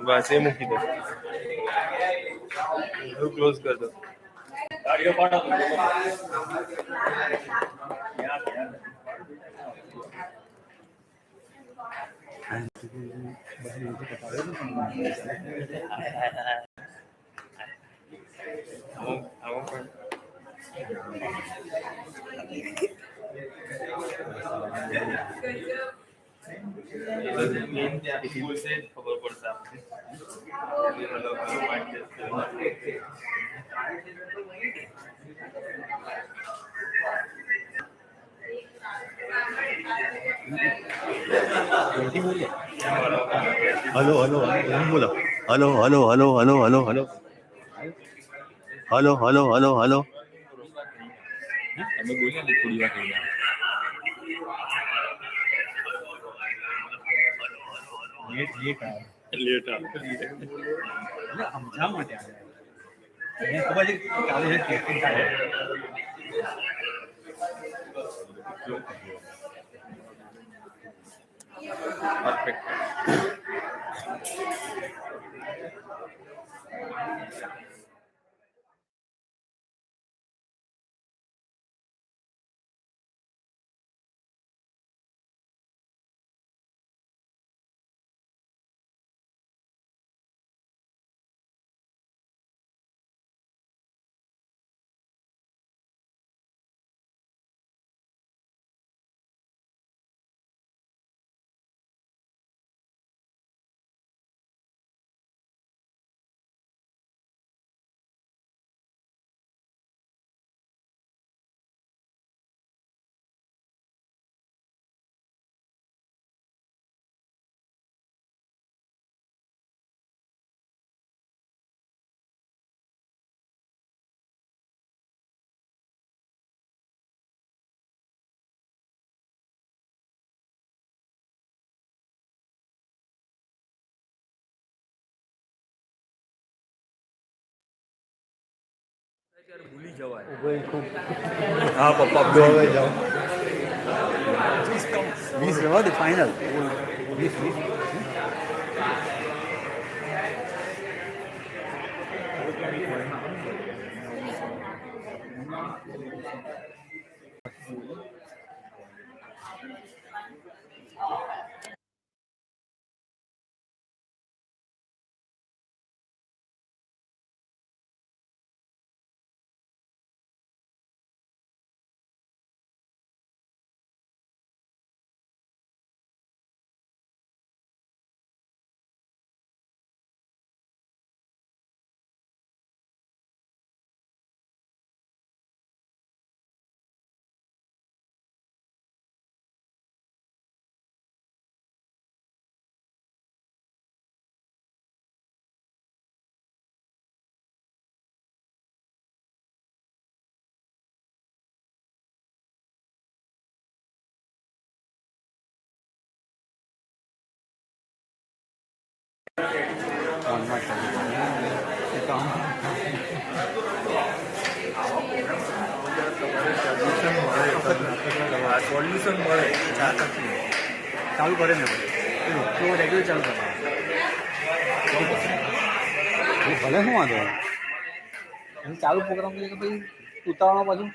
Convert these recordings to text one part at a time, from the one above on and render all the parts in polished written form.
बस ये मूकी दो, क्लोज कर दो। स्कूल से खबर पड़ता है। हेलो हेलो बोलो, hello hello hello hello hello hello hello hello hello hello. हमें बोलिए थोड़ी बात लेट समझा मत यार, खबर चालू है टेस्टिंग चालू है। परफेक्ट। भूली जवाय। हाँ पप्पा भूली जाओ। 20 रहा फाइनल 20। सोल्यूशन મળે ચાલુ કરે ને તો રેગ્યુલર ચાલુ કરે ભલે શું વાંધો ચાલુ પ્રોગ્રામ કે ભાઈ ઉતાવળમાં બાજુ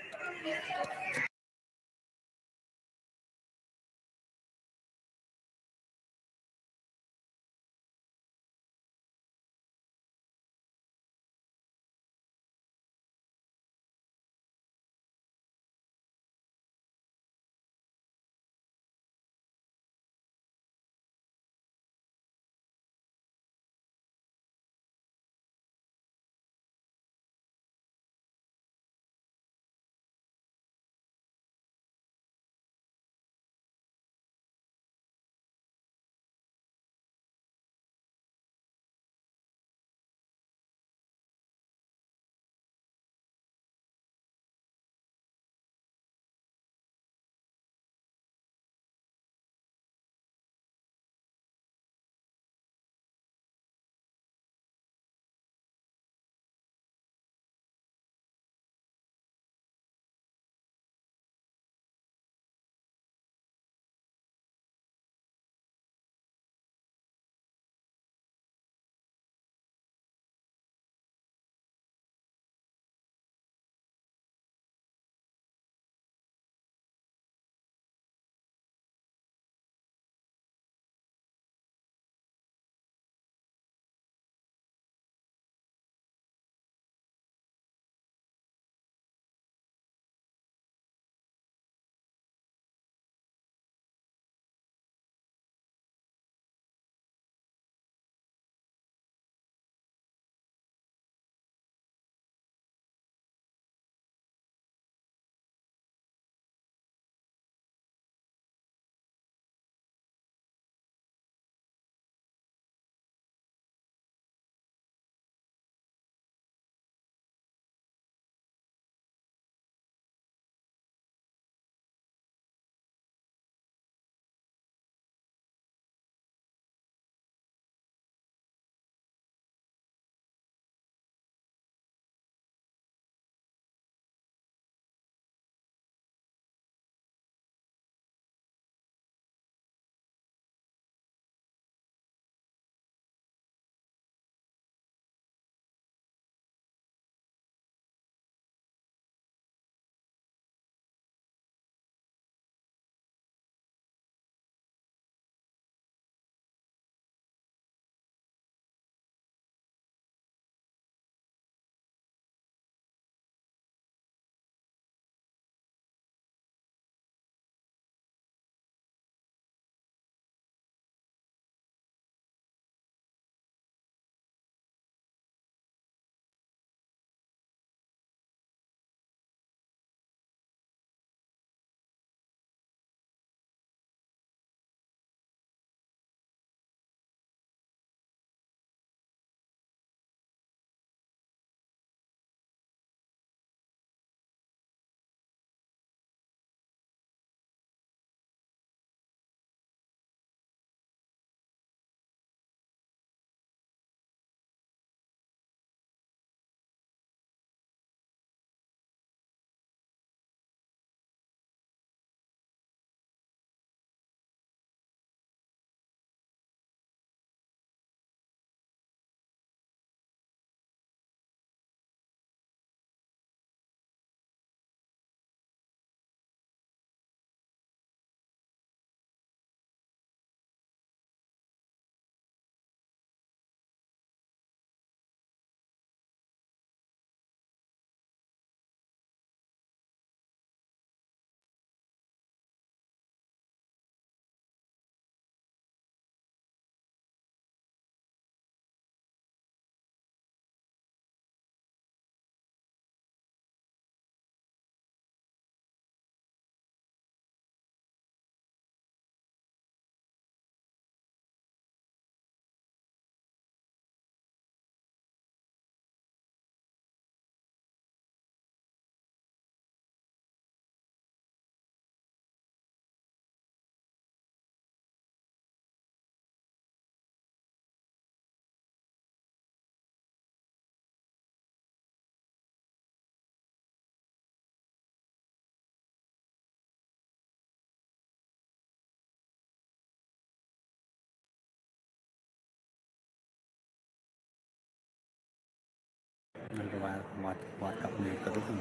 વાત કાપને કરું છું.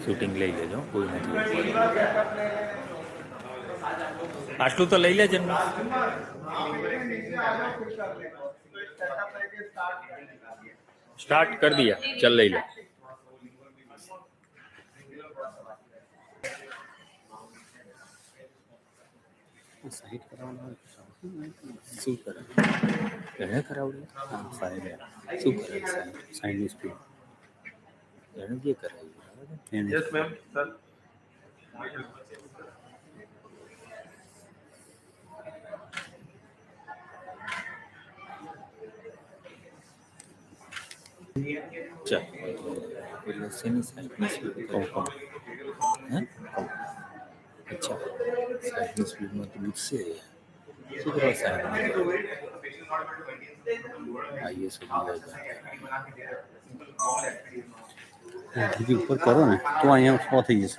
શૂટિંગ લઈ લેજો, કોઈ નથી. આટલું તો લઈ લેજે ને. સ્ટાર્ટ કરી દિયા, ચલ લઈ લે. સાઈડ કરવાનું શું કરે એને કરાવડે? હા સાહેબે શું કરે? સાઈડની સ્પીડ એને જે કરાવ્યું યસ મેમ સર. ચાલ એટલે શેની સાઈડની સ્પીડ કહું હે? અચ્છા સાઈડની સ્પીડમાં તો પૂછશે શું કરવા સાઈડમાં આઈએસ ઉપર કરો ને તો અહીંયા 100 થઈ જશે.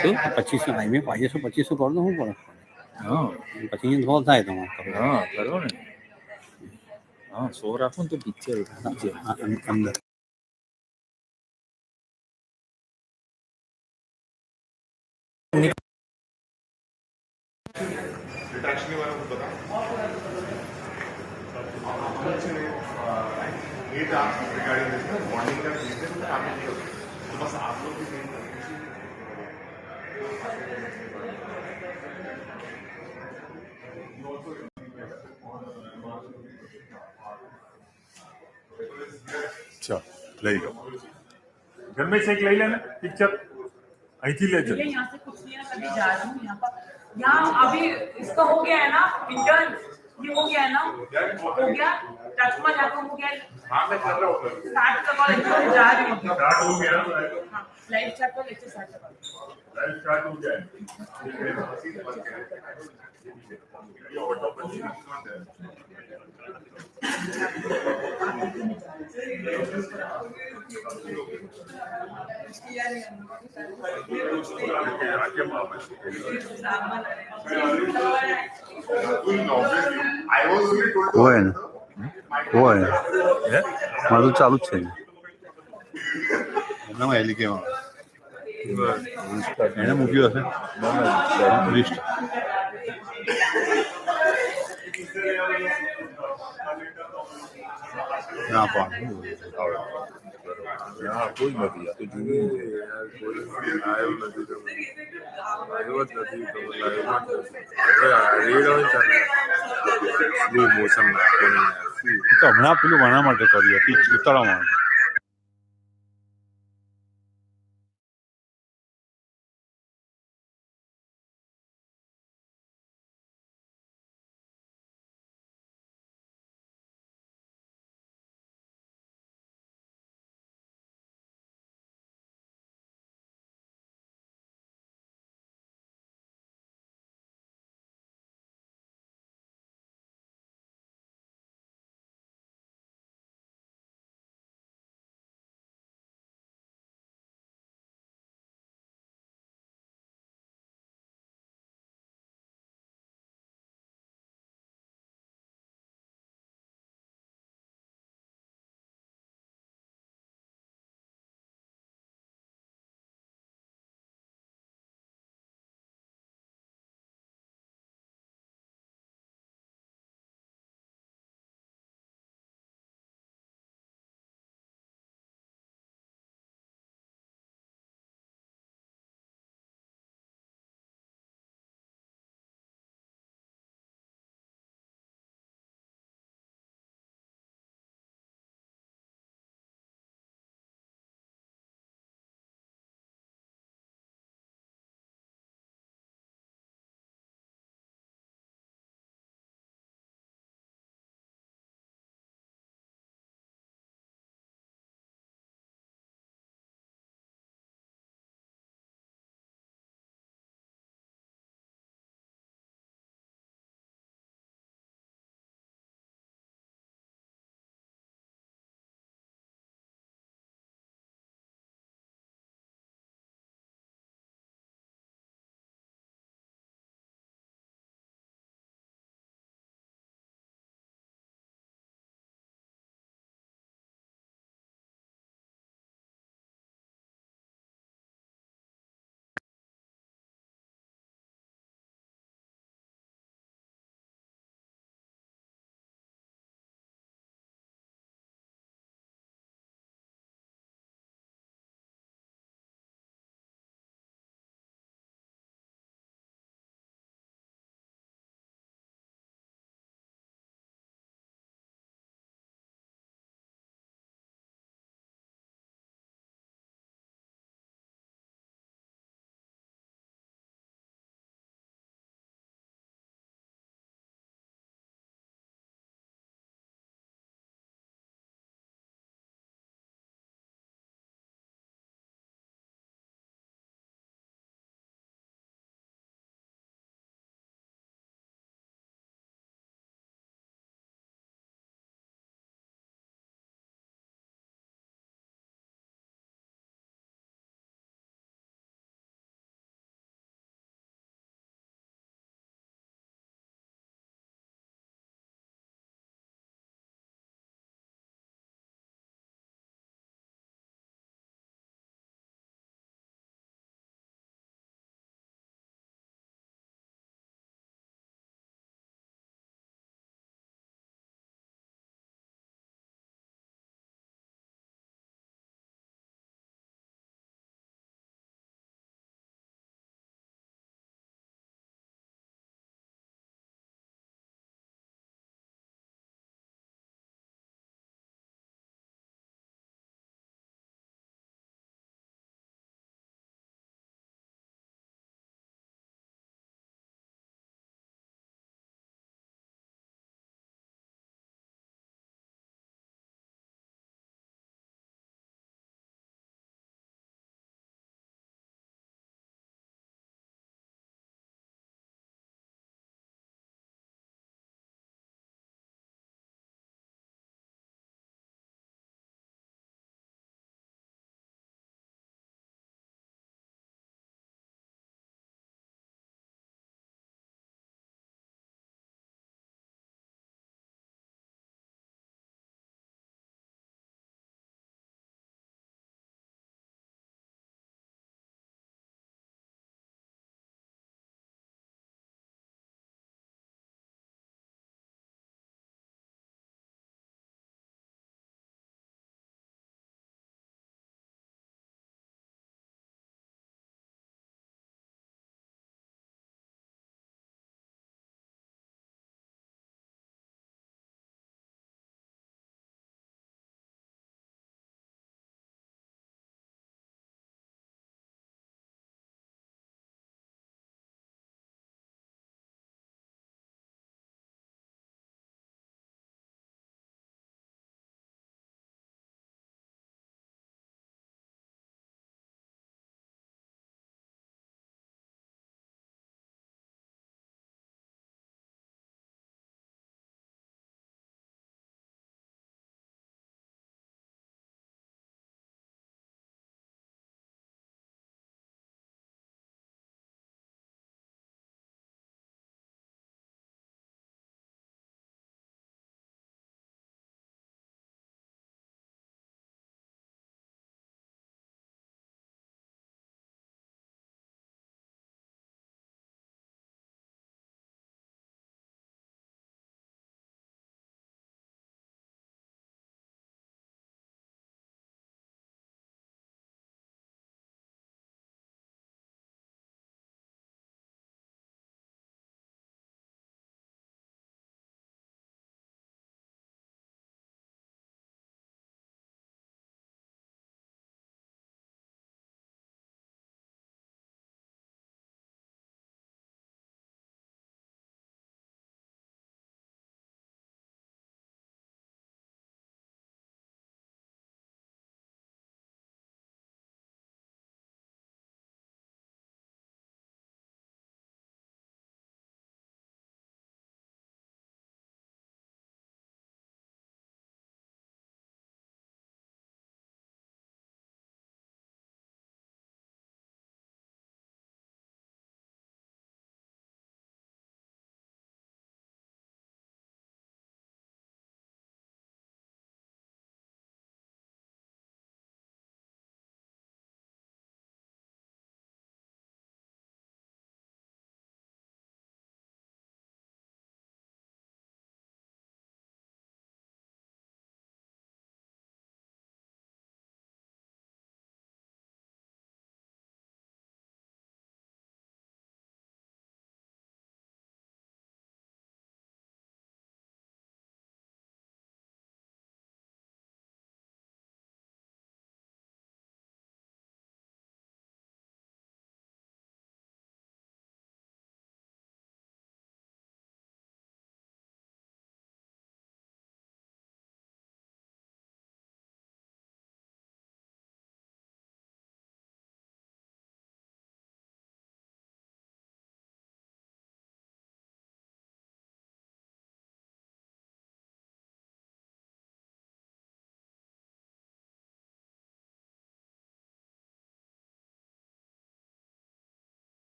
શું 2500 હાઈવે 2500 કરો તો શું પડે? હા પછી અહીંયા 100 થાય તમારે. હા કરો ને. હા 100 રાખો ને તો પિક્ચર અંદર चल ले लो. घर में से एक ले लेना पिक्चर आई थी ले चल. यहाँ से कुछ नहीं है, अभी जा रही हूँ यहाँ पर. यहाँ अभी इसका हो गया है ना इंटर्न, ये हो गया है ना, हो गया टच में जाकर हो गया. हाँ मैं कर रहा हूँ. स्टार्ट करवा लेते हैं, जा रही हूँ. स्टार्ट हो गया. हाँ लाइव चैट पर लेक्चर स्टार्ट करवा. लाइव स्टार्ट हो गया. ये ऑटो पर હોય ને હોય મારું ચાલુ જ છે ને એનામાં એલી કેવા એને મૂક્યું હશે લિસ્ટ. ના પણ यहाँ कोई नहीं है तो जूनी है यार. कोई आयो नहीं तो आयो नहीं तो लाइव रेड હોય સ્લો મોશન તો હમણાં પેલું ભણવા માટે કર્યું હતી ઉતારવા માટે.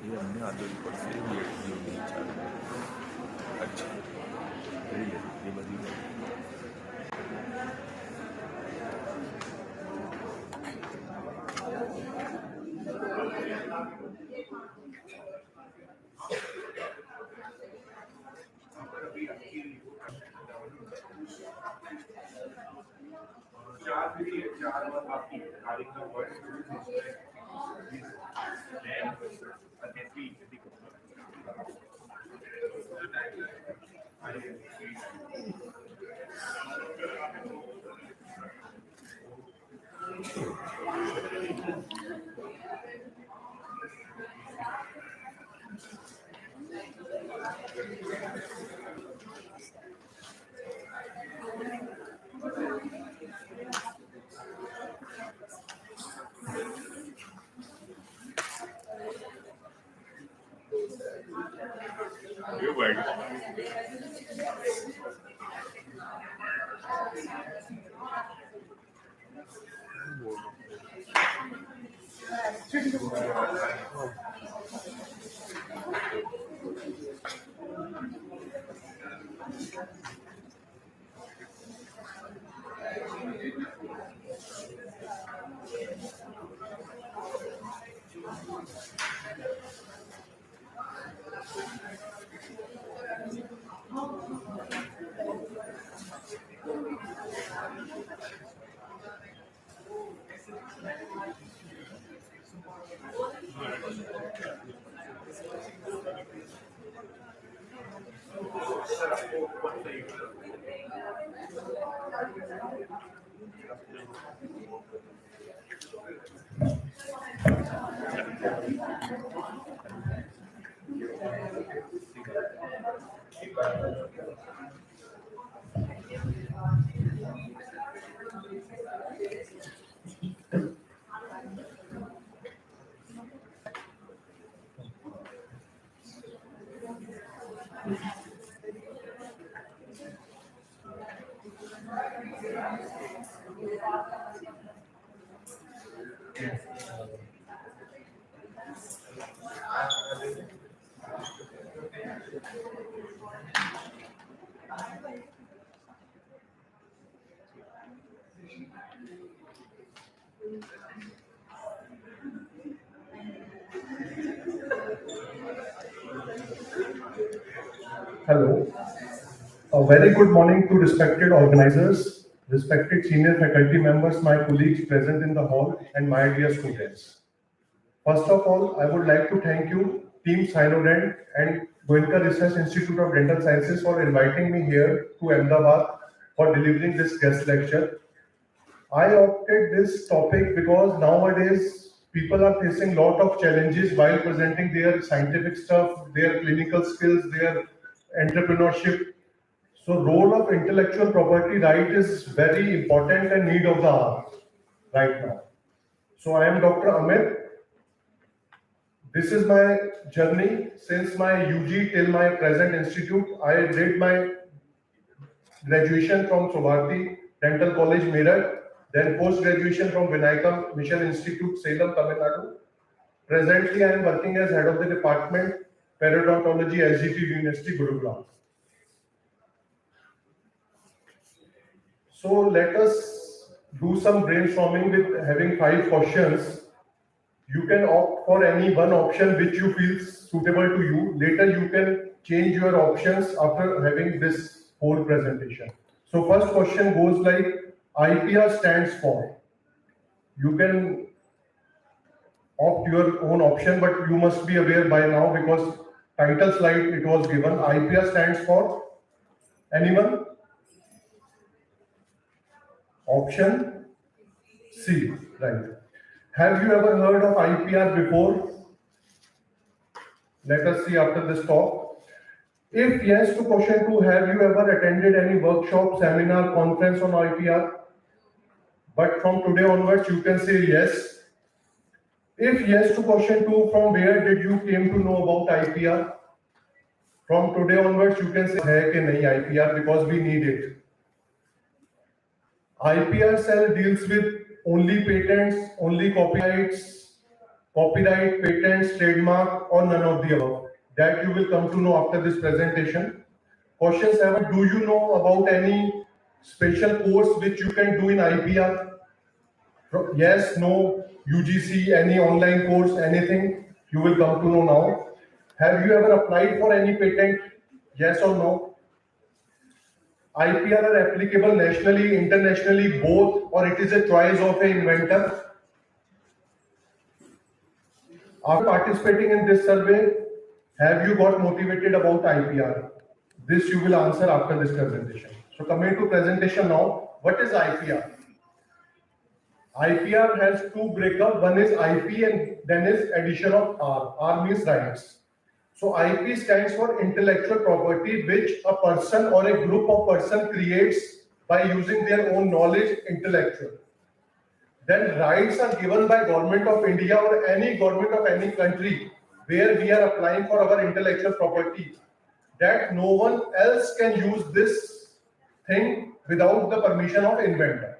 ये हमने आदत पड़ती है ये चालू। अच्छा ये बड़ी Hello. A very good morning to respected organizers, respected senior faculty members, my colleagues present in the hall, and my dear students. First of all, I would like to thank you, Team CynoDent and Goenka Research Institute of Dental Sciences for inviting me here to Ahmedabad for delivering this guest lecture. I opted this topic because nowadays people are facing a lot of challenges while presenting their scientific stuff, their clinical skills, their entrepreneurship. So role of intellectual property right is very important and need of the hour right now. So I am Dr. Amit. This is my journey since my UG till my present institute. I did my graduation from Sobharti Dental College, Meerut, then post-graduation from Vinayakam Mission Institute, Salem, Tamil Nadu. Presently, I am working as head of the department, Periodontology, SGT University, Gurugram. So let us do some brainstorming with having 5 questions. You can opt for any one option which you feel suitable to you. Later, you can change your options after having this whole presentation. So first question goes like, IPR stands for. You can opt your own option, but you must be aware by now because title slide it was given. IPR stands for, anyone? Option C, right. Have you ever heard of IPR before? Let us see after this talk. If yes to question 2, have you ever attended any workshop, seminar, conference on IPR? But from today onwards, you can say yes. If yes to question 2, from where did you came to know about IPR? From today onwards, you can say hai ke nahi IPR because we need it. IPR cell deals with only patents, only copyrights, copyright, patents, trademark, or none of the above? That you will come to know after this presentation. Question 7, do you know about any special course which you can do in IPR? Yes, no, UGC, any online course, anything, you will come to know now. Have you ever applied for any patent? Yes or no? IPR are applicable nationally, internationally, both, or it is a choice of an inventor? After participating in this survey, have you got motivated about IPR? This you will answer after this presentation. So coming to presentation now, what is IPR? IPR has two breakup. One is IP and then is addition of R. R means rights. So IP stands for intellectual property which a person or a group of person creates by using their own knowledge, intellectual. Then rights are given by government of India or any government of any country where we are applying for our intellectual property, that no one else can use this thing without the permission of inventor.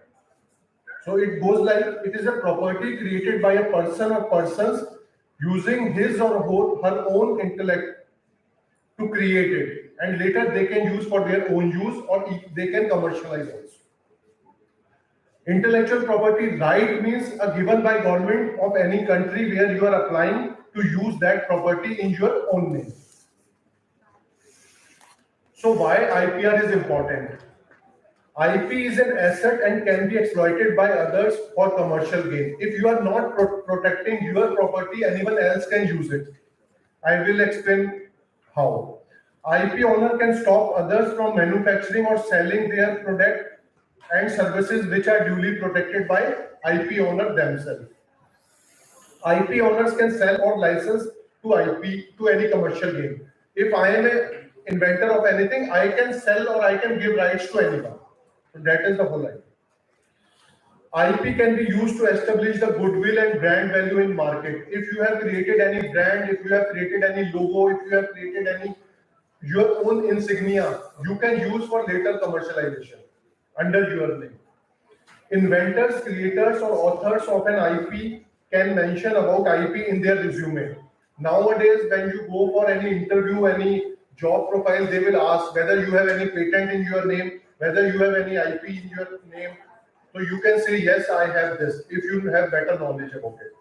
So it goes like, it is a property created by a person or persons using his or her own intellect to create it, and later they can use for their own use or they can commercialize also. Intellectual property right means a given by government of any country where you are applying to use that property in your own name. So why IPR is important? IP is an asset and can be exploited by others for commercial gain. If you are not protecting your property, anyone else can use it. I will explain how. IP owner can stop others from manufacturing or selling their product and services which are duly protected by IP owner themselves. IP owners can sell or license to IP to any commercial gain. If I am an inventor of anything, I can sell or I can give rights to anyone. So that is the whole idea. IP can be used to establish the goodwill and brand value in market. If you have created any brand, if you have created any logo, if you have created any your own insignia, you can use for later commercialization under your name. Inventors, creators, or authors of an IP can mention about IP in their resume. Nowadays, when you go for any interview, any job profile, they will ask whether you have any patent in your name, whether you have any IP in your name. So you can say, yes, I have this, if you have better knowledge about it.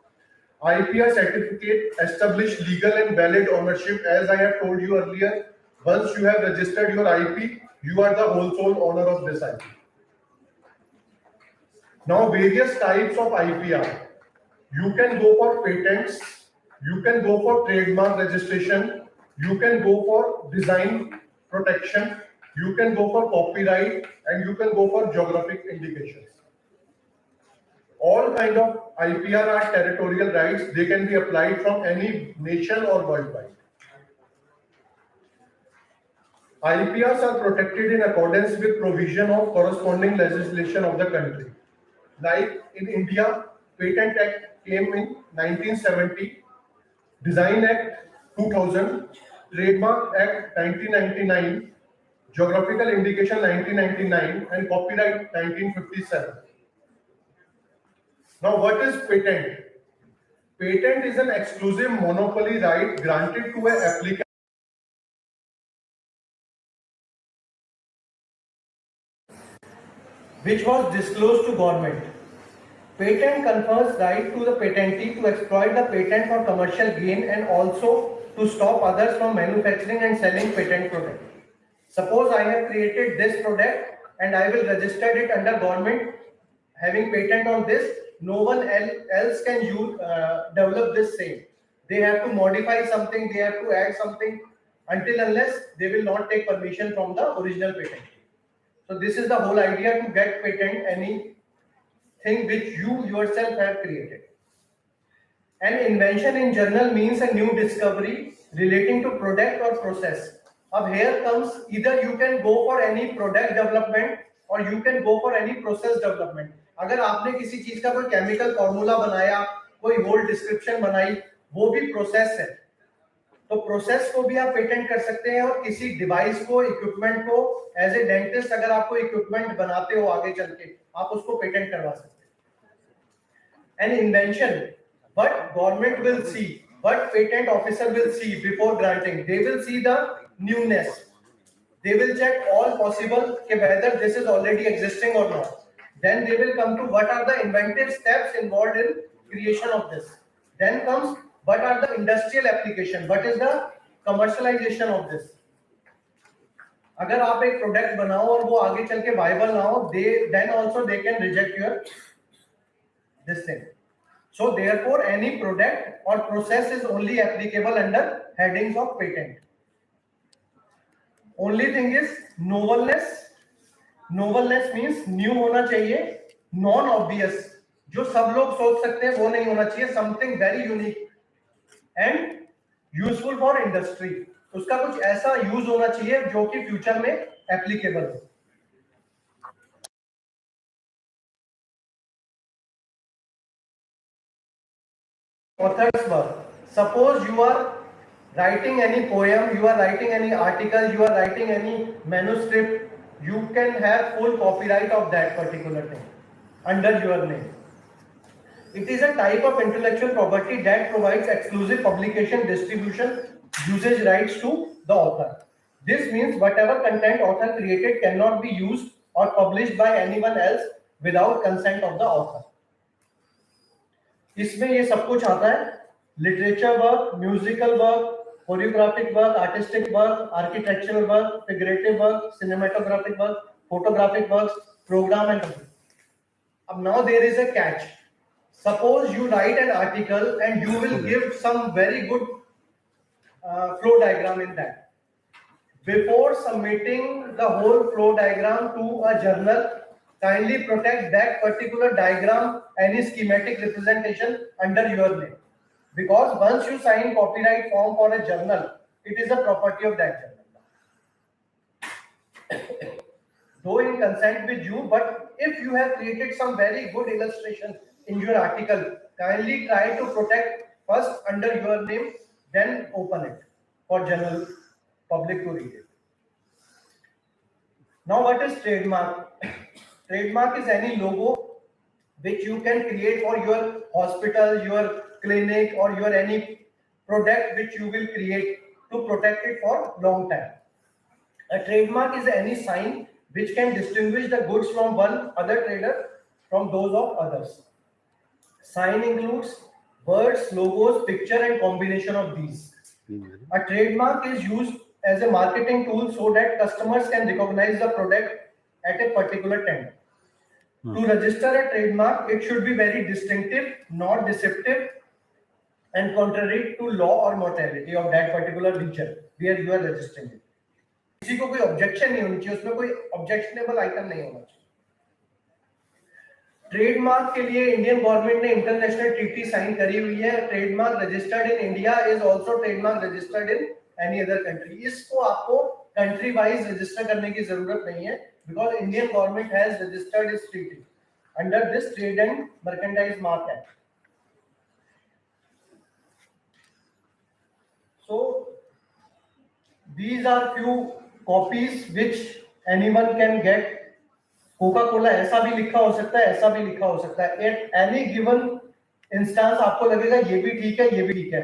IPR certificate establish legal and valid ownership. As I have told you earlier, once you have registered your IP, you are the whole sole owner of this IP. Now, various types of IPR. You can go for patents, you can go for trademark registration, you can go for design protection, you can go for copyright, and you can go for geographic indications. All kind of IPR are territorial rights. They can be applied from any nation or worldwide. IPRs are protected in accordance with provision of corresponding legislation of the country. Like in India, Patent Act came in 1970, Design Act 2000, Trademark Act 1999, Geographical Indication 1999, and Copyright 1957. Now, what is patent? Patent is an exclusive monopoly right granted to an applicant which was disclosed to government. Patent confers right to the patentee to exploit the patent for commercial gain and also to stop others from manufacturing and selling patent product. Suppose I have created this product and I will register it under government having patent on this. No one else can develop this same. They have to modify something, they have to add something until unless they will not take permission from the original patent. So this is the whole idea, to get patent anything which you yourself have created. An invention in general means a new discovery relating to product or process. अब here comes, either you can go for any product development or you can go for any process development. अगर आपने किसी चीज का कोई chemical formula बनाया, कोई whole description बनाई, वो भी प्रोसेस है. तो प्रोसेस को भी आप पेटेंट कर सकते हैं और किसी डिवाइस को, इक्विपमेंट को, एज ए डेंटिस्ट अगर आपको इक्विपमेंट बनाते हो आगे चल के, आप उसको पेटेंट करवा सकते हैं. An invention But government will see, but patent officer will see before granting. They will see the newness. They will check all possible whether this is already existing or not. Then they will come to what are the inventive steps involved in creation of this. Then comes what are the industrial application, what is the commercialization of this. अगर आप एक product बनाओ और वो आगे चल के viable ना हो, then also they can reject your this thing. So therefore any product or process is only applicable under headings of patent. Only thing is novelness. Novelness means new होना चाहिए, non obvious, जो सब लोग सोच सकते हैं वो नहीं होना चाहिए, something very unique and useful for industry. उसका कुछ ऐसा यूज होना चाहिए जो कि फ्यूचर में एप्लीकेबल हो. Author's work. Suppose you are writing any poem, you are writing any article, you are writing any manuscript, you can have full copyright of that particular thing under your name. It is a type of intellectual property that provides exclusive publication, distribution, usage rights to the author. This means whatever content author created cannot be used or published by anyone else without consent of the author. इसमें ये सब कुछ आता है, literature work, musical work, choreographic work, artistic work, architectural work, figurative work, cinematographic work, photographic work, program and. अब now there is a catch. Suppose you write an article and you will give some very good flow diagram in that. Before submitting the whole flow diagram to a journal, kindly protect that particular diagram, any schematic representation under your name. Because once you sign copyright form for a journal, it is a property of that journal. Though in consent with you, but if you have created some very good illustration in your article, kindly try to protect first under your name, then open it for general public to read it. Now what is trademark? Trademark is any logo which you can create for your hospital, your clinic, or your any product which you will create to protect it for long time. A trademark is any sign which can distinguish the goods from one other trader from those of others. Sign includes words, logos, picture, and combination of these. A trademark is used as a marketing tool so that customers can recognize the product at a particular time. To register a trademark, it should be very distinctive, not deceptive, and contrary to law or mortality of that particular region where you are registering it. किसी को कोई objection नहीं होनी चाहिए, उसमें कोई objectionable item नहीं होना चाहिए. ट्रेडमार्क के लिए इंडियन गवर्नमेंट ने इंटरनेशनल ट्रीटी साइन करी हुई है. Trademark registered in India is also trademark registered in any other country. इसको आपको कंट्री वाइज रजिस्टर करने की जरूरत नहीं है, because Indian government has registered its treaty under this Trade and Mercantile Mark Act. So these are few copies which anyone can get. Coca-Cola ऐसा भी लिखा हो सकता है, ऐसा भी लिखा हो सकता है. At any given instance आपको लगेगा ये भी ठीक है, ये भी ठीक है,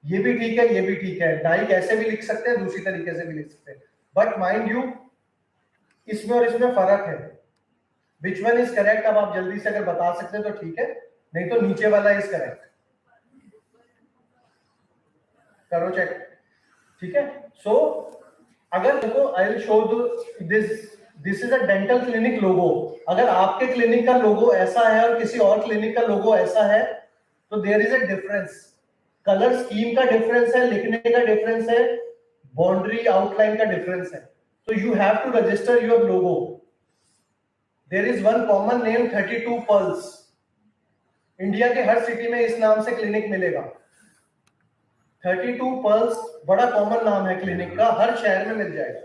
ये भी ठीक है, ये भी ठीक है. डाइक ऐसे भी लिख सकते हैं, दूसरी तरीके से भी लिख सकते हैं. But mind you, इसमें और इसमें फर्क है. Which one is correct? अब आप जल्दी से अगर बता सकते हैं तो ठीक है, नहीं तो नीचे वाला is correct. करो चेक, ठीक है. So अगर देखो, I will show this is a dental clinic logo. अगर आपके क्लिनिक का लोगो ऐसा है और किसी और क्लिनिक का लोगो ऐसा है, तो there is a difference. Colour scheme का डिफरेंस है, लिखने का डिफरेंस है, बाउंड्री आउटलाइन का डिफरेंस है. So you have to register your logo. There is one common name 32 Pulse. India के हर सिटी में इस नाम से क्लिनिक मिलेगा. 32 Pulse बड़ा कॉमन नाम है क्लिनिक का, हर शहर में मिल जाएगा.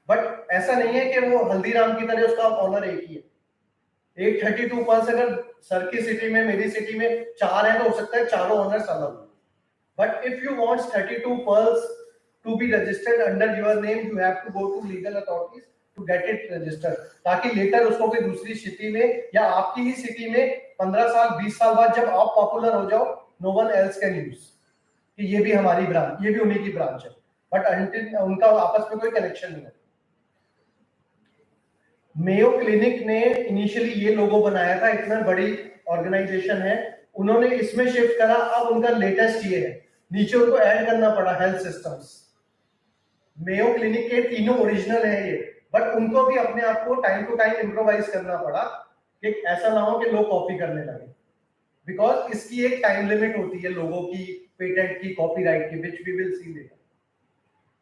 बट ऐसा नहीं है कि वो हल्दीराम की तरह उसका ऑनर एक ही है. एक 32 Pulse अगर सर की सिटी में, मेरी सिटी में 4 है तो हो सकता है चारों ऑनर्स अलग. But if you want 32 Pulse to be registered under your name, you have to go to legal authorities to get it registered, ताकि लेटर उसको कोई दूसरी सिटी में या आपकी ही सिटी में 15 साल 20 साल बाद जब आप पॉपुलर हो जाओ no one else can use, कि ये भी हमारी ब्रांच, ये भी उन्हीं की ब्रांच है, बट अंटिल उनका आपस में कोई कनेक्शन नहीं है। मेयो क्लिनिक ने इनिशियली ये लोगो बनाया था, इतना बड़ी ऑर्गेनाइजेशन है, उन्होंने इसमें शिफ्ट करा, अब उनका लेटेस्ट ये है, नीचे उनको ऐड करना पड़ा हेल्थ सिस्टम्स। मेयो क्लिनिक के तीनों ओरिजिनल है ये, बट उनको भी अपने आप को टाइम टू टाइम इम्प्रोवाइज करना पड़ा कि ऐसा ना हो कि लोग कॉपी करने लगे, बिकॉज इसकी एक टाइम लिमिट होती है लोगों की, पेटेंट की, कॉपीराइट की, which we will see later.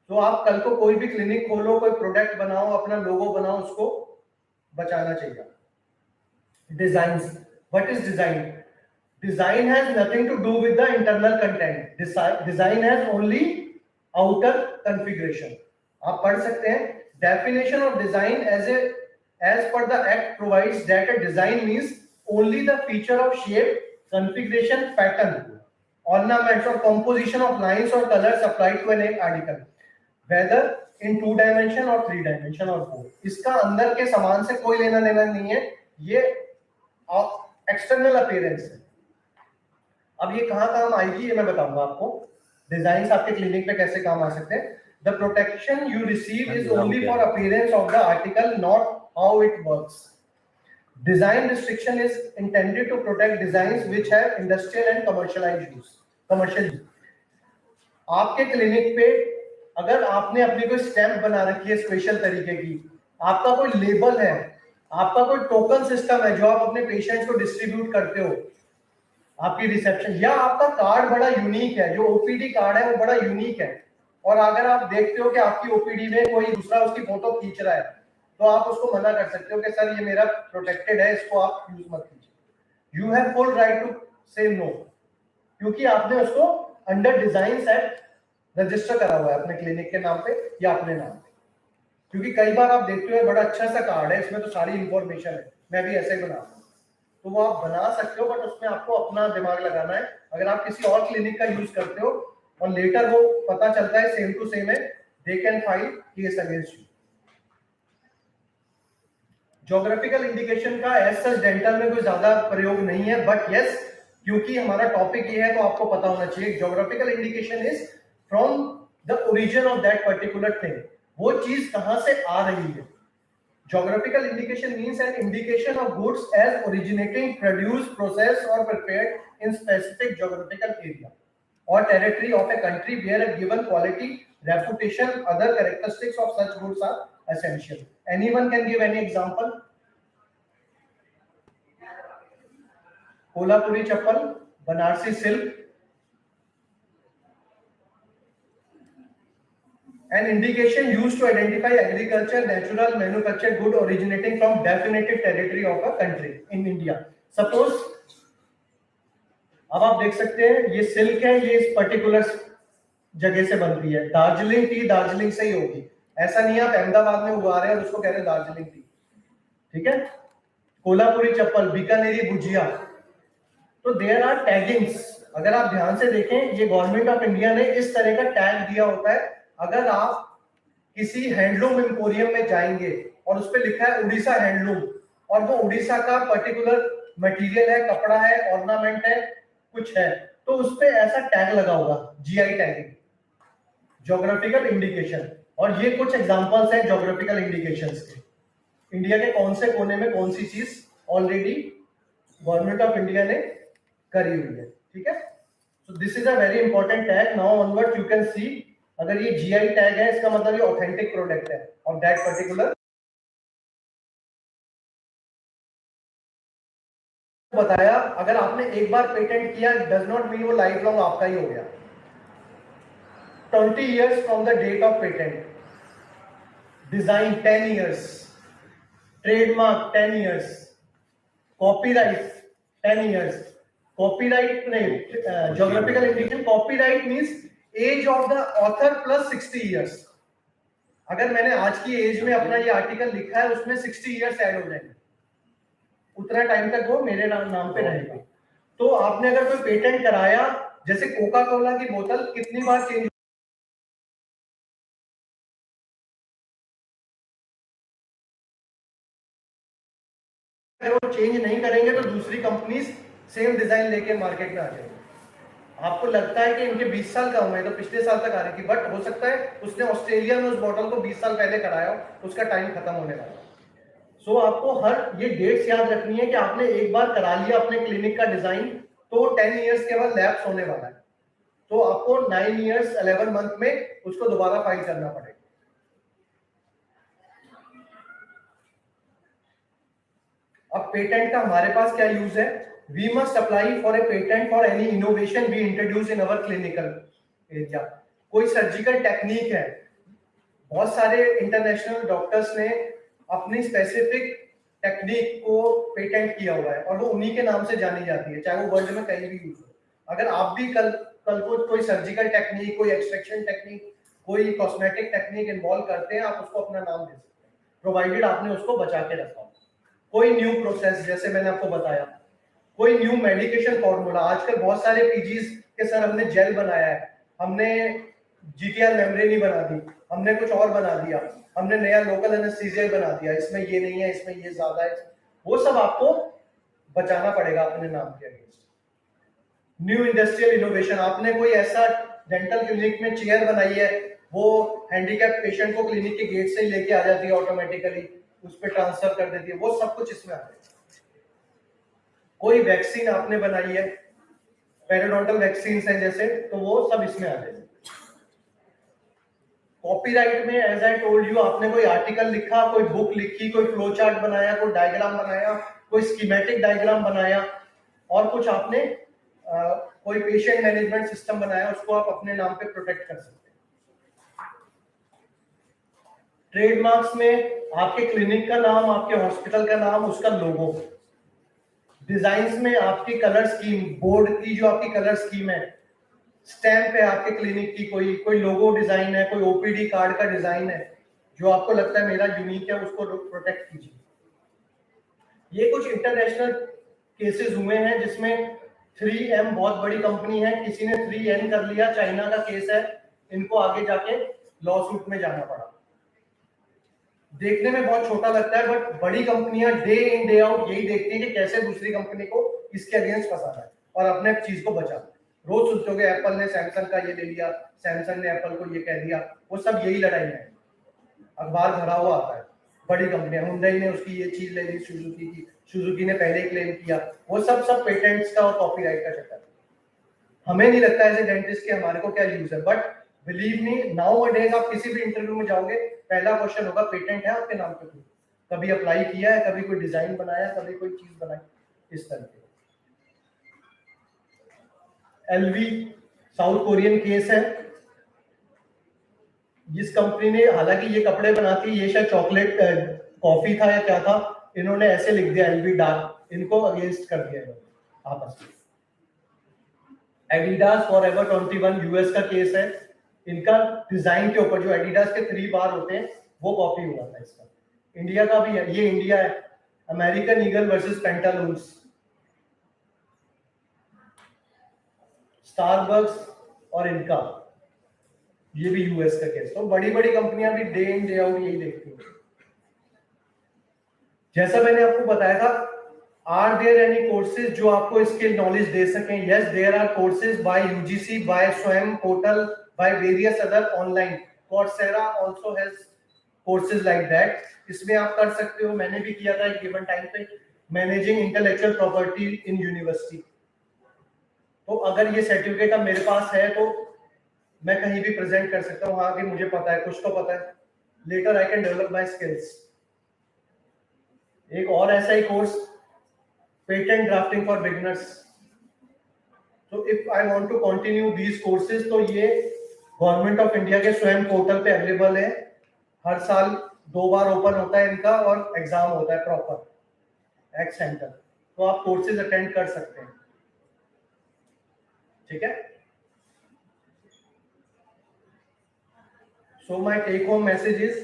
तो आप कल को कोई भी क्लिनिक खोलो, कोई प्रोडक्ट बनाओ, अपना लोगो बनाओ, उसको बचाना चाहिए। Design, what is design? Design has nothing to do with the internal content, design has only outer configuration. आप पढ़ सकते हैं, definition of design as per the act provides that a design means only the feature of shape, configuration, pattern, ornaments or composition of lines or colors applied to an article, whether in 2 dimension or 3 dimension or 4। इसका अंदर के सामान से कोई लेना देना नहीं है, ये एक्सटर्नल अपीयरेंस है। अब ये कहां काम आएगी ये मैं बताऊंगा आपको, डिजाइन आपके क्लिनिक पे कैसे काम आ सकते हैं। The protection you receive is only for appearance of the article, not how it works. Design restriction is intended to protect designs which have industrial and commercialized use, commercial use। आपके clinic पे अगर आपने अपनी कोई stamp बना रखी है special तरीके की, आपका कोई लेबल है, आपका कोई टोकन सिस्टम है जो आप अपने पेशेंट्स को डिस्ट्रीब्यूट करते हो, आपकी रिसेप्शन, या आपका कार्ड बड़ा यूनिक है, जो ओपीडी कार्ड है वो बड़ा यूनिक है, और अगर आप देखते हो कि आपकी ओपीडी में कोई दूसरा उसकी फोटो खींच रहा है, तो आप उसको मना कर सकते हो कि सर ये मेरा प्रोटेक्टेड है, इसको आप यूज मत कीजिए। You have full right to say no, क्योंकि आपने उसको अंडर डिजाइन सेट रजिस्टर करा हुआ है अपने क्लिनिक के नाम पे या अपने नाम पे। क्योंकि कई बार आप देखते हो बड़ा अच्छा सा कार्ड है, इसमें तो सारी इंफॉर्मेशन है, मैं भी ऐसे ही बना रहा हूँ, तो वो आप बना सकते हो, बट उसमें आपको अपना दिमाग लगाना है। अगर आप किसी और क्लिनिक का यूज करते हो और लेटर वो पता चलता है सेम टू सेम है, they can file case against you. Geographical indication का एज सच डेंटल में कोई ज्यादा प्रयोग नहीं है, बट यस, क्योंकि हमारा टॉपिक ये है तो आपको पता होना चाहिए। Geographical indication is from the origin of that particular thing, वो चीज कहां से आ रही है। Geographical indication means an indication of goods as originating, produced, processed और prepared in specific geographical area or territory of a country where a given quality, reputation, other characteristics of such goods are essential। Anyone can give any example? Kolhapuri chappal, Banarasi silk. An indication used to identify agriculture, natural, manufactured good originating from definitive territory of a country in India। Suppose अब आप देख सकते हैं ये silk है, ये इस particular जगह से बनती है, दार्जिलिंग टी दार्जिलिंग से ही होगी, ऐसा नहीं आप अहमदाबाद में उगा रहे हैं और उसको कह रहे हैं दार्जिलिंग टी, ठीक है। कोल्हापुरी चप्पल, बीकानेरी भुजिया, तो देयर आर टैगिंग्स। अगर आप ध्यान से देखें, ये गवर्नमेंट ऑफ इंडिया ने इस तरह का टैग दिया होता है। अगर आप किसी हैंडलूम एम्पोरियम में जाएंगे और उस पर लिखा है उड़ीसा हैंडलूम, और वो उड़ीसा का पर्टिकुलर मटेरियल है, कपड़ा है, ऑर्नामेंट है, कुछ है, तो उस पे ऐसा टैग लगा होगा, जीआई टैगिंग, ज्योग्राफिकल इंडिकेशन। और ये कुछ एग्जांपल्स हैं ज्योग्राफिकल इंडिकेशंस के। इंडिया के कौन से कोने में कौन सी चीज ऑलरेडी गवर्नमेंट ऑफ इंडिया ने करी हुई है, ठीक है। So this is a very important tag. Now onward you can see, अगर ये जीआई टैग है, इसका मतलब ये ऑथेंटिक प्रोडक्ट है ऑफ दैट पर्टिकुलर। बताया, अगर आपने एक बार पेटेंट किया, डज नॉट मीन वो लाइफ लॉन्ग आपका ही हो गया। 20 years from the date of patent, design 10 years, trademark 10 years, copyright 10 years। copyright नहीं, geographical indication, copyright means age of the author plus 60 years। अगर मैंने आज की एज में अपना ये आर्टिकल लिखा है, उसमें 60 years ऐड हो जाएंगे, उतना टाइम तक वो मेरे नाम पे रहेगा। तो आपने अगर कोई पेटेंट कराया, जैसे कोका कोला की बोतल कितनी बार चेंज, अगर वो चेंज नहीं करेंगे तो दूसरी कंपनीज सेम डिजाइन लेके मार्केट में आ जाएंगे। आपको लगता है कि इनके 20 साल का उम्र है, तो पिछले साल तक आ रही थी, बट हो सकता है उसने ऑस्ट्रेलिया में उस बॉटल को 20 साल पहले कराया हो, उसका टाइम खत्म होने वाला है। सो आपको हर ये डेट्स याद रखनी है कि आपने एक बार करा लिया अपने क्लिनिक का डिजाइन, तो 10 इयर्स के बाद लैप्स होने वाला है, तो आपको 9 इयर्स 11 मंथ में उसको दोबारा फाइल करना पड़ेगा। अब पेटेंट का हमारे पास क्या यूज है? We must apply for a patent for any innovation we introduce in our clinical area. कोई सर्जिकल टेक्निक है, बहुत सारे इंटरनेशनल डॉक्टर्स ने अपनी स्पेसिफिक टेक्निक को पेटेंट किया हुआ है और वो उन्हीं के नाम से जानी जाती है, चाहे वो वर्ल्ड में कहीं भी यूज हो। अगर आप भी कल को कोई सर्जिकल टेक्निक, कोई एक्सट्रैक्शन टेक्निक, कोई कॉस्मेटिक टेक्निक इन्वॉल्व करते हैं, आप उसको अपना नाम दे सकते हैं, प्रोवाइडेड आपने उसको बचा के रखा हो। कोई न्यू प्रोसेस, जैसे मैंने आपको बताया, कोई न्यू मेडिकेशन फॉर्मूला, आजकल बहुत सारे पीजीज के सर हमने जेल बनाया है, हमने जीटीआर मेम्ब्रेन ही बना दी, हमने कुछ और बना दिया, हमने नया लोकल एनेस्थीसिया बना दिया, इसमें ये नहीं है, इसमें ये ज्यादा है, वो सब आपको बचाना पड़ेगा अपने नाम के अगेंस्ट। न्यू इंडस्ट्रियल इनोवेशन, आपने कोई ऐसा डेंटल क्लिनिक में चेयर बनाई है, वो हैंडीकैप पेशेंट को क्लिनिक के गेट से ही लेके आ जाती है ऑटोमेटिकली, उस पर ट्रांसफर कर देती है, वो सब कुछ इसमें आता है। कोई वैक्सीन आपने बनाई है, पेरिडोंटल वैक्सीन है जैसे, तो वो सब इसमें आ जाएगी। कॉपीराइट में एज आई टोल्ड यू, आपने कोई आर्टिकल लिखा, कोई बुक लिखी, कोई फ्लो चार्ट बनाया, कोई डायग्राम बनाया, कोई स्कीमेटिक डायग्राम बनाया, और कुछ आपने कोई पेशेंट मैनेजमेंट सिस्टम बनाया, उसको आप अपने नाम पे प्रोटेक्ट कर सकते हैं। ट्रेडमार्क्स में आपके क्लिनिक का नाम, आपके हॉस्पिटल का नाम, उसका लोगो। डिजाइन्स में आपकी कलर स्कीम, बोर्ड की जो आपकी कलर स्कीम है, स्टैम्प है आपके क्लिनिक की, कोई लोगो डिजाइन है, कोई ओपीडी कार्ड का डिजाइन है, जो आपको लगता है मेरा यूनिक है, उसको प्रोटेक्ट कीजिए। ये कुछ इंटरनेशनल केसेस हुए हैं जिसमें 3M बहुत बड़ी कंपनी है, किसी ने 3N कर लिया, चाइना का केस है, इनको आगे जाके लॉ सूट में जाना पड़ा। देखने में बहुत छोटा लगता है, बट बड़ी कंपनियां डे इन डे आउट यही देखती हैं कि कैसे दूसरी कंपनी को इसके अगेंस्ट फंसाना है और अपने चीज को बचाना है। रोज सुनते हो एप्पल ने सैमसंग का ये ले लिया, सैमसंग ने एप्पल को ये कह दिया, वो सब यही लड़ाई है, अखबार भरा हुआ आता है। बड़ी कंपनियां, हुंडई ने उसकी ये चीज ले ली, सुजुकी की, सुजुकी ने पहले क्लेम किया, वो सब पेटेंट्स का और कॉपीराइट का चक्कर। हमें नहीं लगता एज ए डेंटिस्ट के हमारे को क्या यूज है, but believe me, now days आप किसी भी इंटरव्यू में जाओगे, पहला क्वेश्चन होगा पेटेंट है आपके नाम पे, कभी अप्लाई किया है, कभी कोई डिजाइन बनाया, कभी कोई चीज बनाई, इस तरह के। एलवी साउथ कोरियन केस है, जिस कंपनी ने, हालांकि ये कपड़े बनाती, ये शायद चॉकलेट कॉफी था या क्या था, इन्होंने ऐसे लिख दिया एलवी डार्क, इनको अगेंस्ट कर दिया इन्होंने आपस में। एडिडास फॉरएवर 21 यूएस का केस है, इनका डिजाइन के ऊपर जो एडिडास के 3 बार होते हैं वो कॉपी हुआ था इसका। इंडिया का भी है, ये इंडिया है, American eagle versus Pantaloons. Starbucks और इनका, ये भी यूएस का केस। तो बड़ी बड़ी कंपनियां भी डे इन डे आउट यही देखती हैं। जैसा मैंने आपको बताया था, आर देयर एनी कोर्सेज जो आपको इसके नॉलेज दे सकें? Yes, there are courses by UGC, by Swayam portal, by various other online. Coursera also has courses like that, इसमें आप कर सकते हो। मैंने भी किया था एक गिवन टाइम पे, managing intellectual property in university. तो अगर ये सर्टिफिकेट अब मेरे पास है तो मैं कहीं भी प्रेजेंट कर सकता हूँ, आगे मुझे पता है, कुछ तो पता है, later I can develop my skills. एक और ऐसा ही course, patent drafting for beginners. तो if I want to continue these courses, तो ये गवर्नमेंट ऑफ इंडिया के स्वयं पोर्टल पे अवेलेबल है। हर साल 2 बार ओपन होता है इनका और एग्जाम होता है प्रॉपर एक्स सेंटर, तो आप कोर्सेज अटेंड कर सकते हैं। ठीक है। So my take home message is,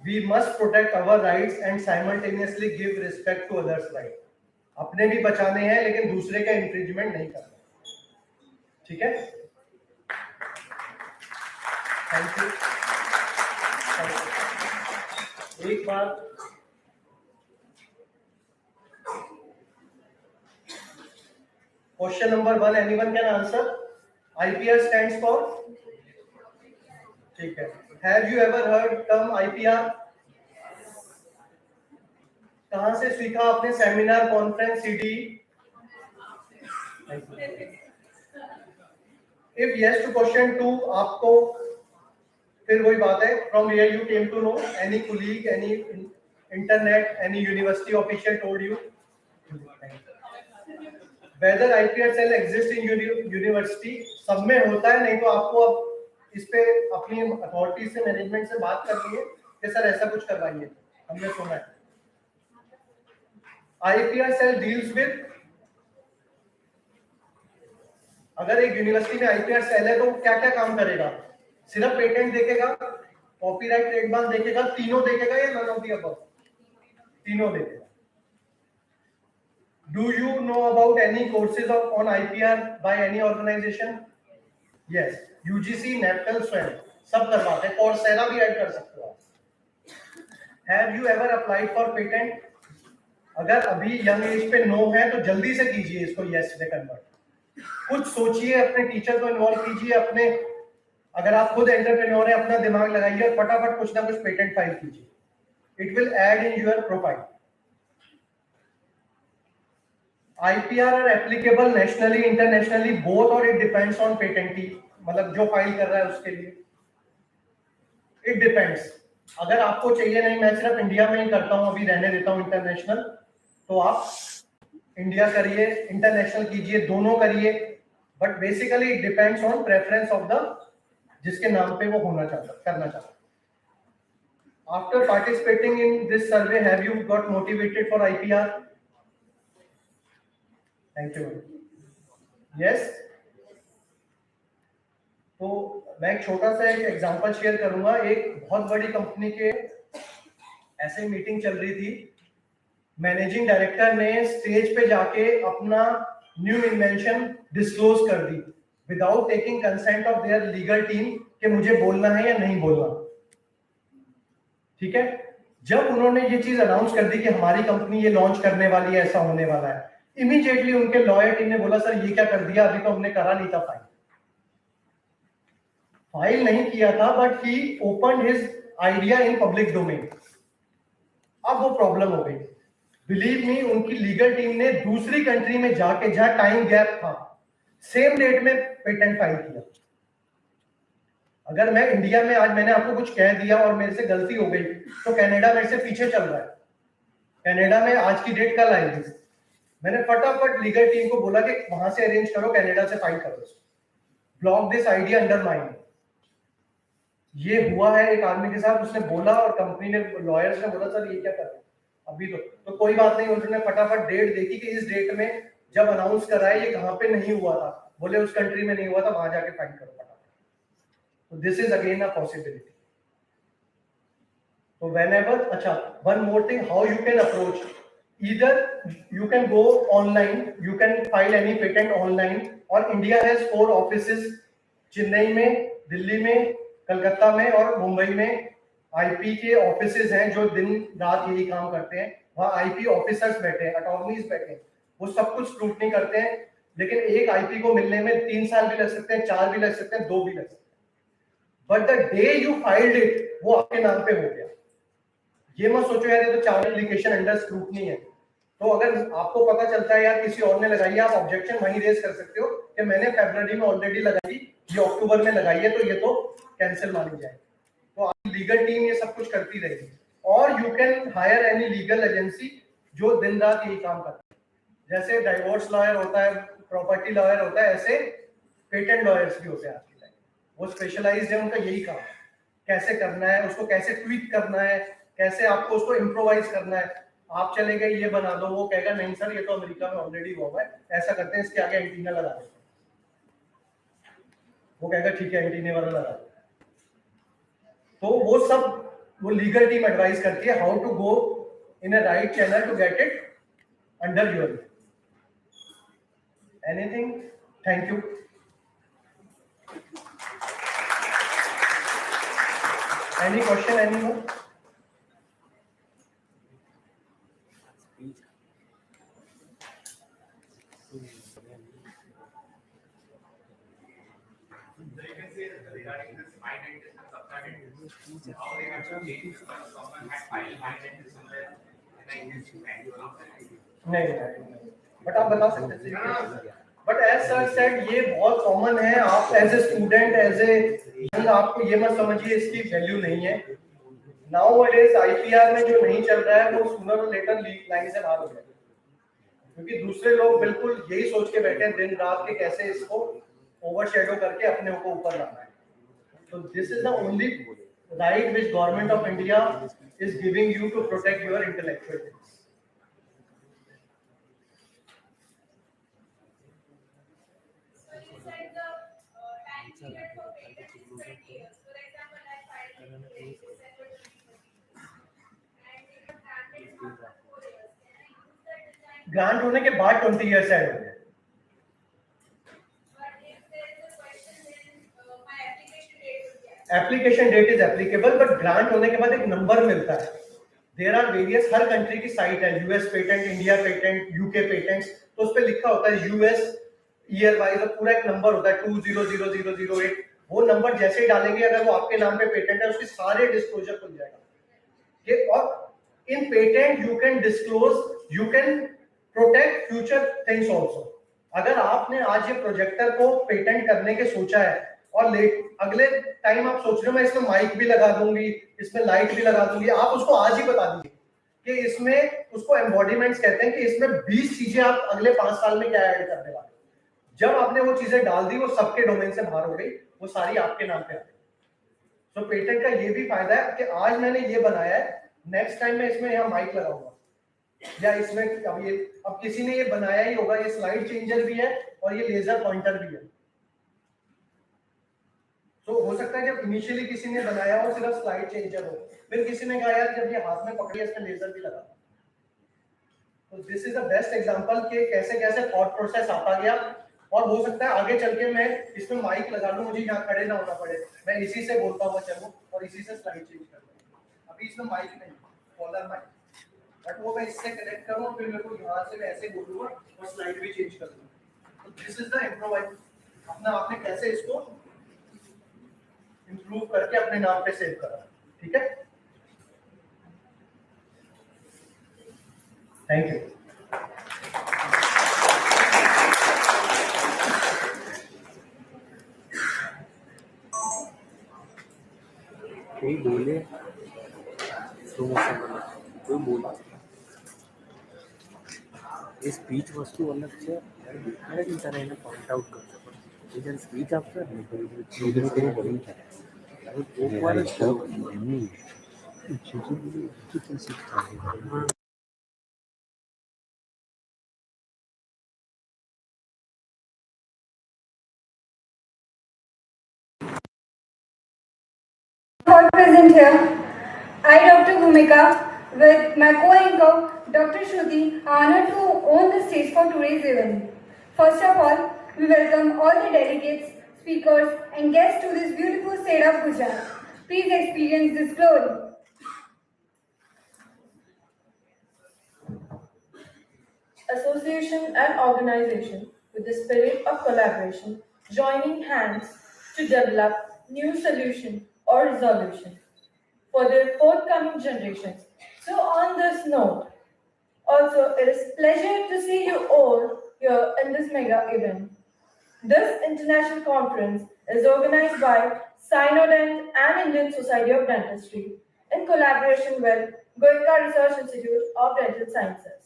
we must protect our rights and simultaneously give respect to others' rights. अपने भी बचाने हैं लेकिन दूसरे का इंफ्रिंजमेंट नहीं करना। ठीक है, थैंक यू। एक बार question number 1, anyone can answer? IPR stands for, ठीक है. Have you ever heard term IPR? कहां से सीखा आपने? Seminar, conference, CD? If yes to question 2, आपको फिर वही बात है, from where you came to know, any colleague, any internet, any university official told you? Whether IPR cell exists in university, सब में होता है, नहीं तो आपको अब इस पे अपनी अथॉरिटी से, मैनेजमेंट से बात करनी है कि सर ऐसा कुछ करवाइए, हमने सुना है. IPR cell deals with, अगर एक यूनिवर्सिटी में IPR सेल है तो क्या क्या काम करेगा? सिर्फ पेटेंट देखेगा, कॉपीराइट, ट्रेडमार्क देखेगा, तीनों देखेगा या नन ऑफ द अबव? तीनों देखेगा. Do you know about any courses on IPR by any organization? Yes, UGC, NAPTEL, SWAM सब करवाते हैं. Coursera भी ऐड कर सकते हो आप. Have you ever applied for patent? अगर अभी यंग एज पे नो है तो जल्दी से कीजिए इसको यस में कन्वर्ट. कुछ सोचिए, अपने टीचर को इन्वॉल्व कीजिए, अपने, अगर आप खुद एंटरप्रेन्योर हैं, अपना दिमाग लगाइए और फटाफट कुछ ना कुछ पेटेंट फाइल कीजिए. It will add in your profile. IPR are applicable nationally, internationally, both, और it depends on patentee, मतलब जो फाइल कर रहा है उसके लिए. It depends. अगर आपको चाहिए नहीं, मैं सिर्फ इंडिया में ही करता हूँ, अभी रहने देता हूँ इंटरनेशनल, तो आप इंडिया करिए, इंटरनेशनल कीजिए, दोनों करिए. But basically it depends on preference of the, जिसके नाम पे वो होना चाहता, करना चाहता. After participating in this survey, have you got motivated for IPR? Thank you. Yes. तो मैं एक छोटा सा एक एग्जांपल शेयर करूंगा. एक बहुत बड़ी कंपनी के ऐसे मीटिंग चल रही थी. मैनेजिंग डायरेक्टर ने स्टेज पे जाके अपना न्यू इन्वेंशन डिस्क्लोज कर दी without taking consent of their legal team कि मुझे बोलना है या नहीं बोलना. ठीक है. जब उन्होंने ये चीज अनाउंस कर दी कि हमारी कंपनी ये लॉन्च करने वाली है, ऐसा होने वाला है, इमीडिएटली उनके लॉयर टीम ने बोला सर ये क्या कर दिया, अभी तो हमने करा नहीं था फाइल नहीं किया था, but he opened his idea in public domain. अब वो प्रॉब्लम हो गई. बिलीव मी, उनकी लीगल टीम ने दूसरी कंट्री में जाके, जहां टाइम गैप था, सेम डेट में पेटेंट फाइल किया. अगर मैं इंडिया में आज मैंने आपको कुछ कह दिया और मेरे से गलती हो गई तो कनाडा मेरे से पीछे चल रहा है. कनाडा में आज की डेट कल आएगी. मैंने फटाफट लीगल टीम को बोला कि वहां से अरेंज करो, कनाडा से फाइल करो, block this idea under mine. ये हुआ है एक आदमी के साथ. उसने बोला और कंपनी ने, लॉयर्स ने बोला सर ये क्या कर रहे हैं अभी, तो कोई बात नहीं. उन्होंने फटाफट डेट देखी कि इस डेट में जब अनाउंस करा है ये कहां पे नहीं हुआ था. बोले उस कंट्री में नहीं हुआ था, वहां जाके फाइल करो फटाफट. तो this is again a possibility. तो व्हेनेवर, अच्छा, one more thing, how you can approach. Either you can go online, you can file any patent online, और इंडिया हैज 4 ऑफिसेस, चेन्नई में, दिल्ली में, कलकत्ता में और मुंबई में. आईपी के ऑफिसेस हैं जो दिन रात यही काम करते हैं. वहाँ आईपी ऑफिसर्स बैठे हैं, अटॉर्नीज बैठे हैं, वो सब कुछ स्क्रूटनी करते हैं. लेकिन एक आईपी को मिलने में 3 साल भी लग सकते हैं, 4 भी लग सकते हैं, 2 भी लग सकते हैं. But the day you filed it, वो आपके नाम पे हो गया. ये मत सोचो यार ये तो 4 एप्लीकेशन अंडर स्क्रूटनी है. तो अगर आपको पता चलता है यार किसी और ने लगाई है, आप ऑब्जेक्शन वहीं रेज कर सकते हो कि मैंने फरवरी में ऑलरेडी लगाई, ये अक्टूबर में लगाई है, तो ये तो कैंसिल मानी जाएगी. तो आपकी लीगल टीम ये सब कुछ करती रहेगी. और you can hire any legal agency जो दिन रात यही काम करती है. जैसे डाइवोर्स लॉयर होता है, प्रॉपर्टी लॉयर होता है, ऐसे पेटेंट लॉयर्स भी होते हैं आज के टाइम. वो स्पेशलाइज्ड है, उनका यही काम है. कैसे करना है उसको, कैसे ट्वीक करना है, कैसे आपको उसको इम्प्रोवाइज करना है. आप चले गए ये बना दो, वो कहेगा नहीं सर ये तो अमेरिका में ऑलरेडी हुआ है, ऐसा करते हैं, इसके आगे एंटीना लगा देते हैं. वो कहेगा ठीक है एंटीने वाला लगा दो. तो वो सब वो लीगल टीम एडवाइस करती है how to go in a right channel to get it under your. Anything. Thank you. Any question, any more? नहीं, बट आप बता सकते हैं। बट एज सर सेड ये बहुत कॉमन है। आप as a student, as a young, आपको ये मत समझिए इसकी वैल्यू नहीं है। नाउअडेज आईपीआर में जो नहीं चल रहा है वो सूनर और लेटर लाइन से बाहर हो जाएगा, क्योंकि दूसरे लोग बिल्कुल यही सोच के बैठे हैं दिन रात के कैसे इसको ओवरशैडो करके अपने को ऊपर लाना है। So this is the only right which government of India is giving you to protect your intellectual things. So you said the time period for patent is 20 years. For example, I filed in December 2020, and it was granted for 4 years. Can I use that design? Grant होने के बाद 20 years add हो गए। But if there is a question, then my application date will be. Application date is applicable, but grant होने के बाद एक number मिलता है। There are various, her country की साइट है, US patent, India patent, UK patents, तो उस पे लिखा होता है यूएस ईयर वाइज और पूरा एक नंबर होता है 200008। वो नंबर जैसे ही डालेंगे, अगर वो आपके नाम पे पेटेंट है, उसके सारे डिस्क्लोजर खुल जाएगा। ये और इन patent you can disclose, you can protect future things also. अगर आपने आज ये प्रोजेक्टर को पेटेंट करने के सोचा है और अगले टाइम आप सोच रहे हो मैं इसमें माइक भी लगा दूंगी, इसमें लाइट भी लगा दूंगी, आप उसको आज ही बता दीजिए कि इसमें, उसको एम्बॉडीमेंट्स कहते हैं, कि इसमें 20 चीजें आप अगले 5 साल में क्या ऐड करने वाले। जब आपने वो चीजें डाल दी, वो सबके डोमेन से बाहर हो गई, वो सारी आपके नाम पे आ गई। तो पेटेंट का ये भी फायदा है कि आज मैंने ये बनाया है, नेक्स्ट टाइम मैं इसमें यहाँ माइक लगाऊंगा, या इसमें अब किसी ने ये बनाया ही होगा, ये स्लाइड चेंजर भी है और ये लेजर पॉइंटर भी है। तो हो सकता है जब इनिशियली किसी ने बनाया हो सिर्फ स्लाइड चेंजर हो, फिर किसी ने कहा यार जब ये हाथ में पकड़ी इसमें लेजर भी लगा। तो this is the best example कि कैसे कैसे थॉट प्रोसेस आता गया, और हो सकता है आगे चल के मैं इसमें माइक लगा लूं, मुझे यहाँ खड़े ना होना पड़े, मैं इसी से बोलता हुआ चलूं और इसी से स्लाइड चेंज कर लूं। अभी इसमें माइक नहीं, कॉलर माइक, बट वो मैं इससे कनेक्ट करूं, फिर मेरे को यहाँ से मैं ऐसे बोलूंगा और स्लाइड भी चेंज कर दूंगा। तो दिस इज द इम्प्रोवाइज, अपना आपने कैसे इसको इंप्रूव करके अपने नाम पे सेव करा। ठीक है, थैंक यू। कोई बोले कोई बोला स्पीच वस्तु अलग છે इन तरह पॉइंट आउट करते पण जर स्पीच आपलं एक बार All present here, I, Dr. Goenka, with my co-anchor, Dr. Shruti, are honored to own the stage for today's event. First of all, we welcome all the delegates, speakers, and guests to this beautiful state of Gujarat. Please experience this glory. Association and organization with the spirit of collaboration, joining hands to develop new solution or resolution for their forthcoming generations. So on this note, also it is pleasure to see you all here in this mega event. This international conference is organized by CynoDent and Indian Society of Dentistry in collaboration with Goenka Research Institute of Dental Sciences.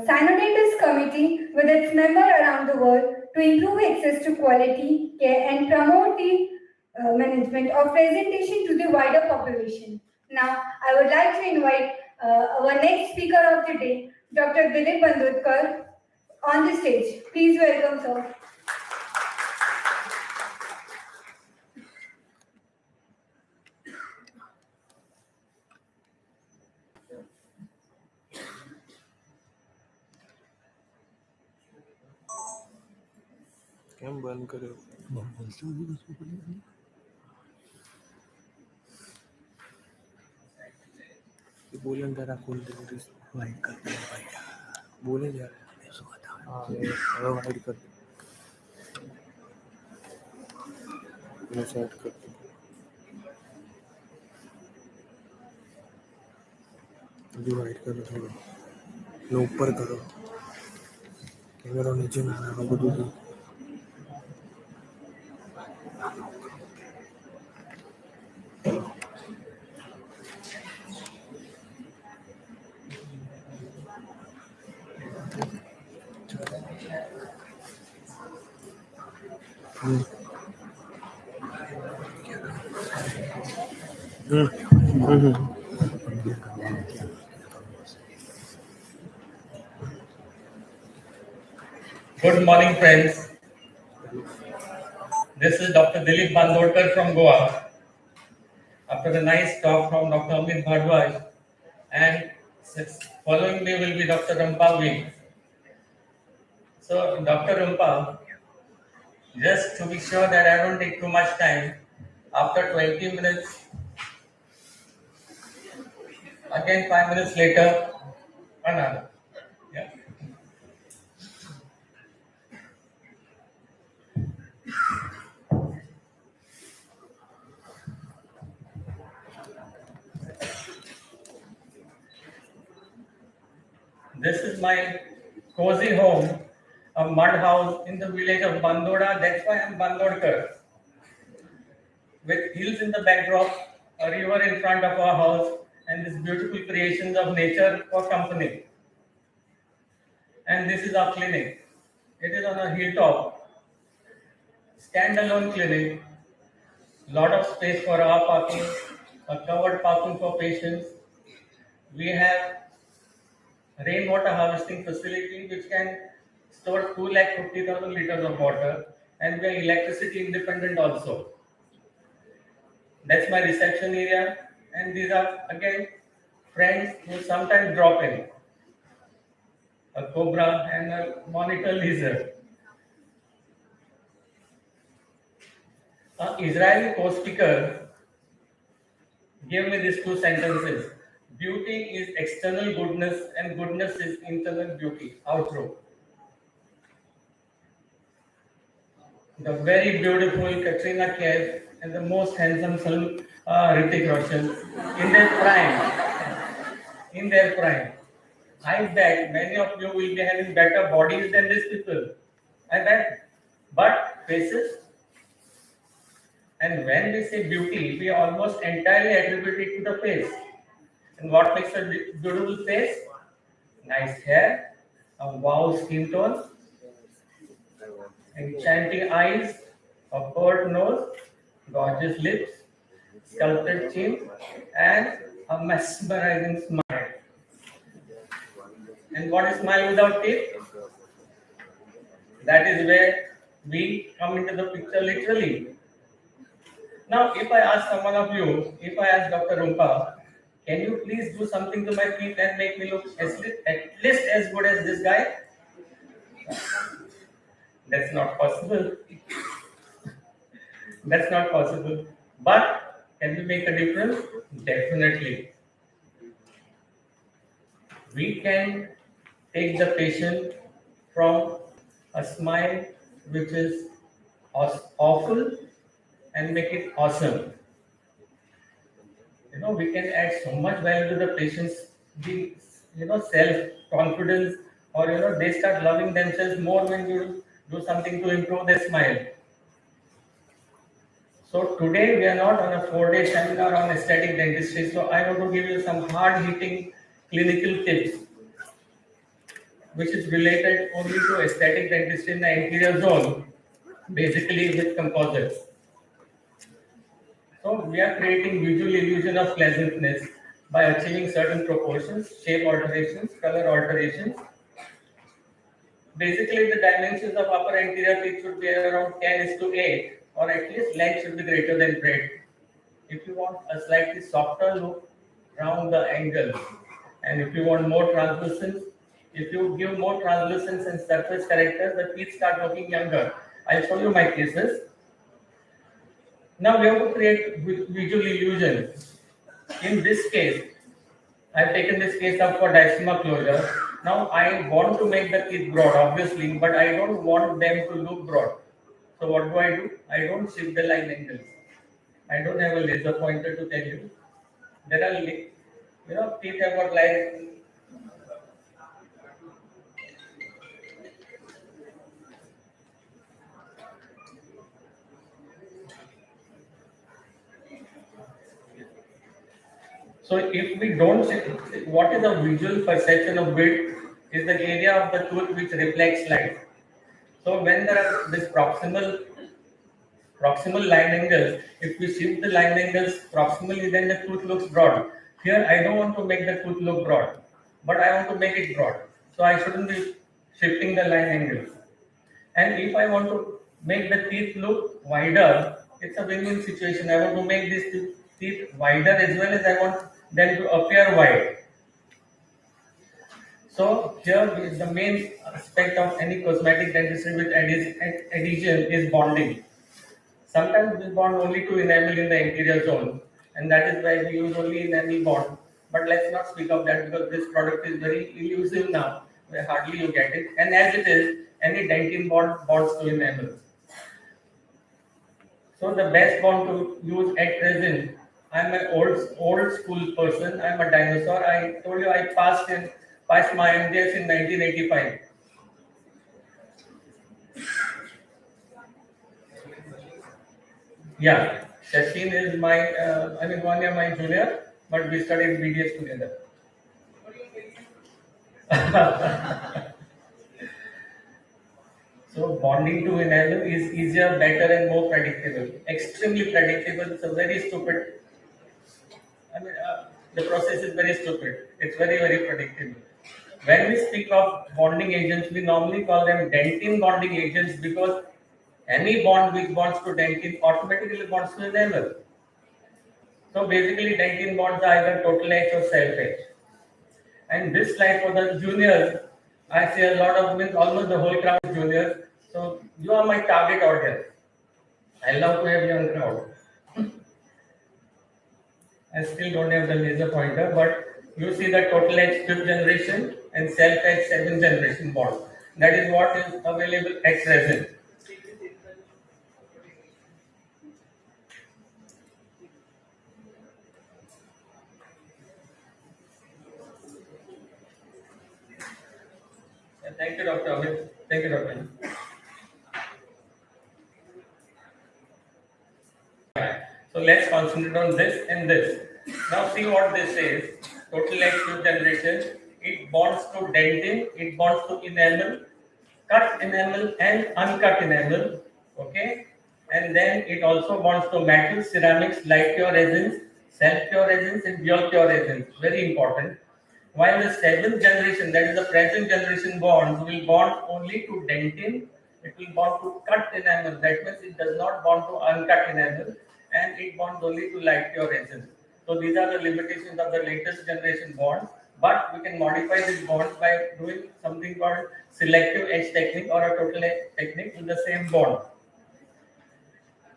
CynoDent is committee with its members around the world to improve access to quality care and promote the management of presentation to the wider population. Now, I would like to invite our next speaker of the day, Dr. Dilip Bandudkar, on the stage. Please welcome, sir. કેમ બંધ કર્યો बोलन जरा कोणतरी white करते बोले जरा white करते सेट करते डिवाइड करो थोड़ा नो ऊपर करो कैमरा नीचे ना બધું Good morning, friends. This is Dr. Dilip Bandodkar from Goa. After a nice talk from Dr. Amit Bhardwaj, and following me will be Dr. Rampa Wing. So, Dr. Rampa, just to be sure that I don't take too much time, after 20 minutes, again 5 minutes later, another. Yeah. This is my cozy home, a mud house in the village of Bandoda. That's why I'm Bandodkar. With hills in the backdrop, a river in front of our house, and these beautiful creations of nature for company. And this is our clinic. It is on a hilltop, standalone clinic, lot of space for our parking, a covered parking for patients. We have rainwater harvesting facility which can store 250,000 liters of water, and we are electricity independent also. That's my reception area, and these are again friends who sometimes drop in. A cobra and a monitor lizard. An Israeli co-speaker gave me these two sentences. Beauty is external goodness and goodness is internal beauty. Outro. The very beautiful Katrina Kaif and the most handsome son, Hrithik Roshan in their prime. In their prime. I bet many of you will be having better bodies than these people. I bet. But faces. And when we say beauty, we almost entirely attribute it to the face. And what makes a beautiful face? Nice hair, a wow skin tone, enchanting eyes, a bird nose, gorgeous lips, sculpted chin, and a mesmerizing smile. And what is smile without teeth? That is where we come into the picture literally. Now, if I ask someone of you, if I ask Dr. Rumpa, can you please do something to my teeth and make me look at least as good as this guy? That's not possible. That's not possible. But can we make a difference? Definitely. We can take the patient from a smile which is awful and make it awesome. We can add so much value to the patient's self-confidence, or they start loving themselves more when you do something to improve their smile. So today we are not on a 4-day seminar on aesthetic dentistry, so I want to give you some hard-hitting clinical tips which is related only to aesthetic dentistry in the anterior zone, basically with composites. So we are creating visual illusion of pleasantness by achieving certain proportions, shape alterations, color alterations. Basically, the dimensions of upper anterior teeth should be around 10:8, or at least length should be greater than breadth. If you want a slightly softer look round the angle, and if you want more translucence, if you give more translucence and surface characters, the teeth start looking younger. I'll show you my cases. Now we have to create visual illusion. In this case, I've taken this case up for diastema closure. Now I want to make the teeth broad, obviously, but I don't want them to look broad. So what do? I don't shift the line angles. I don't have a laser pointer to tell you. There are, teeth have got line. So if we don't, what is the visual perception of width is the area of the tooth which reflects light. So when there are this proximal line angles, if we shift the line angles proximally, then the tooth looks broad. Here I don't want to make the tooth look broad, but I want to make it broad. So I shouldn't be shifting the line angles. And if I want to make the teeth look wider, it's a win-win situation. I want to make these teeth wider as well as I want them to appear wide. So here the main aspect of any cosmetic dentistry with adhesion is bonding. Sometimes we bond only to enamel in the anterior zone, and that is why we use only enamel bond. But let's not speak of that because this product is very elusive now, where hardly you get it. And as it is, any dentin bond bonds to enamel. So the best bond to use at present, I'm an old school person. I'm a dinosaur. I told you I passed my MDS in 1985. Yeah, Shashin is my, 1 year my junior, but we studied BDS together. So bonding to enamel is easier, better, and more predictable. Extremely predictable. It's a very stupid. The process is very stupid. It's very, very predictable. When we speak of bonding agents, we normally call them dentin bonding agents because any bond which bonds to dentin automatically bonds to enamel. So basically, dentin bonds are either total H or self H. And this slide for the juniors, I see a lot of almost the whole crowd is juniors. So you are my target audience. I love to have young crowd. I still don't have the laser pointer, but you see the total H 5th generation and self H 7th generation bond. That is what is available at present. Thank you, Dr. Amit. Thank you, Dr. So let's concentrate on this and this. Now see what this is. Total H 5th generation. It bonds to dentin, it bonds to enamel, cut enamel and uncut enamel. Okay. And then it also bonds to metal, ceramics, light pure resins, self pure resins, and dual pure resins. Very important. While the 7th generation, that is the present generation bonds, will bond only to dentin, it will bond to cut enamel. That means it does not bond to uncut enamel, and it bonds only to light pure resins. So these are the limitations of the latest generation bonds. But we can modify these bonds by doing something called selective edge technique or a total edge technique in the same bond.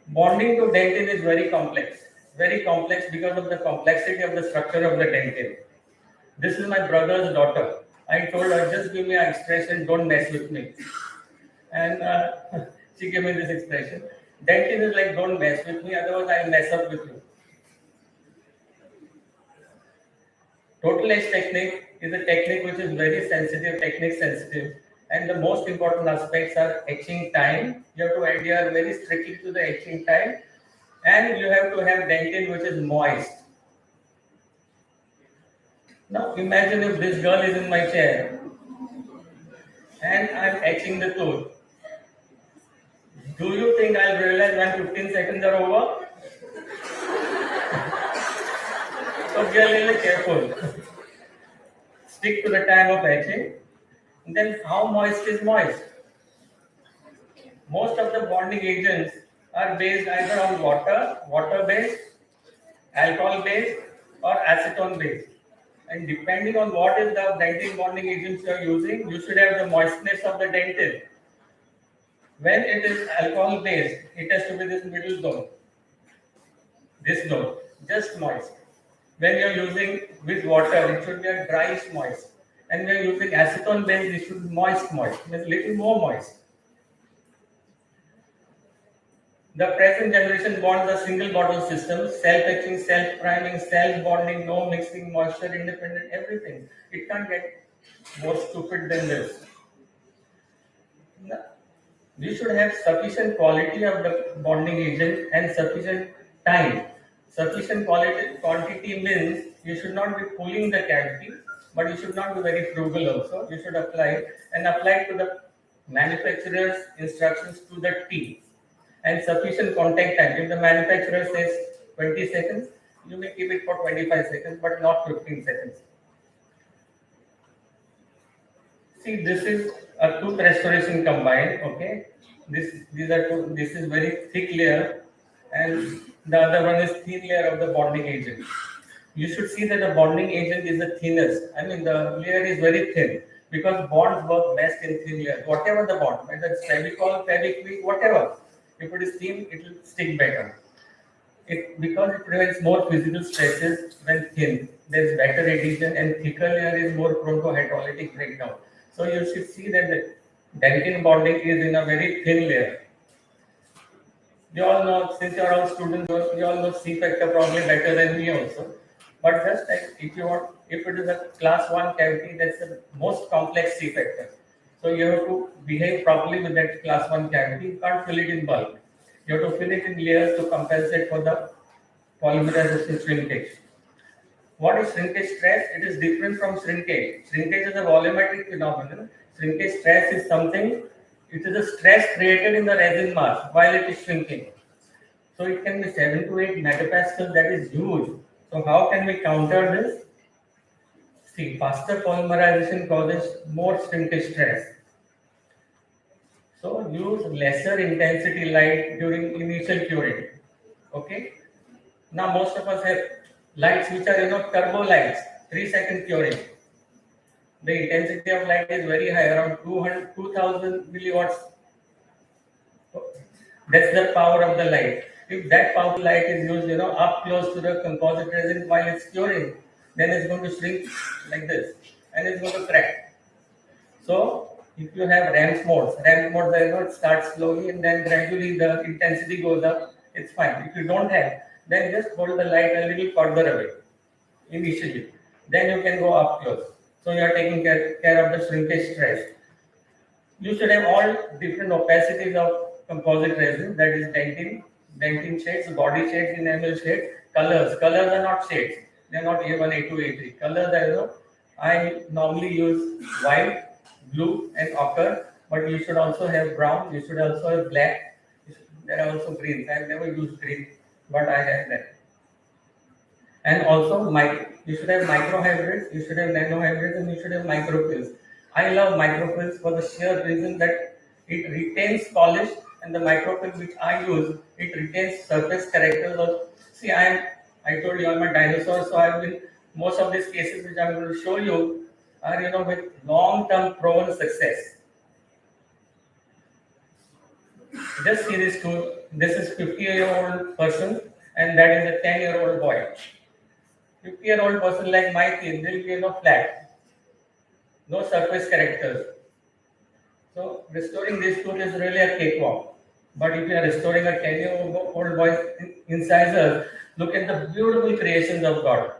Bonding to dentin is very complex because of the complexity of the structure of the dentin. This is my brother's daughter. I told her, just give me an expression, don't mess with me. And she gave me this expression. Dentin is like, don't mess with me, otherwise I'll mess up with you. Total edge technique is a technique which is very sensitive, and the most important aspects are etching time. You have to adhere very strictly to the etching time, and you have to have dentin which is moist. Now imagine if this girl is in my chair and I'm etching the tooth. Do you think I'll realize when 15 seconds are over? So be a little careful. Stick to the time of etching. And then how moist is moist? Most of the bonding agents are based either on water-based, alcohol-based, or acetone-based. And depending on what is the dentin bonding agents you are using, you should have the moistness of the dentin. When it is alcohol-based, it has to be this middle zone. This zone, just moist. When you're using with water, it should be a dryish moist. And when you're using acetone base, it should be moist, means little more moist. The present generation bonds a single bottle system, self-etching, self-priming, self-bonding, no mixing, moisture independent, everything. It can't get more stupid than this. We should have sufficient quality of the bonding agent and sufficient time. Sufficient quantity means you should not be pulling the cavity, but you should not be very frugal also. You should apply to the manufacturer's instructions to the T. And sufficient contact time. If the manufacturer says 20 seconds, you may keep it for 25 seconds, but not 15 seconds. See, this is a tooth restoration combined. Okay, these are two. This is very thick layer, and the other one is thin layer of the bonding agent. You should see that the bonding agent is the thinnest. I mean, the layer is very thin because bonds work best in thin layer. Whatever the bond, whether it's Fevicol, Fevikwik, whatever. If it is thin, it will stick better. Because it prevents more physical stresses when thin. There is better adhesion, and thicker layer is more prone to hydrolytic breakdown. So you should see that the dentin bonding is in a very thin layer. You all know, since you are all students, you all know C factor probably better than me also. But just like if it is a class 1 cavity, that's the most complex C factor. So you have to behave properly with that class 1 cavity. You can't fill it in bulk. You have to fill it in layers to compensate for the polymerization shrinkage. What is shrinkage stress? It is different from shrinkage. Shrinkage is a volumetric phenomenon. Shrinkage stress is something, it is a stress created in the resin mass while it is shrinking. So it can be 7 to 8 megapascal, that is huge. So how can we counter this? See, faster polymerization causes more shrinkage stress. So use lesser intensity light during initial curing. Okay. Now most of us have lights which are turbo lights, 3-second curing. The intensity of light is very high, around 2000 milliwatts. That's the power of the light. If that powerful light is used, up close to the composite resin while it's curing, then it's going to shrink like this, and it's going to crack. So if you have ramp modes, it starts slowly and then gradually the intensity goes up. It's fine. If you don't have, then just hold the light a little further away initially. Then you can go up close. So you are taking care of the shrinkage stress. You should have all different opacities of composite resin, that is dentin shades, body shades, enamel shades, colors. Colors are not shades. They are not A1, A2, A3. Colors are, I normally use white, blue, and ochre, but you should also have brown, you should also have black. There are also greens. I have never used green, but I have that. And also, you should have micro hybrids, you should have nano hybrids, and you should have microfills. I love microfills for the sheer reason that it retains polish, and the microfill which I use, it retains surface characters of. See, I told you I'm a dinosaur, so I've been most of these cases which I'm going to show you are with long-term proven success. Just see this tool. This is 50-year-old person, and that is a 10-year-old boy. 50-year-old person like my teeth, they will be flat, no surface characters. So restoring this tooth is really a cakewalk. But if you are restoring a 10-year-old boy's incisors, look at the beautiful creations of God.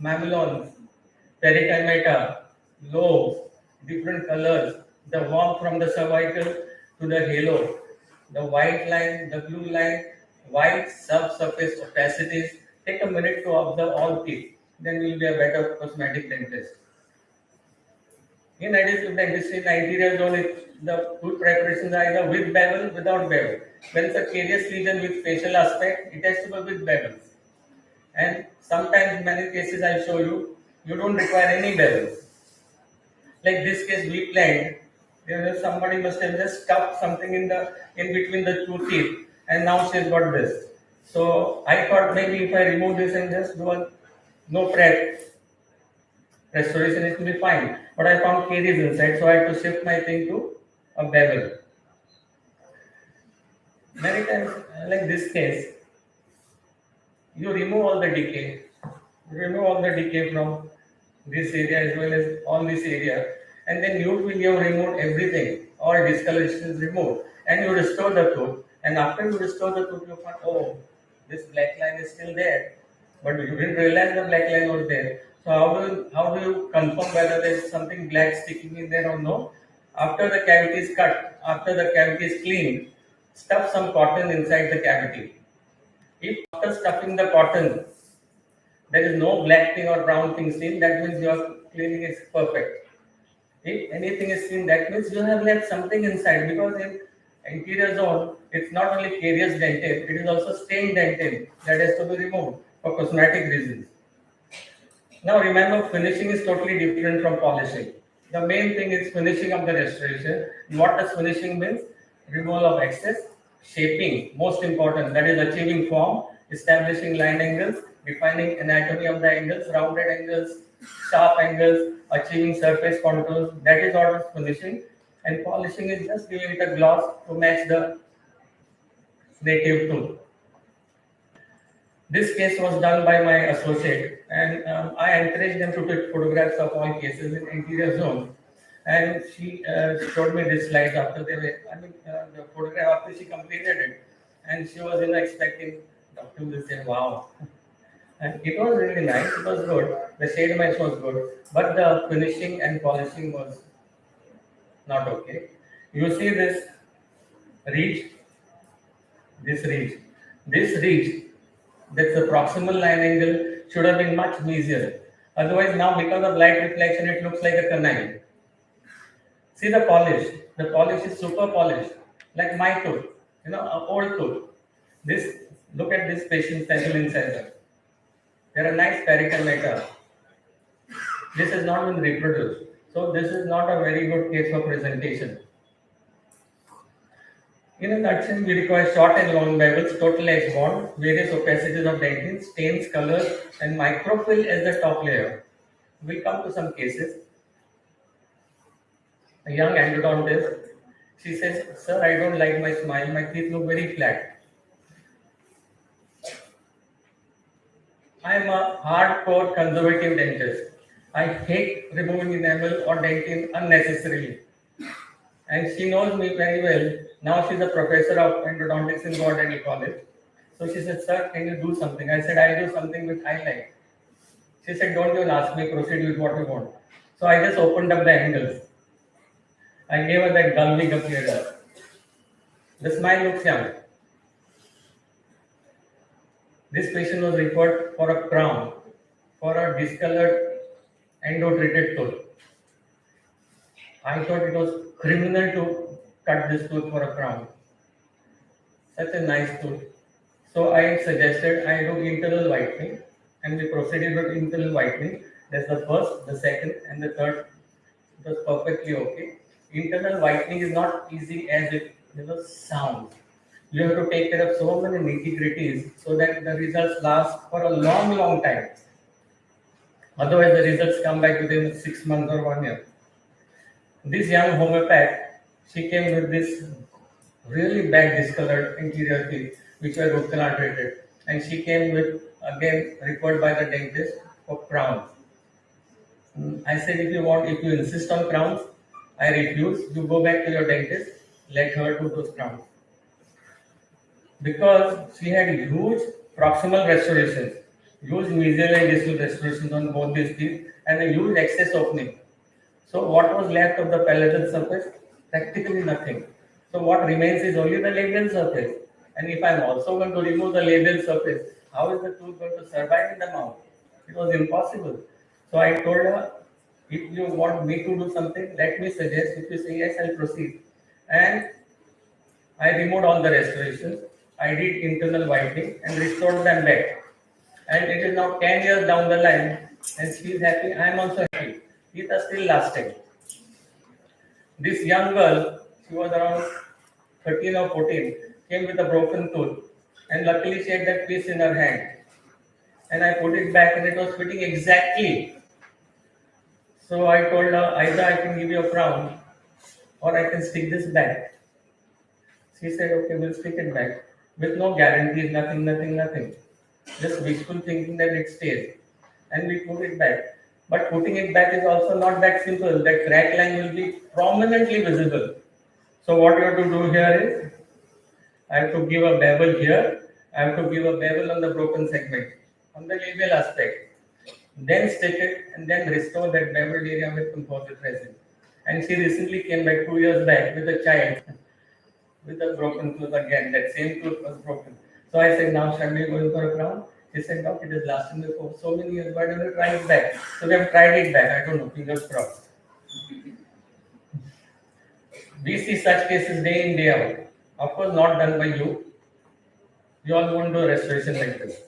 Mamelons, pericymata, lobes, different colors, the warmth from the cervical to the halo, the white line, the blue line, white subsurface opacities. Take a minute to observe all teeth. Then you will be a better cosmetic dentist. In addition to dentistry, 90 years old, the tooth preparations are either with bevel, without bevel. When it's a carious lesion with facial aspect, it has to be with bevels. And sometimes, in many cases, I'll show you, you don't require any bevels. Like this case, we planned, somebody must have just stuffed something in between the two teeth, and now she's got this. So I thought maybe if I remove this and just do no prep, restoration, it will be fine. But I found caries inside, so I had to shift my thing to a bevel. Many times, like this case, you remove all the decay. remove all the decay from this area as well as all this area, and then you will have removed everything, all discoloration is removed, and you restore the tooth. And after you restore the tooth, you find, oh, this black line is still there, but you didn't realize the black line was there. So how do you confirm whether there is something black sticking in there or no? After the cavity is cut, after the cavity is cleaned, stuff some cotton inside the cavity. If after stuffing the cotton, there is no black thing or brown thing seen, that means your cleaning is perfect. If anything is seen, that means you have left something inside, because in anterior zone, it's not only carious dentin, it is also stained dentin that has to be removed for cosmetic reasons. Now remember, finishing is totally different from polishing. The main thing is finishing of the restoration. What does finishing means? Removal of excess, shaping, most important, that is achieving form, establishing line angles, defining anatomy of the angles, rounded angles, sharp angles, achieving surface contours, that is what is finishing. And polishing is just giving it a gloss to match the native tooth. This case was done by my associate, and I encouraged them to take photographs of all cases in anterior zone. And she showed me this slide after the photograph after she completed it, and she was expecting doctor will say, "Wow." And it was really nice. It was good. The shade match was good, but the finishing and polishing was not okay. You see this reach, this reach, this reach. That's the proximal line angle should have been much easier. Otherwise, now because of light reflection, it looks like a canine. See the polish. The polish is super polished, like my tooth, an old tooth. This, look at this patient's dental incisor. They're a nice pericarmata. This has not been reproduced. So this is not a very good case for presentation. In a nutshell, we require short and long bevels, total edge bond, various opacities of dentin, stains, colors, and microfill as the top layer. We'll come to some cases. A young endodontist, she says, "Sir, I don't like my smile. My teeth look very flat. I am a hardcore conservative dentist. I hate removing enamel or dentin unnecessarily." And she knows me very well. Now she's a professor of endodontics in Gujarat College. So she said, "Sir, can you do something?" I said, "I'll do something which I like." She said, "Don't even ask me, proceed with what you want." So I just opened up the angles. I gave her that gulving appearer. The smile looks young. This patient was referred for a crown, for a discolored endo-treated tooth. I thought it was criminal to cut this tooth for a crown. Such a nice tooth. So I suggested I do internal whitening, and we proceeded with internal whitening. That's the first, the second, and the third. It was perfectly okay. Internal whitening is not easy as it sounds. You have to take care of so many nitty-gritties so that the results last for a long, long time. Otherwise, the results come back within 6 months or 1 year. This young homeopath, she came with this really bad discolored interior teeth, which were root canal treated, and she came with, again, referred by the dentist for crowns. I said, if you insist on crowns, I refuse. You go back to your dentist, let her do those crowns. Because she had huge proximal restorations, huge mesial and distal restorations on both these teeth, and a huge excess opening. So what was left of the palatal surface? Practically nothing. So what remains is only the labial surface. And if I'm also going to remove the labial surface, how is the tooth going to survive in the mouth? It was impossible. So I told her, if you want me to do something, let me suggest. If you say yes, I'll proceed. And I removed all the restorations. I did internal whitening and restored them back. And it is now 10 years down the line, and she is happy. I am also happy. Teeth are still lasting. This young girl, she was around 13 or 14, came with a broken tooth, and luckily she had that piece in her hand. And I put it back, and it was fitting exactly. So I told her, either I can give you a crown, or I can stick this back. She said, okay, we'll stick it back. With no guarantees, nothing. Just wishful thinking that it stays. and we put it back. But putting it back is also not that simple. That crack line will be prominently visible. So what you have to do here is, I have to give a bevel here. I have to give a bevel on the broken segment, on the labial aspect. Then stick it and then restore that beveled area with composite resin. And she recently came back 2 years back with a child with a broken tooth again. That same tooth was broken. So I said, now shall we go for a crown? He said, Doc, it has lasted me for so many years. Why don't you try it back? So we have tried it back. I don't know, fingers crossed. We see such cases day in, day out. Of course, not done by you. You all won't do a restoration like this.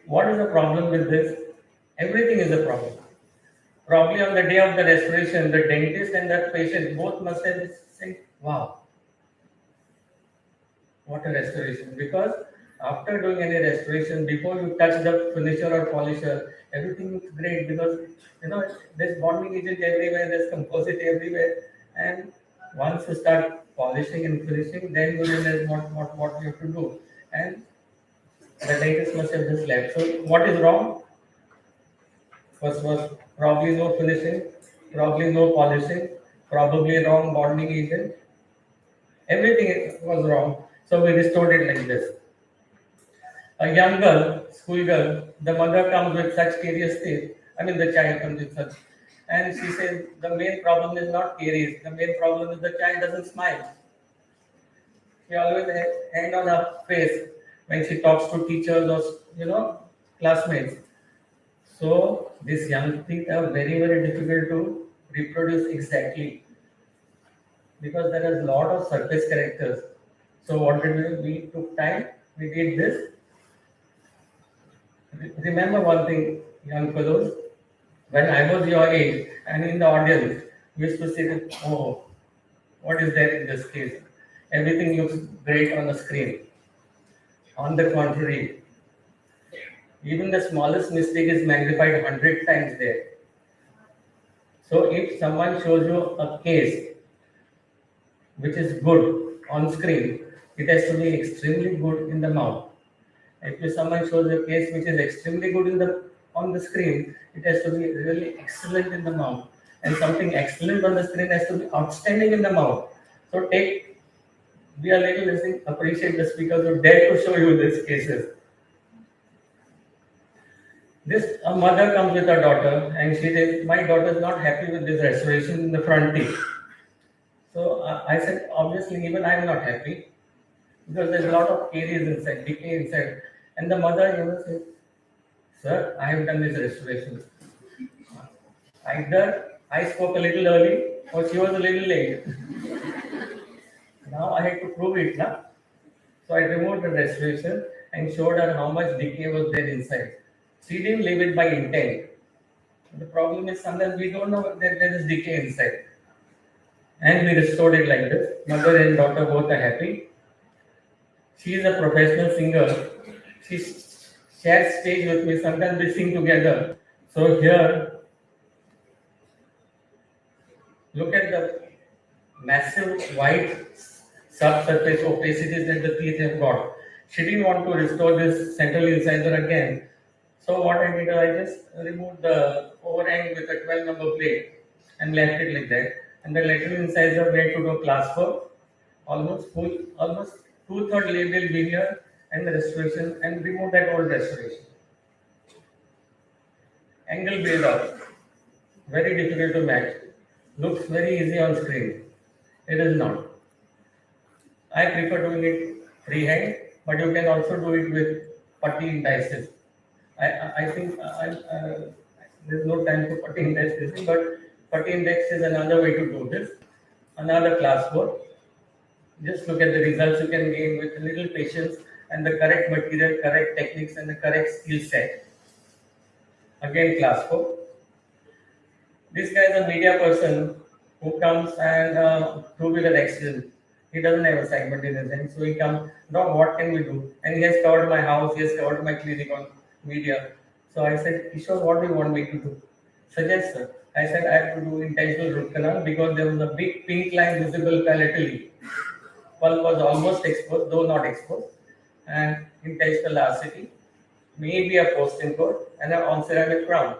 What is the problem with this? Everything is a problem. Probably on the day of the restoration, the dentist and the patient both must have said, wow, what a restoration. Because after doing any restoration, before you touch the finisher or polisher, everything looks great because there's bonding agent everywhere, there's composite everywhere, and once you start polishing and finishing, then you realize what you have to do. And the dentist must have just left. So what is wrong? First was probably no finishing, probably no polishing, probably wrong bonding agent. Everything was wrong. So we restored it like this. A young girl, school girl, the mother comes with such caries teeth. The child comes with such. And she says the main problem is not caries. The main problem is the child doesn't smile. She always has hand on her face when she talks to teachers or classmates. So these young teeth are very, very difficult to reproduce exactly because there is a lot of surface characters. So what did we do? We took time. We did this. Remember one thing, young fellows. When I was your age and in the audience, we used to say, oh, what is there in this case? Everything looks great on the screen. On the contrary, even the smallest mistake is magnified 100 times there. So if someone shows you a case which is good on screen, it has to be extremely good in the mouth. If someone shows a case which is extremely good on the screen, it has to be really excellent in the mouth. And something excellent on the screen has to be outstanding in the mouth. So we are listening, appreciate the speakers who dare to show you these cases. A mother comes with her daughter and she says, my daughter is not happy with this restoration in the front teeth. So I said, obviously, even I am not happy because there's a lot of caries inside, decay inside. And the mother says, sir, I have done this restoration. Either I spoke a little early or she was a little late. Now I had to prove it. So I removed the restoration and showed her how much decay was there inside. She didn't leave it by intent. The problem is sometimes we don't know that there is decay inside. And we restored it like this. Mother and daughter both are happy. She is a professional singer. She shares stage with me. Sometimes we sing together. So here, look at the massive white subsurface opacities that the teeth have got. She didn't want to restore this central incisor again. So what I did, I just removed the overhang with a 12 number plate and left it like that. And the lateral incisor went to do class 4, almost 2/3 labial veneer and the restoration and remove that old restoration. Angle build up, very difficult to match. Looks very easy on screen. It is not. I prefer doing it freehand, but you can also do it with putty indices. I think there's no time for putty indices, but putty index is another way to do this. Another class 4. Just look at the results you can gain with a little patience and the correct material, correct techniques, and the correct skill set. Again, class 4. This guy is a media person who comes and two-wheeler accident. He doesn't have a segment in his hand, so he comes, Doc, what can we do? And he has covered my house, he has covered my clinic on media. So I said, Ishwar, what do you want me to do? Suggest, sir. I said, I have to do intentional root canal because there was a big pink line visible palatally. Pulp was almost exposed, though not exposed, and intentional RCT. maybe a posting code, and an on-ceramic crown.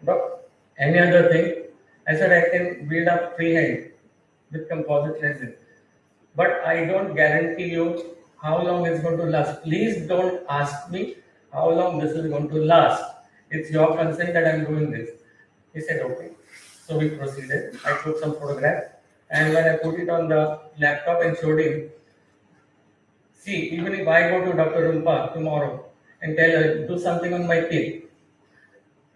But any other thing? I said I can build up freehand with composite resin, but I don't guarantee you how long it's going to last. Please don't ask me how long this is going to last. It's your consent that I'm doing this. He said okay. So we proceeded. I took some photographs, and when I put it on the laptop and showed him, see, even if I go to Dr. Rumpa tomorrow and tell her, do something on my teeth,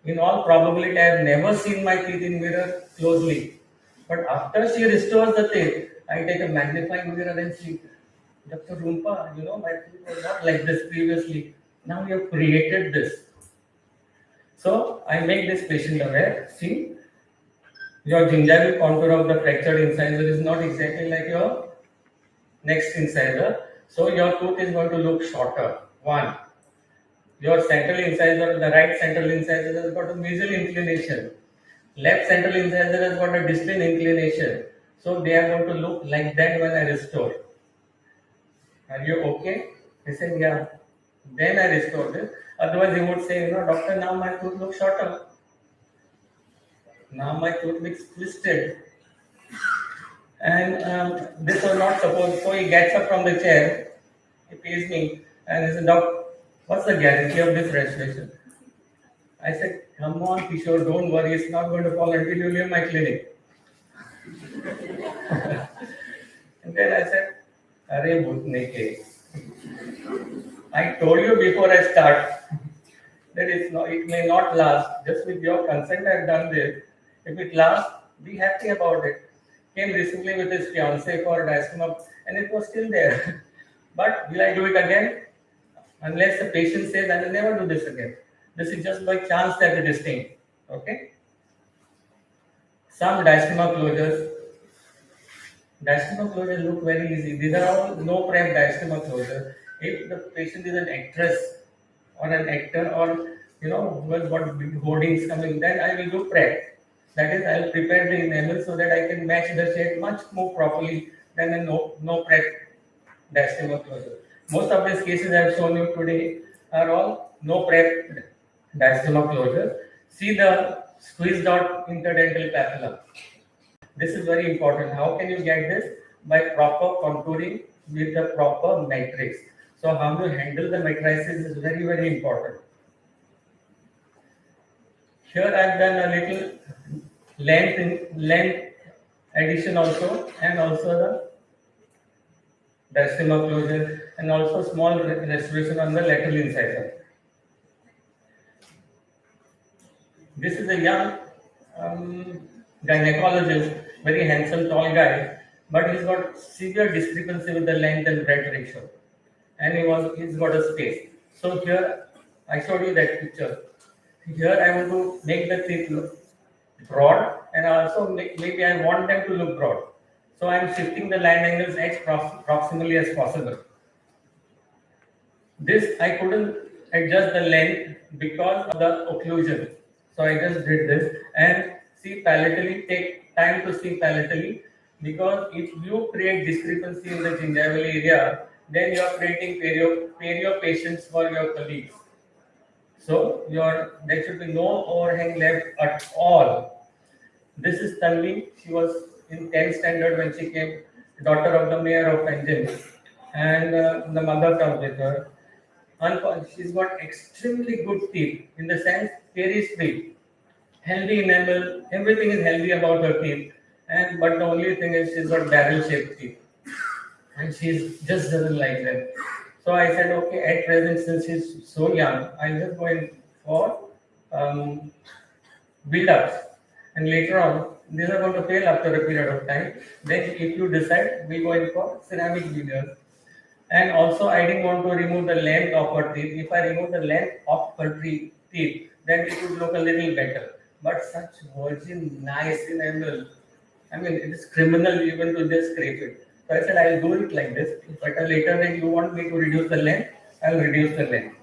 in all probability, I have never seen my teeth in mirror closely. But after she restores the teeth, I take a magnifying mirror and see, Dr. Rumpa, you know, my teeth were not like this previously. Now you have created this. So I make this patient aware. See, your gingival contour of the fractured incisor is not exactly like your next incisor. So your tooth is going to look shorter. One. Your central incisor, the right central incisor has got a mesial inclination. Left central incisor has got a distal inclination. So they are going to look like that when I restore. Are you okay? He said, yeah. Then I restored it. Otherwise he would say, you know, doctor, now my tooth looks shorter. Now my tooth looks twisted. And this was not supposed. So he gets up from the chair. He pays me. And he said, doc, what's the guarantee of this restoration? I said, come on, Kishore, don't worry. It's not going to fall until you leave my clinic. And then I said, Arey bhutne ke. I told you before I start that it may not last. Just with your consent, I've done this. If it lasts, be happy about it. Came recently with his fiancée for diastema, and it was still there. But will I do it again? Unless the patient says, I will never do this again. This is just by chance that it is staying. Okay? Some diastema closures. Diastema closures look very easy. These are all no prep diastema closures. If the patient is an actress or an actor or who has got big hoardings coming, then I will do prep. That is, I will prepare the enamel so that I can match the shade much more properly than a no prep diastema closure. Most of these cases I have shown you today are all no prep diastema closures. See the squeezed out interdental papilla. This is very important. How can you get this? By proper contouring with the proper matrix. So how you handle the matrices is very, very important. Here I have done a little length addition also, and also the diastema closure, and also small restoration on the lateral incisor. This is a young gynecologist, very handsome, tall guy, but he's got severe discrepancy with the length and breadth ratio, and he's got a space. So here I showed you that picture. Here I want to make the teeth look broad, and also maybe I want them to look broad. So I am shifting the line angles as proximally as possible. This I couldn't adjust the length because of the occlusion. So I just did this, and see palatally, take time to see palatally, because if you create discrepancy in the gingival area, then you are creating perio patients for your colleagues. So there should be no overhang left at all. This is Tanvi. She was in 10th standard when she came, daughter of the mayor of Panjim, and the mother comes with her. She's got extremely good teeth, in the sense caries-free, healthy enamel, everything is healthy about her teeth, but the only thing is she's got barrel-shaped teeth, and she just doesn't like them. So I said, okay, at present, since she's so young, I'll just go in for build-ups, and later on, these are going to fail after a period of time. Then if you decide, we go in for ceramic veneers. And also, I didn't want to remove the length of her teeth. If I remove the length of her teeth, then it would look a little better. But such virgin, nice enamel, I mean, it is criminal even to just scrape it. So I said, I'll do it like this. If at a later date you want me to reduce the length, I'll reduce the length.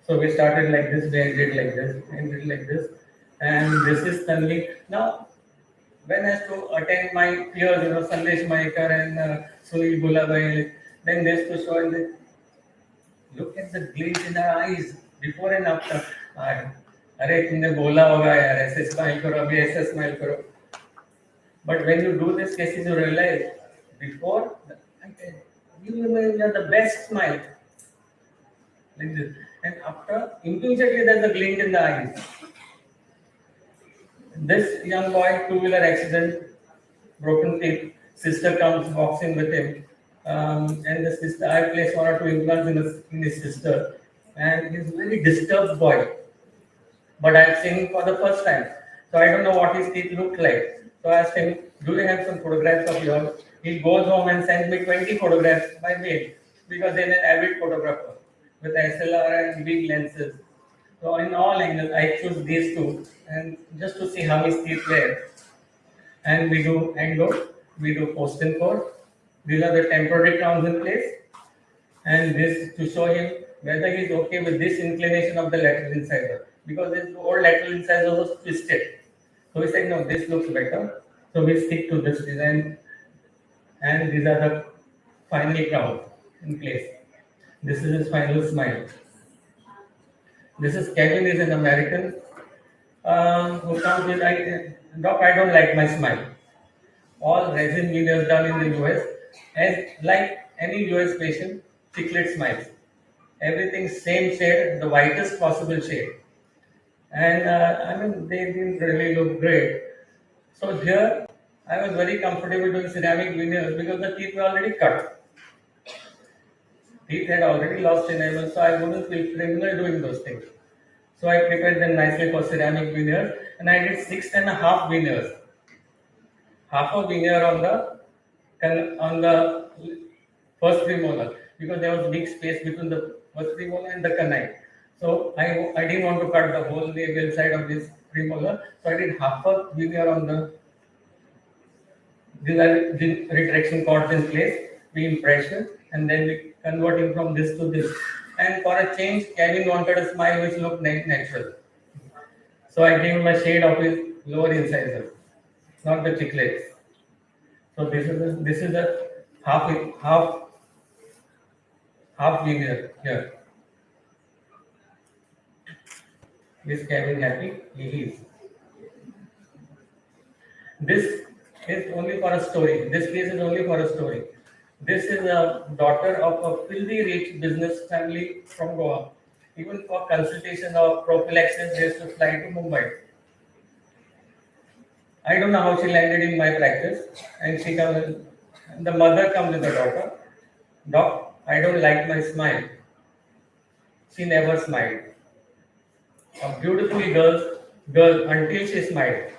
So we started like this, we ended like this, ended like this. And this is Tanvi. Now, when I have to attend my peers, Sandesh Maikar and Sunil Gulabai, then they used to show in Look at the glint in her eyes before and after. अरे तुमने बोला होगा यार ऐसे smile करो अभी ऐसे smile करो. But when you do this cases you realize before you are the best smile like this, and after immediately there's a glint in the eyes. This young boy, two-wheeler accident, broken teeth. Sister comes, walks in with him, and the sister. I place 1 or 2 implants in his sister, and he's a very disturbed boy. But I've seen him for the first time, so I don't know what his teeth look like. So I asked him, "Do you have some photographs of yours?" He goes home and sends me 20 photographs by mail because he's an avid photographer with SLR and big lenses. So in all angles, I choose these two, and just to see how his teeth were. And we do endo, we do post and core. These are the temporary crowns in place, and this to show him whether he is okay with this inclination of the lateral incisor, because this old lateral incisor was twisted. So he said, no, this looks better. So we stick to this design, and these are the final crowns in place. This is his final smile. This is Kevin, is an American who comes with, Doc, I don't like my smile. All resin veneers done in the US, as like any US patient, chiclet smiles. Everything same shade, the whitest possible shade. And I mean, they didn't really look great. So here, I was very comfortable doing ceramic veneers because the teeth were already cut. Teeth had already lost enamel, so I wouldn't feel criminal doing those things. So I prepared them nicely for ceramic veneers, and I did 6.5 veneers. Half a veneer on the first premolar, because there was big space between the first premolar and the canine. So I didn't want to cut the whole labial side of this premolar, so I did half a veneer on the. These are the retraction cords in place. We impression, and then we converting from this to this. And for a change, Kevin wanted a smile which looked natural. So I gave him a shade of his lower incisor, not the chiclets. So this is a half veneer here. Is Kevin happy? He is. This is only for a story. This case is only for a story. This is a daughter of a filthy rich business family from Goa. Even for consultation or prophylaxis, they used to fly to Mumbai. I don't know how she landed in my practice, and she comes. The mother comes with the daughter. Doc, I don't like my smile. She never smiled. A beautiful girl until she smiled.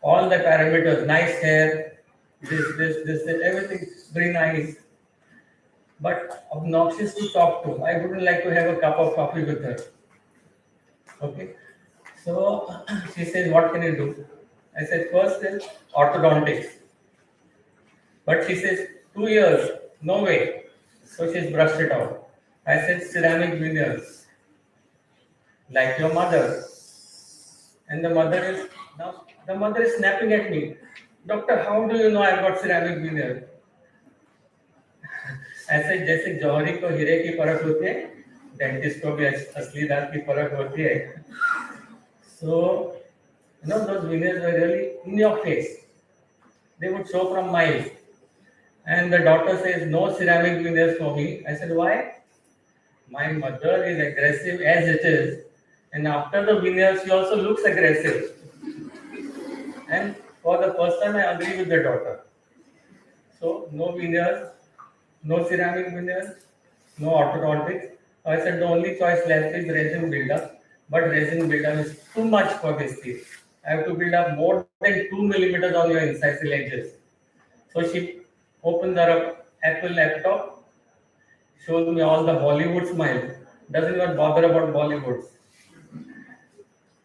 All the parameters, nice hair, this, everything very nice, but obnoxious to talk to. I wouldn't like to have a cup of coffee with her. Okay, so she says, what can you do? I said, first is orthodontics. But she says, 2 years, no way. So she's brushed it out. I said, ceramic veneers, like your mother. And the mother is snapping at me. Doctor, how do you know I've got ceramic veneers? ऐसे जैसे जौहरी को हीरे की परख होती है, dentist को भी असली दांत की परख होती है. So, those veneers were really in your face. They would show from miles. And the doctor says, no ceramic veneers for me. I said, why? My mother is aggressive as it is. And after the veneers, she also looks aggressive. And for the first time, I agree with the daughter. So, no veneers, no ceramic veneers, no orthodontics. I said the only choice left is resin buildup, but resin buildup is too much for this teeth. I have to build up more than 2 millimeters on your incisal edges. So she opens her Apple laptop, shows me all the Bollywood smiles, doesn't even bother about Bollywoods.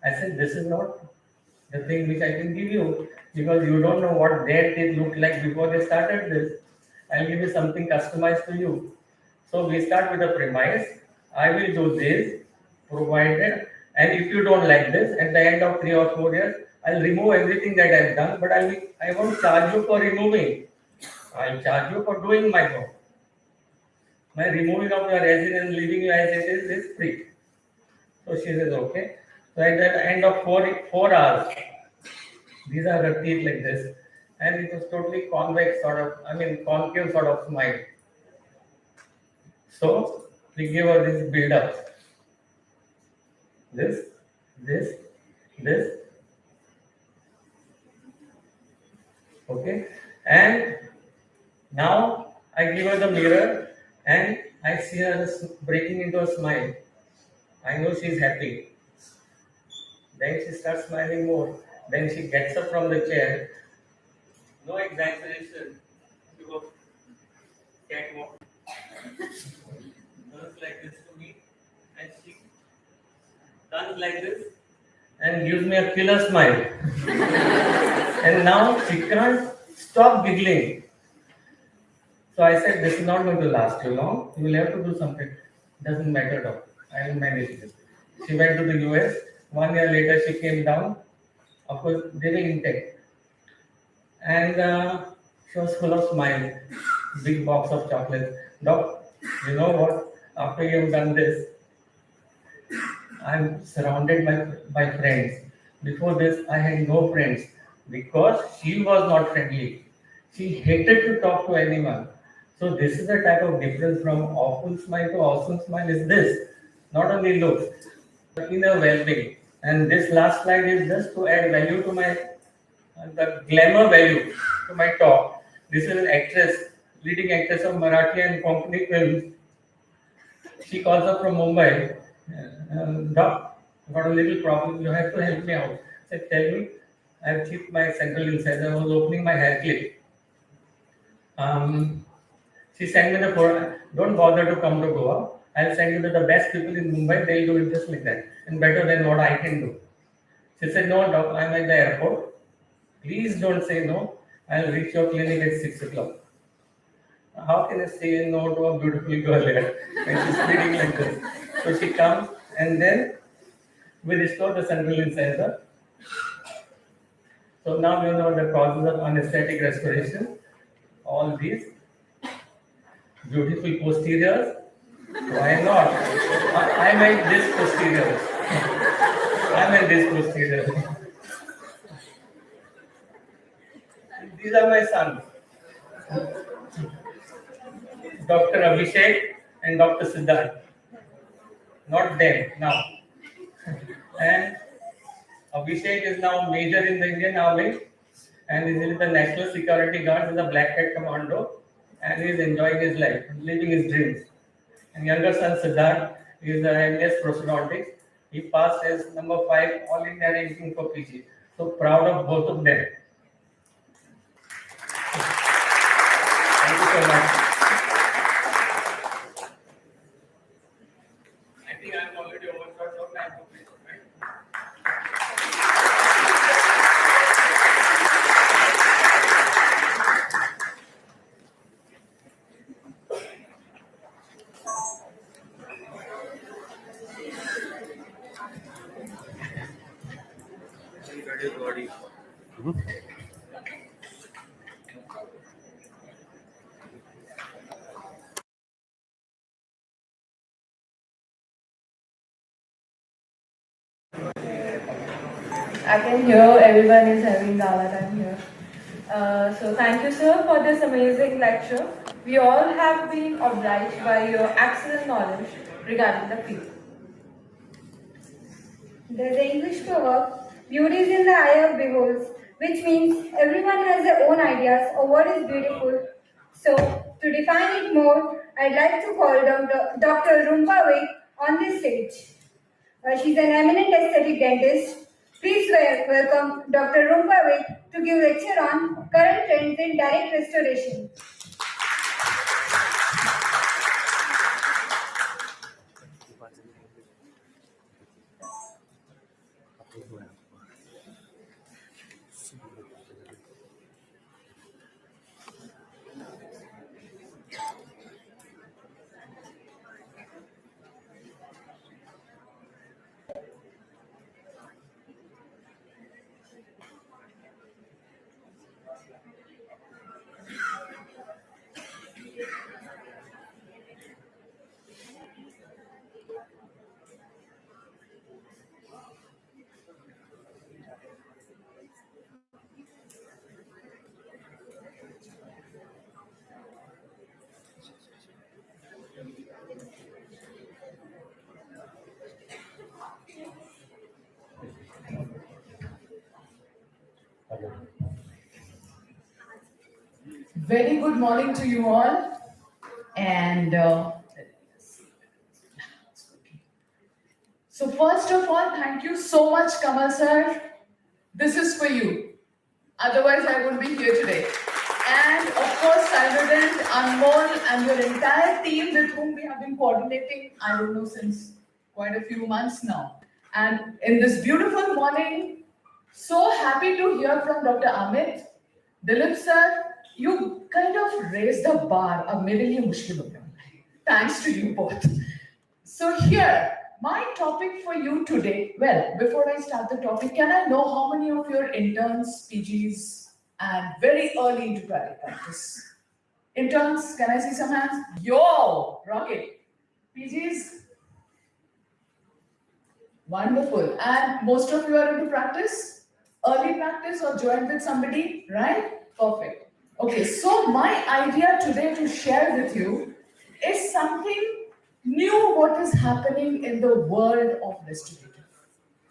I said, this is not the thing which I can give you, because you don't know what their teeth looked like before they started this. I'll give you something customized to you. So we start with a premise. I will do this, provided, and if you don't like this, at the end of 3 or 4 years, I'll remove everything that I've done, but I won't charge you for removing. I'll charge you for doing my work. My removing of your resin and leaving you as it is free. So she says, okay. So at the end of 4 hours, these are her teeth like this. And it was totally convex sort of, concave sort of smile. So we give her this build up. This, this, this. Okay. And now I give her the mirror and I see her breaking into a smile. I know she's happy. Then she starts smiling more. Then she gets up from the chair. No exaggeration. She goes, catwalk. Turns like this to me. And she turns like this and gives me a killer smile. And now she can't stop giggling. So I said, this is not going to last too long. You will have to do something. Doesn't matter, doctor. I will manage this. She went to the US. 1 year later, she came down. Of course, they were intact. And she was full of smiles. Big box of chocolates. Doc, you know what? After you've done this, I'm surrounded by friends. Before this, I had no friends because she was not friendly. She hated to talk to anyone. So this is the type of difference from awful smile to awesome smile is this. Not only looks, but inner well-being. And this last slide is just to add value to my, the glamour value to my talk. This is an actress, leading actress of Marathi and Konkani films. She calls up from Mumbai. Doc, I've got a little problem. You have to help me out. I said, tell me. I've chipped my central incisor. I was opening my hair clip. She sent me the phone. Don't bother to come to Goa. I'll send you to the best people in Mumbai. They'll do it just like that and better than what I can do. She said, no, doc, I'm at the airport. Please don't say no. I'll reach your clinic at 6 o'clock. How can I say no to a beautiful girl here? And she's speaking like this. So she comes and then we restore the central incisor. So now you know the causes of anesthetic restoration. All these beautiful posteriors. Why not? I meant this posteriors. I meant this posteriors. These are my sons, Dr. Abhishek and Dr. Siddharth. Not them now. And Abhishek is now major in the Indian Army and is in the National Security Guard as a Black Hat Commando and he is enjoying his life, living his dreams. And younger son Siddharth is the MS prosthodontics. He passed as number 5 All India ranking for PG. So proud of both of them. Thank you so much. I think I'm already overshot of time. I can hear everyone is having gala time here. So thank you, sir, for this amazing lecture. We all have been obliged by your excellent knowledge regarding the field. There's an English proverb, beauty is in the eye of beholds, which means everyone has their own ideas of what is beautiful. So, to define it more, I'd like to call Dr. Rumpa Vik on this stage. She's an eminent aesthetic dentist. Please welcome Dr. Rumpa Vik to give lecture on current trends in direct restoration. Very good morning to you all. And so first of all, thank you so much, Kamal sir. This is for you. Otherwise, I wouldn't be here today. And of course, CynoDent, Anmol, and your entire team with whom we have been coordinating, I don't know, since quite a few months now. And in this beautiful morning, so happy to hear from Dr. Amit. Dilip sir, you kind of raised the bar. Ab mere liye mushkil ho gaya. Thanks to you both. So here, my topic for you today, well, before I start the topic, can I know how many of your interns, PGs, and very early into private practice? Interns, can I see some hands? Yo, rocket. PGs? Wonderful. And most of you are into practice? Early practice or joined with somebody, right? Perfect. Okay, so my idea today to share with you is something new what is happening in the world of restorative.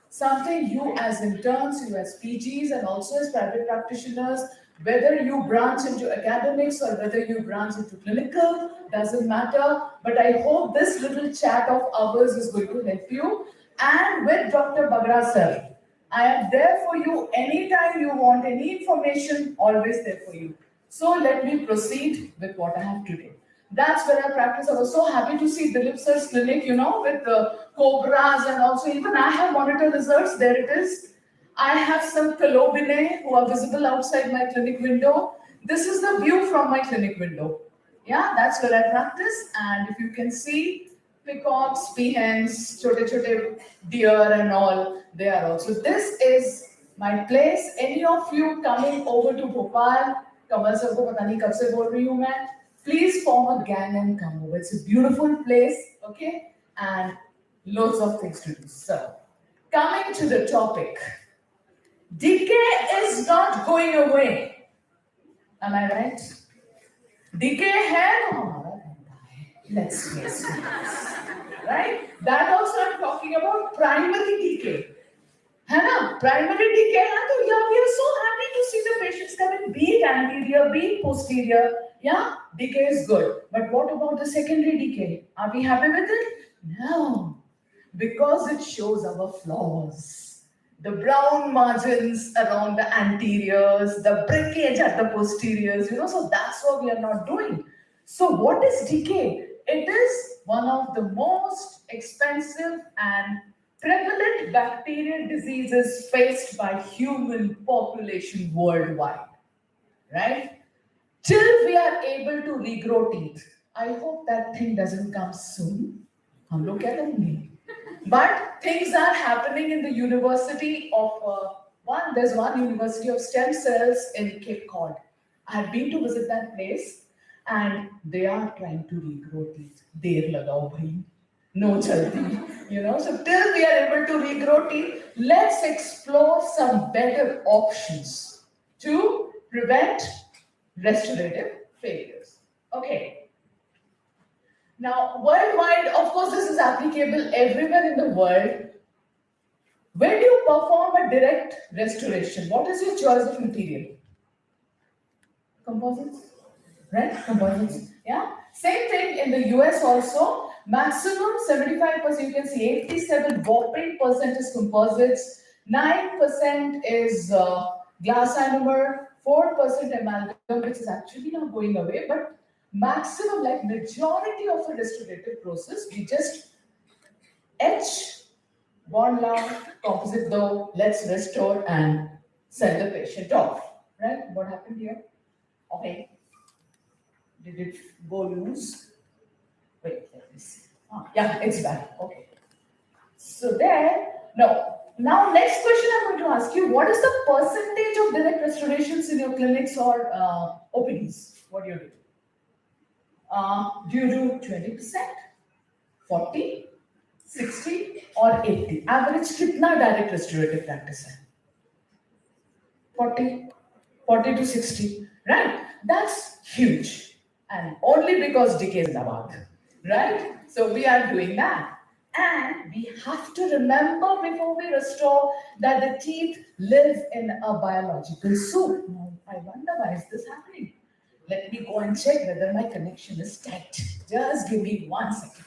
Something you as interns, you as PGs, and also as private practitioners, whether you branch into academics or whether you branch into clinical, doesn't matter. But I hope this little chat of ours is going to help you. And with Dr. Bagra sir, I am there for you anytime you want any information, always there for you. So let me proceed with what I have today. That's where I practice. I was so happy to see Dilip sir's clinic, with the cobras, and also even I have monitor lizards. There it is. I have some colobinae who are visible outside my clinic window. This is the view from my clinic window. Yeah, that's where I practice. And if you can see, peacocks, peahens, chote deer and all, they are also. This is my place. Any of you coming over to Bhopal, Kamal sir ko pata nahi kab se bol rahi hu main. Please form a gang and come over. It's a beautiful place, okay? And loads of things to do. So, coming to the topic. Decay is not going away. Am I right? Decay hai. Let's face it. Right? That also I'm talking about primary decay. है ना? Primary decay है तो yeah, we are so happy to see the patients come in, be it anterior, be it posterior. Yeah, decay is good. But what about the secondary decay? Are we happy with it? No, because it shows our flaws. The brown margins around the anteriors, the breakage at the posteriors, so that's what we are not doing. So what is decay? It is one of the most expensive and prevalent bacterial diseases faced by human population worldwide, right? Till we are able to regrow teeth. I hope that thing doesn't come soon. Hum log kya karenge? But things are happening in the university of there's one university of stem cells in Cape Cod. I have been to visit that place and they are trying to regrow teeth. Der lagao bhai. No jaldi, So till we are able to regrow teeth, let's explore some better options to prevent restorative failures. Okay. Now, worldwide, of course, this is applicable everywhere in the world. When you perform a direct restoration, what is your choice of material? Composites, right? Composites, yeah. Same thing in the US also. Maximum 75%, you can see 87 whopping percent is composites, 9% is glass ionomer, 4% amalgam, which is actually not going away, but maximum, like majority of the restorative process, we just etch, bond long, composite though, let's restore and send the patient off. Right? What happened here? Okay. Did it go loose? Wait, let me see. Yeah, it's back. Okay. So there, no. Now, next question I'm going to ask you, what is the percentage of direct restorations in your clinics or OPDs? What do you do? Do you do 20%, 40, 60 or 80? Average kitna direct restorative practice hai? 40 to 60, right? That's huge. And only because decay is about, right? So we are doing that. And we have to remember before we restore that the teeth live in a biological soup. Now, I wonder why is this happening? Let me go and check whether my connection is tight. Just give me 1 second.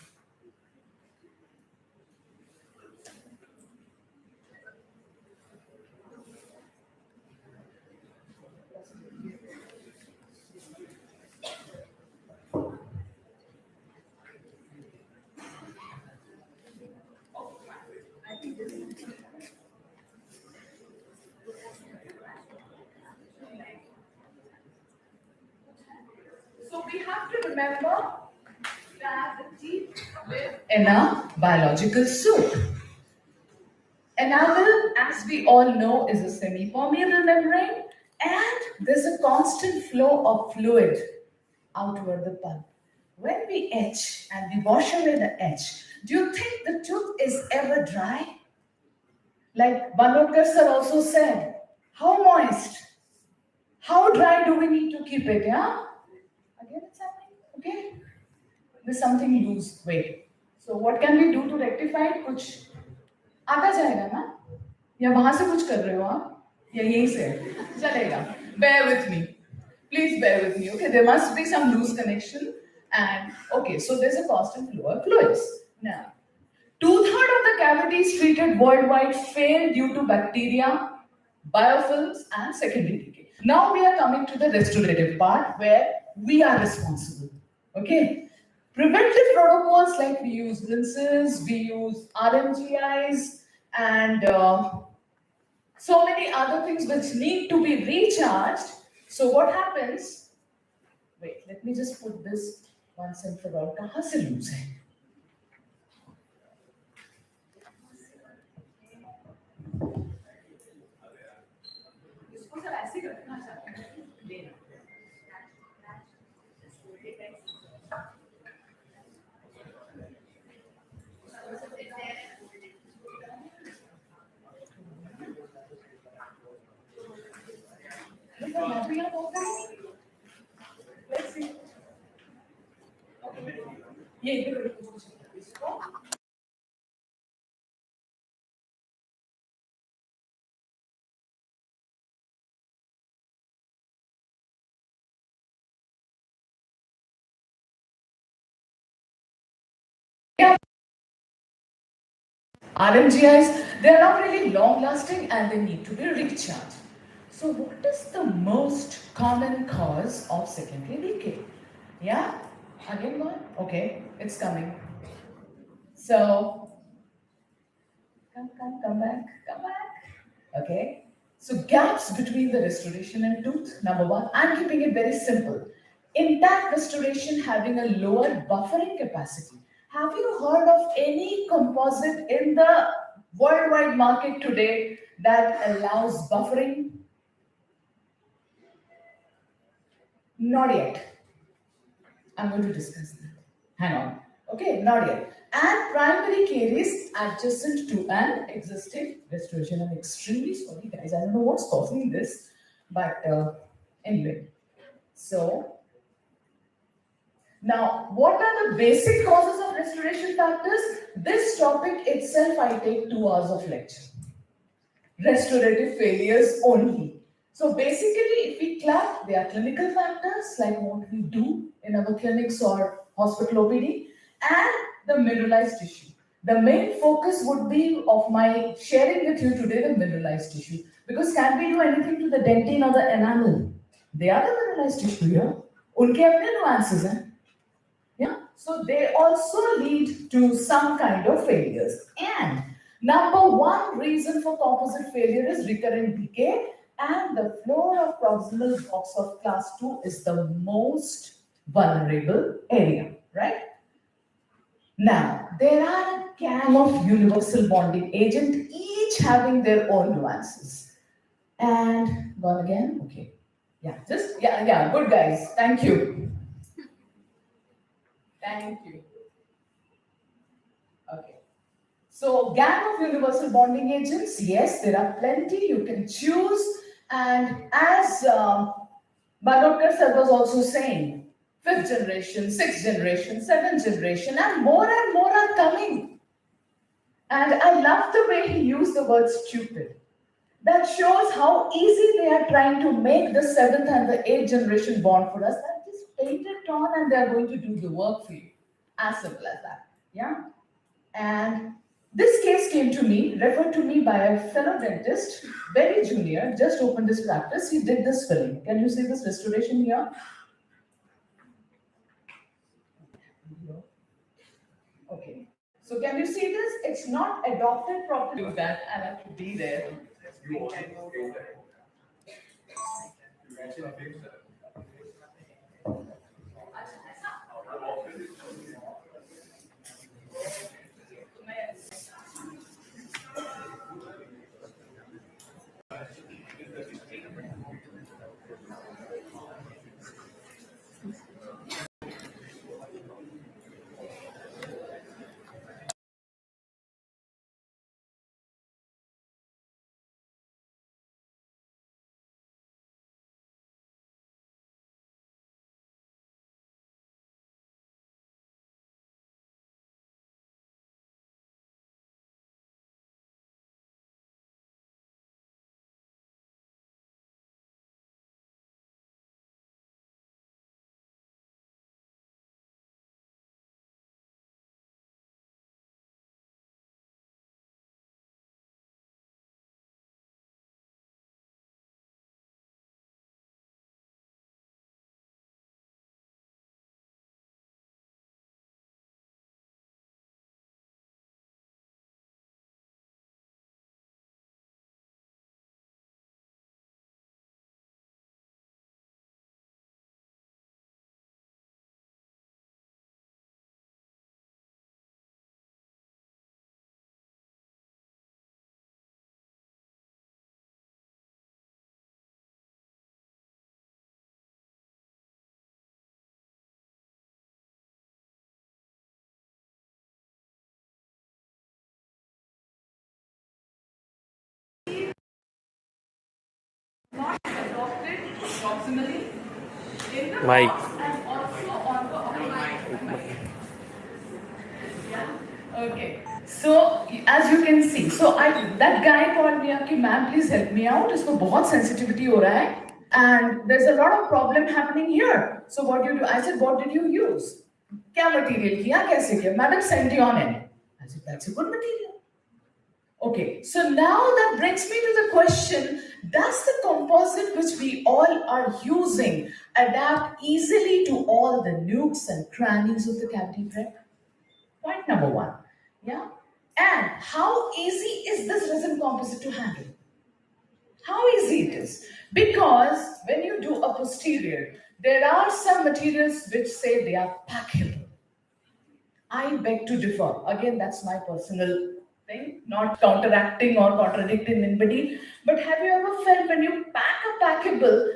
So we have to remember that the teeth live in a biological soup. Enamel, as we all know, is a semi-permeable membrane, and there's a constant flow of fluid outward the pulp. When we etch and we wash away the etch, do you think the tooth is ever dry? Like Bandodkar sir also said, how moist? How dry do we need to keep it? Yeah? Again, it's happening. Okay? There's something loose. Wait. So what can we do to rectify it? कुछ आता जाएगा ना? या वहां से कुछ कर रहे हो आप? या यहीं से? चलेगा. Bear with me. Please bear with me. Okay, there must be some loose connection. And okay, so there's a constant flow of fluids. Now, 2/3 of the cavities treated worldwide fail due to bacteria, biofilms, and secondary decay. Now we are coming to the restorative part where we are responsible. Okay? Preventive protocols like we use rinses, we use RMGIs, and so many other things which need to be recharged. So what happens? Wait, let me just put this once and for all. कहाँ से loose है? इसको sir ऐसे ही रखना चाहते हैं, लेना। Let's see. ये इसको RMGIs, they are not really long lasting and they need to be recharged. So what is the most common cause of secondary decay? Yeah? Again one? Okay, it's coming. So, come back. Okay. So gaps between the restoration and tooth, number one. I'm keeping it very simple. Intact restoration having a lower buffering capacity. Have you heard of any composite in the worldwide market today that allows buffering? Not yet. I'm going to discuss that. Hang on. Okay, not yet. And primary caries adjacent to an existing restoration. I'm extremely sorry, guys. I don't know what's causing this, but anyway. So, now, what are the basic causes of restoration factors? This topic itself, I take 2 hours of lecture. Restorative failures only. So basically, if we clap, there are clinical factors like what we do in our clinics or hospital OPD, and the mineralized tissue. The main focus would be of my sharing with you today the mineralized tissue. Because can we do anything to the dentine or the enamel? They are the mineralized tissue here. Unke apne nuances hain. Yeah, so they also lead to some kind of failures. And number one reason for composite failure is recurrent decay, and the floor of proximal box of class 2 is the most vulnerable area, right? Now, there are a gang of universal bonding agent, each having their own nuances. And gone again? Okay. Yeah, good guys. Thank you. Thank you. Okay. So, gang of universal bonding agents, yes, there are plenty, you can choose. And as Bandodkar sir was also saying, 5th generation, 6th generation, 7th generation, and more are coming. And I love the way he used the word stupid. That shows how easy they are trying to make the 7th and the 8th generation born for us. That just paint it on and they are going to do the work for you. As simple as that. Yeah. And this case came to me, referred to me by a fellow dentist, very junior, just opened his practice. He did this filling. Can you see this restoration here? Okay. So can you see this? It's not adopted properly. That I have to be there. Not adopted proximally in the Mike. box and also on the yeah. Okay. So as you can see, so that guy called me up, ma'am, please help me out. इसको बहुत sensitivity हो रहा है, and there's a lot of problem happening here. So what do you do? I said, what did you use? क्या material किया? कैसे किया? Madam, cynodentin. I said, that's a good material. Okay, so now that brings me to the question, does the composite which we all are using adapt easily to all the nooks and crannies of the cavity prep? Point number one. Yeah. And how easy is this resin composite to handle? How easy it is? Because when you do a posterior, there are some materials which say they are packable. I beg to differ. Again, that's my personal thing, not counteracting or contradicting anybody. But have you ever felt when you pack a packable,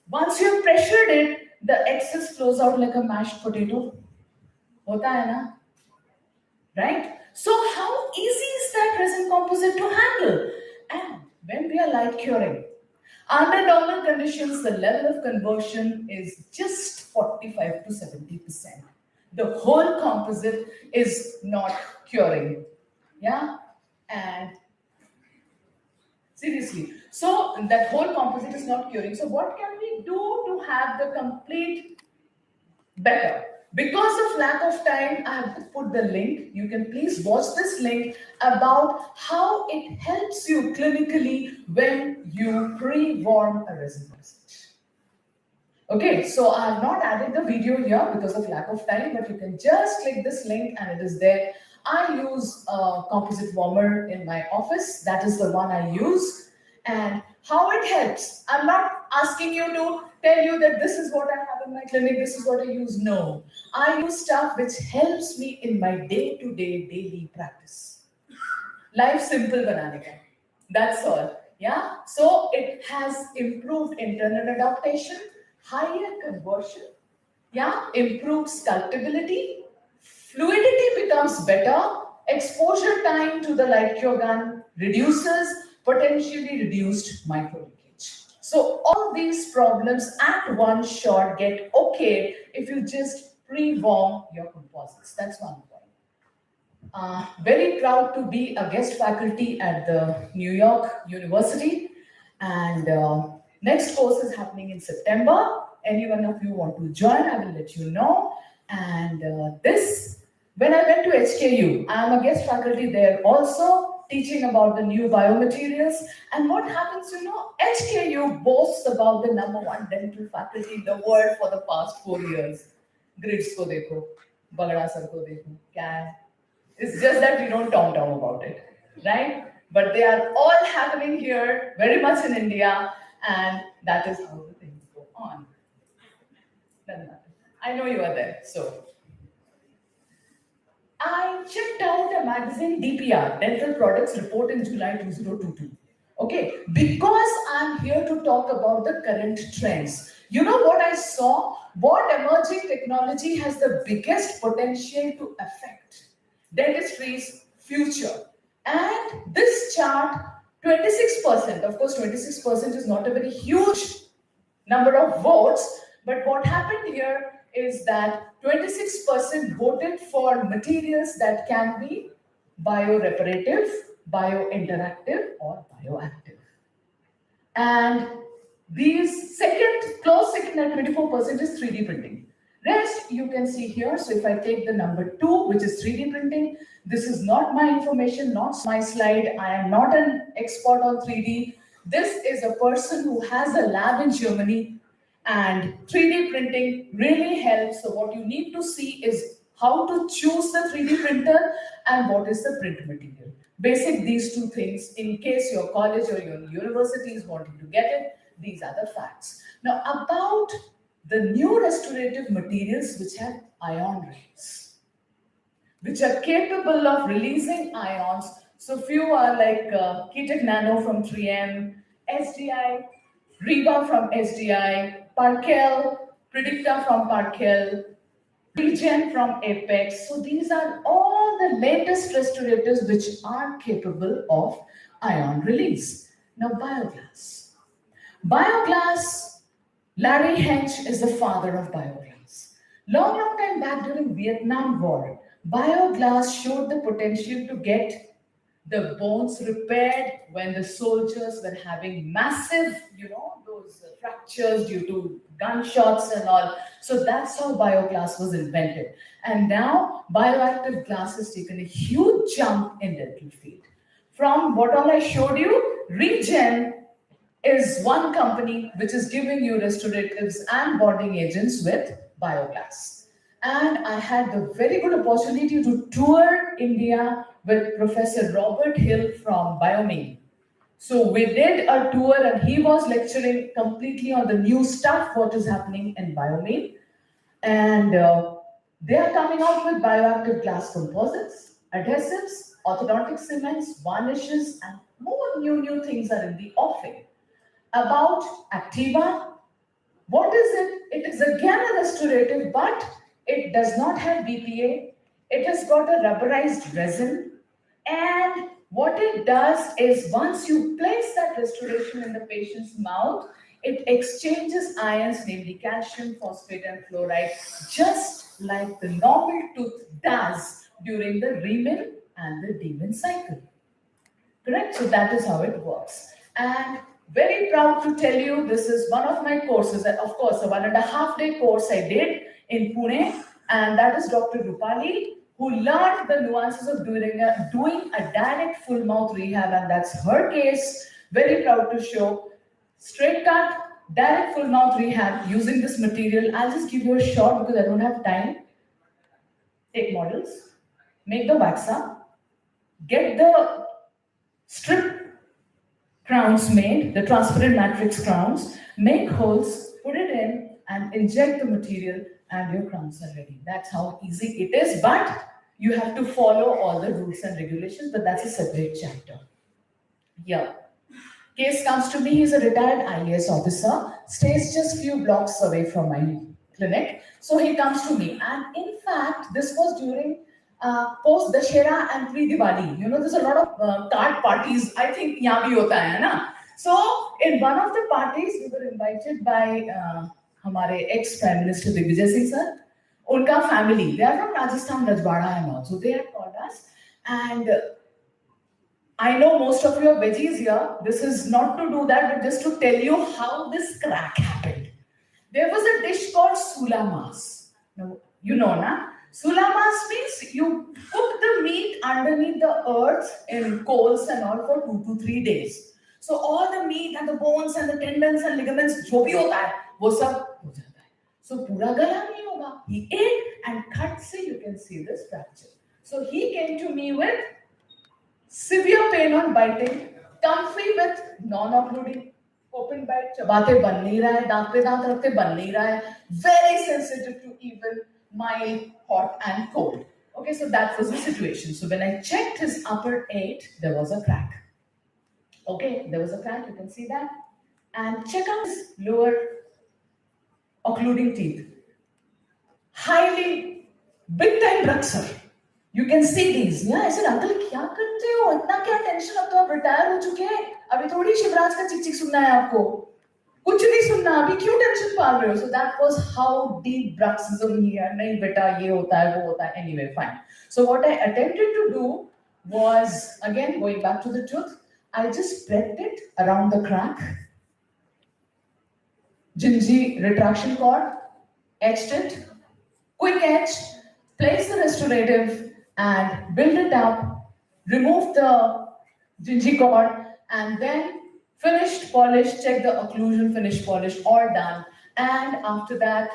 once you've pressured it, the excess flows out like a mashed potato? Hota hai na? Right? So how easy is that resin composite to handle? And when we are light curing, under normal conditions, the level of conversion is just 45 to 70%. The whole composite is not curing. Yeah? And seriously, so that whole composite is not curing. So what can we do to have the complete better? Because of lack of time, I have to put the link. You can please watch this link about how it helps you clinically when you pre-warm a resin composite. Okay, so I have not added the video here because of lack of time, but you can just click this link and it is there. I use a composite warmer in my office. That is the one I use. And how it helps. I'm not asking you to tell you that this is what I have in my clinic, this is what I use. No. I use stuff which helps me in my day-to-day daily practice. Life simple banana. That's all. Yeah. So it has improved internal adaptation, higher conversion, yeah, improved sculptability, fluidity becomes better, exposure time to the light cure gun reduces, potentially reduced micro leakage. So all these problems at one shot get okay if you just pre-warm your composites. That's one point. Very proud to be a guest faculty at the New York University. And next course is happening in September. Any one of you want to join, I will let you know. And when I went to HKU, I am a guest faculty there also, teaching about the new biomaterials. And what happens, HKU boasts about the #1 dental faculty in the world for the past 4 years. Grids ko dekho, Bagada sir ko dekho, kya hai? It's just that we don't talk about it, right? But they are all happening here, very much in India, and that is how the things go on. Doesn't matter. I know you are there, so. I checked out a magazine, DPR, Dental Products Report in July 2022. Okay, because I'm here to talk about the current trends. You know what I saw? What emerging technology has the biggest potential to affect dentistry's future? And this chart, 26%, of course 26% is not a very huge number of votes, but what happened here is that 26% voted for materials that can be bioreparative, biointeractive, or bioactive. And these close second at 24% is 3D printing. Rest you can see here. So if I take the number 2, which is 3D printing, this is not my information, not my slide. I am not an expert on 3D. This is a person who has a lab in Germany, and 3D printing really helps. So what you need to see is how to choose the 3D printer and what is the print material. Basic these two things, in case your college or your university is wanting to get it, these are the facts. Now about the new restorative materials which have ion rings, which are capable of releasing ions. So few are like Ketek Nano from 3M, SDI, Reba from SDI, Parkel, Predicta from Parkel, Regen from Apex. So these are all the latest restoratives which are capable of ion release. Now bioglass. Bioglass, Larry Hench is the father of bioglass. Long time back during Vietnam War, bioglass showed the potential to get the bones repaired when the soldiers were having massive, those fractures due to gunshots and all. So that's how bioglass was invented. And now bioactive glass has taken a huge jump in dental field. From what all I showed you, Regen is one company which is giving you restoratives and bonding agents with bioglass. And I had the very good opportunity to tour India with Professor Robert Hill from Bioming. So we did a tour and he was lecturing completely on the new stuff, what is happening in Bioming. And they are coming out with bioactive glass composites, adhesives, orthodontic cements, varnishes, and more new things are in the offing. About Activa, what is it? It is again a restorative, but it does not have BPA. It has got a rubberized resin. And what it does is once you place that restoration in the patient's mouth, it exchanges ions, namely calcium, phosphate, and fluoride, just like the normal tooth does during the Riemann and the Diemann cycle. Correct? So that is how it works. And very proud to tell you, this is one of my courses, and of course, a 1.5-day course I did in Pune, and that is Dr. Rupali, who learned the nuances of doing a direct full mouth rehab, and that's her case. Very proud to show straight cut, direct full mouth rehab using this material. I'll just give you a shot because I don't have time. Take models, make the wax up, get the strip crowns made, the transparent matrix crowns, make holes, put it in, and inject the material, and your crowns are ready. That's how easy it is, but you have to follow all the rules and regulations, but that's a separate chapter. Yeah. Case comes to me, he's a retired IAS officer, stays just few blocks away from my clinic. So he comes to me, and in fact, this was during post Dashera and pre-Diwali. There's a lot of card parties. I think yahan bhi hota hai na. So in one of the parties, we were invited by hamare ex-Prime Minister Digvijay Singh sir. Unka family, they are from Rajasthan, Rajwada and all. So they had called us, and I know most of you are veggies here. This is not to do that, but just to tell you how this crack happened. There was a dish called sulamas. Now, you know, na? Sulamas means you cook the meat underneath the earth in coals and all for 2 to 3 days. So all the meat and the bones and the tendons and ligaments, जो भी होता है, वो सब हो जाता है. So पूरा गला नहीं होगा. He ate and cut. See, you can see this fracture. So he came to me with severe pain on biting, comfy with non-occluding open bite, चबाते बन नहीं रहा है, दांत पे दांत रखते बन नहीं रहा है, very sensitive to even mild, hot and cold. Okay, so that was the situation. So when I checked his upper 8, there was a crack. Okay, there was a crack, you can see that. And check out his lower occluding teeth. Highly, big time rupture. You can see these. Yeah, I said, uncle, क्या करते हो? इतना क्या tension? अब तो आप retire हो चुके हैं. अभी थोड़ी शिवराज का चिक चिक सुनना है आपको. कुछ नहीं सुनना. अभी क्यों टेंशन पाल रहे हो? So that was how deep bruxism here. नहीं बेटा ये होता है वो होता है. Anyway, fine. So what I attempted to do was, again going back to the tooth, I just prepped it around the crack. Gingy retraction cord, etched it, quick etch, place the restorative and build it up, remove the gingy cord, and then finished, polished, check the occlusion, finished, polished, all done. And after that,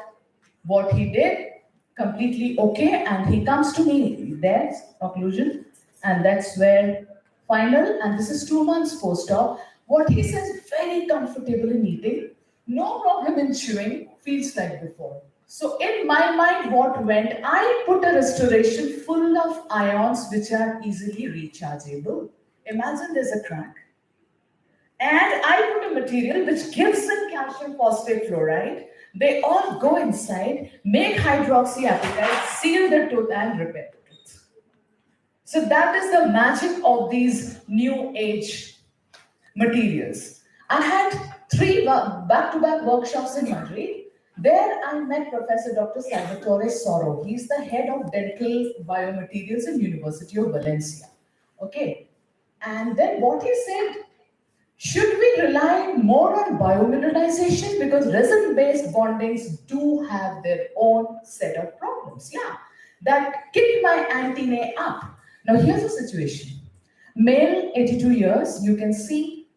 what he did, completely okay, and he comes to me, there's occlusion, and that's where final, and this is 2 months post-op. What he says, very comfortable in eating, no problem in chewing, feels like before. So in my mind, what went, I put a restoration full of ions which are easily rechargeable. Imagine there's a crack. And I put a material which gives them calcium phosphate fluoride. They all go inside, make hydroxyapatite, seal the tooth and repair the tooth. So that is the magic of these new age materials. I had 3 back-to-back workshops in Madrid. There I met Professor Dr. Salvatore Soro. He's the head of dental biomaterials in University of Valencia. Okay. And then what he said, should we rely more on biomineralization? Because resin-based bondings do have their own set of problems. Yeah. That kicked my antennae up. Now here's the situation. Male, 82 years, you can see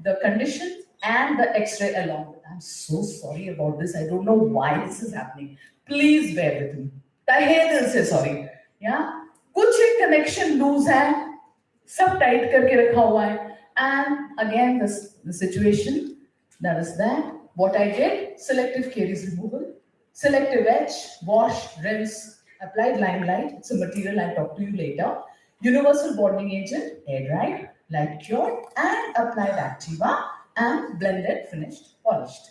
the condition and the x-ray along with. I'm so sorry about this. I don't know why this is happening. Please bear with me. Tahe dil se sorry. Yeah. कुछ एक connection loose है, सब tight करके रखा हुआ है. And again, the situation, that is that. What I did, selective caries removal, selective etch, wash, rinse, applied limelight. It's a material I'll talk to you later. Universal bonding agent, air dried, light cured, and applied Activa, and blended, finished, polished.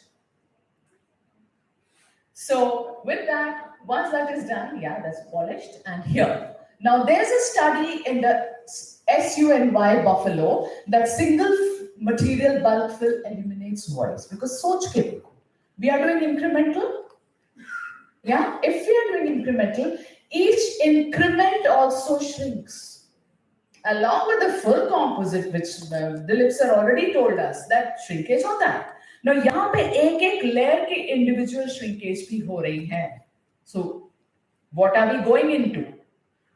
So with that, once that is done, yeah, that's polished. And here, now there's a study in the SUNY Buffalo that single material bulk fill eliminates voice. Because soch ke dekho, we are doing incremental. Yeah, if we are doing incremental, each increment also shrinks. Along with the full composite, which Dilip sir already told us that shrinkage hota hai. Now, यहाँ पे एक layer के individual shrinkage भी हो रही है. So, what are we going into?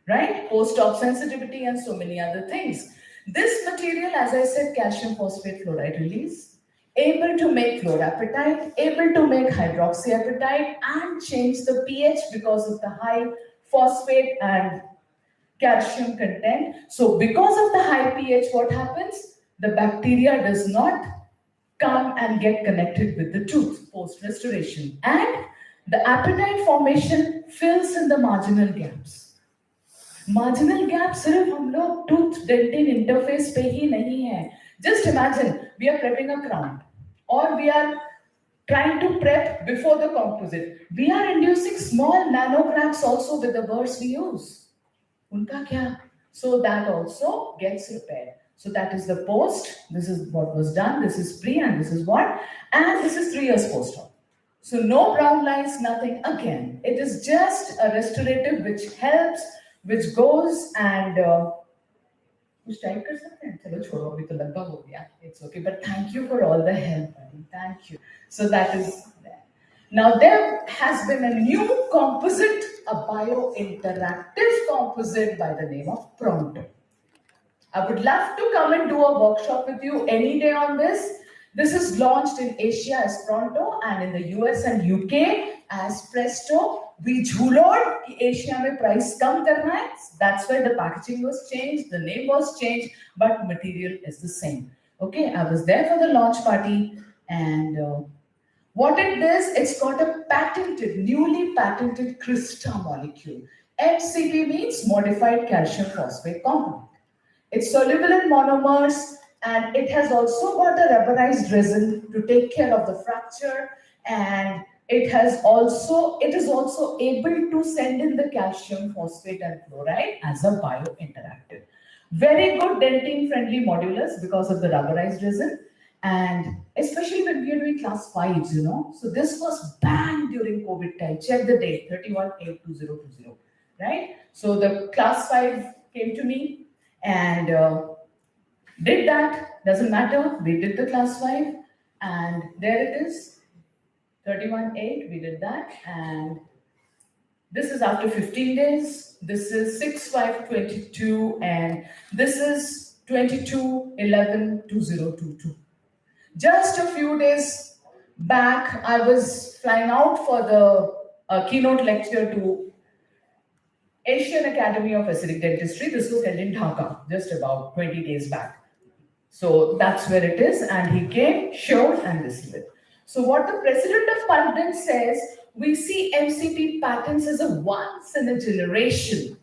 Right? Post-op sensitivity and so many other things. This material, as I said, calcium phosphate fluoride release, able to make fluorapatite, able to make hydroxyapatite, and change the pH because of the high phosphate and calcium content. So because of the high pH, what happens? The bacteria does not come and get connected with the tooth post-restoration. And the apatite formation fills in the marginal gaps. Marginal gap सिर्फ हम लोग tooth dentin interface पे ही नहीं है. Just imagine, we are prepping a crown or we are trying to prep before the composite. We are inducing small nano cracks also with the burrs we use. Unka kya? So that also gets repaired. So that is the post. This is what was done. This is pre and this is what. And this is 3 years post-op. So no brown lines, nothing. Again, it is just a restorative which helps, which goes and कुछ type कर सकते हैं? चलो छोड़ो, अभी तो लगभग हो गया. It's okay, but thank you for all the help, buddy. Thank you. So that is there. Now there has been a new composite, a bio-interactive composite by the name of Pronto. I would love to come and do a workshop with you any day on this. This is launched in Asia as Pronto and in the US and UK as Presto. We jhuloed कि Asia में price कम करना है. That's why the packaging was changed, the name was changed, but material is the same. Okay, I was there for the launch party, and what it is, it's got a patented, newly patented Crista molecule. MCP means modified calcium phosphate compound. It's soluble in monomers, and it has also got a rubberized resin to take care of the fracture, and it is also able to send in the calcium phosphate and fluoride as a bio-interactive. Very good dentin friendly modulus because of the rubberized resin, and especially when we are doing class 5s, So this was banned during COVID time. Check the date, 31/8/2020, right? So the class 5 came to me and did that. Doesn't matter, we did the class 5, and there it is, 31/8, we did that, and this is after 15 days. This is 6/5/22, and this is 22/11/2022. Just a few days back, I was flying out for the keynote lecture to Asian Academy of Aesthetic Dentistry. This was held in Dhaka just about 20 days back. So that's where it is, and he came, showed, and this is it. So what the president of Part-01 says, we see MCP patents as a once in a generation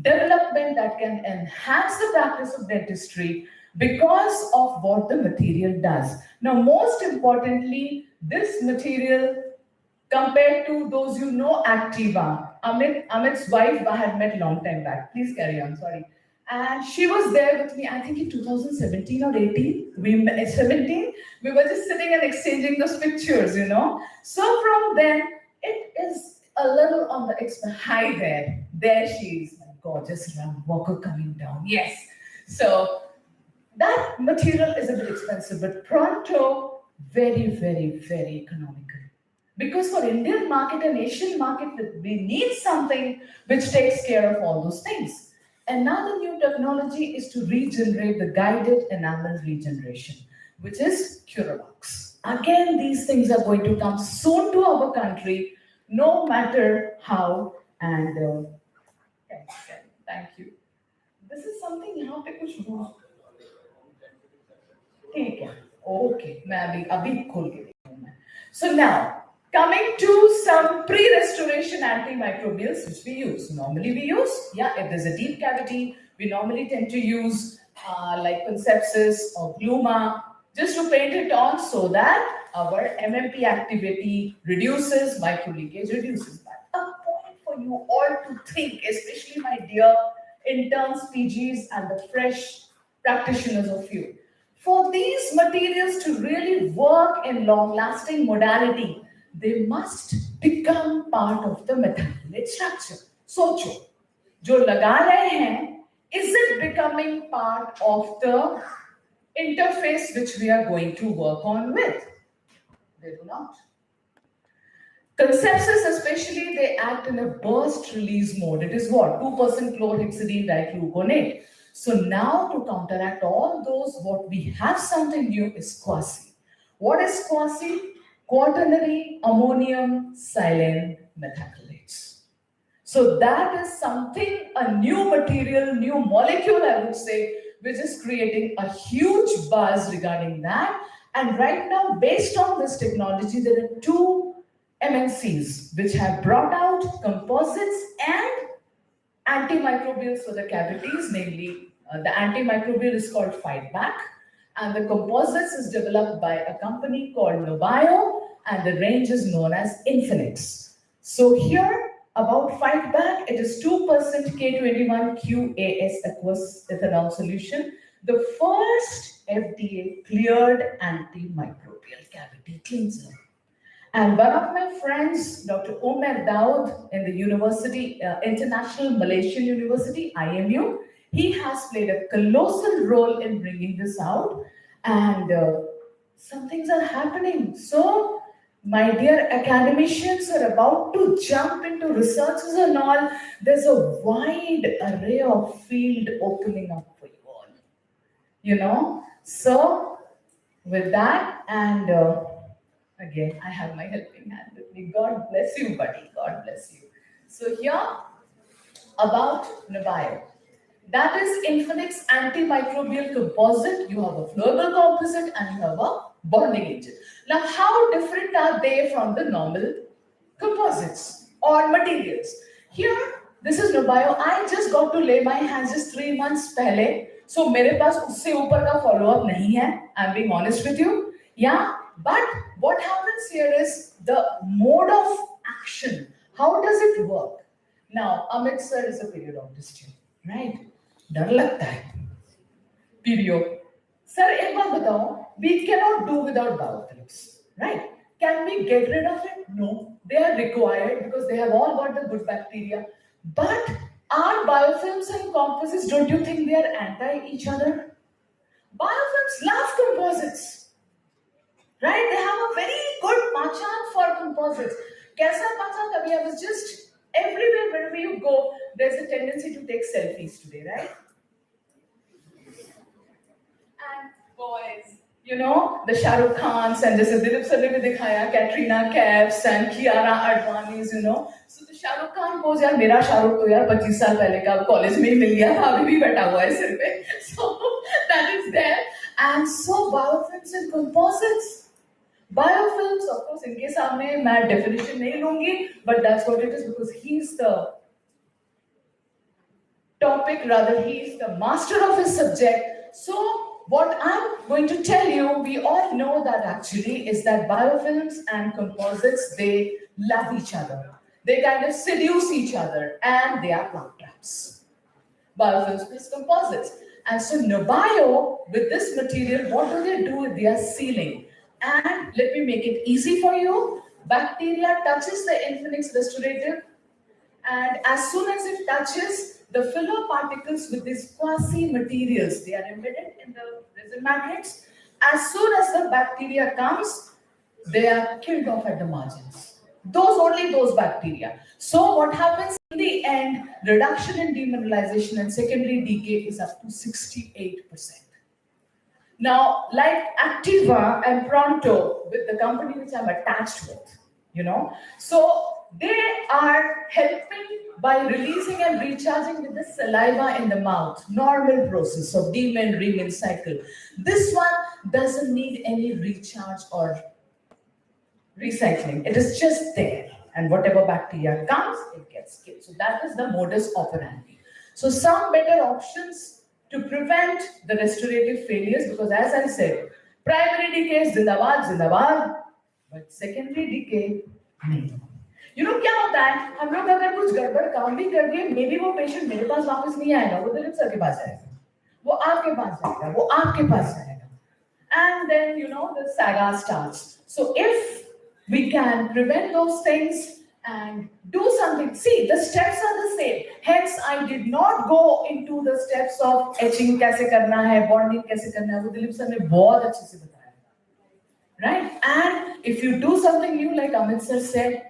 development that can enhance the practice of dentistry because of what the material does. Now, most importantly, this material, compared to those Activa, Amit's wife I had met long time back. Please carry on, sorry. And she was there with me, I think in 2017 or 18. We met 17. We were just sitting and exchanging those pictures, So from then, it is a little on the Hi there. There she is, my gorgeous round walker coming down. Yes. So that material is a bit expensive, but Pronto, very, very, very economical. Because for Indian market and Asian market, we need something which takes care of all those things. Another new technology is to regenerate the guided enamel regeneration, which is Curolox. Again, these things are going to come soon to our country, no matter how. And thank you. This is something यहाँ पे कुछ ठीक है, okay, मैं अभी खोल के देखूँगा. So now, coming to some pre-restoration antimicrobials which we use. Normally we use, if there's a deep cavity, we normally tend to use like Concepsis or Gluma, just to paint it on so that our MMP activity reduces, microleakage reduces. But a point for you all to think, especially my dear interns, PGs, and the fresh practitioners of you. For these materials to really work in long-lasting modality, they must become part of the methacrylate structure. सोचो, जो लगा रहे हैं, is it becoming part of the interface which we are going to work on with? They do not. Concepsis especially, they act in a burst release mode. It is what? 2% chlorhexidine dichloroconate. So now to counteract all those, what we have something new is quasi. What is quasi? Quaternary ammonium silane methacrylates. So that is something, a new material, new molecule, I would say, which is creating a huge buzz regarding that. And right now, based on this technology, there are two MNCs which have brought out composites and antimicrobials for the cavities, namely the antimicrobial is called Fightback, and the composites is developed by a company called Novio, and the range is known as Infinix. So here, about Fightback, it is 2% K21 QAS aqueous ethanol solution, the first FDA cleared antimicrobial cavity cleanser. And one of my friends, Dr. Omer Daud in the International Malaysian University, IMU, He has played a colossal role in bringing this out, and some things are happening. So, my dear academicians are about to jump into researches and all. There's a wide array of field opening up for you all. You know, so with that, and again, I have my helping hand with me. God bless you, buddy. God bless you. So here about Nabio. That is Infinix antimicrobial composite. You have a flowable composite and you have a bonding agent. Now, how different are they from the normal composites or materials? Here, this is Nabio. I just got to lay my hands just 3 months पहले. So मेरे पास उससे ऊपर का follow up नहीं है. I'm being honest with you. Yeah, but what happens here is the mode of action. How does it work? Now, Amit sir is a periodontist, right? डर लगता है पीरियो सर एक बात बताओ we cannot do without biofilms, right? Can we get rid of it? No, they are required because they have all got the good bacteria. But are biofilms and composites, don't you think they are anti each other? Biofilms love composites, right? They have a very good machan for composites. Kaisa machan kabhi I was just everywhere, wherever you go, there's a tendency to take selfies today, right? And boys, you know, the Shah Rukh Khans and जैसे Dilip sir ने भी दिखाया, Katrina Kaifs and Kiara Advanis, you know. So the Shah Rukh Khan pose यार मेरा शाहरुख तो यार 25 साल पहले का कॉलेज में ही मिल गया था, अभी भी बैठा हुआ है सिर पे. So that is there. And so biofilms and composites. Biofilms, of course, इनके सामने मैं definition नहीं लूंगी, but that's what it is because he's the topic, rather he is the master of his subject. So what I'm going to tell you, we all know that actually is that biofilms and composites, they love each other. They kind of seduce each other and they are plant traps. Biofilms plus composites. And so Nabio, with this material, what do? They are sealing. And let me make it easy for you. Bacteria touches the Infinix restorative, and as soon as it touches, the filler particles with these quasi-materials, they are embedded in the resin matrix. As soon as the bacteria comes, they are killed off at the margins. Only those bacteria. So what happens in the end, reduction in demineralization and secondary decay is up to 68%. Now, like Activa and Pronto, with the company which I'm attached with, you know, so they are helping by releasing and recharging with the saliva in the mouth, normal process of demin remin cycle. This one doesn't need any recharge or recycling. It is just there, and whatever bacteria comes, it gets killed. So that is the modus operandi. So some better options to prevent the restorative failures, because as I said, primary decay is zindabad, but secondary decay, nahi. You know क्या होता है, हम लोग अगर कुछ गड़बड़ काम भी कर दिए, maybe वो patient मेरे पास वापस नहीं आएगा, वो दिलीप सर के पास जाएगा, वो आपके पास जाएगा, वो आपके पास जाएगा, and then you know the saga starts. So if we can prevent those things and do something, see the steps are the same. Hence I did not go into the steps of etching कैसे करना है, bonding कैसे करना है, वो Dilip sir ने बहुत अच्छे से बताया, right? And if you do something new, like Amit sir said,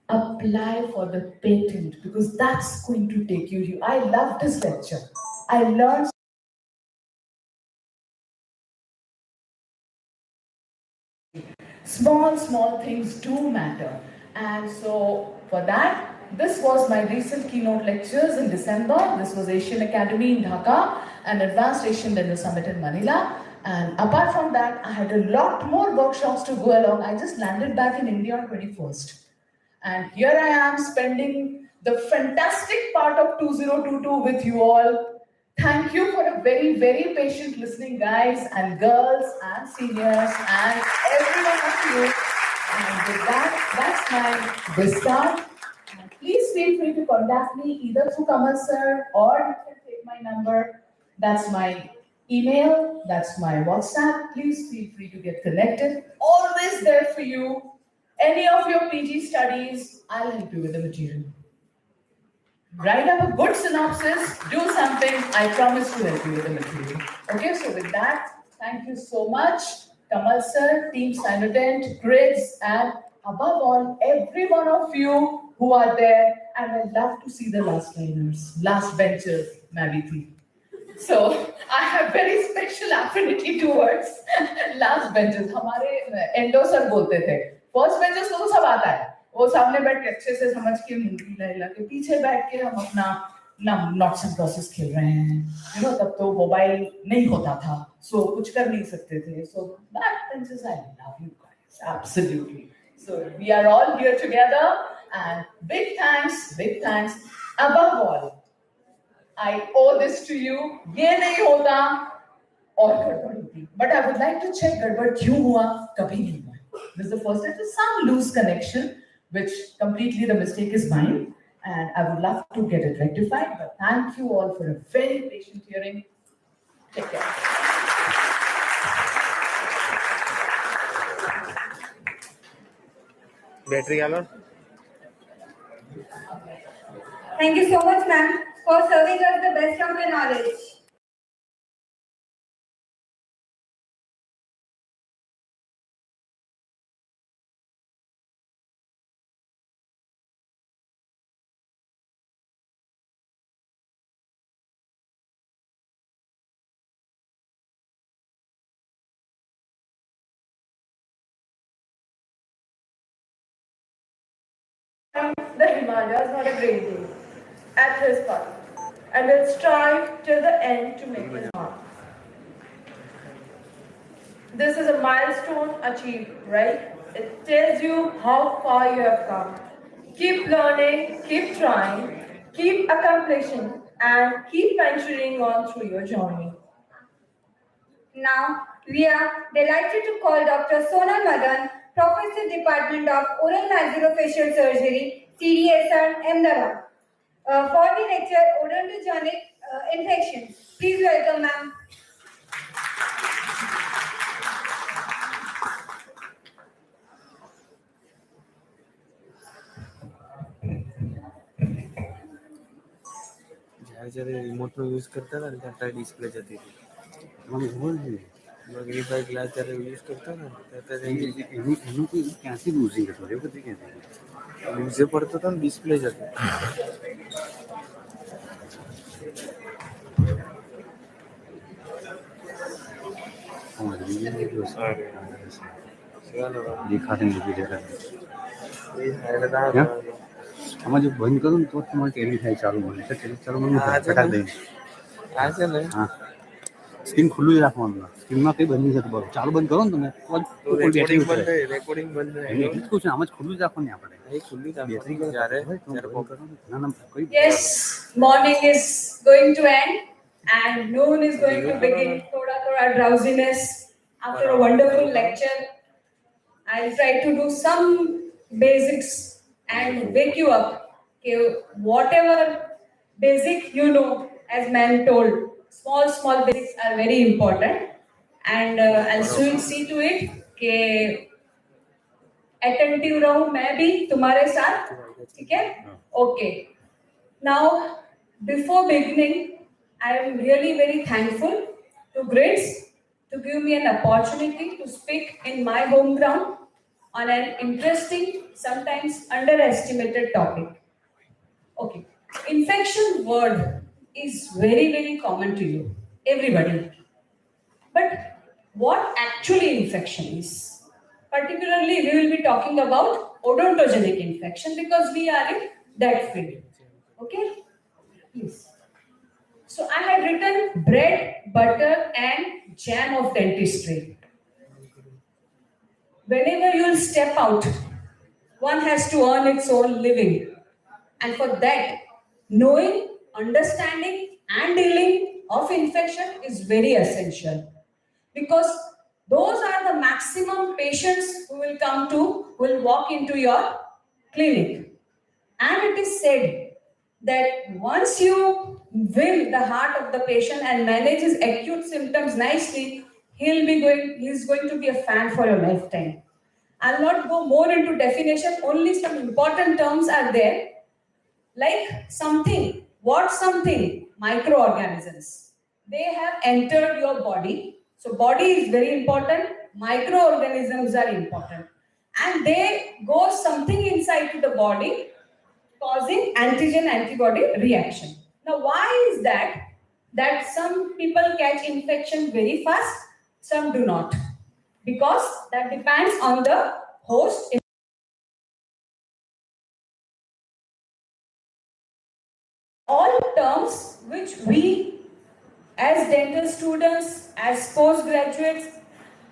apply for the patent, because that's going to take you. I love this lecture. I learned small things do matter. And so for that, this was my recent keynote lectures in December. This was Asian Academy in Dhaka and Advanced Asian Dental Summit in Manila. And apart from that, I had a lot more workshops to go along. I just landed back in India on 21st. And here I am spending the fantastic part of 2022 with you all. Thank you for a very, very patient listening, guys and girls and seniors and every one of you. And with that, that's my discard. And please feel free to contact me either through Kamal sir, or you can take my number. That's my email, that's my WhatsApp. Please feel free to get connected. Always there for you. Any of your PG studies, I'll help you with the material. write up a good synopsis, do something. I promise to help you with the material. Okay, so with that, thank you so much, Kamal sir, Team CynoDent, grids, and above all, every one of you who are there. And I'd love to see the last liners, last benchers, Maviti. So I have very special affinity towards last benches. हमारे endo sir बोलते थे first benches को तो सब आता है, वो सामने बैठ के अच्छे से समझ के मुंडी हिला के पीछे बैठ के हम अपना नॉट्स एंड क्रॉसेस खेल रहे हैं, तब तो मोबाइल नहीं होता था, सो कुछ कर नहीं सकते थे. So back benches, I love you guys absolutely. So we are all here together, and big thanks above all. I owe this to you. ये नहीं होता और गड़बड़ होती. But I would like to check गड़बड़ क्यों हुआ, कभी नहीं हुआ. This is the first time. There's some loose connection, which completely the mistake is mine, and I would love to get it rectified. But thank you all for a very patient hearing. Take care. Battery alone. Thank you so much, ma'am, for serving us the best of your knowledge. The Himalayas not a great deal at his part, and will strive till the end to make his mark. This is a milestone achieved, right? It tells you how far you have come. Keep learning, keep trying, keep accomplishing, and keep venturing on through your journey. Now, we are delighted to call Dr. Sonal Madan, Professor, Department of Oral Maxillofacial Surgery, CDSR, Ahmedabad, for the lecture Odontogenic Infections. Please welcome, ma'am. જ્યારે રિમોટનો use કરતા હતા ને ત્યારે display જતી હતી. મેગ્નિફાઈ glass જ્યારે use કરતા હતા ને ત્યારે એનું ક્યાંથી લૂઝિંગ હતું, એ બધી ક્યાંથી યુઝે પડતો હતો ને ડિસ્પ્લે જતી. દેખાતી નથી. આમાં જો બંધ કરું ને તો તમારે ટેલી થાય ચાલુ મને ચાલુ મને ફટાક દઈ. આ છે ને હા, સ્ક્રીન ખુલ્લું જ રાખવાનું, સ્ક્રીનમાં કંઈ બંધ નહીં થતું. બરોબર, ચાલુ બંધ કરો ને તમે રેકોર્ડિંગ બંધ થાય, રેકોર્ડિંગ બંધ થાય. એટલું જ કહું છું, આમ જ ખુલ્લું જ રાખવાનું આપણે. એ ખુલ્લી બેટરી જ્યારે Yes, morning is going to end and noon is going to begin. Thoda drowsiness after a wonderful lecture. I'll try to do some basics and wake you up. Okay, whatever basic you know, as ma'am told, small basics are very important, and I'll soon see to it कि attentive रहूं मैं भी तुम्हारे साथ, ठीक है? Okay. Now, before beginning, I am really very thankful to Grids to give me an opportunity to speak in my home ground on an interesting, sometimes underestimated topic. Okay, infection word is very, very common to you, everybody. But what actually infection is? Particularly, we will be talking about odontogenic infection because we are in that field. Okay, please. So I had written bread, butter, and jam of dentistry. Whenever you will step out, one has to earn its own living. And for that, knowing, understanding, and dealing of infection is very essential. Because those are the maximum patients who will walk into your clinic. And it is said that once you win the heart of the patient and manage his acute symptoms nicely, he's going to be a fan for your lifetime. I'll not go more into definition, only some important terms are there. like something. What something? Microorganisms. They have entered your body. So body is very important. Microorganisms are important. And they go something inside to the body, causing antigen-antibody reaction. Now, why is that? That some people catch infection very fast, some do not. Because that depends on the host. All terms which we as dental students, as postgraduates,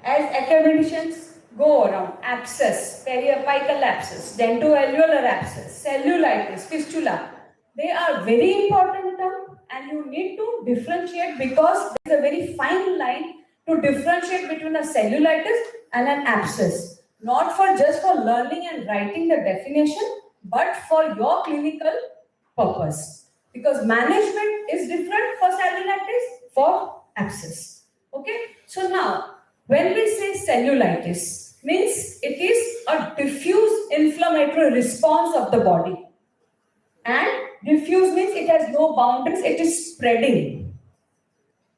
as academicians go around: abscess, periapical abscess, dentoalveolar abscess, cellulitis, fistula. They are very important term, and you need to differentiate, because there is a very fine line to differentiate between a cellulitis and an abscess. Not for just for learning and writing the definition, but for your clinical purpose. Because management is different for cellulitis, for abscess. Okay? So now, when we say cellulitis, means it is a diffuse inflammatory response of the body. And diffuse means it has no boundaries, it is spreading.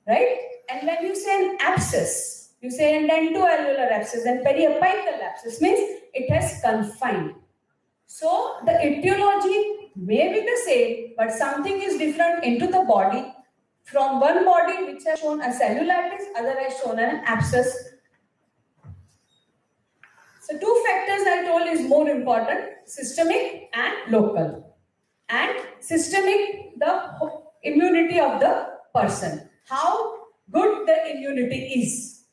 Right? And when you say an abscess, you say an dentoalveolar abscess and periapical abscess, means it has confined. So the etiology may be the same, but something is different into the body. From one body which has shown a cellulitis, other has shown an abscess. So two factors I told is more important: systemic and local. And systemic, the immunity of the person, how good the immunity is.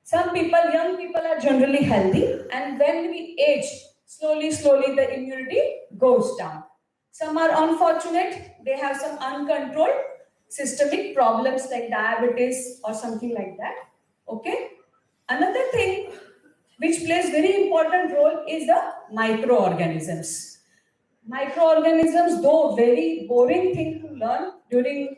Some people, young people, are generally healthy, and when we age, slowly the immunity goes down. Some are unfortunate, they have some uncontrolled systemic problems like diabetes or something like that. Okay? Another thing which plays very important role is the microorganisms. Microorganisms, though very boring thing to learn during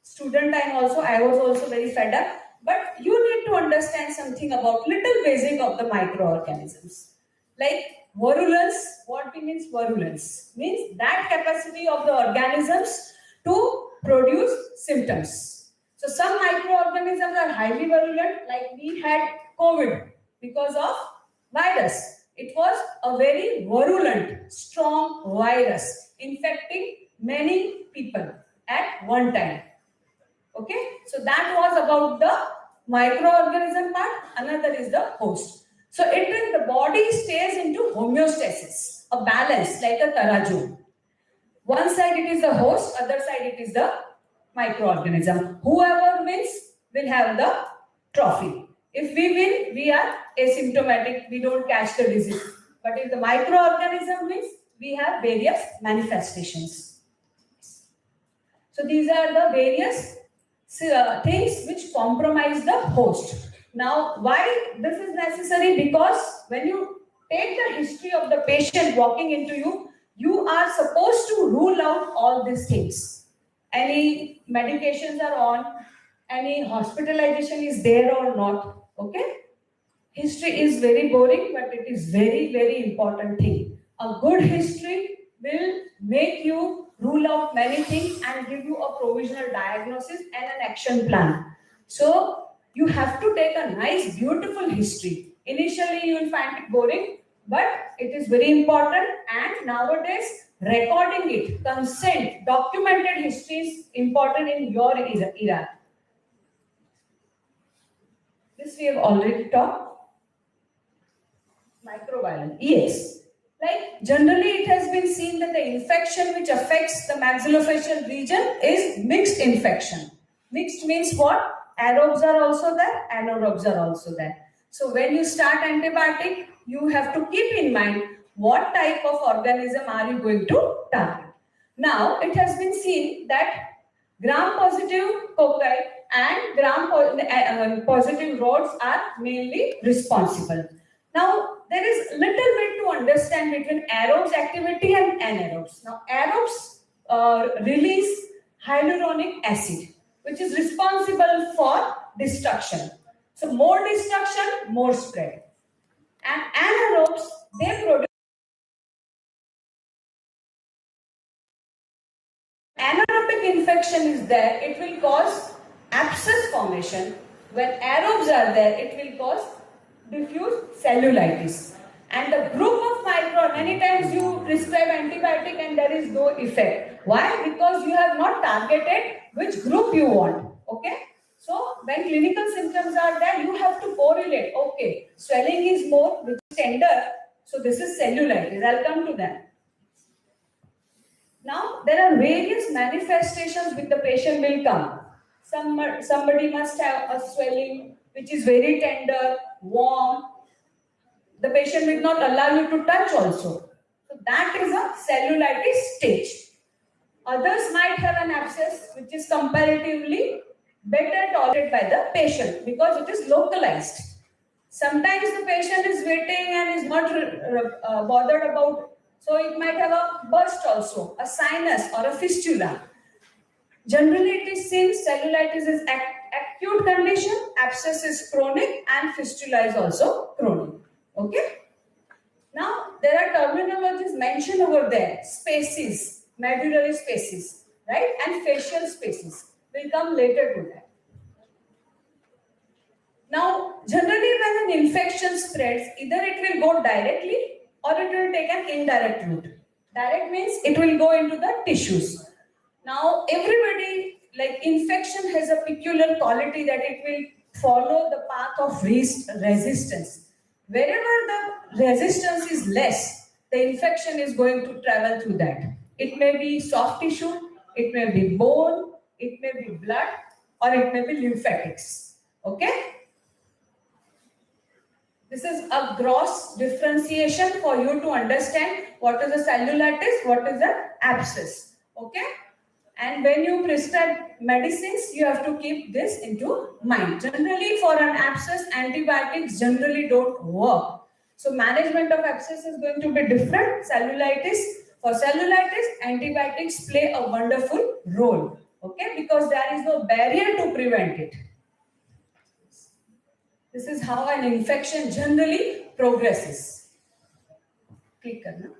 student time also, I was also very fed up, but you need to understand something about little basic of the microorganisms. Like virulence, what means virulence? Means that capacity of the organisms to produce symptoms. So some microorganisms are highly virulent, like we had COVID because of virus. It was a very virulent, strong virus infecting many people at one time. Okay, so that was about the microorganism part. Another is the host. So it is the body stays into homeostasis, a balance like a taraju. One side it is the host, other side it is the microorganism. Whoever wins will have the trophy. If we win, we are asymptomatic, we don't catch the disease. But if the microorganism wins, we have various manifestations. So these are the various things which compromise the host. Now, why this is necessary? Because when you take the history of the patient walking into you, you are supposed to rule out all these things. Any medications are on, any hospitalization is there or not. Okay? History is very boring, but it is very important thing. A good history will make you rule out many things and give you a provisional diagnosis and an action plan. So you have to take a nice, beautiful history. Initially, you will find it boring, but it is very important. And nowadays, recording it, consent, documented history is important in your era. This we have already talked. Microbiome, yes. Like generally it has been seen that the infection which affects the maxillofacial region is mixed infection. Mixed means what? Aerobes are also there, anaerobes are also there. So when you start antibiotic, you have to keep in mind what type of organism are you going to target. Now it has been seen that gram-positive cocci and gram-positive rods are mainly responsible. Now, there is little bit to understand between aerobes activity and anaerobes. Now, aerobes release hyaluronic acid, which is responsible for destruction. So, more destruction, more spread. And anaerobes, they produce infection is there, it will cause abscess formation. When aerobes are there, it will cause diffuse cellulitis. And the group of micro, many times you prescribe antibiotic and there is no effect. Why? Because you have not targeted which group you want. Okay? So when clinical symptoms are there, you have to correlate. Okay, swelling is more, which is tender. So this is cellulitis. I'll come to that. Now, there are various manifestations which the patient will come. Somebody must have a swelling which is very tender, warm. The patient will not allow you to touch also. So that is a cellulitis stage. Others might have an abscess which is comparatively better tolerated by the patient because it is localized. Sometimes the patient is waiting and is not bothered about, so it might have a burst also, a sinus or a fistula. Generally, it is seen cellulitis is acute condition, abscess is chronic, and fistula is also chronic. Okay? Now, there are terminologies mentioned over there, spaces, medullary spaces, right? And facial spaces. We'll come later to that. Now, generally when an infection spreads, either it will go directly or it will take an indirect route. Direct means it will go into the tissues. Now, everybody, like infection has a peculiar quality that it will follow the path of resistance. Wherever the resistance is less, the infection is going to travel through that. It may be soft tissue, it may be bone, it may be blood, or it may be lymphatics. Okay? This is a gross differentiation for you to understand what is a cellulitis, what is an abscess. Okay? And when you prescribe medicines, you have to keep this into mind. Generally, for an abscess, antibiotics generally don't work. So management of abscess is going to be different. Cellulitis, for cellulitis, antibiotics play a wonderful role. Okay? Because there is no barrier to prevent it. This is how an infection generally progresses. Click करना.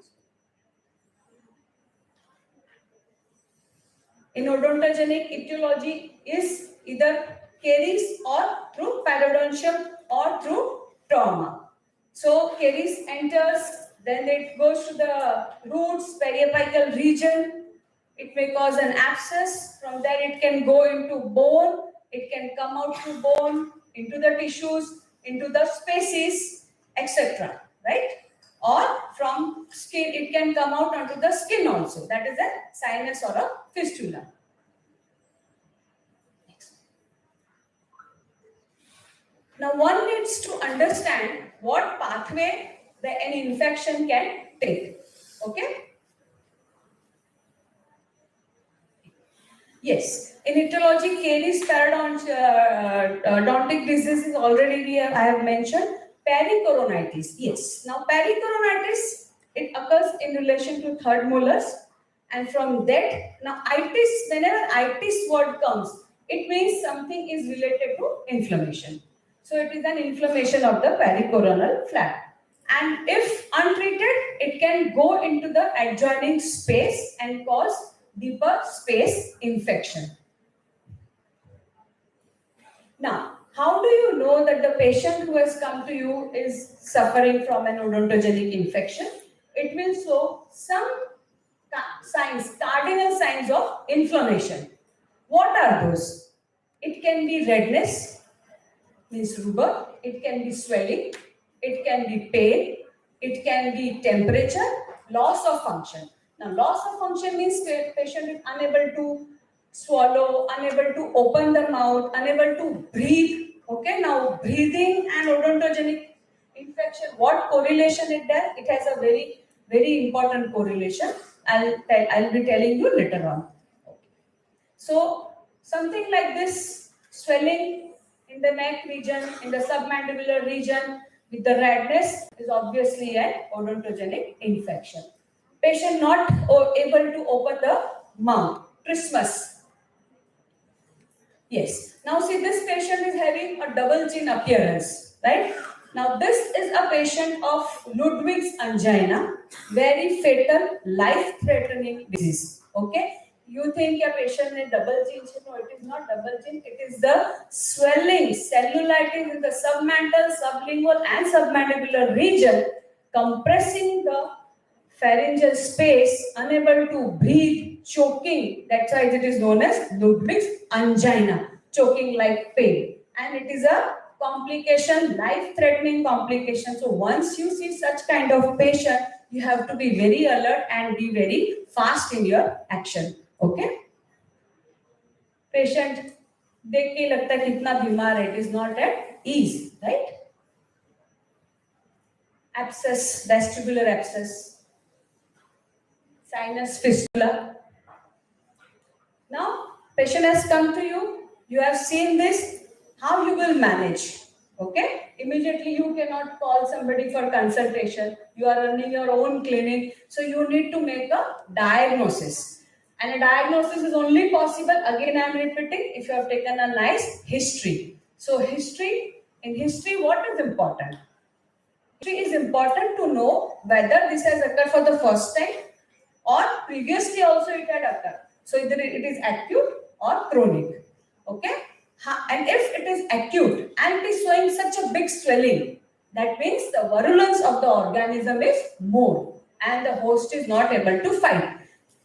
In odontogenic etiology is either caries or through periodontium or through trauma. So caries enters, then it goes to the roots, periapical region. It may cause an abscess. From there it can go into bone. It can come out through bone, into the tissues, into the spaces, etc. Right? Or from skin, it can come out onto the skin also. That is a sinus or a fistula. Next. Now one needs to understand what pathway an infection can take. Okay? Yes, in etiology, caries, periodontic diseases already I have mentioned. Pericoronitis, yes. Now pericoronitis, it occurs in relation to third molars, and from that, now itis, whenever itis word comes, it means something is related to inflammation. So it is an inflammation of the pericoronal flap. And if untreated, it can go into the adjoining space and cause deeper space infection. Now, how do you know that the patient who has come to you is suffering from an odontogenic infection? It will show some signs, cardinal signs of inflammation. What are those? It can be redness, means rubor. It can be swelling. It can be pain. It can be temperature, loss of function. Now, loss of function means the patient is unable to swallow, unable to open the mouth, unable to breathe. Okay, now breathing and odontogenic infection, what correlation it does? It has a very, very important correlation. I'll be telling you later on. Okay. So, something like this, swelling in the neck region, in the submandibular region, with the redness is obviously an odontogenic infection. Patient not able to open the mouth, trismus. Yes. Now see, this patient is having a double chin appearance, right? Now this is a patient of Ludwig's angina, very fatal, life-threatening disease. Okay. You think your patient is double chin? No, it is not double chin. It is the swelling, cellulitis in the submental, sublingual, and submandibular region, compressing the pharyngeal space, unable to breathe, choking. That's why it is known as Ludwig's angina, choking like pain. And it is a complication, life-threatening complication. So once you see such kind of patient, you have to be very alert and be very fast in your action. Okay? Patient देख के लगता है कितना बीमार है, it is not at ease, right? Abscess, vestibular abscess, sinus fistula. Now, patient has come to you, you have seen this, how you will manage, okay? Immediately you cannot call somebody for consultation, you are running your own clinic, so you need to make a diagnosis. And a diagnosis is only possible, again I am repeating, if you have taken a nice history. So in history, what is important? History is important to know whether this has occurred for the first time or previously also it had occurred. So either it is acute or chronic. Okay? And if it is acute and it is showing such a big swelling, that means the virulence of the organism is more and the host is not able to fight.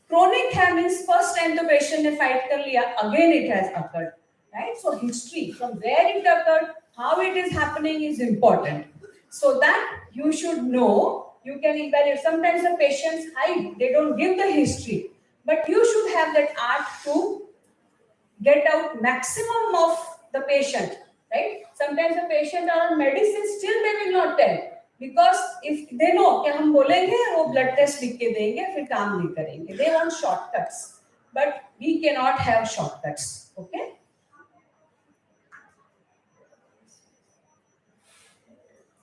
Chronic means first time the patient ne fight kar liya, again it has occurred. Right? So history, from where it occurred, how it is happening is important. So that you should know, you can evaluate. Sometimes the patients hide, they don't give the history. But you should have that art to get out maximum of the patient, right? Sometimes the patient are on medicine, still they will not tell. Because if they know कि हम बोलेंगे वो blood test लिख के देंगे फिर काम नहीं करेंगे. They want shortcuts. But we cannot have shortcuts. Okay?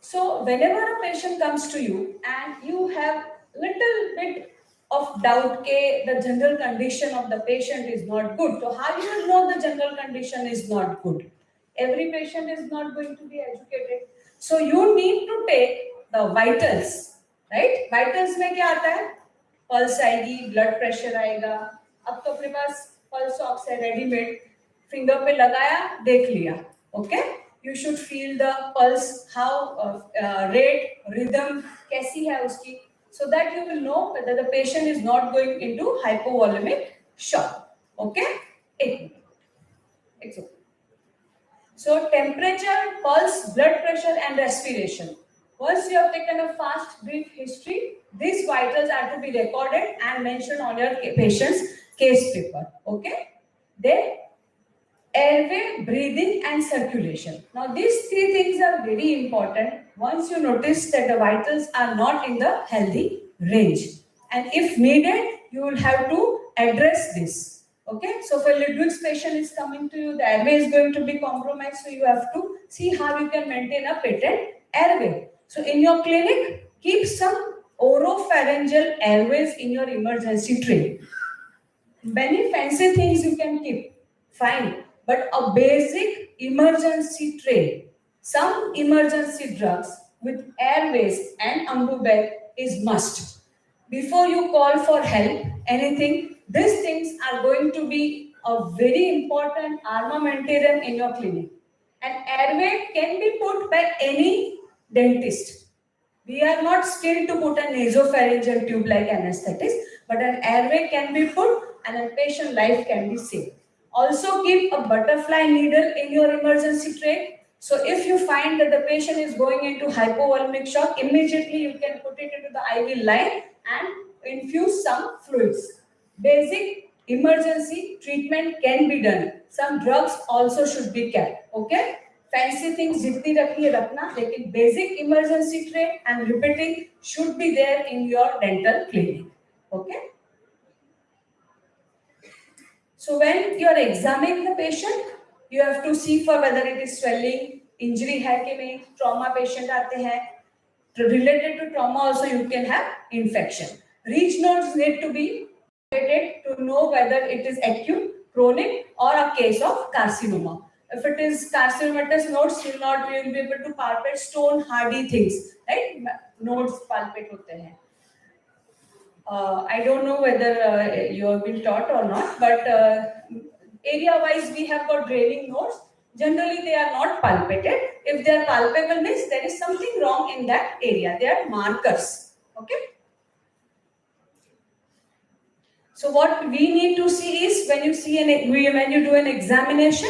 So whenever a patient comes to you and you have little bit of doubt that the general condition of the patient is not good. So how you will know the general condition is not good? Every patient is not going to be educated. So you need to take the vitals, right? Vitals में क्या आता है? Pulse आएगी, blood pressure आएगा. अब तो अपने पास pulse ox है ready-made, finger पे लगाया, देख लिया, okay? You should feel the pulse, how rate, rhythm, कैसी है उसकी, so that you will know whether the patient is not going into hypovolemic shock. Okay? It's okay. So temperature, pulse, blood pressure and respiration. Once you have taken a fast brief history, these vitals are to be recorded and mentioned on your patient's case paper. Okay? Then airway, breathing and circulation. Now these three things are very important once you notice that the vitals are not in the healthy range. And if needed, you will have to address this. Okay, so if a Ludwig's patient is coming to you, the airway is going to be compromised, so you have to see how you can maintain a patent airway. So in your clinic, keep some oropharyngeal airways in your emergency tray. Many fancy things you can keep, fine. But a basic emergency tray, some emergency drugs with airways and umbubel is must. Before you call for help, anything, these things are going to be a very important armamentarium in your clinic. An airway can be put by any dentist. We are not skilled to put a nasopharyngeal tube like anesthetics, but an airway can be put and a patient life can be saved. Also keep a butterfly needle in your emergency tray. So if you find that the patient is going into hypovolemic shock, immediately you can put it into the IV line and infuse some fluids. Basic emergency treatment can be done. Some drugs also should be kept. Okay? Fancy things जितनी रखिए रखना, लेकिन basic emergency tray and repeating should be there in your dental clinic. Okay? So when you are examining the patient, you have to see for whether it is swelling, injury है कि नहीं, trauma patient आते हैं. Related to trauma also you can have infection. Ridge nodes need to be evaluated to know whether it is acute, chronic or a case of carcinoma. If it is carcinomatous nodes, you will not be able to palpate stone hardy things, right? Nodes palpate होते हैं. I don't know whether you have been taught or not, but area-wise we have got draining nodes. Generally, they are not palpated. If they are palpable, means there is something wrong in that area. They are markers. Okay. So what we need to see is when you do an examination,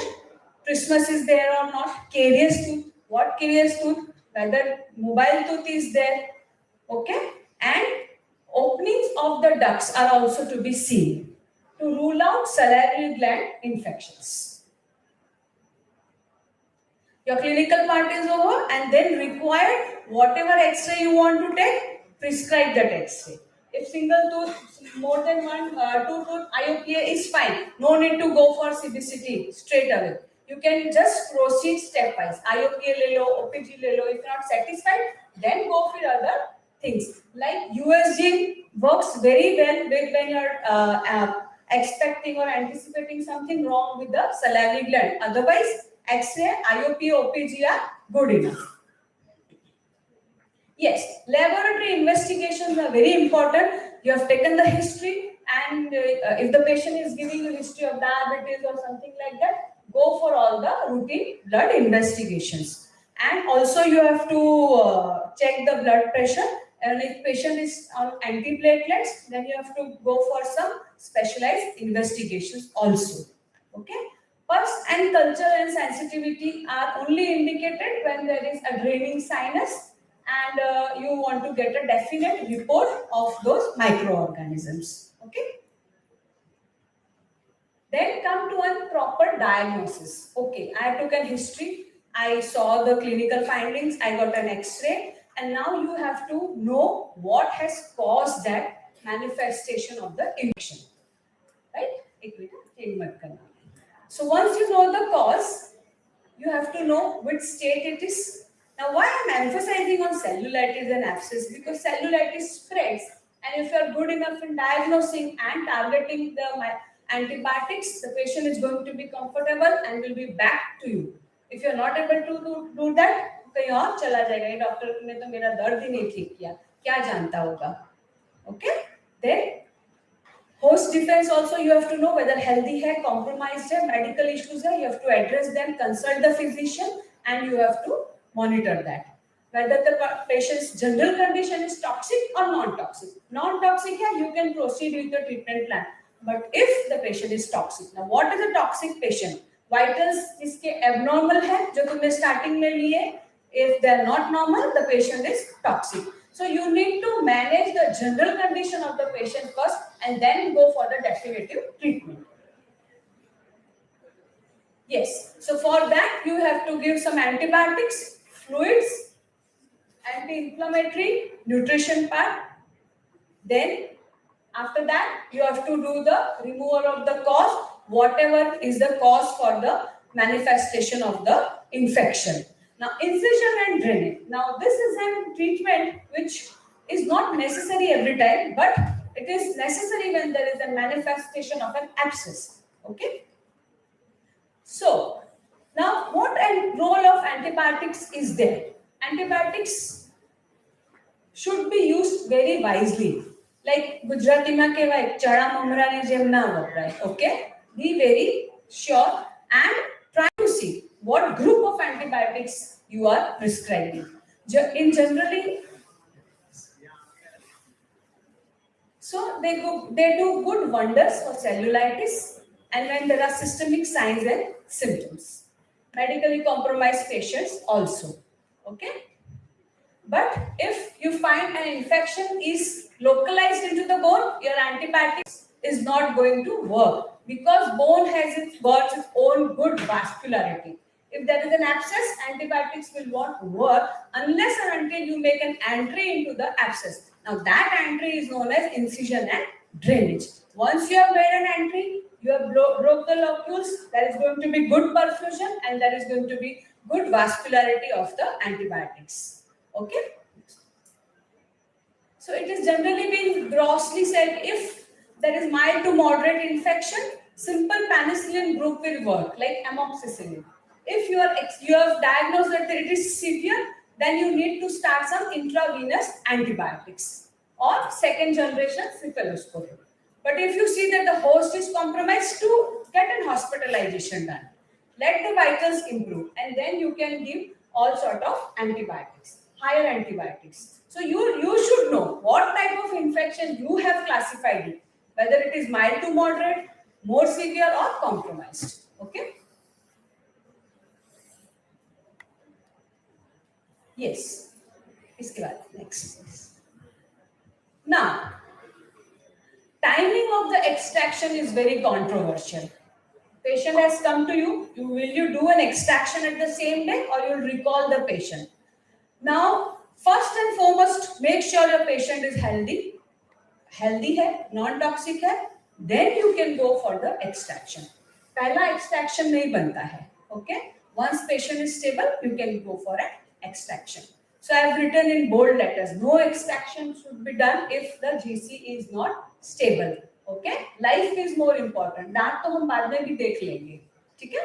trismus is there or not, carious tooth, what carious tooth, whether mobile tooth is there, okay, and openings of the ducts are also to be seen to rule out salivary gland infections. Your clinical part is over, and then required whatever X-ray you want to take, prescribe that X-ray. If single tooth, more than one, two tooth IOPA is fine. No need to go for CBCT straight away. You can just proceed stepwise. IOPA le lo, OPG le lo. If you're not satisfied, then go for other things. Like USG works very well when you're expecting or anticipating something wrong with the salivary gland. Otherwise, X-ray, IOP, OPG are good enough. Yes, laboratory investigations are very important. You have taken the history, and if the patient is giving you history of diabetes or something like that, go for all the routine blood investigations. And also you have to check the blood pressure. And if patient is on antiplatelets, then you have to go for some specialized investigations also. Okay. Pus and culture and sensitivity are only indicated when there is a draining sinus and you want to get a definite report of those microorganisms. Okay. Then come to a proper diagnosis. Okay, I took a history, I saw the clinical findings, I got an X-ray, and now you have to know what has caused that manifestation of the infection. Right? So once you know the cause, you have to know which state it is. Now why I am emphasizing on cellulitis and abscess? Because cellulitis spreads, and if you are good enough in diagnosing and targeting the antibiotics, the patient is going to be comfortable and will be back to you. If you are not able to do that, कहीं और चला जाएगा, ये doctor ने तो मेरा दर्द ही नहीं ठीक किया, क्या जानता होगा. Okay? Then host defense also, you have to know whether healthy hai, compromised hai, medical issues hai, you have to address them, consult the physician, and you have to monitor that. Whether the patient's general condition is toxic or non-toxic. Non-toxic hai, you can proceed with the treatment plan. But if the patient is toxic, now what is a toxic patient? Vitals jiske abnormal hai, jo tumne starting mein liye, if they are not normal, the patient is toxic. So you need to manage the general condition of the patient first and then go for the definitive treatment. Yes, so for that you have to give some antibiotics, fluids, anti-inflammatory, nutrition part. Then after that you have to do the removal of the cause, whatever is the cause for the manifestation of the infection. Now, incision and drainage. Now, this is a treatment which is not necessary every time, but it is necessary when there is a manifestation of an abscess. Okay. So, now what role of antibiotics is there? Antibiotics should be used very wisely. Like Gujarati ma kehvay, chada mamra ne jem na vapray. Okay. Be very sure and try to see what group of antibiotics you are prescribing. In generally, so they do good wonders for cellulitis and when there are systemic signs and symptoms. Medically compromised patients also. Okay. But if you find an infection is localized into the bone, your antibiotics is not going to work because bone has its own good vascularity. If there is an abscess, antibiotics will not work unless and until you make an entry into the abscess. Now that entry is known as incision and drainage. Once you have made an entry, you have broke the locules, there is going to be good perfusion and there is going to be good vascularity of the antibiotics. Okay? So it is generally been grossly said if there is mild to moderate infection, simple penicillin group will work like amoxicillin. If you have diagnosed that it is severe, then you need to start some intravenous antibiotics. or second generation cephaloscopy. But if you see that the host is compromised, to get an hospitalization done. Let the vitals improve, and then you can give all sort of antibiotics, higher antibiotics. So you should know what type of infection you have classified it, whether it is mild to moderate, more severe or compromised. Okay. Yes. इसके बाद next. Now, timing of the extraction is very controversial. Patient has come to you. Will you do an extraction at the same day, or you'll recall the patient? Now, first and foremost, make sure your patient is healthy है, non-toxic है. Then you can go for the extraction. पहला extraction नहीं बनता है. Okay? Once patient is stable, you can go for an extraction. So I have written in bold letters, no extraction should be done if the GC is not stable. Okay? Life is more important. दांत तो हम बाद में भी देख लेंगे. ठीक है?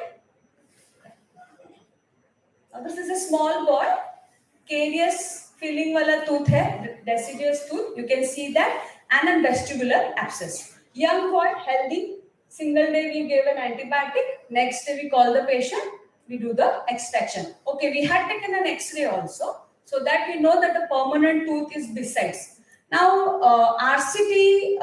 Now this is a small boy. Carious filling वाला tooth है, deciduous tooth. You can see that, and a vestibular abscess. Young boy, healthy. Single day we gave an antibiotic. Next day we call the patient. We do the extraction. Okay, we had taken an X-ray also, so that we know that the permanent tooth is besides. Now, RCT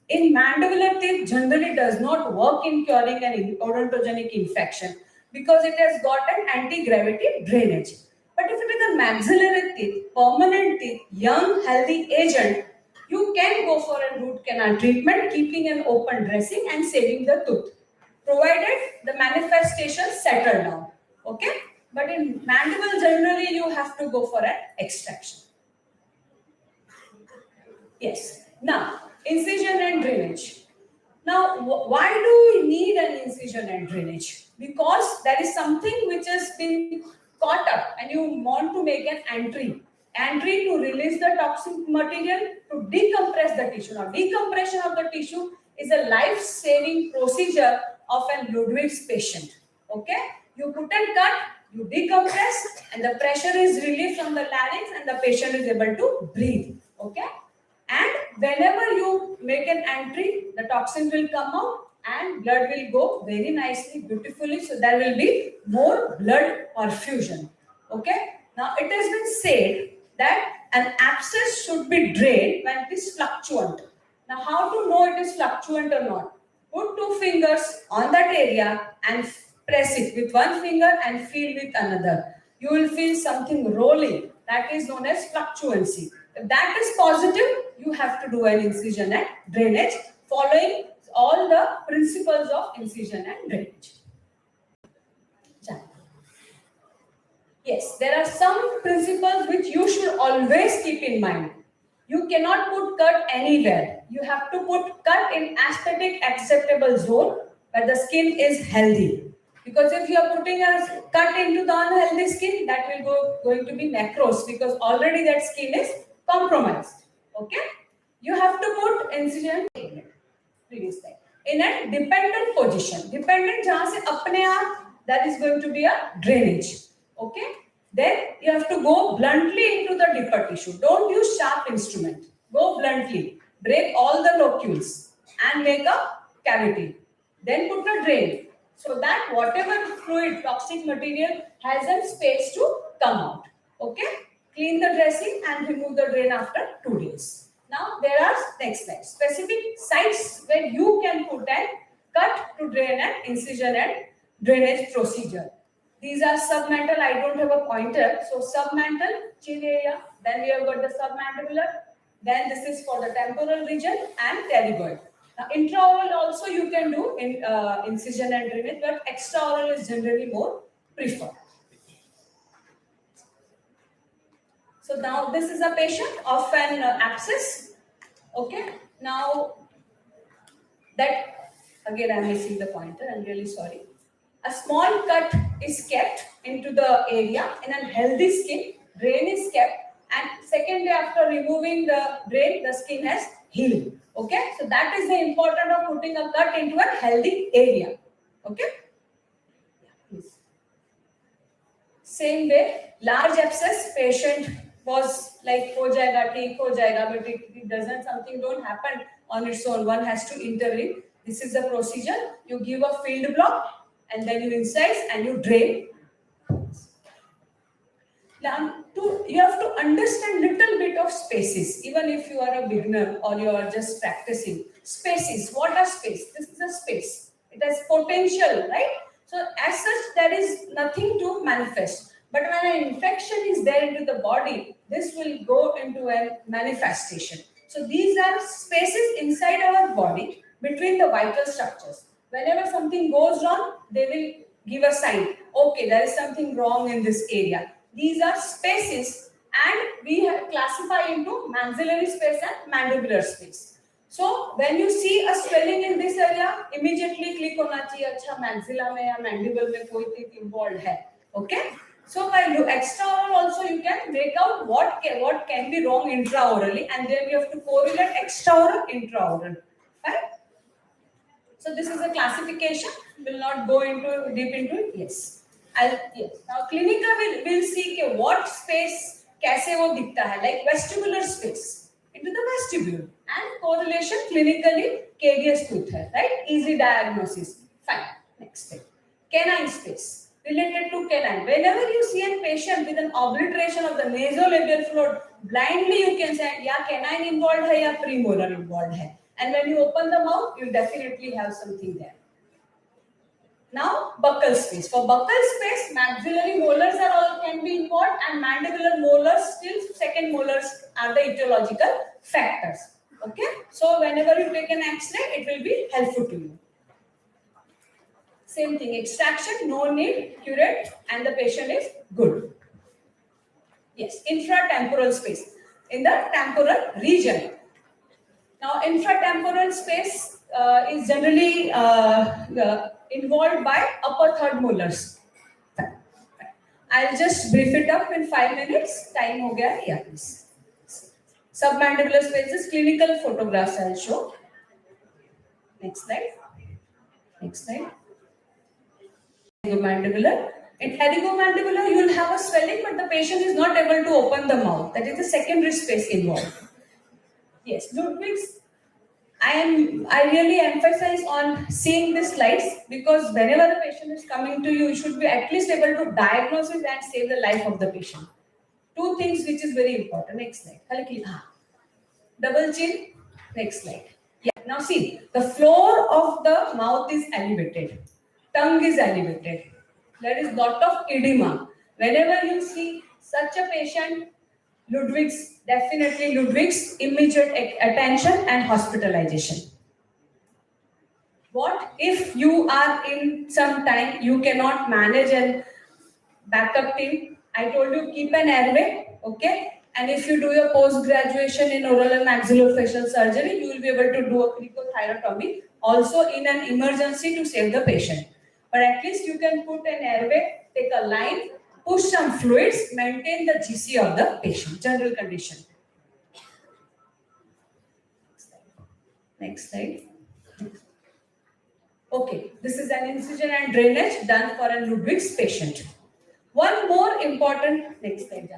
in mandibular teeth generally does not work in curing an odontogenic infection because it has got an anti-gravity drainage. But if it is a maxillary teeth, permanent teeth, young, healthy agent, you can go for a root canal treatment, keeping an open dressing and saving the tooth, provided the manifestation settle down. Okay? But in mandible, generally, you have to go for an extraction. Yes. Now, incision and drainage. Now, why do we need an incision and drainage? Because there is something which has been caught up and you want to make an entry to release the toxic material, to decompress the tissue. Now, decompression of the tissue is a life-saving procedure of a Ludwig's patient. Okay? You put a cut, you decompress, and the pressure is relieved from the larynx and the patient is able to breathe. Okay? And whenever you make an entry, the toxin will come out and blood will go very nicely, beautifully. So there will be more blood perfusion. Okay? Now it has been said that an abscess should be drained when it is fluctuant. Now how to know it is fluctuant or not? Put 2 fingers on that area and press it with 1 finger and feel with another. You will feel something rolling. That is known as fluctuancy. If that is positive, you have to do an incision and drainage following all the principles of incision and drainage. Yes, there are some principles which you should always keep in mind. You cannot put cut anywhere. You have to put cut in aesthetic acceptable zone where the skin is healthy. Because if you are putting a cut into the unhealthy skin, that will going to be necrose because already that skin is compromised. Okay? You have to put incision in a dependent position. Dependent jahan se apne aap, that is going to be a drainage. Okay? Then you have to go bluntly into the deeper tissue. Don't use sharp instrument. Go bluntly. Break all the locules and make a cavity. Then put a drain so that whatever fluid, toxic material has a space to come out. Okay? Clean the dressing and remove the drain after 2 days. Now there are next slide. Specific sites where you can put a cut to drain and incision and drainage procedure. These are submental. I don't have a pointer. So submental, chin area. Then we have got the submandibular. Then this is for the temporal region and pterygoid. Now intraoral also you can do in incision and drainage, but extraoral is generally more preferred. So now this is a patient of an abscess. Okay. Now that again I am missing the pointer. I'm really sorry. A small cut is kept into the area in a healthy skin. Drain is kept, and second day after removing the drain, the skin has healed. Okay. So that is the importance of putting a cut into a healthy area. Okay. Please. Same way, large abscess patient was like ho jayega, theek ho jayega, but it doesn't, something don't happen on its own. One has to intervene. This is the procedure. You give a field block and then you incise and you drain. Now, you have to understand little bit of spaces, even if you are a beginner or you are just practicing. Spaces, what are space? This is a space. It has potential, right? So as such, there is nothing to manifest. But when an infection is there into the body, this will go into a manifestation. So these are spaces inside our body between the vital structures. Whenever something goes wrong, they will give a sign. Okay, there is something wrong in this area. These are spaces, and we have classify into maxillary space and mandibular space. So when you see a swelling in this area, immediately click होना चाहिए अच्छा maxilla में या mandible में कोई चीज involved है. Okay? So while you extraoral also you can make out what can be wrong intraorally, and then you have to correlate extraoral intraoral. Right? So this is a classification. Will not go into deep into it. Yes. Yes. Now clinical will see कि what space कैसे वो दिखता है, like vestibular space into the vestibule, and correlation clinically cavious tooth है, right? Easy diagnosis. Fine. Next thing, canine space related to canine. Whenever you see a patient with an obliteration of the nasolabial fluid, blindly you can say या canine involved है या premolar involved है. And when you open the mouth, you definitely have something there. Now, buccal space. For buccal space, maxillary molars are all can be involved, and mandibular molars, still second molars, are the etiological factors. Okay? So, whenever you take an X-ray, it will be helpful to you. Same thing, extraction, no need, curate, and the patient is good. Yes, infratemporal space. In the temporal region. Now, infratemporal space is generally involved by upper third molars. I'll just brief it up in 5 minutes. Time ho gaya, yeah, please. Submandibular spaces, clinical photographs I'll show. Next slide. Next slide. Mandibular. In pterygomandibular, you will have a swelling, but the patient is not able to open the mouth. That is the secondary space involved. Yes, Ludwig's. I really emphasize on seeing these slides, because whenever the patient is coming to you, you should be at least able to diagnose it and save the life of the patient. Two things which is very important. Next slide. Double chin. Next slide. Yeah. Now see, the floor of the mouth is elevated. Tongue is elevated. There is lot of edema. Whenever you see such a patient, Ludwig's, definitely Ludwig's, immediate attention and hospitalization. What if you are in some time, you cannot manage a backup team? I told you keep an airway, okay? And if you do your post-graduation in oral and maxillofacial surgery, you will be able to do a cricothyrotomy also in an emergency to save the patient. But at least you can put an airway, take a line, push some fluids, maintain the GC of the patient, general condition. Next slide. Okay, this is an incision and drainage done for a Ludwig's patient. One more important, next slide,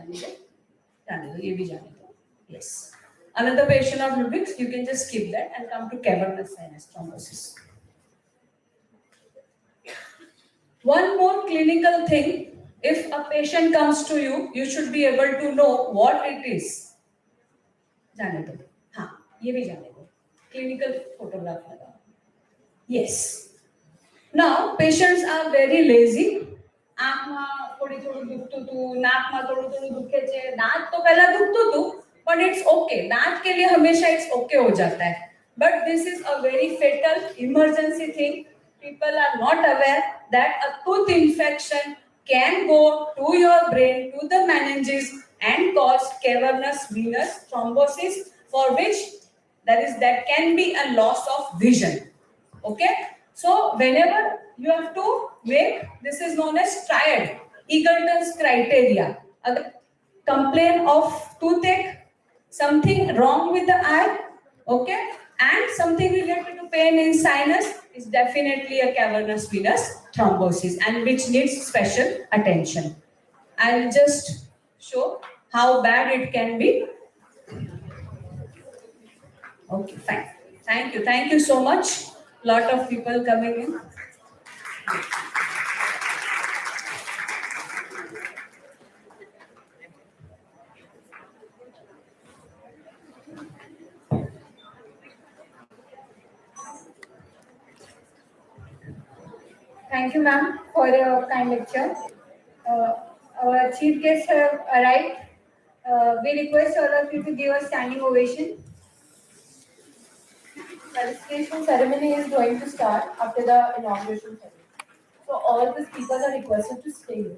yes. Another patient of Ludwig's, you can just skip that and come to cavernous sinus thrombosis. One more clinical thing. If a patient comes to you, you should be able to know what it is. Clinical photograph. Yes. Now, patients are very lazy. But it's okay. It's okay. But this is a very fatal emergency thing. People are not aware that a tooth infection can go to your brain, to the meninges, and cause cavernous venous thrombosis, for which that can be a loss of vision. Okay? So whenever you have to make, this is known as triad, Eagleton's criteria. Complain of toothache, something wrong with the eye, okay, and something related to pain in sinus is definitely a cavernous venous thrombosis, and which needs special attention. I'll just show how bad it can be. Okay, fine. Thank you so much. Lot of people coming in. Thank you, ma'am, for your kind lecture. Uh, our chief guests have arrived. We request all of you to give a standing ovation. The registration ceremony is going to start after the inauguration ceremony. So all the speakers are requested to stay here.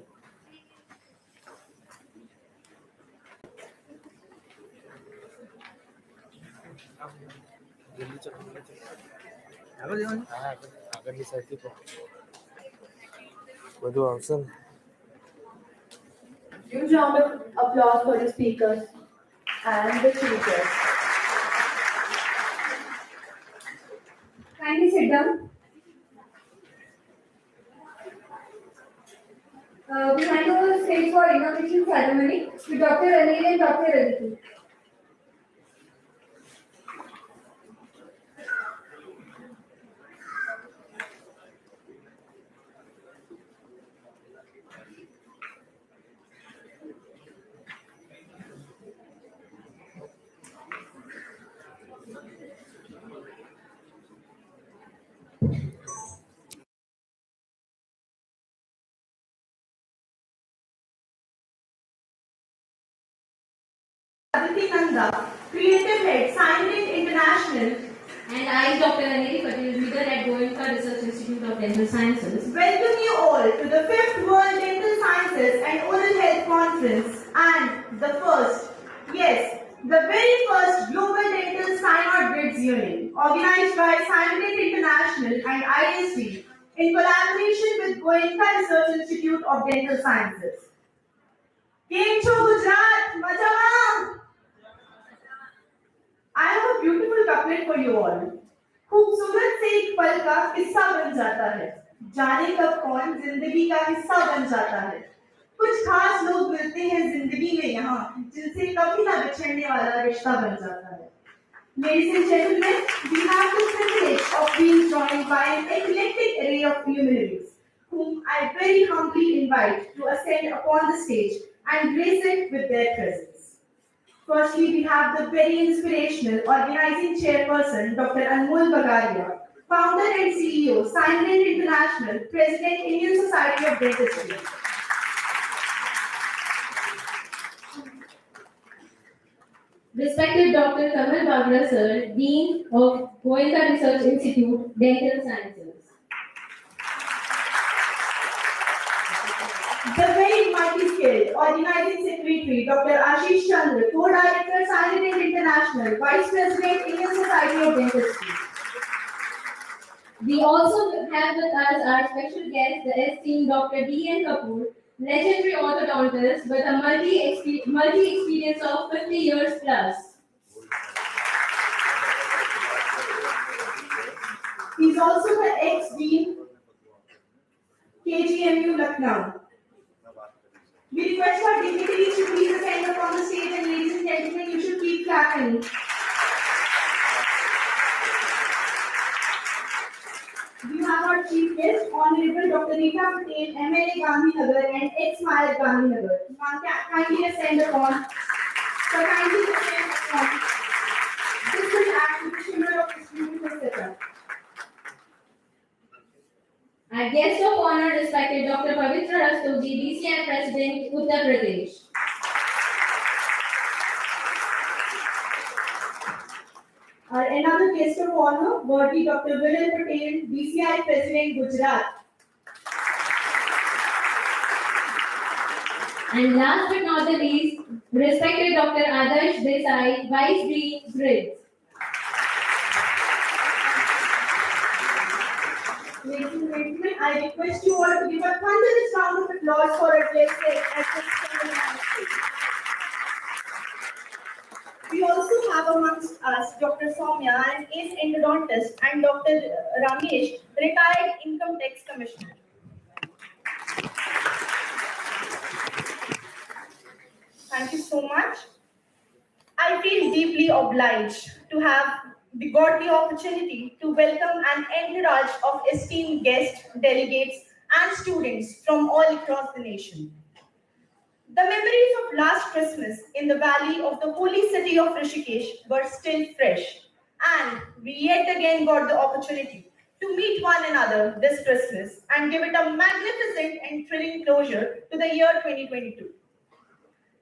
આગળની સાઈડથી બધું આવશે ને. Huge round of applause for the speakers and the chief guests. Kindly sit down. We hand over the stage for inauguration ceremony to Dr. Anil and Dr. Aditi. Aditi Nanda, Creative Head, CynoDent International, and I, Dr. Anil Patel, leader at Goenka Research Institute of Dental Sciences, welcome you all to the 5th World Dental Sciences and Oral Health Conference and the first, yes, the very first Global Dental Cyno-Dental Union, organized by CynoDent International and ISD in collaboration with Goenka Research Institute of Dental Sciences. Came to Gujarat, Majama! I have a beautiful couplet for you all. खूबसूरत से एक पल का किस्सा बन जाता है, जाने कब कौन जिंदगी का हिस्सा बन जाता है। कुछ खास लोग मिलते हैं जिंदगी में यहाँ, जिनसे कभी ना बिछड़ने वाला रिश्ता बन जाता है। Ladies and gentlemen, we have the privilege of being joined by an eclectic array of luminaries, whom I very humbly invite to ascend upon the stage and grace it with their presence. Firstly, we have the very inspirational organizing chairperson, Dr. Anmol Bagaria, founder and CEO, CynoDent International, President, Indian Society of Dentistry. respected Dr. Kamal Bagra Sir, Dean of Goenka Research Institute, Dental Sciences. The very multi-skilled organizing secretary, Dr. Ashish Chandra, co-director, CynoDent International, vice president, Indian Society of Dentistry. We also have with us our special guest, the esteemed Dr. D.N. Kapoor, legendary orthodontist with a multi-experience of 50 years plus. He's also the ex-dean, KGMU Lucknow. We request our dignitaries to please ascend upon the stage, and ladies and gentlemen, you should keep clapping. We have our chief guest, Honorable Dr. Rita Patel, MLA Gandhinagar and ex-Mayor Gandhinagar. Ma'am, kindly ascend upon. So kindly ascend upon. This will act to the shimmer of this beautiful setup. Our guest of honor, respected Dr. Pavitra Rastogi, DCI President, Uttar Pradesh. Our another guest of honor, worthy Dr. Viral Patel, DCI President, Gujarat. And last but not the least, respected Dr. Adarsh Desai, Vice Dean, Grids. Ladies and gentlemen, I request you all to give a thunderous round of applause for our guest at this ceremony. We also have amongst us Dr. Soumya, an ace endodontist, and Dr. Ramesh, retired income tax commissioner. Thank you so much. I feel deeply obliged to have got the opportunity to welcome an entourage of esteemed guests, delegates, and students from all across the nation. The memories of last Christmas in the valley of the holy city of Rishikesh were still fresh, and we yet again got the opportunity to meet one another this Christmas and give it a magnificent and thrilling closure to the year 2022.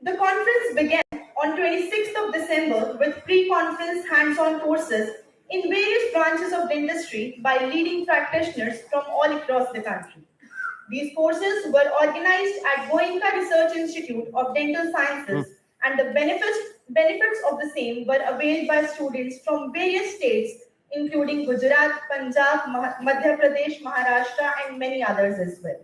The conference began on 26th of December with pre-conference hands-on courses in various branches of dentistry by leading practitioners from all across the country. These courses were organized at Goenka Research Institute of Dental Sciences, and the benefits of the same were availed by students from various states, including Gujarat, Punjab, Madhya Pradesh, Maharashtra, and many others as well.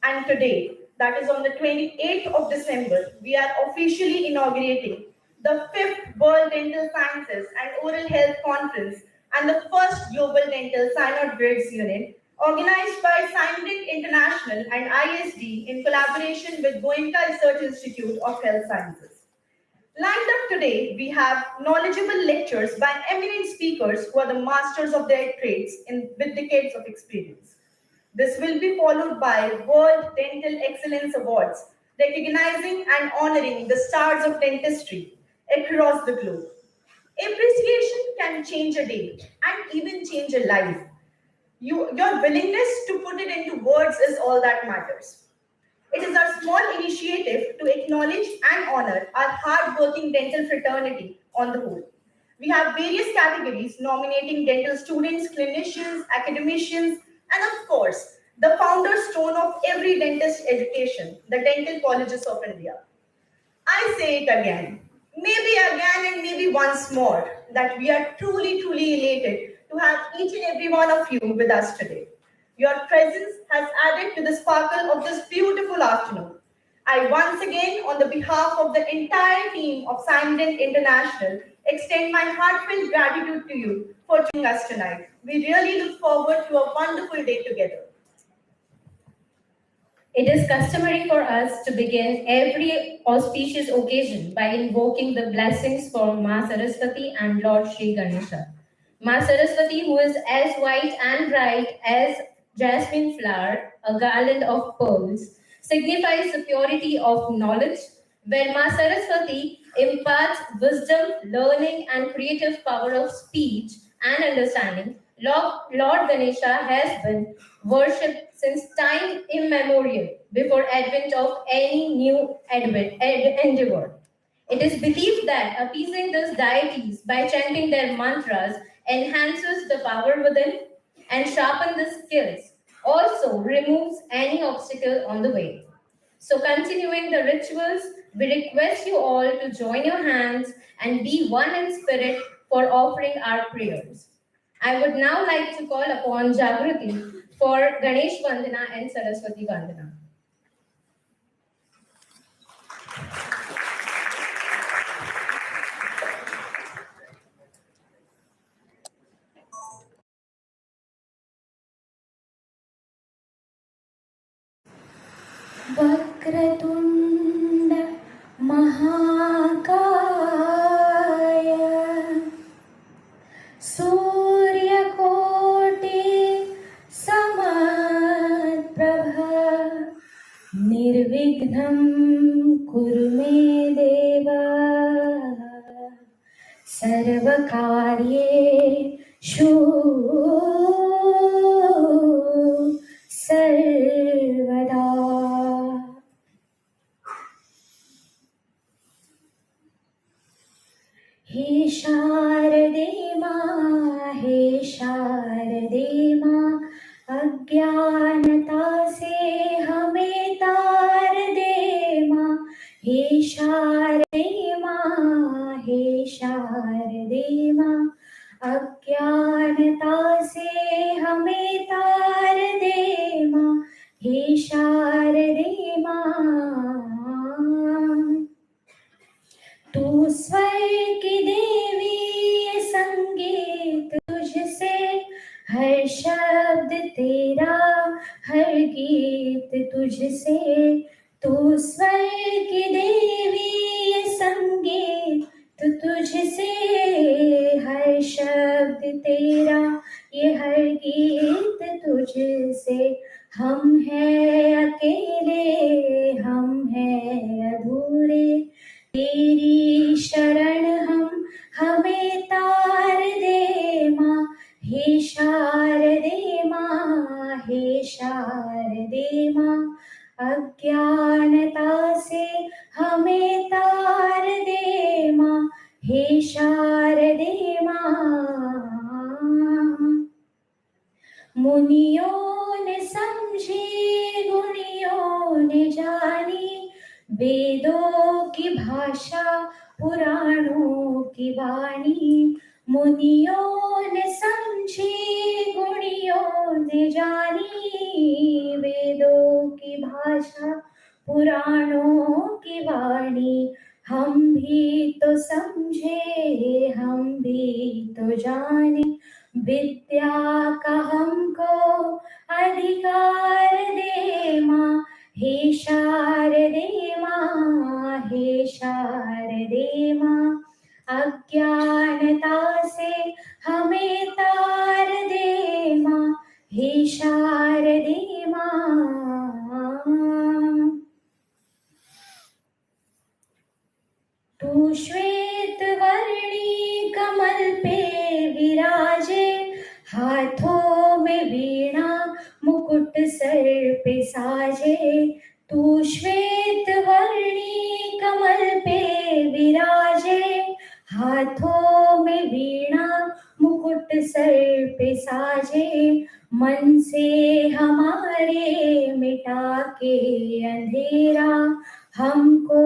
And today, that is on the 28th of December, we are officially inaugurating the 5th World Dental Sciences and Oral Health Conference and the first Global Dental CynoDent Unit, organized by CynoDent International and ISD in collaboration with Goenka Research Institute of Health Sciences. Lined up today, we have knowledgeable lectures by eminent speakers who are the masters of their trades with decades of experience. This will be followed by World Dental Excellence Awards, recognizing and honoring the stars of dentistry across the globe. Appreciation can change a day and even change a life. Your willingness to put it into words is all that matters. It is our small initiative to acknowledge and honor our hard-working dental fraternity on the whole. We have various categories nominating dental students, clinicians, academicians, and of course, the founder stone of every dentist education, the Dental Colleges of India. I say it again, and maybe once more, that we are truly elated to have each and every one of you with us today. Your presence has added to the sparkle of this beautiful afternoon. I once again, on the behalf of the entire team of CynoDent International, extend my heartfelt gratitude to you for joining us tonight. We really look forward to a wonderful day together. It is customary for us to begin every auspicious occasion by invoking the blessings for Ma Saraswati and Lord Sri Ganesha. Ma Saraswati, who is as white and bright as jasmine flower, a garland of pearls, signifies the purity of knowledge, where Ma Saraswati imparts wisdom, learning, and creative power of speech and understanding. Lord Ganesha has been worshipped since time immemorial, before advent of any new endeavor. It is believed that appeasing these deities by chanting their mantras enhances the power within and sharpens the skills, also removes any obstacle on the way. So continuing the rituals, we request you all to join your hands and be one in spirit for offering our prayers. I would now like to call upon Jagrati for Ganesh Vandana and Saraswati Vandana. वक्रतुण्ड महाकाय सूर्यकोटि समप्रभ निर्विघ्नं कुरु मे देव सर्वकार्येषु सर्वदा। हे शारदे माँ अज्ञानता से हमें तार दे माँ। हे शारदे माँ अज्ञानता से हमें तार दे माँ। हे शारदे माँ तू स्वर की देवी संगीत तुझसे हर शब्द तेरा हर गीत तुझसे। तू स्वर की देवी तेरी शरण हम हमें तार दे माँ, हे शारदे माँ, हे शारदे माँ। अज्ञानता से हमें तार दे माँ, हे शारदे माँ। मुनियों ने समझी गुणियों ने जानी, वेदों की भाषा पुराणों की वाणी। मुनियों ने समझी गुणियों ने जानी, वेदों की भाषा पुराणों की वाणी। हम भी तो समझे, हम भी तो जाने, विद्या का हमको अधिकार दे माँ, हे शारदे माँ, हे शारदे माँ। अज्ञानता से हमें तार दे माँ, हे शारदे माँ। तू श्वेत वर्णी कमल पे विराजे, हाथों में वीणा मुकुट सर पे साजे। तू श्वेत वर्णी कमल पे विराजे, हाथों में वीणा मुकुट सर पे साजे। मन से हमारे मिटा के अंधेरा, हमको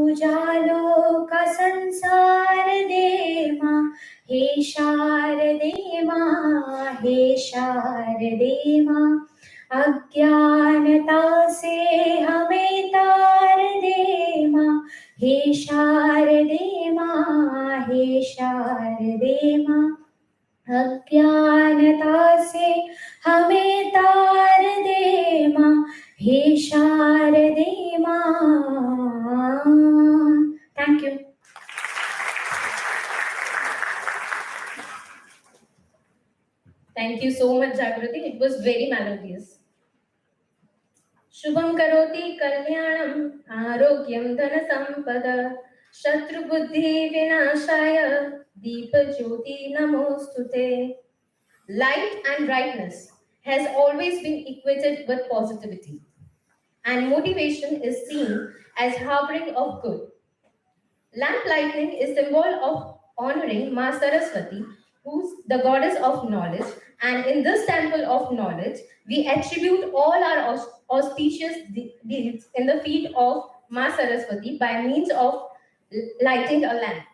उजालों का संसार दे माँ, हे शारदे माँ, हे शारदे माँ। अज्ञानता से हमें तार दे माँ, हे शारदे माँ, हे शारदे माँ। अज्ञानता से हमें तार दे माँ, हे शारदे माँ। Thank you. Thank you so much, Jagrati. It was very melodious. Shubham karoti kalyanam arogyam dhana sampada shatru buddhi vinashaya deepa jyoti namostute. Light and brightness has always been equated with positivity, and motivation is seen as harboring of good. Lamp lighting is symbol of honoring Ma Saraswati, who's the goddess of knowledge, and in this temple of knowledge, we attribute all our auspicious deeds in the feet of Ma Saraswati by means of lighting a lamp.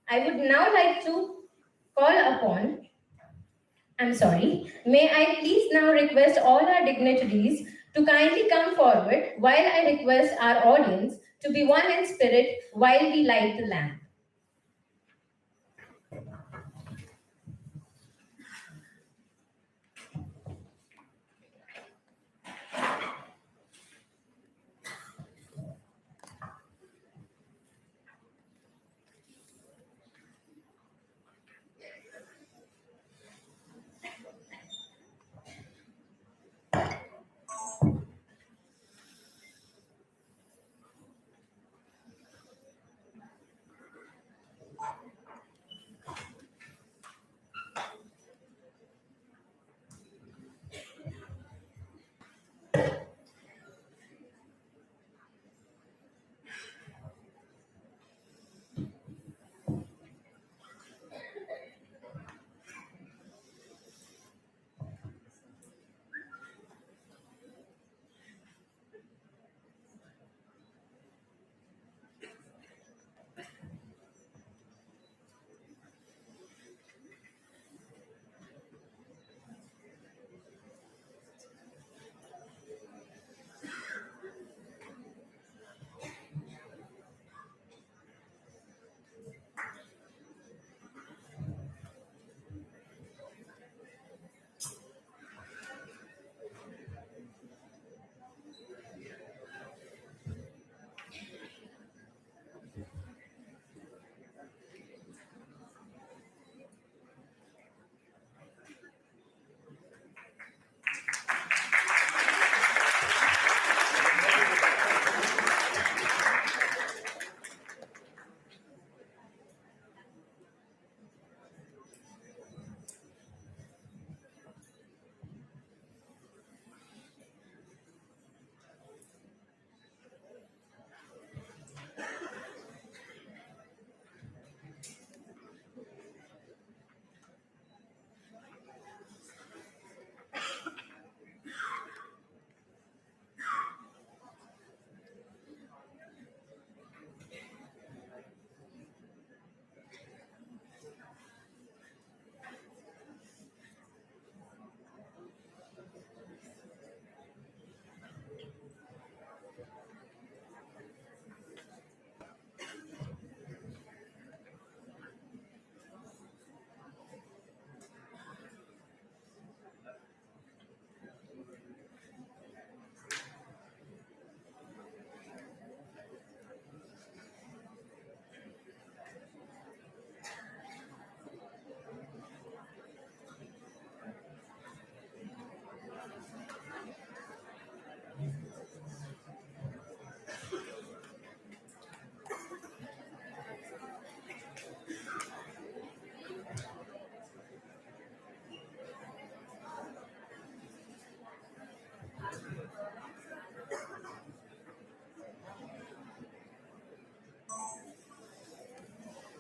I would now like to may I please now request all our dignitaries to kindly come forward while I request our audience to be one in spirit while we light the lamp.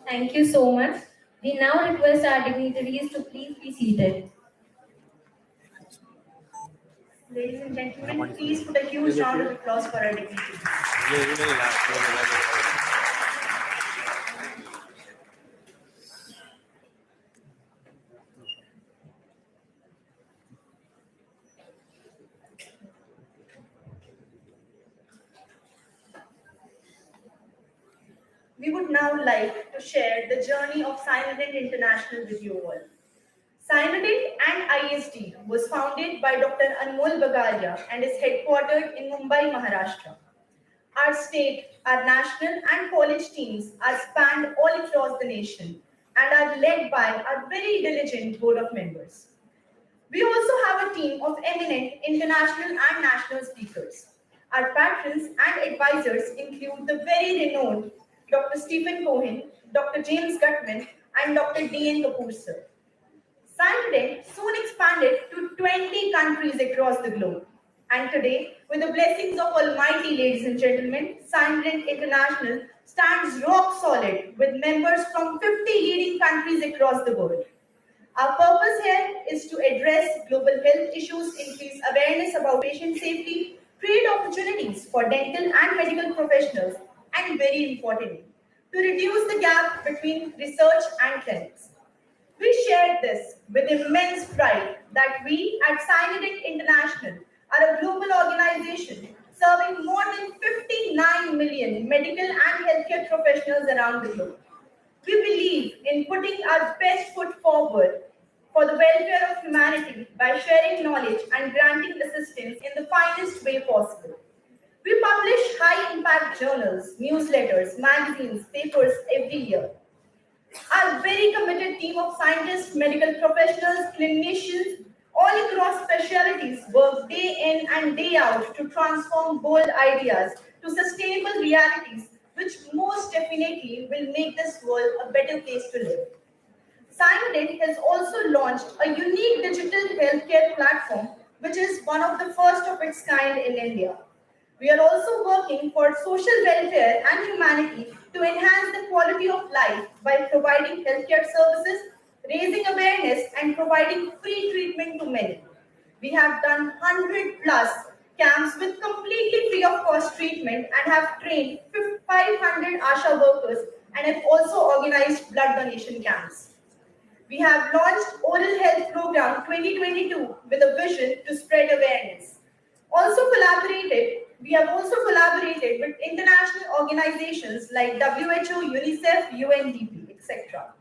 Thank you so much. We now request our dignitaries to please be seated. Ladies and gentlemen, please put a huge round of applause for our dignitaries. We would now like to share the journey of CynoDent International with you all. CynoDent and ISD was founded by Dr. Anmol Bagaria and is headquartered in Mumbai, Maharashtra. Our state, our national and college teams are spanned all across the nation and are led by our very diligent board of members. We also have a team of eminent international and national speakers. Our patrons and advisors include the very renowned Dr. Stephen Cohen, Dr. James Gutman, and Dr. D.N. Kapoor sir. CynoDent soon expanded to 20 countries across the globe. And today, with the blessings of Almighty, ladies and gentlemen, CynoDent International stands rock solid with members from 50 leading countries across the world. Our purpose here is to address global health issues, increase awareness about patient safety, create opportunities for dental and medical professionals, and very importantly, to reduce the gap between research and clinics. We share this with immense pride that we at CynoDent International are a global organization serving more than 59 million medical and healthcare professionals around the globe. We believe in putting our best foot forward for the welfare of humanity by sharing knowledge and granting assistance in the finest way possible. We publish high-impact journals, newsletters, magazines, papers every year. Our very committed team of scientists, medical professionals, clinicians, all across specialties work day in and day out to transform bold ideas to sustainable realities which most definitely will make this world a better place to live. CynoDent has also launched a unique digital healthcare platform which is one of the first of its kind in India. We are also working for social welfare and humanity to enhance the quality of life by providing healthcare services, raising awareness, and providing free treatment to many. We have done 100 plus camps with completely free of cost treatment and have trained 500 ASHA workers and have also organized blood donation camps. We have launched Oral Health Program 2022 with a vision to spread awareness. We have also collaborated with international organizations like WHO, UNICEF, UNDP, etc.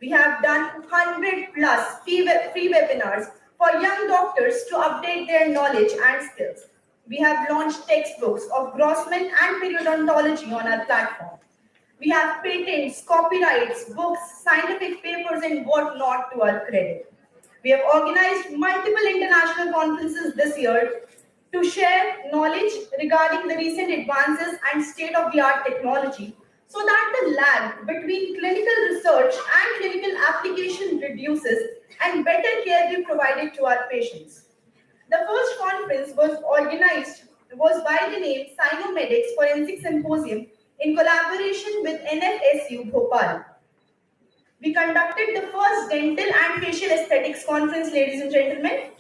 We have done 100 plus free webinars for young doctors to update their knowledge and skills. We have launched textbooks of Grossman and periodontology on our platform. We have patents, copyrights, books, scientific papers, and whatnot to our credit. We have organized multiple international conferences this year to share knowledge regarding the recent advances and state-of-the-art technology so that the lag between clinical research and clinical application reduces and better care be provided to our patients. The first conference was by the name Cynomedics Forensic Symposium in collaboration with NFSU Bhopal. We conducted the first dental and facial aesthetics conference, ladies and gentlemen.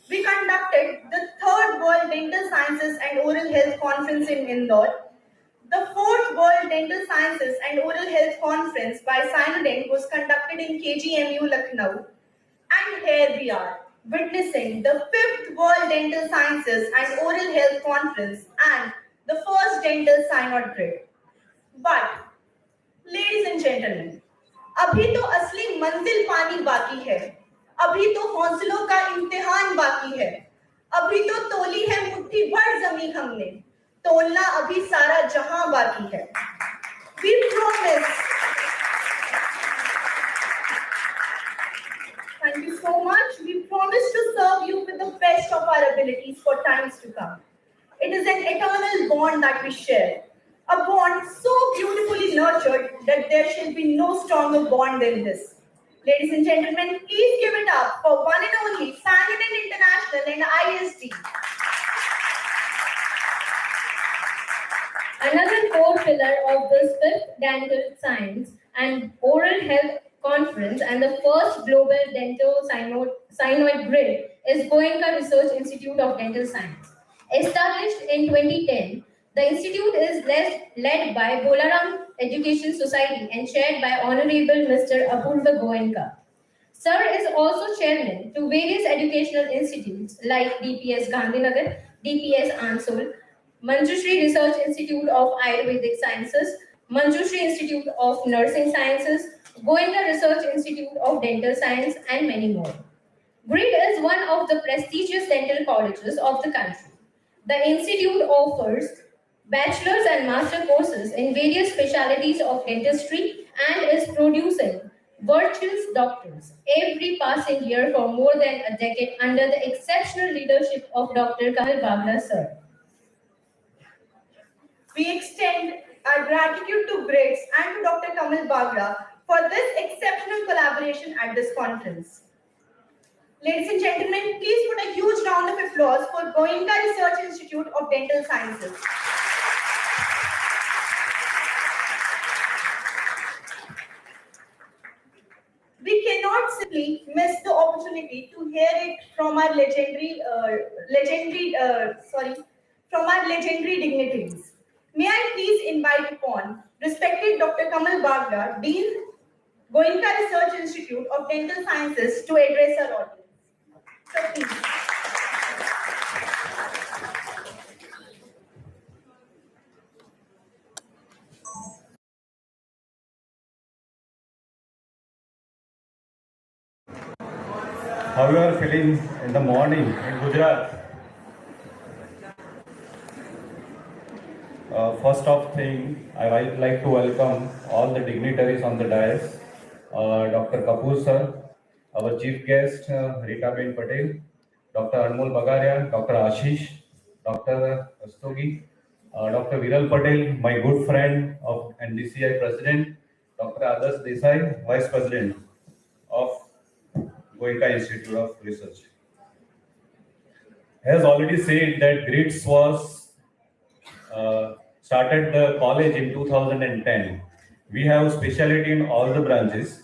We conducted the third World Dental Sciences and Oral Health Conference in Indore. The fourth World Dental Sciences and Oral Health Conference by CynoDent was conducted in KGMU, Lucknow. And here we are, witnessing the fifth World Dental Sciences and Oral Health Conference and the first Dental CynoDent. But, ladies and gentlemen, अभी तो असली मंजिल पानी बाकी है, अभी तो हौसलों का इम्तिहान बाकी है, अभी तो तोली है मुट्ठी भर जमीन हमने, तोलना अभी सारा जहां बाकी है. We promise. Thank you so much. We promise to serve you with the best of our abilities for times to come. It is an eternal bond that we share. A bond so beautifully nurtured that there shall be no stronger bond than this. Ladies and gentlemen, please give it up for one and only CynoDent International and ISD. Another core pillar of this fifth dental science and Oral Health Conference and the first global dental cynoid grid is Goenka Research Institute of Dental Science. Established in 2010, the institute is led by Bolaram Education Society and chaired by Honorable Mr. Apurva Goenka. Sir is also chairman to various educational institutes like DPS Gandhinagar, DPS Ansol, Manjushri Research Institute of Ayurvedic Sciences, Manjushri Institute of Nursing Sciences, Goenka Research Institute of Dental Science, and many more. GRID is one of the prestigious dental colleges of the country. The institute offers bachelor's and master courses in various specialties of dentistry and is producing virtuous doctors every passing year for more than a decade under the exceptional leadership of Dr. Kamal Bagla sir. We extend our gratitude to GRIDS and to Dr. Kamal Bagra for this exceptional collaboration at this conference. Ladies and gentlemen, please put a huge round of applause for Goenka Research Institute of Dental Sciences. We cannot simply miss the opportunity to hear it from our legendary dignitaries. May I please invite upon respected Dr. Kamal Bagra, Dean, Goenka Research Institute of Dental Sciences, to address our audience. So please. How you are feeling in the morning in Gujarat? First of thing, I would like to welcome all the dignitaries on the dais. Dr. Kapoor sir, our chief guest Rita Ben Patel, Dr. Anmol Bagaria, Dr. Ashish, Dr. Rastogi, Dr. Viral Patel, my good friend of NDCI president, Dr. Adarsh Desai, vice president of Goenka Institute of Research. Has already said that GRIDS was started the college in 2010. We have specialty in all the branches.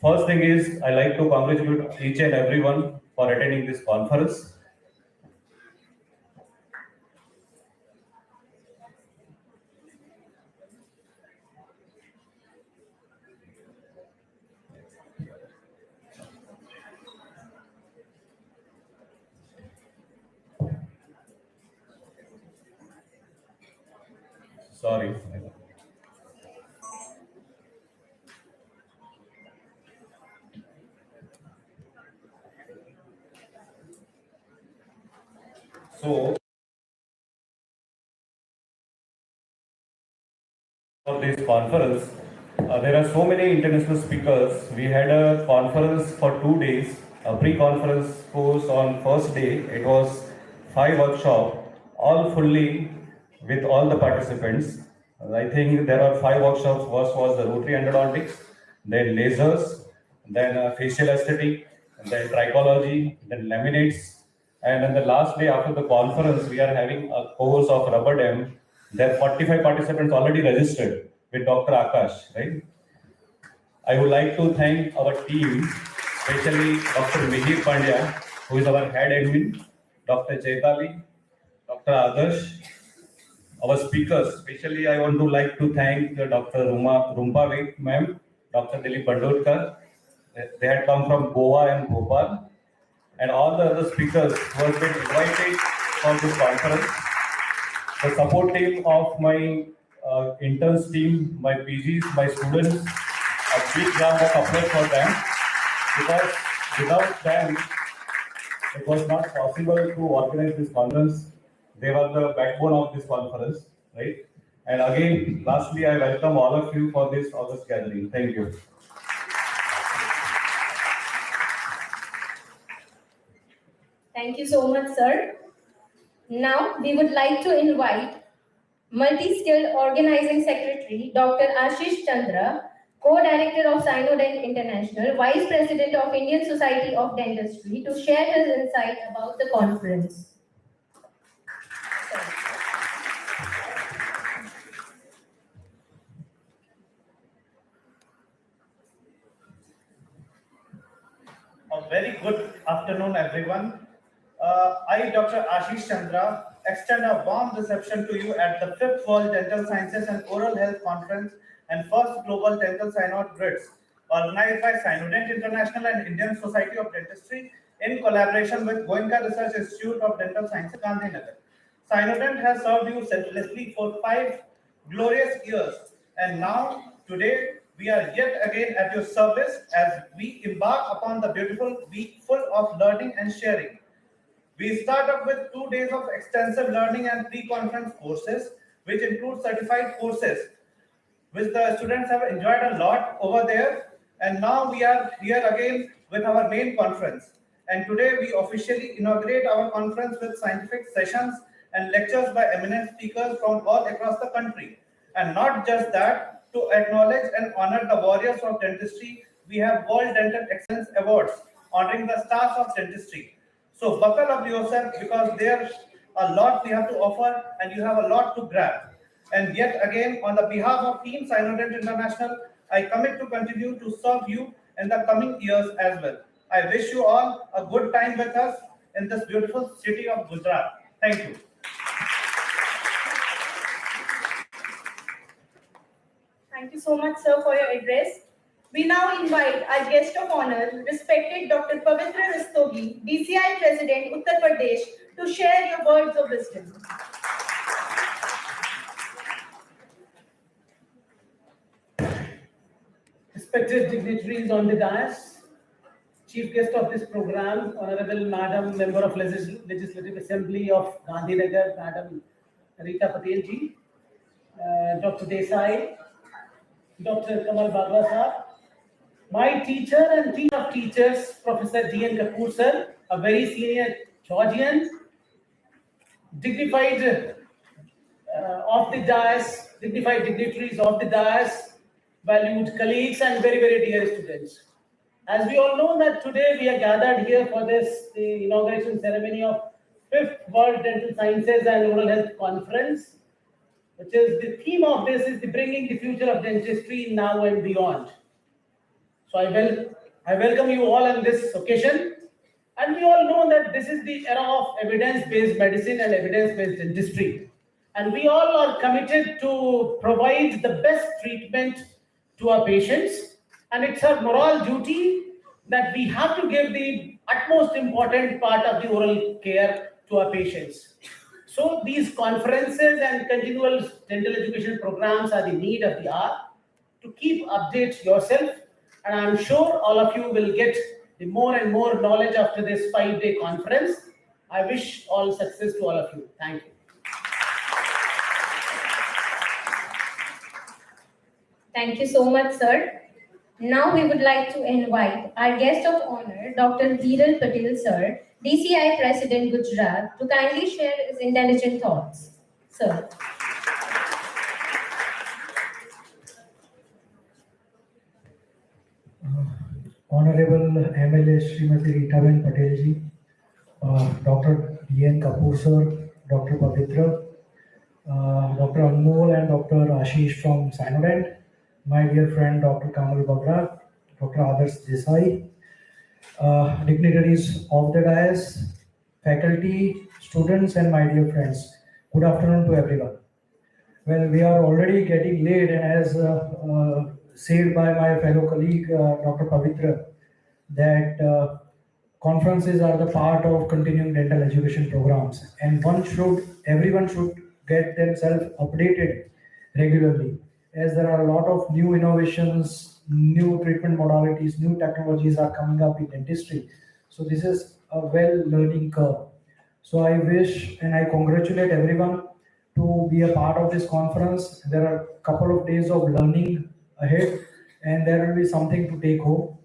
First thing is, I like to congratulate each and everyone for attending this conference. Sorry. So, for this conference, there are so many international speakers. We had a conference for 2 days, a pre-conference course on first day. It was 5 workshops, all fully with all the participants. I think there are 5 workshops. First was the rotary endodontics, then lasers, then facial aesthetic, then trichology, then laminates. And then the last day after the conference, we are having a course of rubber dam. There are 45 participants already registered with Dr. Akash, right? I would like to thank our team, especially Dr. Mihir Pandya, who is our head admin, Dr. Chaitali, Dr. Adarsh, our speakers. Especially I want to like to thank Dr. Rumpavik ma'am, Dr. Dilip Bandodkar. They had come from Goa and Bhopal, and all the other speakers who have been invited for this conference. The support team of my interns team, my PGs, my students, a big round of applause for them, because without them, it was not possible to organize this conference. They were the backbone of this conference, right? And again, lastly, I welcome all of you for this August gathering. Thank you. Thank you so much, sir. Now, we would like to invite Multi-Skilled Organizing Secretary, Dr. Ashish Chandra, Co-Director of CynoDent International, Vice President of Indian Society of Dentistry, to share his insight about the conference. Very good afternoon, everyone. I, Dr. Ashish Chandra, extend a warm reception to you at the 5th World Dental Sciences and Oral Health Conference and first Global Dental Synod Grids, organized by CynoDent International and Indian Society of Dentistry in collaboration with Goenka Research Institute of Dental Sciences, Gandhinagar. CynoDent has served you selflessly for 5 glorious years, and now, today, we are yet again at your service as we embark upon the beautiful week full of learning and sharing. We start up with 2 days of extensive learning and pre-conference courses, which include certified courses, which the students have enjoyed a lot over there. And now we are here again with our main conference. And today we officially inaugurate our conference with scientific sessions and lectures by eminent speakers from all across the country. And not just that, to acknowledge and honor the warriors of dentistry, we have World Dental Excellence Awards honoring the stars of dentistry. So buckle up yourself, because there's a lot we have to offer and you have a lot to grab. And yet again, on the behalf of Team CynoDent International, I commit to continue to serve you in the coming years as well. I wish you all a good time with us in this beautiful city of Gujarat. Thank you. Thank you so much, sir, for your address. We now invite our guest of honor, respected Dr. Pavitra Rastogi, DCI President, Uttar Pradesh, to share your words of wisdom. Respected dignitaries on the dais, Chief Guest of this program, Honorable Madam Member of Legislative Assembly of Gandhinagar, Madam Rita Patel ji, Dr. Desai, Dr. Kamal Bagla sir, my teacher and teacher of teachers, Professor D.N. Kapoor sir, a very senior Georgian, dignified of the dais, dignified dignitaries of the dais, valued colleagues and very, very dear students. As we all know that today we are gathered here for the inauguration ceremony of 5th World Dental Sciences and Oral Health Conference, which is the theme of this is the bringing the future of dentistry now and beyond. So I welcome you all on this occasion. And we all know that this is the era of evidence-based medicine and evidence-based dentistry. And we all are committed to provide the best treatment to our patients. And it's our moral duty that we have to give the utmost important part of the oral care to our patients. So these conferences and continual dental education programs are the need of the hour to keep update yourself. And I'm sure all of you will get the more and more knowledge after this 5-day conference. I wish all success to all of you. Thank you. Thank you so much, sir. Now we would like to invite our guest of honor, Dr. Viral Patel, sir, DCI President, Gujarat, to kindly share his intelligent thoughts. Sir. Honorable MLA Srimati Ritaben Patel ji, Dr. D.N. Kapoor sir, Dr. Pavitra, Dr. Anmol and Dr. Ashish from CynoDent, my dear friend Dr. Kamal Bagra, Dr. Adarsh Desai, dignitaries of the dais, faculty, students and my dear friends. Good afternoon to everyone. Well, we are already getting late, and as said by my fellow colleague Dr. Pavitra, that conferences are the part of continuing dental education programs, and everyone should get themselves updated regularly, as there are a lot of new innovations, new treatment modalities, new technologies are coming up in dentistry. So this is a learning curve. So I wish and I congratulate everyone to be a part of this conference. There are a couple of days of learning ahead, and there will be something to take home.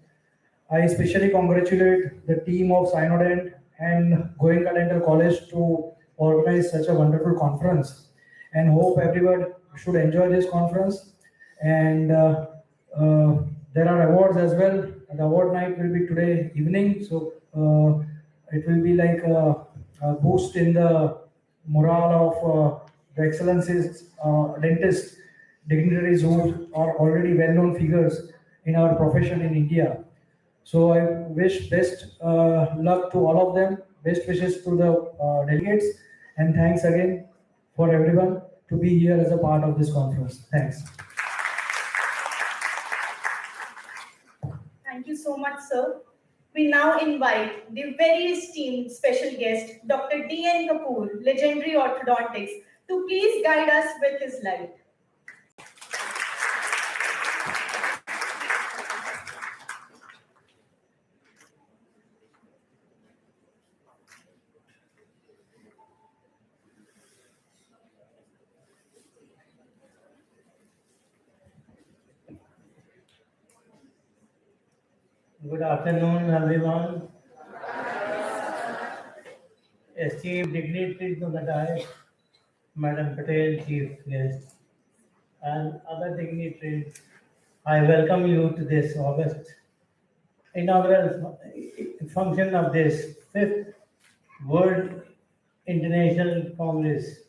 I especially congratulate the team of CynoDent and Goenka Dental College to organize such a wonderful conference, and hope everyone should enjoy this conference. And there are awards as well. The award night will be today evening, so it will be like a boost in the morale of the excellences dentists, dignitaries who are already well-known figures in our profession in India. So I wish best luck to all of them. Best wishes to the delegates, and thanks again for everyone to be here as a part of this conference. Thanks. Thank you so much, sir. We now invite the very esteemed special guest, Dr. D.N. Kapoor, legendary orthodontics, to please guide us with his light. Good afternoon, everyone. Esteemed dignitaries on the dais, Madam Patel, Chief Guest, and other dignitaries, I welcome you to this August inaugural function of this 5th World International Congress,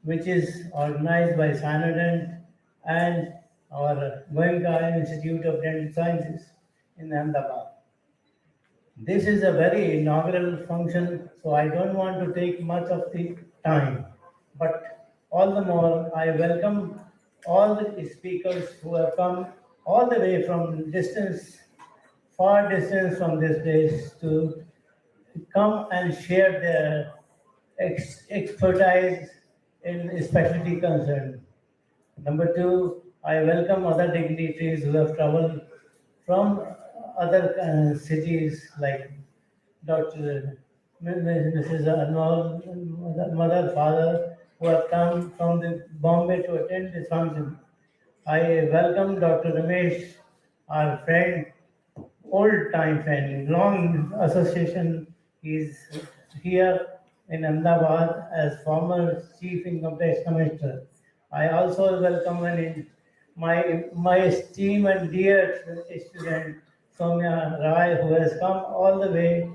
which is organized by CynoDent and our Goenka Institute of Dental Sciences in Ahmedabad. This is a very inaugural function, so I don't want to take much of the time. But all the more, I welcome all the speakers who have come all the way from distance, far distance from this place to come and share their expertise in specialty concern. Number two, I welcome other dignitaries who have traveled from other cities like Dr. Mrs. Anwar, mother, father, who have come from the Bombay to attend this function. I welcome Dr. Ramesh, our friend, old-time friend, long association. He's here in Ahmedabad as former Chief Income Tax Commissioner. I also welcome my esteemed and dear student Soumya Rai, who has come all the way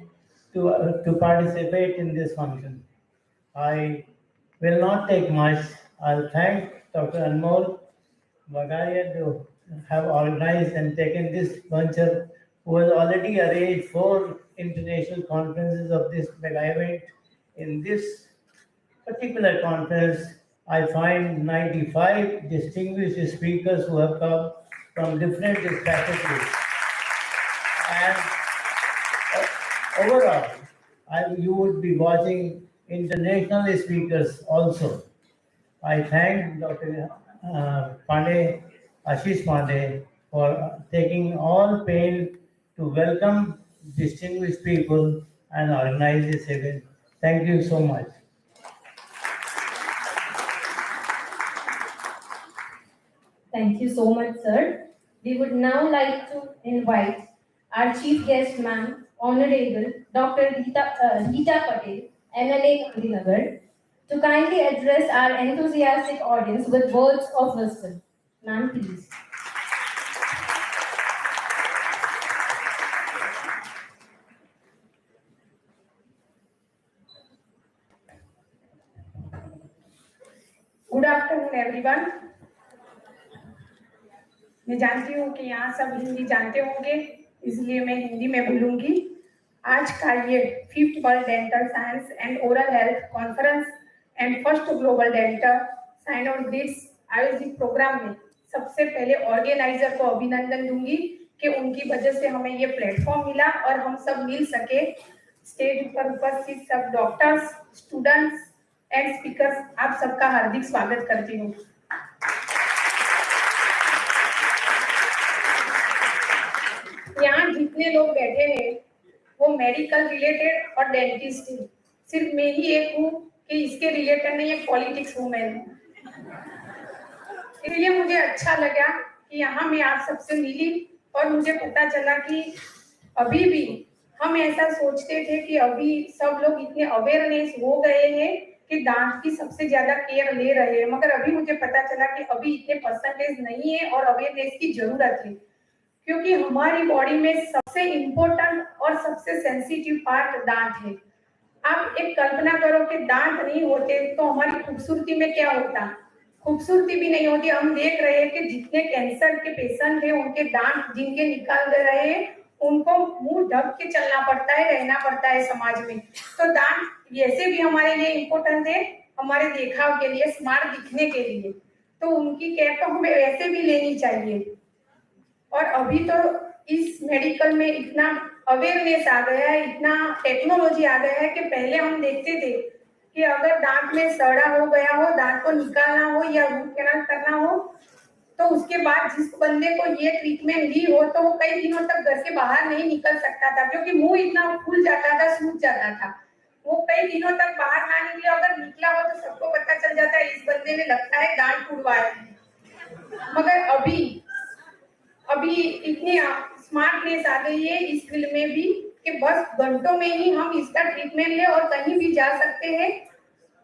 to participate in this function. I will not take much. I'll thank Dr. Anmol Bagaria to have organized and taken this venture, who has already arranged 4 international conferences of this mega event. In this particular conference, I find 95 distinguished speakers who have come from different faculties. And overall, you would be watching international speakers also. I thank Dr. Ashish Pandey, for taking all pain to welcome distinguished people and organize this event. Thank you so much. Thank you so much, sir. We would now like to invite our chief guest, ma'am, Honorable Dr. Rita Patel, MLA Gandhinagar, to kindly address our enthusiastic audience with words of wisdom. Ma'am, please. Good afternoon everyone. मैं जानती हूँ कि यहाँ सब हिंदी जानते होंगे, इसलिए मैं हिंदी में बोलूँगी। आज का ये 5th world dental science and oral health conference and first global dental साइनोडेंट आयोजित प्रोग्राम में सबसे पहले ऑर्गेनाइजर को अभिनंदन दूंगी कि उनकी वजह से हमें ये प्लेटफॉर्म मिला और हम सब मिल सके। स्टेज पर उपस्थित सब डॉक्टर्स, स्टूडेंट्स एंड स्पीकर्स, आप सबका हार्दिक स्वागत करती हूँ। यहाँ जितने लोग बैठे हैं वो मेडिकल रिलेटेड और डेंटिस्ट हैं। सिर्फ मैं ही एक हूँ कि इसके रिलेटेड नहीं है, पॉलिटिक्स हूँ मैं। इसलिए मुझे अच्छा लगा कि यहाँ मैं आप सबसे मिली और मुझे पता चला कि अभी भी हम ऐसा सोचते थे कि अभी सब लोग इतने अवेयरनेस हो गए हैं कि दांत की सबसे ज्यादा केयर ले रहे हैं, मगर अभी मुझे पता चला कि अभी इतने परसेंटेज नहीं है और अवेयरनेस की जरूरत है, क्योंकि हमारी बॉडी में सबसे इम्पोर्टेंट और सबसे सेंसिटिव पार्ट दांत है। आप एक कल्पना करो कि दांत नहीं होते तो हमारी खूबसूरती में क्या होता, खूबसूरती भी नहीं होती। हम देख रहे हैं कि जितने कैंसर के पेशेंट हैं उनके दांत जिनके निकाल दे रहे हैं उनको मुंह ढक के चलना पड़ता है, रहना पड़ता है समाज में। तो दांत वैसे भी हमारे लिए इम्पोर्टेंट है, हमारे देखाव के लिए, स्मार्ट दिखने के लिए, तो उनकी केयर तो हमें वैसे भी लेनी चाहिए। और अभी तो इस मेडिकल में इतना अवेयरनेस आ गया है, इतना टेक्नोलॉजी आ गया है कि पहले हम देखते थे कि अगर दांत में सड़ा हो गया हो, दांत को निकालना हो या रूट कैनाल करना हो, तो उसके बाद जिस बंदे को ये ट्रीटमेंट ली हो तो वो कई दिनों तक घर के बाहर नहीं निकल सकता था, क्योंकि मुंह इतना फूल जाता था, सूज जाता था। वो कई दिनों तक बाहर ना निकले, अगर निकला हो तो सबको पता चल जाता है इस बंदे ने लगता है दांत टूटवाया है। मगर अभी इतनी स्मार्टनेस आ गई है इस फील्ड में भी कि बस घंटों में ही हम इसका ट्रीटमेंट ले और कहीं भी जा सकते हैं।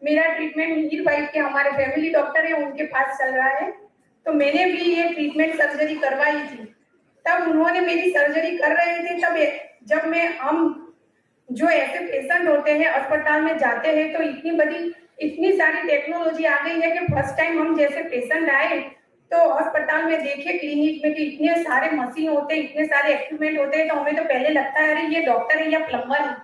मेरा ट्रीटमेंट मीर भाई के हमारे फैमिली डॉक्टर है उनके पास चल रहा है, तो मैंने भी ये ट्रीटमेंट सर्जरी करवाई थी। तब उन्होंने मेरी सर्जरी कर रहे थे, तब जब हम जो ऐसे पेशेंट होते हैं अस्पताल में जाते हैं तो इतनी सारी टेक्नोलॉजी आ गई है कि फर्स्ट टाइम हम जैसे पेशेंट आए तो अस्पताल में देखे क्लिनिक में कि इतने सारे मशीन होते हैं, इतने सारे इक्विपमेंट होते हैं, तो हमें तो पहले लगता है अरे ये डॉक्टर है या प्लम्बर है।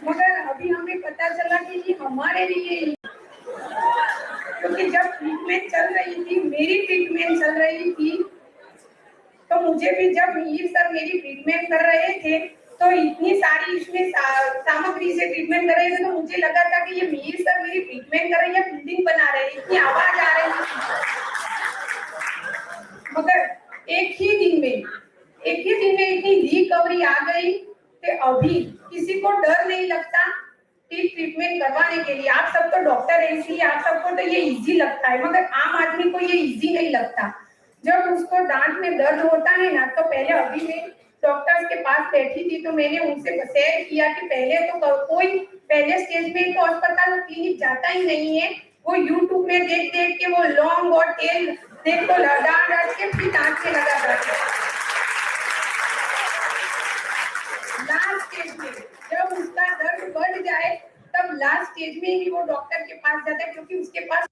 मगर अभी हमें पता चला कि ये हमारे लिए, क्योंकि जब ट्रीटमेंट चल रही थी, मेरी ट्रीटमेंट चल रही थी, तो मुझे भी जब मीर सर मेरी ट्रीटमेंट कर रहे थे तो इतनी सारी इसमें सामग्री से ट्रीटमेंट कर रहे थे, तो मुझे लगा था कि ये मीर सर मेरी ट्रीटमेंट कर रहे हैं या बिल्डिंग बना रहे हैं, इतनी आवाज आ रही थी। मगर एक ही दिन में इतनी रिकवरी आ गई कि अभी किसी को डर नहीं लगता ट्रीटमेंट करवाने के लिए। आप सब तो डॉक्टर है इसलिए आप सबको तो ये इजी लगता है, मगर आम आदमी को ये इजी नहीं लगता। जब उसको दांत में दर्द होता है ना, तो पहले अभी मैं डॉक्टर्स के पास बैठी थी तो मैंने उनसे शेयर किया कि पहले तो कोई पहले स्टेज में तो अस्पताल क्लिनिक जाता ही नहीं है, वो यूट्यूब में देख के वो लौंग और तेल देख को डाल के फिर दांत में लगा जाते हैं। लास्ट स्टेज में जब उसका दर्द बढ़ जाए तब लास्ट स्टेज में ही वो डॉक्टर के पास जाता है, क्योंकि उसके पास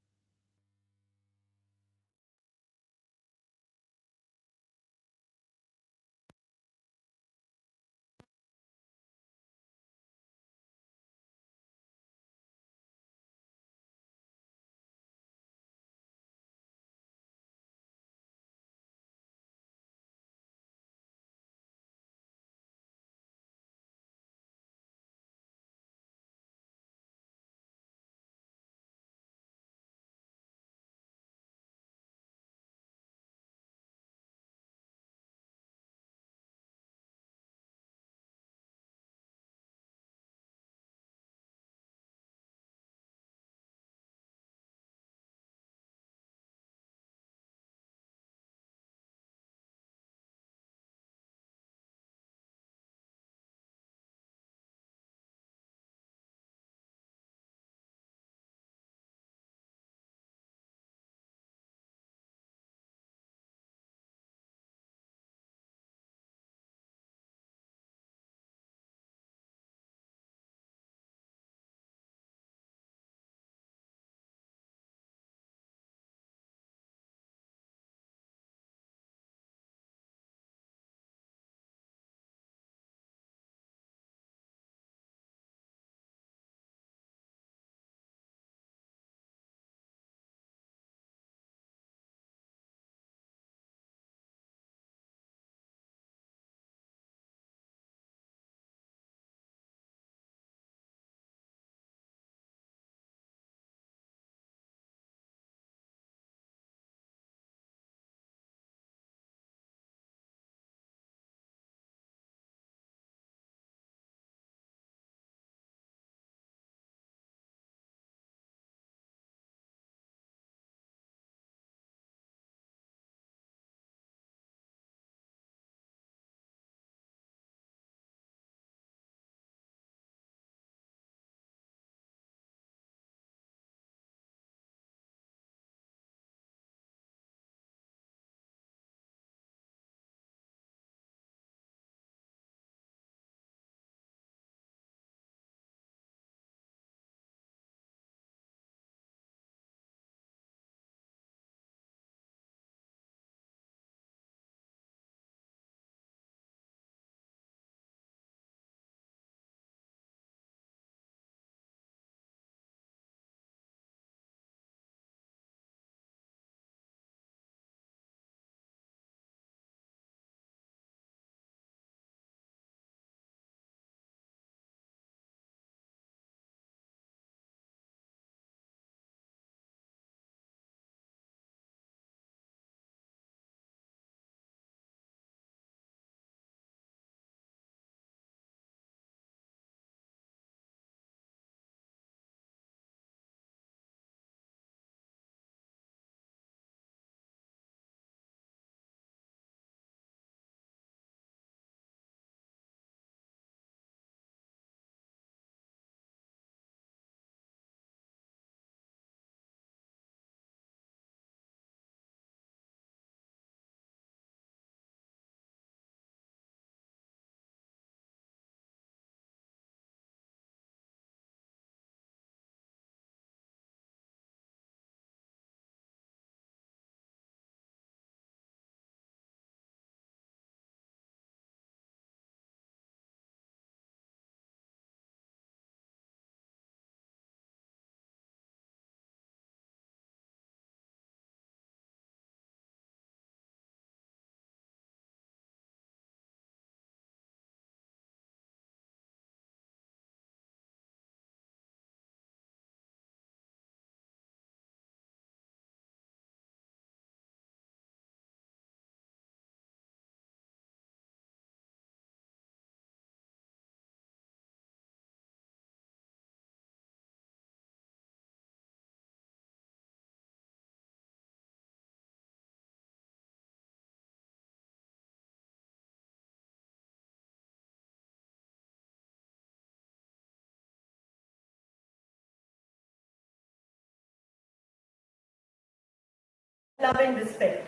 love and respect.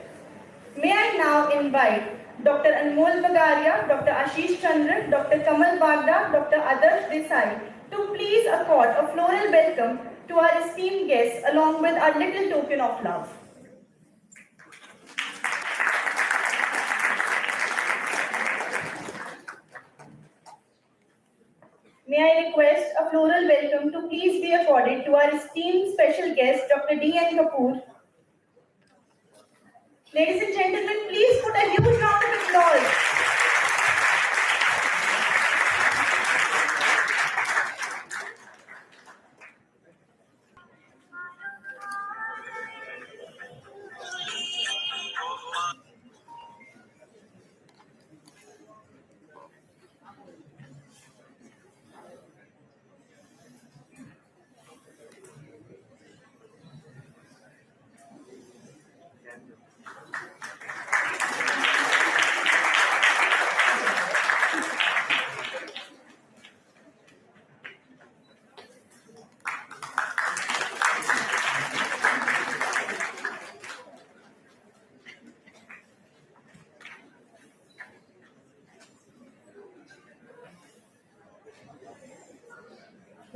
May I now invite Dr. Anmol Bagaria, Dr. Ashish Chandra, Dr. Kamal Bagda, Dr. Adarsh Desai to please accord a floral welcome to our esteemed guests along with our little token of love. May I request a floral welcome to please be accorded to our esteemed special guest, Dr. D.N. Kapoor. Ladies and gentlemen, please put a huge round of applause.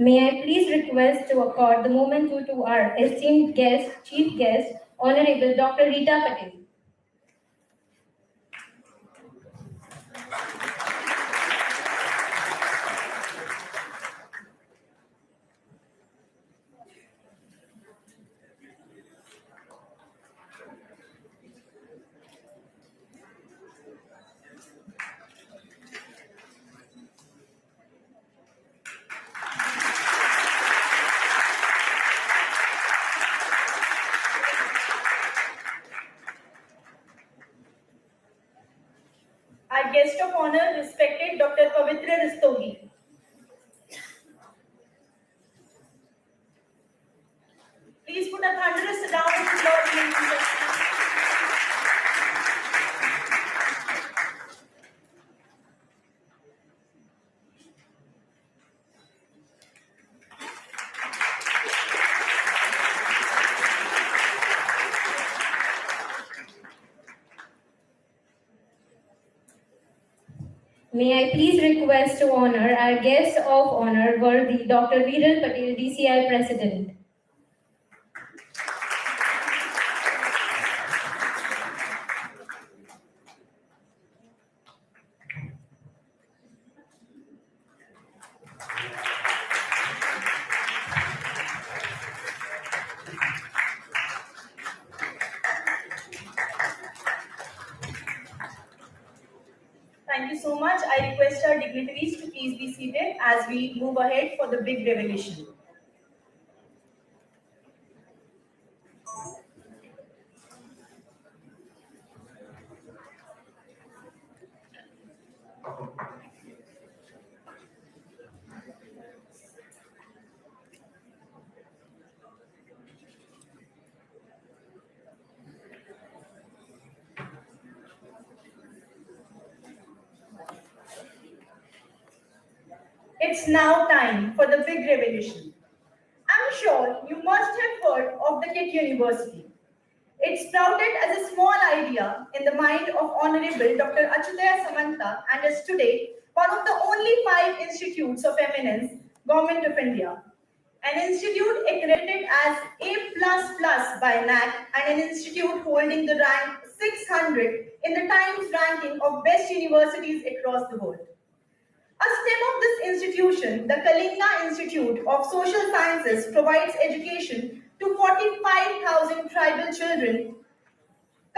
May I please request to accord the moment to our esteemed guest, chief guest, Honorable Dr. Rita Patel. Our guest of honor, respected Dr. Pavitra Rastogi. Please put a thunderous round of applause, ladies and gentlemen. May I please request to honor our guest of honor, worthy Dr. Viral Patel, DCI President. Thank you so much. I request our dignitaries to please be seated as we move ahead for the big revelation. It's now time for the big revelation. I'm sure you must have heard of the KIT University. It sprouted as a small idea in the mind of Honorable Dr. Achyutaya Samanta and is today one of the only 5 institutes of eminence, Government of India. An institute accredited as A++ by NAC and an institute holding the rank 600 in the Times ranking of best universities across the world. A stem of this institution, the Kalinga Institute of Social Sciences, provides education to 45,000 tribal children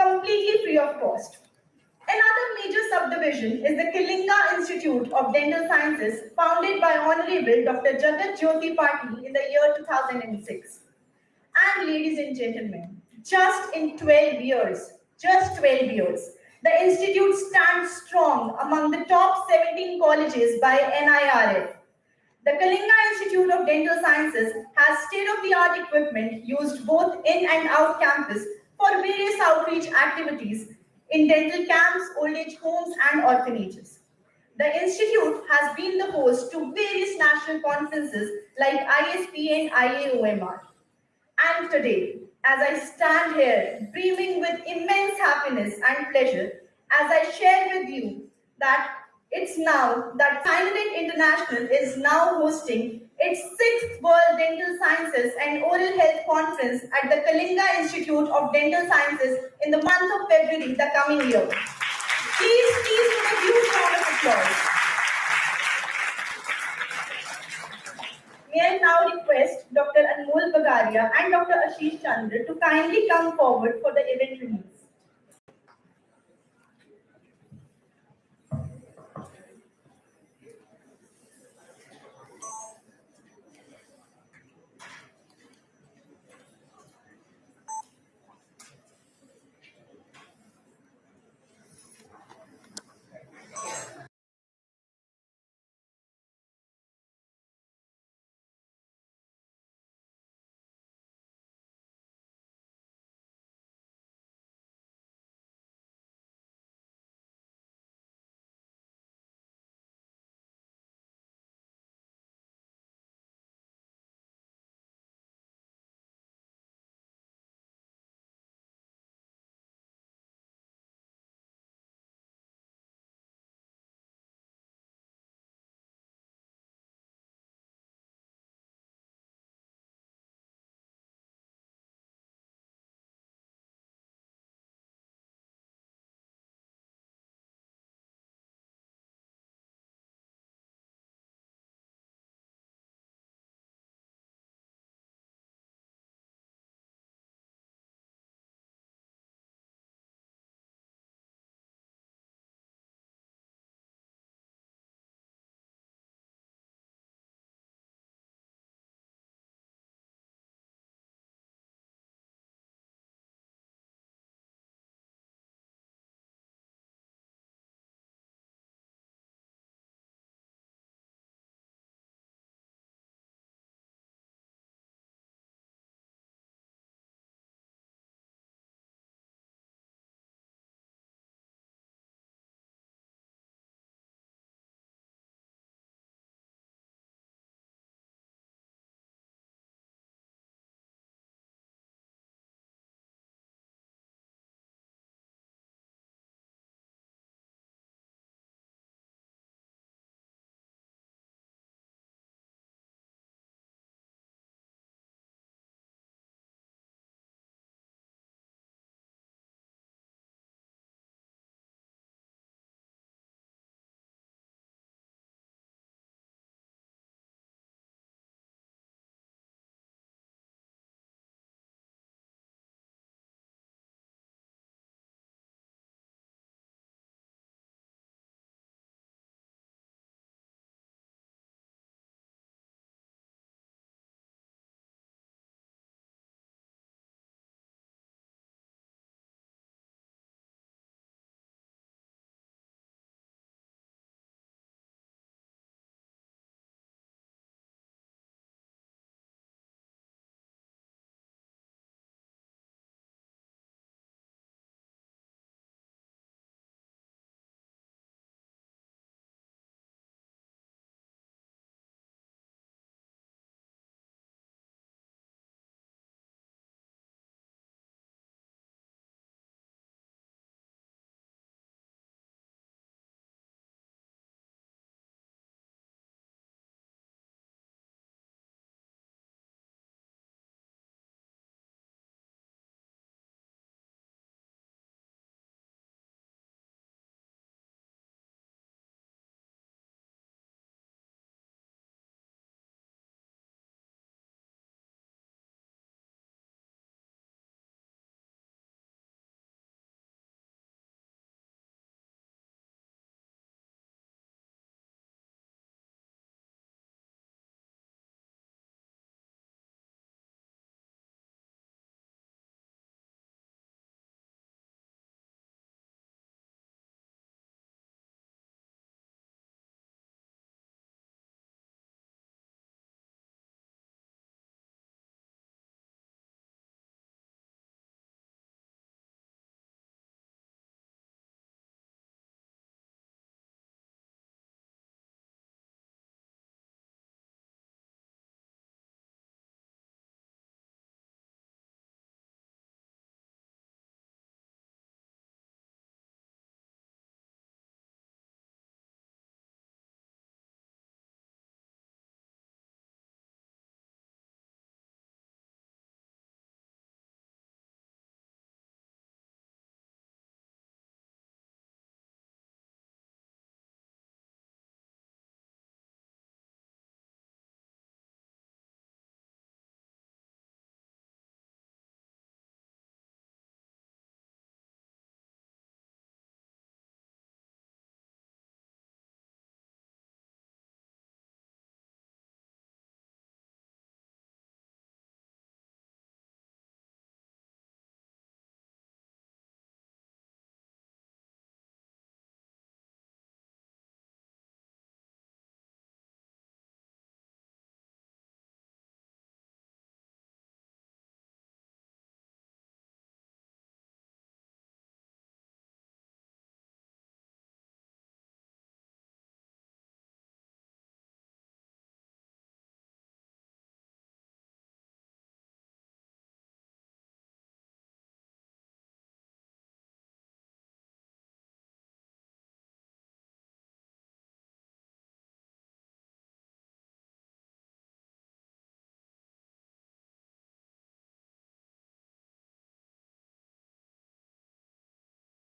completely free of cost. Another major subdivision is the Kalinga Institute of Dental Sciences, founded by Honorable Dr. Jagat Jyoti Patil in the year 2006. And ladies and gentlemen, just 12 years, the institute stands strong among the top 17 colleges by NIRF. The Kalinga Institute of Dental Sciences has state-of-the-art equipment used both in and out campus for various outreach activities in dental camps, old age homes, and orphanages. The institute has been the host to various national conferences like ISP and IAOMR. And today, as I stand here brimming with immense happiness and pleasure as I share with you that it's now that CynoDent International is now hosting its 6th World Dental Sciences and Oral Health Conference at the Kalinga Institute of Dental Sciences in the month of February the coming year. Please give a huge round of applause. May I now request Dr. Anmol Bagaria and Dr. Ashish Chandra to kindly come forward for the event release.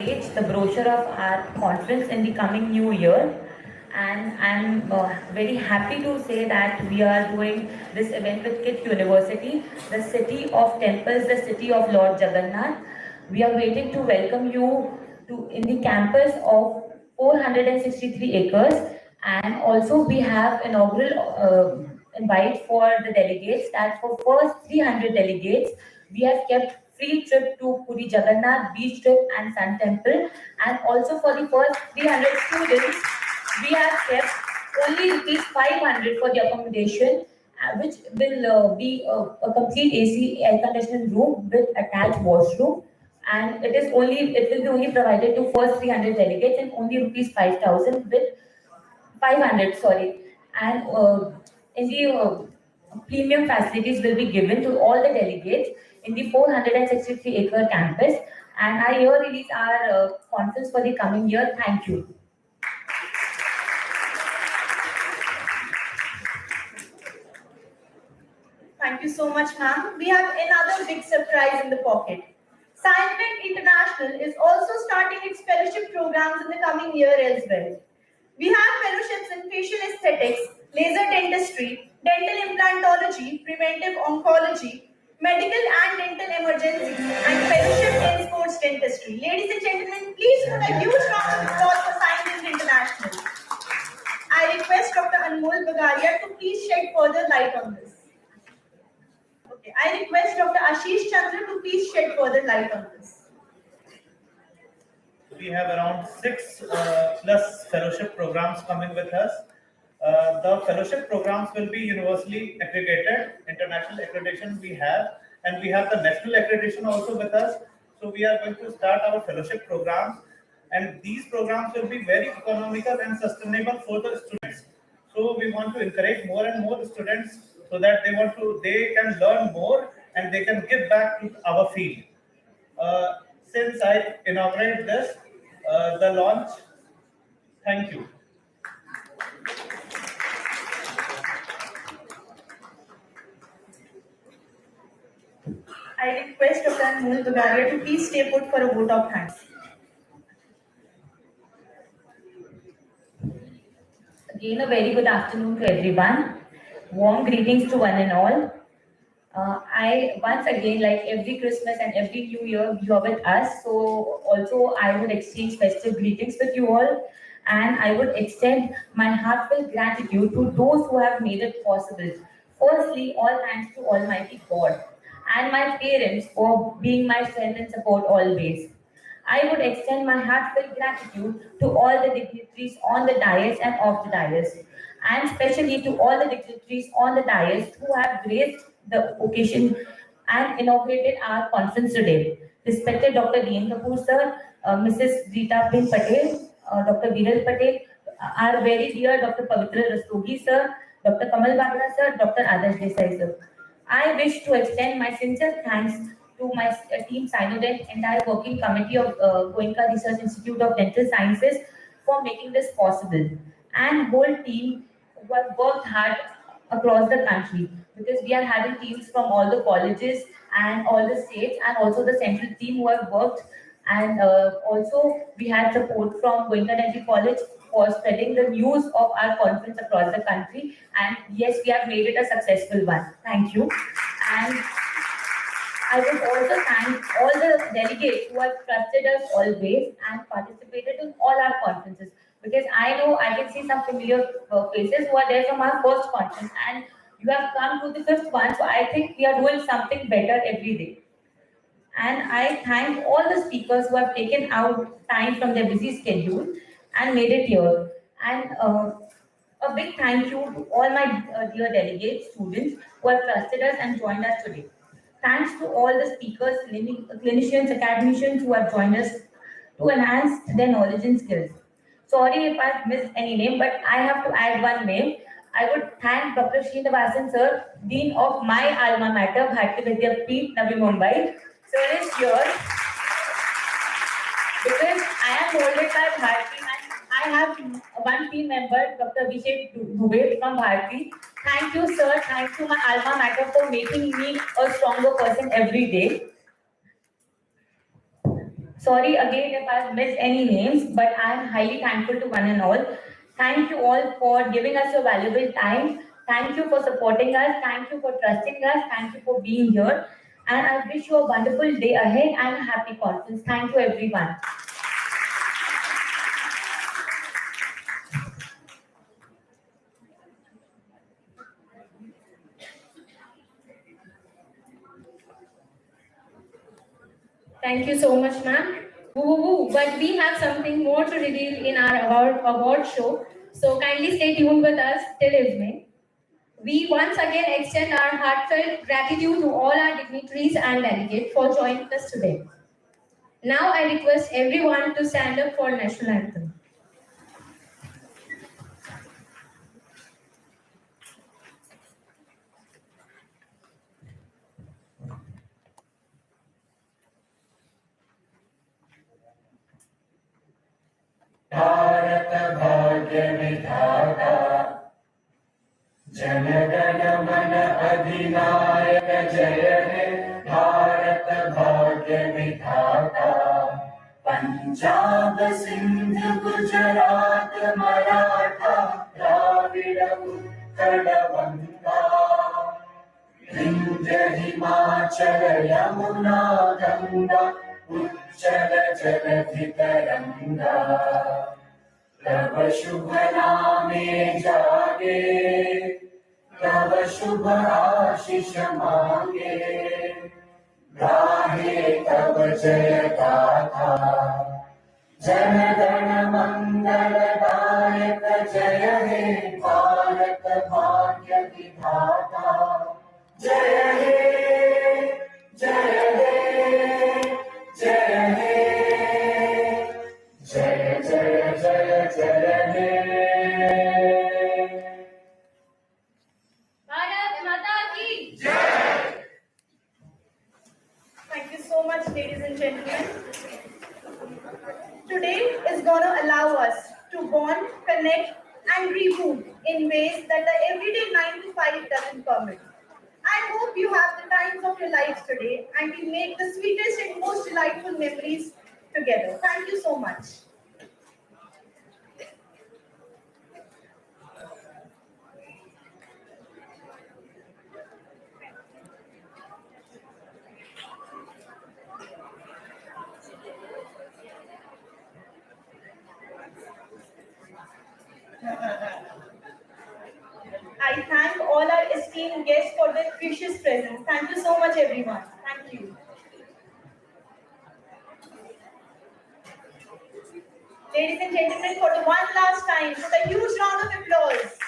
package the brochure of our conference in the coming new year. And I'm very happy to say that we are doing this event with KIT University, the city of temples, the city of Lord Jagannath. We are waiting to welcome you to in the campus of 463 acres, and also we have inaugural invite for the delegates that for first 300 delegates we have kept free trip to Puri Jagannath beach trip and Sun Temple, and also for the first 300 students we have kept only rupees 500 for the accommodation, which will be a complete AC air conditioned room with attached washroom, and it will be only provided to first 300 delegates and only rupees 5,000 with 500, sorry, and in the premium facilities will be given to all the delegates in the 463-acre campus. And I here release our conference for the coming year. Thank you. Thank you so much, ma'am. We have another big surprise in the pocket. CynoDent International is also starting its fellowship programs in the coming year as well. We have fellowships in facial aesthetics, laser dentistry, dental implantology, preventive oncology, medical and dental emergencies, and fellowship in sports dentistry. Ladies and gentlemen, please put a huge round of applause for CynoDent International. I request Dr. Anmol Bagaria to please shed further light on this. Okay, I request Dr. Ashish Chandra to please shed further light on this. We have around 6 plus fellowship programs coming with us. The fellowship programs will be universally accredited, international accreditation we have, and we have the national accreditation also with us. So we are going to start our fellowship programs, and these programs will be very economical and sustainable for the students. So we want to encourage more and more students so that they can learn more and they can give back to our field. Since I inaugurated this, the launch, thank you. I request Dr. Anmol Bagaria to please stay put for a vote of thanks. Again, a very good afternoon to everyone. Warm greetings to one and all. I once again, like every Christmas and every New Year, you are with us. So also I would exchange festive greetings with you all, and I would extend my heartfelt gratitude to those who have made it possible. Firstly, all thanks to Almighty God and my parents for being my strength and support always. I would extend my heartfelt gratitude to all the dignitaries on the dais and off the dais, and especially to all the dignitaries on the dais who have graced the occasion and inaugurated our conference today. Respected Dr. D.N. Kapoor sir, Mrs. Rita Bin Patel, Dr. Viral Patel, our very dear Dr. Pavitra Rastogi sir, Dr. Kamal Bagla sir, Dr. Adarsh Desai sir. I wish to extend my sincere thanks to my team CynoDent, entire working committee of Goenka Research Institute of Dental Sciences for making this possible, and whole team who have worked hard across the country, because we are having teams from all the colleges and all the states, and also the central team who have worked, and also we had support from Goenka Dental College for spreading the news of our conference across the country, and yes, we have made it a successful one. Thank you. And I would also thank all the delegates who have trusted us always and participated in all our conferences, because I know I can see some familiar faces who are there from our first conference, and you have come to the 5th one, so I think we are doing something better every day. And I thank all the speakers who have taken out time from their busy schedule and made it here. And a big thank you to all my dear delegates, students who have trusted us and joined us today. Thanks to all the speakers, clinicians, academicians who have joined us to enhance their knowledge and skills. Sorry if I've missed any name, but I have to add one name. I would thank Dr. Srinivasan sir, Dean of my alma mater, Bharati Vidyapeeth, Navi Mumbai. Sir is here because I am molded by Bharati, and I have one team member, Dr. Abhishek Dubey from Bharati. Thank you, sir. Thank you, my alma mater, for making me a stronger person every day. Sorry again if I've missed any names, but I am highly thankful to one and all. Thank you all for giving us your valuable time. Thank you for supporting us. Thank you for trusting us. Thank you for being here. And I wish you a wonderful day ahead and a happy conference. Thank you, everyone. Thank you so much, ma'am. Woo, woo, woo. But we have something more to reveal in our award show. So kindly stay tuned with us till evening. We once again extend our heartfelt gratitude to all our dignitaries and delegates for joining us today. Now I request everyone to stand up for national anthem. Bharat भाग्य विधाता जनगण मन अधिनायक जय हे भारत भाग्य विधाता पंजाब सिंध गुजरात मराठा द्राविड़ उत्कल बंगा विंध्य हिमाचल यमुना गंगा उच्चल जलधि तरंगा तव शुभ नामे जागे तव शुभ आशीष मांगे गाहे तव जय गाथा जन गण मंगल दायक जय हे भारत भाग्य विधाता जय हे जय हे जय हे जय जय जय जय हे भारत माता की Thank you so much, ladies and gentlemen. Today is going to allow us to bond, connect, and reboot in ways that the everyday 9 to 5 doesn't permit. I hope you have the times of your lives today and we make the sweetest and most delightful memories together. Thank you so much. I thank all our esteemed guests for their precious presence. Thank you so much, everyone. Thank you. Ladies and gentlemen, for the one last time, with a huge round of applause.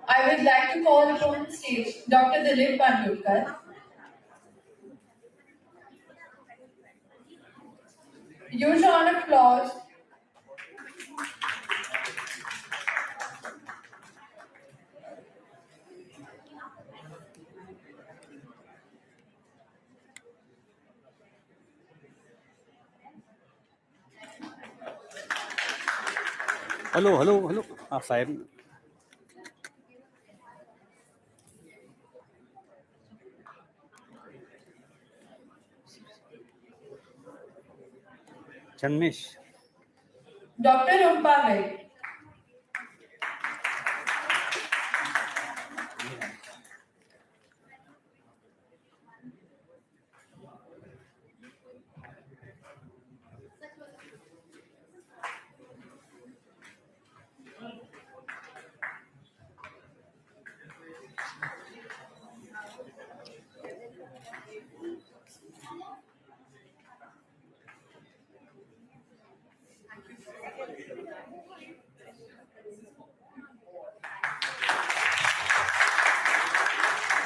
I would like to call upon the stage Dr. Dilip Bandurkar. Huge round of applause. Hello आप साहेब चन्मेश Dr. Rumpavik.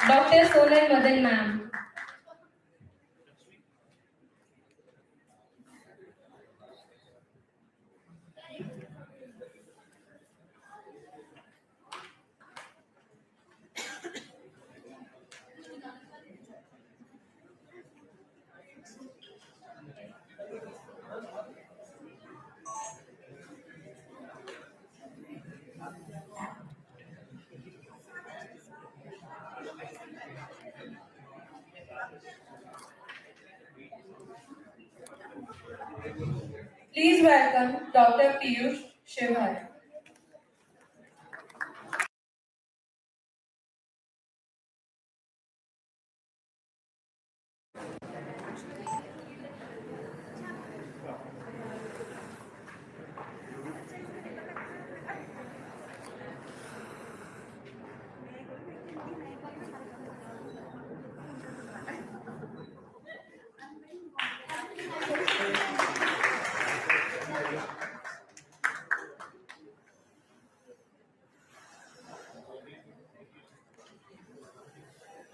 Dr. Sonal Madan ma'am. Please welcome Dr. Piyush Shivhar.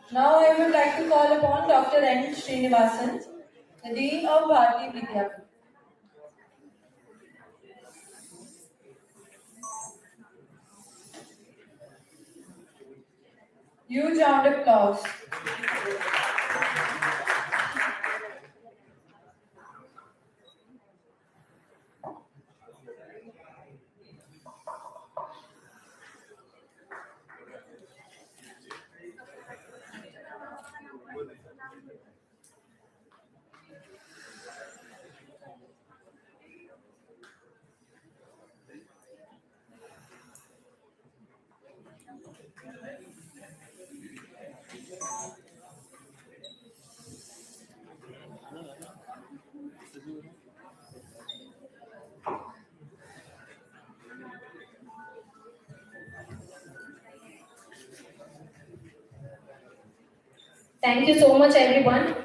Now I would like to call upon Dr. N. Srinivasan, the Dean of Bharati Vidyapith. Huge round of applause. Thank you so much, everyone.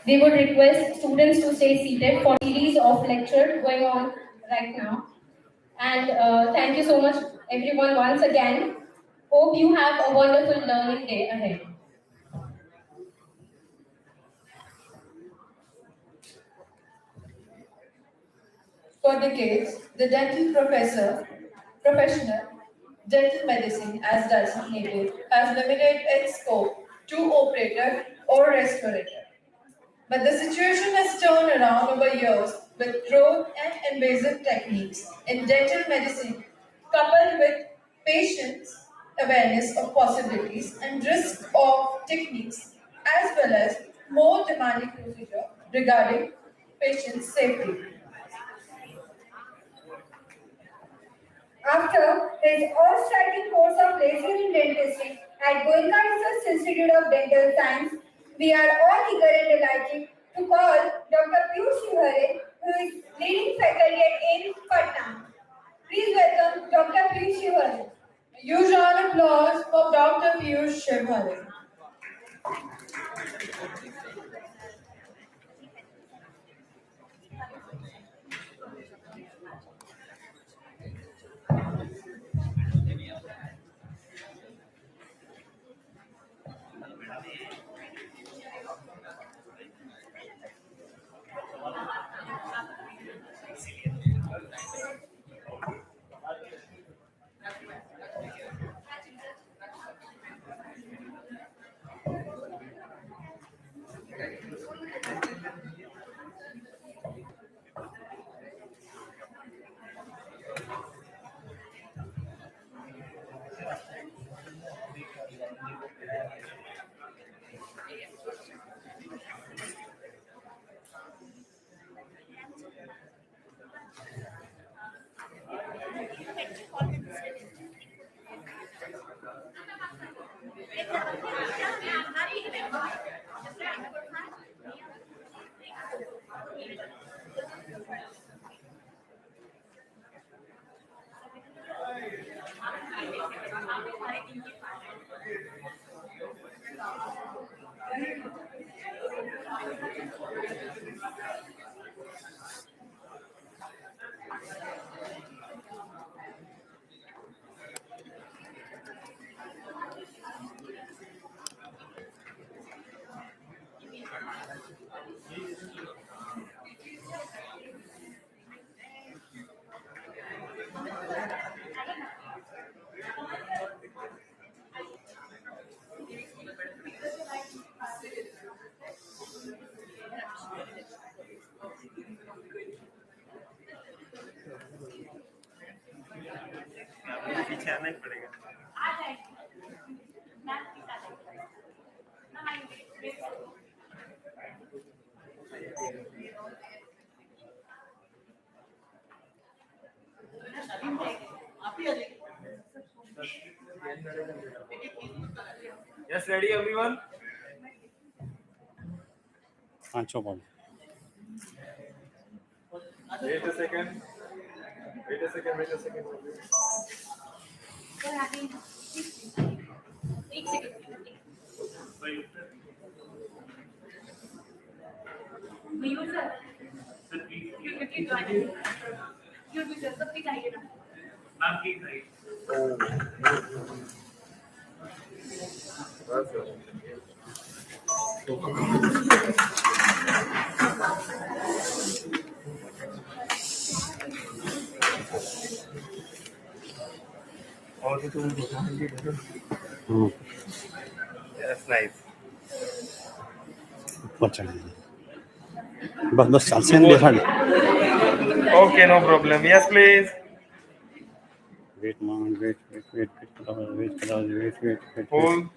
We would request students to stay seated for a series of lecture going on right now. And thank you so much, everyone, once again. Hope you have a wonderful learning day ahead. For decades, the professional, dental medicine as designated has limited its scope to operator or restorator. But the situation has turned around over years with growth and invasive techniques in dental medicine, coupled with patients' awareness of possibilities and risk of techniques, as well as more demanding procedure regarding patient safety. After his all-striking course of lecture in dentistry at Goenka Research Institute of Dental Science, we are all eager and delighted to call Dr. Piyush Shivhare, who is leading faculty at AIMS, Patna. Please welcome Dr. Piyush Shivhare. Huge round of applause for Dr. Piyush Shivhare. पीछे आना ही पड़ेगा। Yes, ready everyone? पाँचों पढ़। Wait a second. Wait a second. Wait a second. एक second मयूर sir क्योंकि drawing क्योंकि sir सबकी चाहिए ना नाम की चाहिए और तो तुम That's nice. ऊपर चढ़ेंगे। बस बस चल से बैठा। Okay, no problem. Yes, please. Wait, man. Wait. Hold.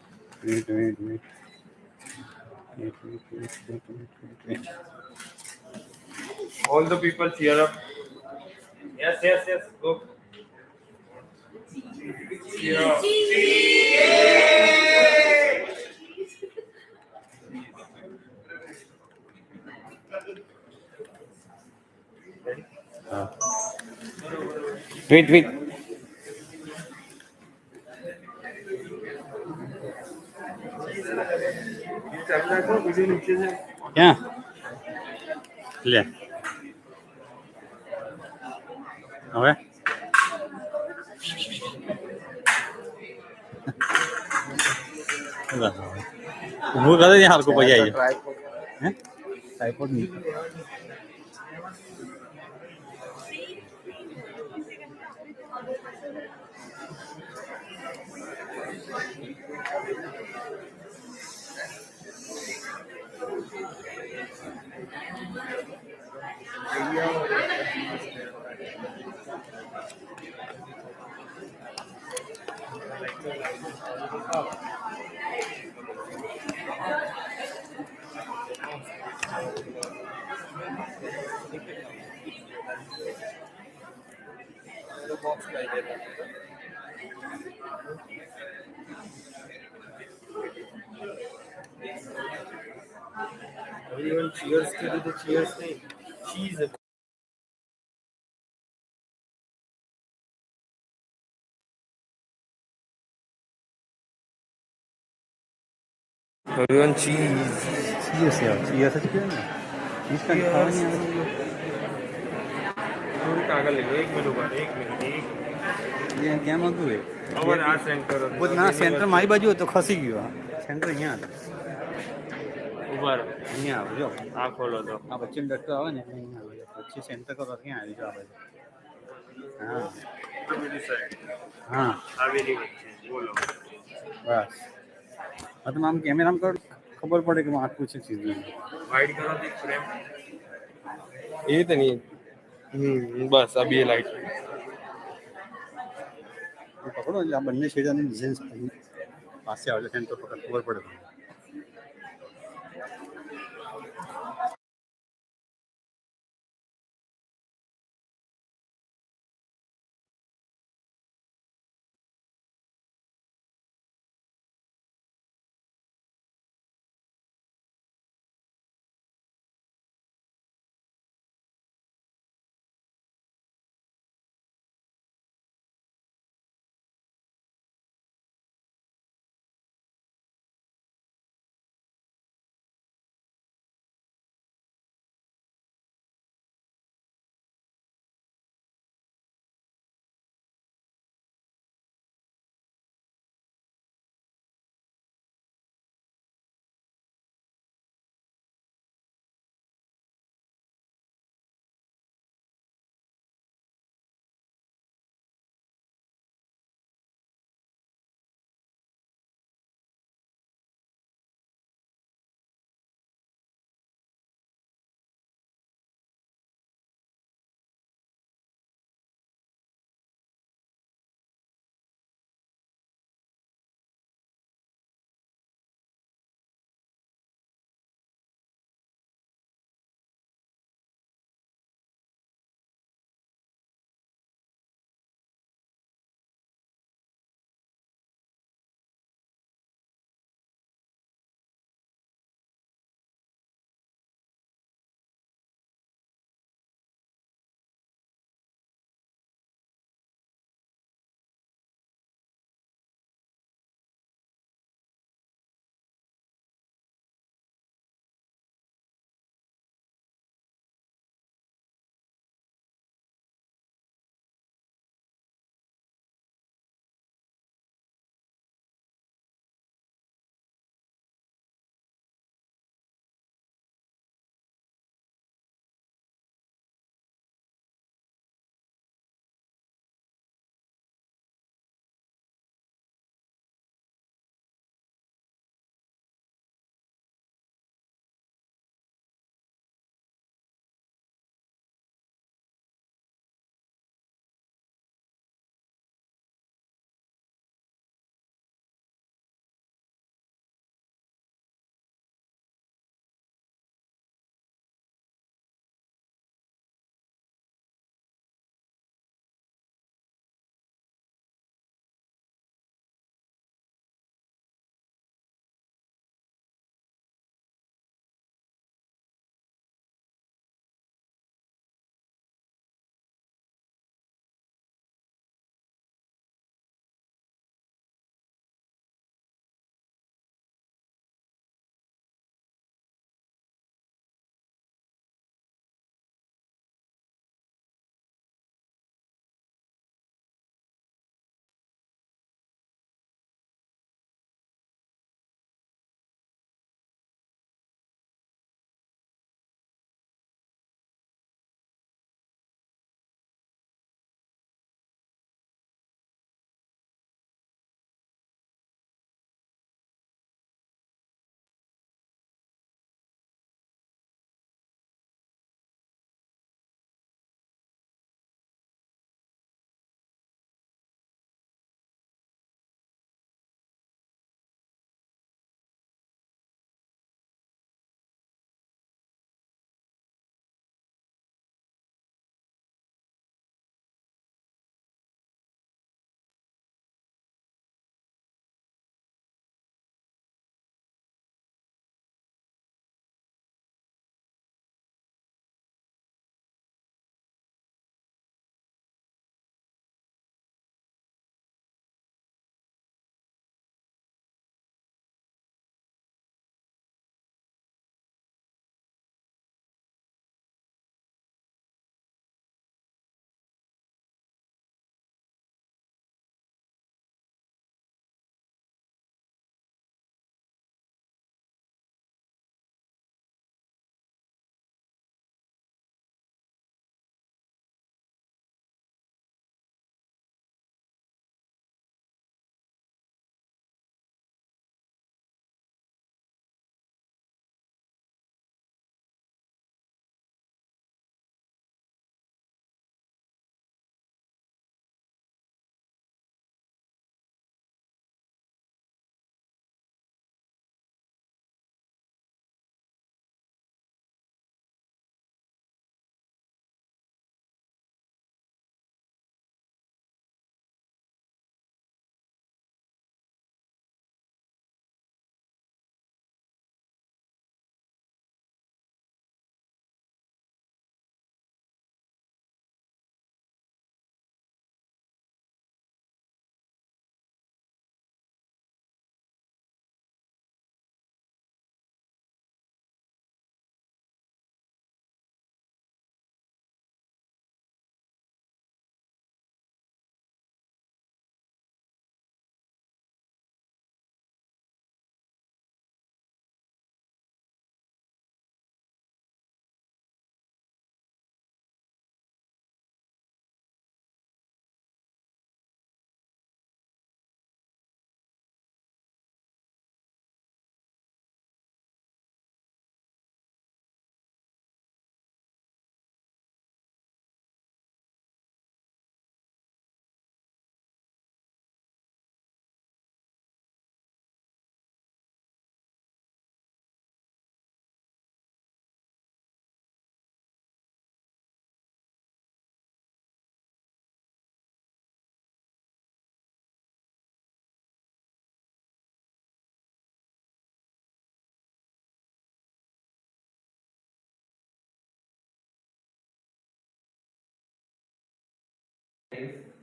Wait. All the people cheer up. Yes. Go. Cheer up. Wait. क्या ले ओके वो कर दे हाल को बजाइए हैं ट्राइपॉड नहीं The box Everyone cheers to the cheers thing. Cheese. Everyone cheese. Cheers यार, cheers अच्छी है ना? cheese का खावा नहीं है। थोड़ी कागज ले लो, 1 मिनट ऊपर, 1 मिनट, 1 ये क्या मांगू है? और आ सेंटर वो ना सेंटर मारी बाजू तो खसी गयो सेंटर यहाँ ऊपर અહીંયા આવજો आ खोलो तो આ વચ્ચે ડૉક્ટર આવે ને એટલે અહીંયા આવજો પછી સેન્ટર કરો ક્યાં આવી જાવ હા मेरी साइड હા आवेरी वच्चे बोलो બસ હા તો આમ કેમેરામાં કર ખબર પડે કે આટલું છે ચીજ वाइड करो तो फ्रेम ये तो नहीं बस अब ये लाइट પકડો એટલે આ બંને છેડાની ડિઝાઇન પાસે આવે સેન્ટર પકડ ખબર પડે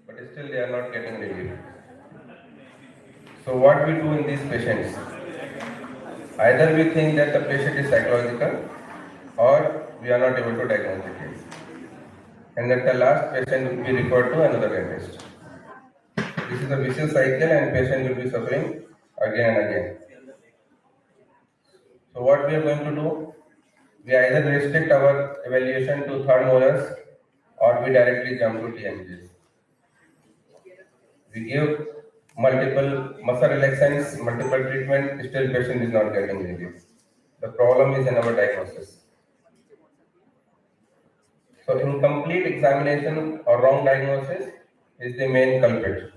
but still they are not getting relief. So what we do in these patients? Either we think that the patient is psychological or we are not able to diagnose the case. And at the last, patient will be referred to another dentist. This is a vicious cycle and patient will be suffering again and again. So what we are going to do? We either restrict our evaluation to third molars or we directly jump to TMJs. We give multiple muscle relaxants, multiple treatment, still patient is not getting relief. The problem is in our diagnosis. So incomplete examination or wrong diagnosis is the main culprit.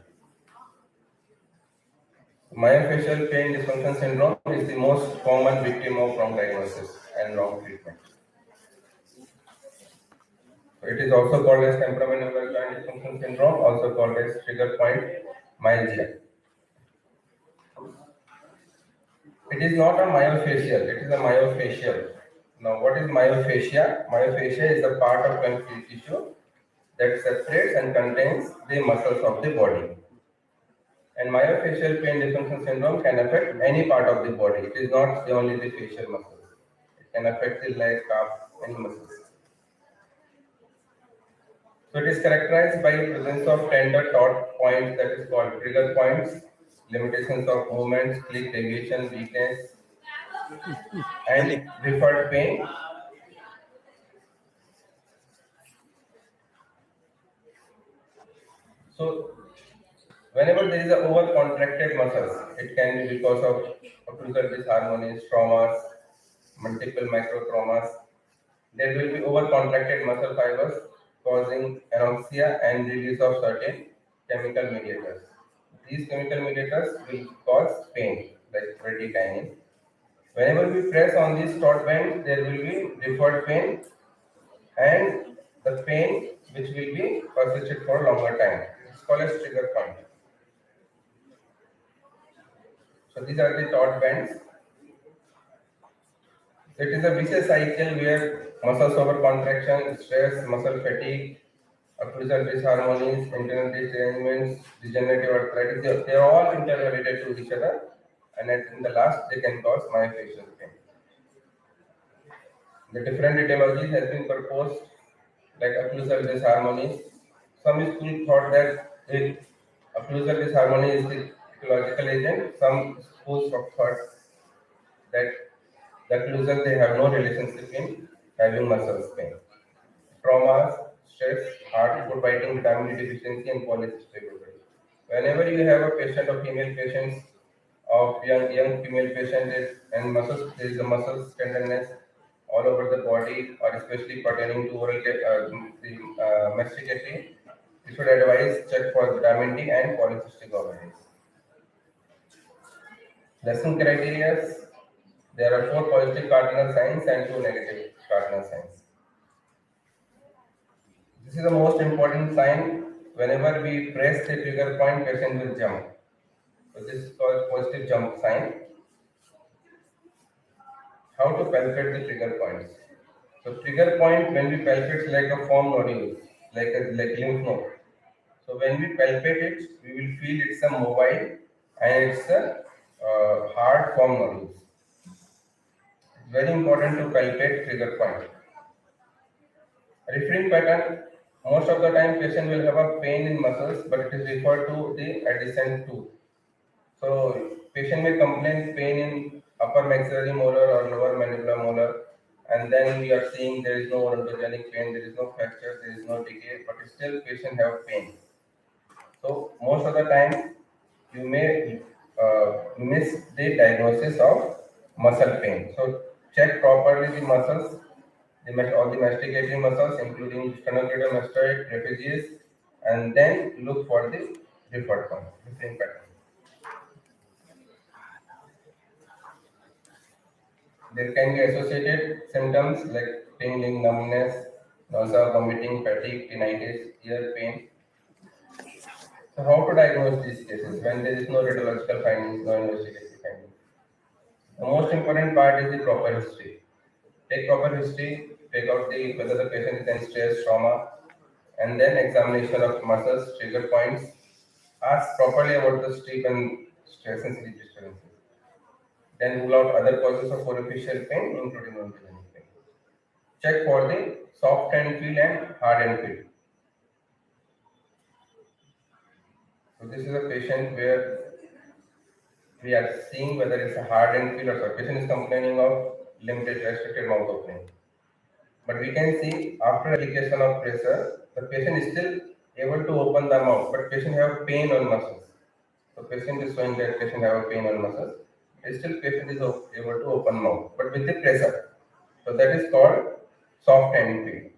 Myofascial pain dysfunction syndrome is the most common victim of wrong diagnosis and wrong treatment. So it is also called as temporomandibular joint dysfunction syndrome, also called as trigger point myalgia. It is not a myofascial, it is a myofascial. Now, what is myofascia? Myofascia is a part of connective tissue that separates and contains the muscles of the body. And myofascial pain dysfunction syndrome can affect any part of the body. It is not only the facial muscles. It can affect the leg, calf, any muscles. So it is characterized by the presence of tender taut points, that is called trigger points, limitations of movements, click deviation, weakness, and referred pain. So whenever there is a over-contracted muscles, it can be because of occlusal disharmonies, traumas, multiple microtraumas. There will be over-contracted muscle fibers causing anorexia and release of certain chemical mediators. These chemical mediators will cause pain, like bradykinin. Whenever we press on these taut bands, there will be deferred pain and the pain which will be persisted for a longer time. It's called as trigger point. So these are the taut bands. It is a vicious cycle where muscles overcontraction, stress, muscle fatigue, occlusal disharmonies, internal derangements, degenerative arthritis, they are all interrelated to each other, and in the last they can cause myofascial pain. The different etiologies has been proposed, like occlusal disharmonies. Some schools thought that occlusal disharmony is the ecological agent. Some schools thought that the occlusal they have no relationship in having muscles pain. Traumas, stress, heart, food biting, vitamin D deficiency, and polycystic ovary. Whenever you have a patient or female patients of young female patient and muscles, there is a muscle tenderness all over the body, or especially pertaining to oral masticatory, you should advise check for vitamin D and polycystic ovaries. Lesson criteria: there are 4 positive cardinal signs and 2 negative cardinal signs. This is the most important sign. Whenever we press the trigger point, patient will jump. So this is called positive jump sign. How to palpate the trigger points? So trigger point, when we palpate, like a foam nodule, like lymph node. So when we palpate it, we will feel it's a mobile and it's a hard foam nodules. It's very important to palpate trigger point. Referring pattern, most of the time patient will have a pain in muscles, but it is referred to the adjacent tooth. So patient may complain pain in upper maxillary molar or lower mandibular molar, and then we are seeing there is no odontogenic pain, there is no fracture, there is no decay, but still patient have pain. So most of the time you may miss the diagnosis of muscle pain. So check properly the muscles, all the masticating muscles, including sternocleidomastoid, trapezius, and then look for the referred point, referring pattern. There can be associated symptoms like tingling, numbness, nausea, vomiting, fatigue, tinnitus, ear pain. So how to diagnose these cases when there is no radiological findings, no investigative findings? The most important part is the proper history. Take proper history, take out whether the patient is in stress, trauma, and then examination of muscles, trigger points. Ask properly about the sleep and stress and sleep disturbances. Then rule out other causes of superficial pain, including non-pain. Check for the soft end feel and hard end feel. So this is a patient where we are seeing whether it's a hard end feel or so. Patient is complaining of limited restricted mouth opening. But we can see after application of pressure, the patient is still able to open the mouth, but patient have pain on muscles. So patient is showing that patient have a pain on muscles. Still patient is able to open mouth, but with the pressure. So that is called soft end feel.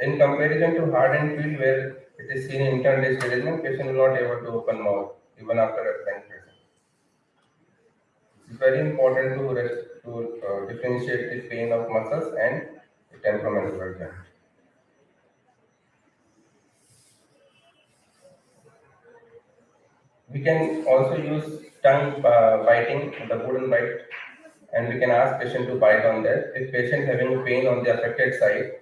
In comparison to hard end feel, where it is seen in internal displacement, patient will not able to open mouth even after applying pressure. It's very important to differentiate the pain of muscles and the temporal joint. We can also use tongue biting, the wooden bite, and we can ask patient to bite on that. If patient having pain on the affected side,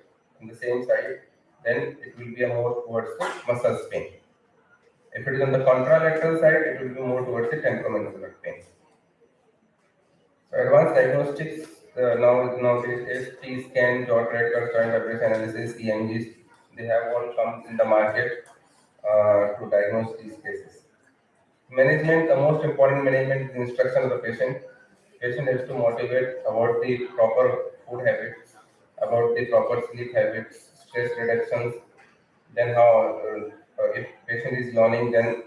on the same side, then it will be a more towards the muscles pain. If it is on the contralateral side, it will be more towards the temporomandibular pain. So advanced diagnostics nowadays is T-scan, jaw tracker, joint vibration analysis, EMGs. They have all come in the market to diagnose these cases. Management, the most important management is instruction of the patient. Patient has to motivate about the proper food habits, about the proper sleep habits, stress reductions. Then how, if patient is yawning, then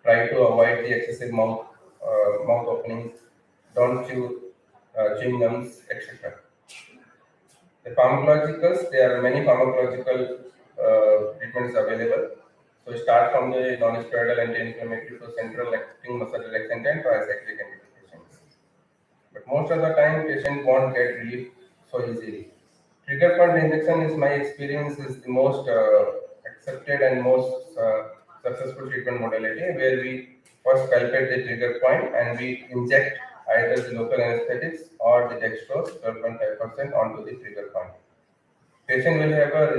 try to avoid the excessive mouth openings. Don't chew chewing gums, etc. The pharmacologicals, there are many pharmacological treatments available. So start from the non-steroidal anti-inflammatory to central acting muscle relaxant and tricyclic antidepressants. But most of the time, patient won't get relief so easily. Trigger point injection is my experience is the most accepted and most successful treatment modality, where we first palpate the trigger point and we inject either the local anesthetics or the dextrose 12.5% onto the trigger point. Patient will have a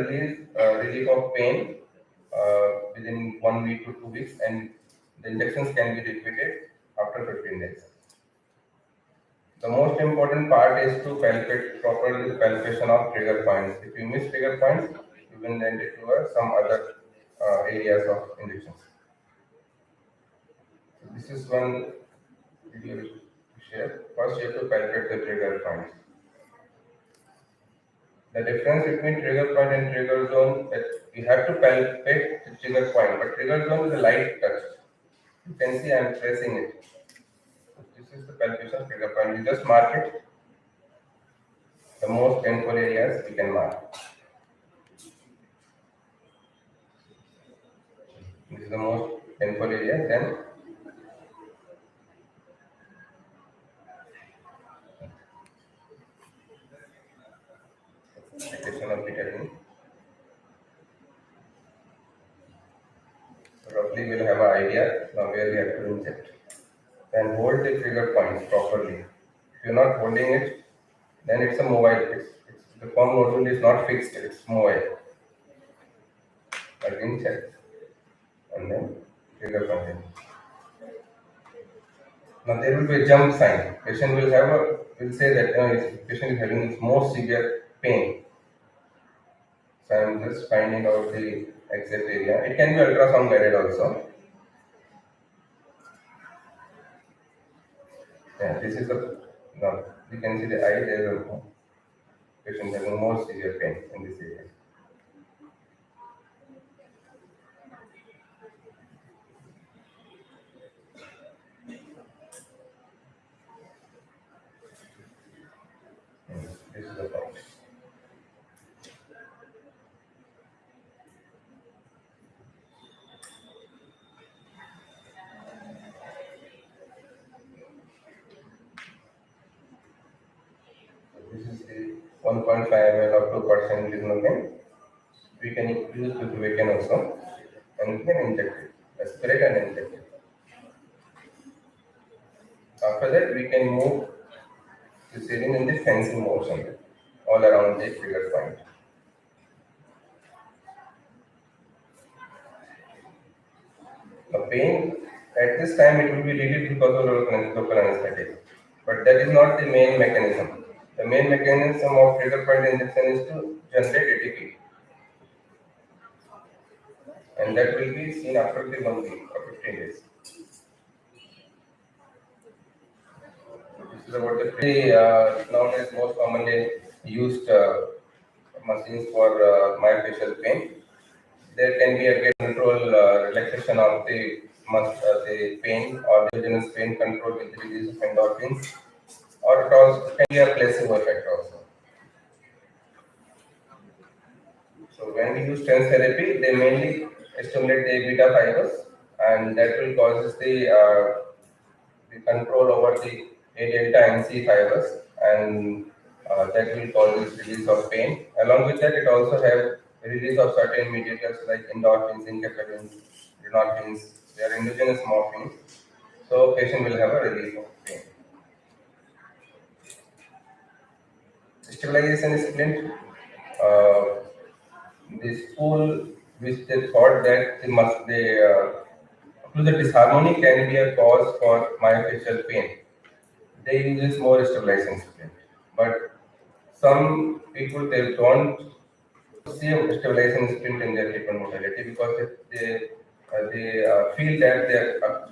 relief of pain within 1 week to 2 weeks, and the injections can be repeated after 15 days. The most important part is to palpate properly the palpation of trigger points. If you miss trigger points, you will end it to some other areas of injections. So this is one video to share. First, you have to palpate the trigger points. The difference between trigger point and trigger zone is you have to palpate the trigger point, but trigger zone is a light touch. You can see I am pressing it. So this is the palpation trigger point. You just mark it. The most painful areas we can mark. This is the most painful area. Then application of vitamin. So roughly we'll have an idea now where we have to inject. Then hold the trigger points properly. If you're not holding it, then it's a mobile. The form nodule is not fixed, it's mobile. Again check. And then trigger point. Now there will be a jump sign. Patient will say that patient is having most severe pain. So I'm just finding out the exact area. It can be ultrasound guided also. Yeah, this is now you can see the eye. There is a patient having more severe pain in this area. This is the point. This is the 1.5 ml of 2% lignocaine. We can use bupivacaine also, and we can inject it, aspirate and inject it. After that, we can move the saline in the fencing motion all around the trigger point. pain at this time it will be relieved because of local anesthetic, but that is not the main mechanism. The main mechanism of trigger point injection is to generate ATP, and that will be seen after the 1 week or 15 days. This is about the nowadays most commonly used machines for myofascial pain. There can be a control relaxation of the pain or the endogenous pain control with the release of endorphins, or it also can be a placebo effect also. So when we use TENS therapy, they mainly stimulate the beta fibers, and that will causes the control over the A delta and C fibers, and that will cause release of pain. Along with that, it also have release of certain mediators like endorphins, enkephalins, renorphins. They are endogenous morphines. So patient will have a relief of pain. Stabilization is splint. The school which they thought that occlusal disharmony can be a cause for myofascial pain. They use more stabilizing splint, but some people they don't see a stabilizing splint in their treatment modality because they feel that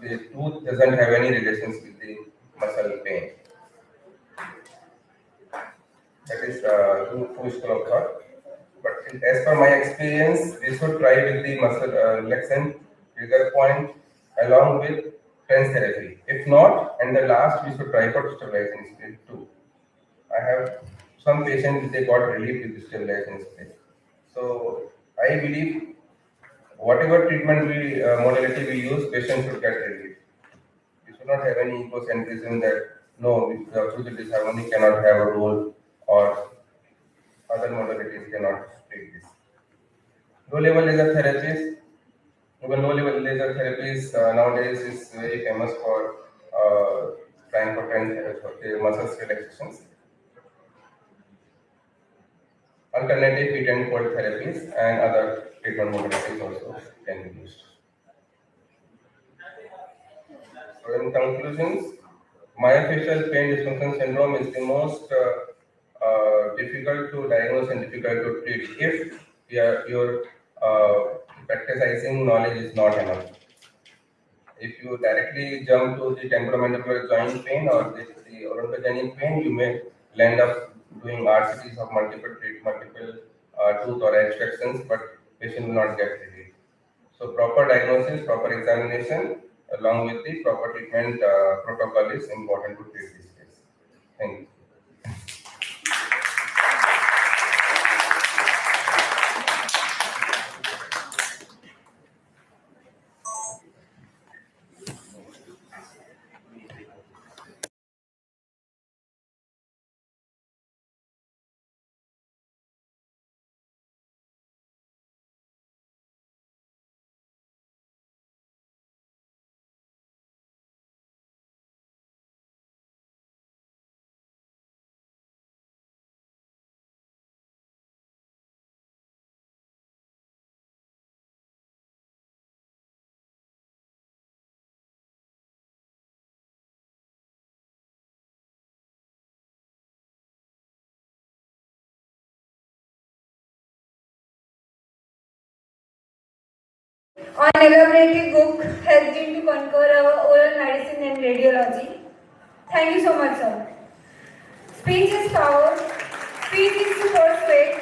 the tooth doesn't have any relations with the muscle pain. That is two school of thought. But as per my experience, we should try with the muscle relaxant trigger point along with TENS therapy. If not, and the last we should try for stabilizing splint too. I have some patients they got relief with the stabilizing splint. So I believe whatever treatment modality we use, patient should get relief. We should not have any egocentrism that no, the occlusal disharmony cannot have a role or other modalities cannot treat this. Low-level laser therapies, even low-level laser therapies nowadays is very famous for trying for the muscle relaxations. Alternative heat and cold therapies and other treatment modalities also can be used. So in conclusions, myofascial pain dysfunction syndrome is the most difficult to diagnose and difficult to treat if your practicing knowledge is not enough. If you directly jump to the temporomandibular joint pain or the odontogenic pain, you may land up doing RCTs of multiple tooth or extractions, but patient will not get relief. So proper diagnosis, proper examination, along with the proper treatment protocol is important to treat this case. Thank you. On elaborative book helped him to conquer our oral medicine and radiology. Thank you so much, sir. Speech is power. Speech is to persuade,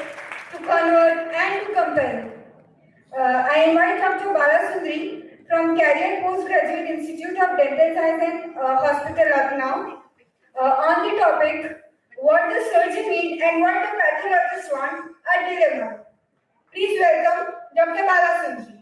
to convert, and to compel. I invite Dr. Balasundri from Career Postgraduate Institute of Dental Science and Hospital Lucknow on the topic what the surgeon needs and what the pathologist wants at dilemma. Please welcome Dr. Balasundri.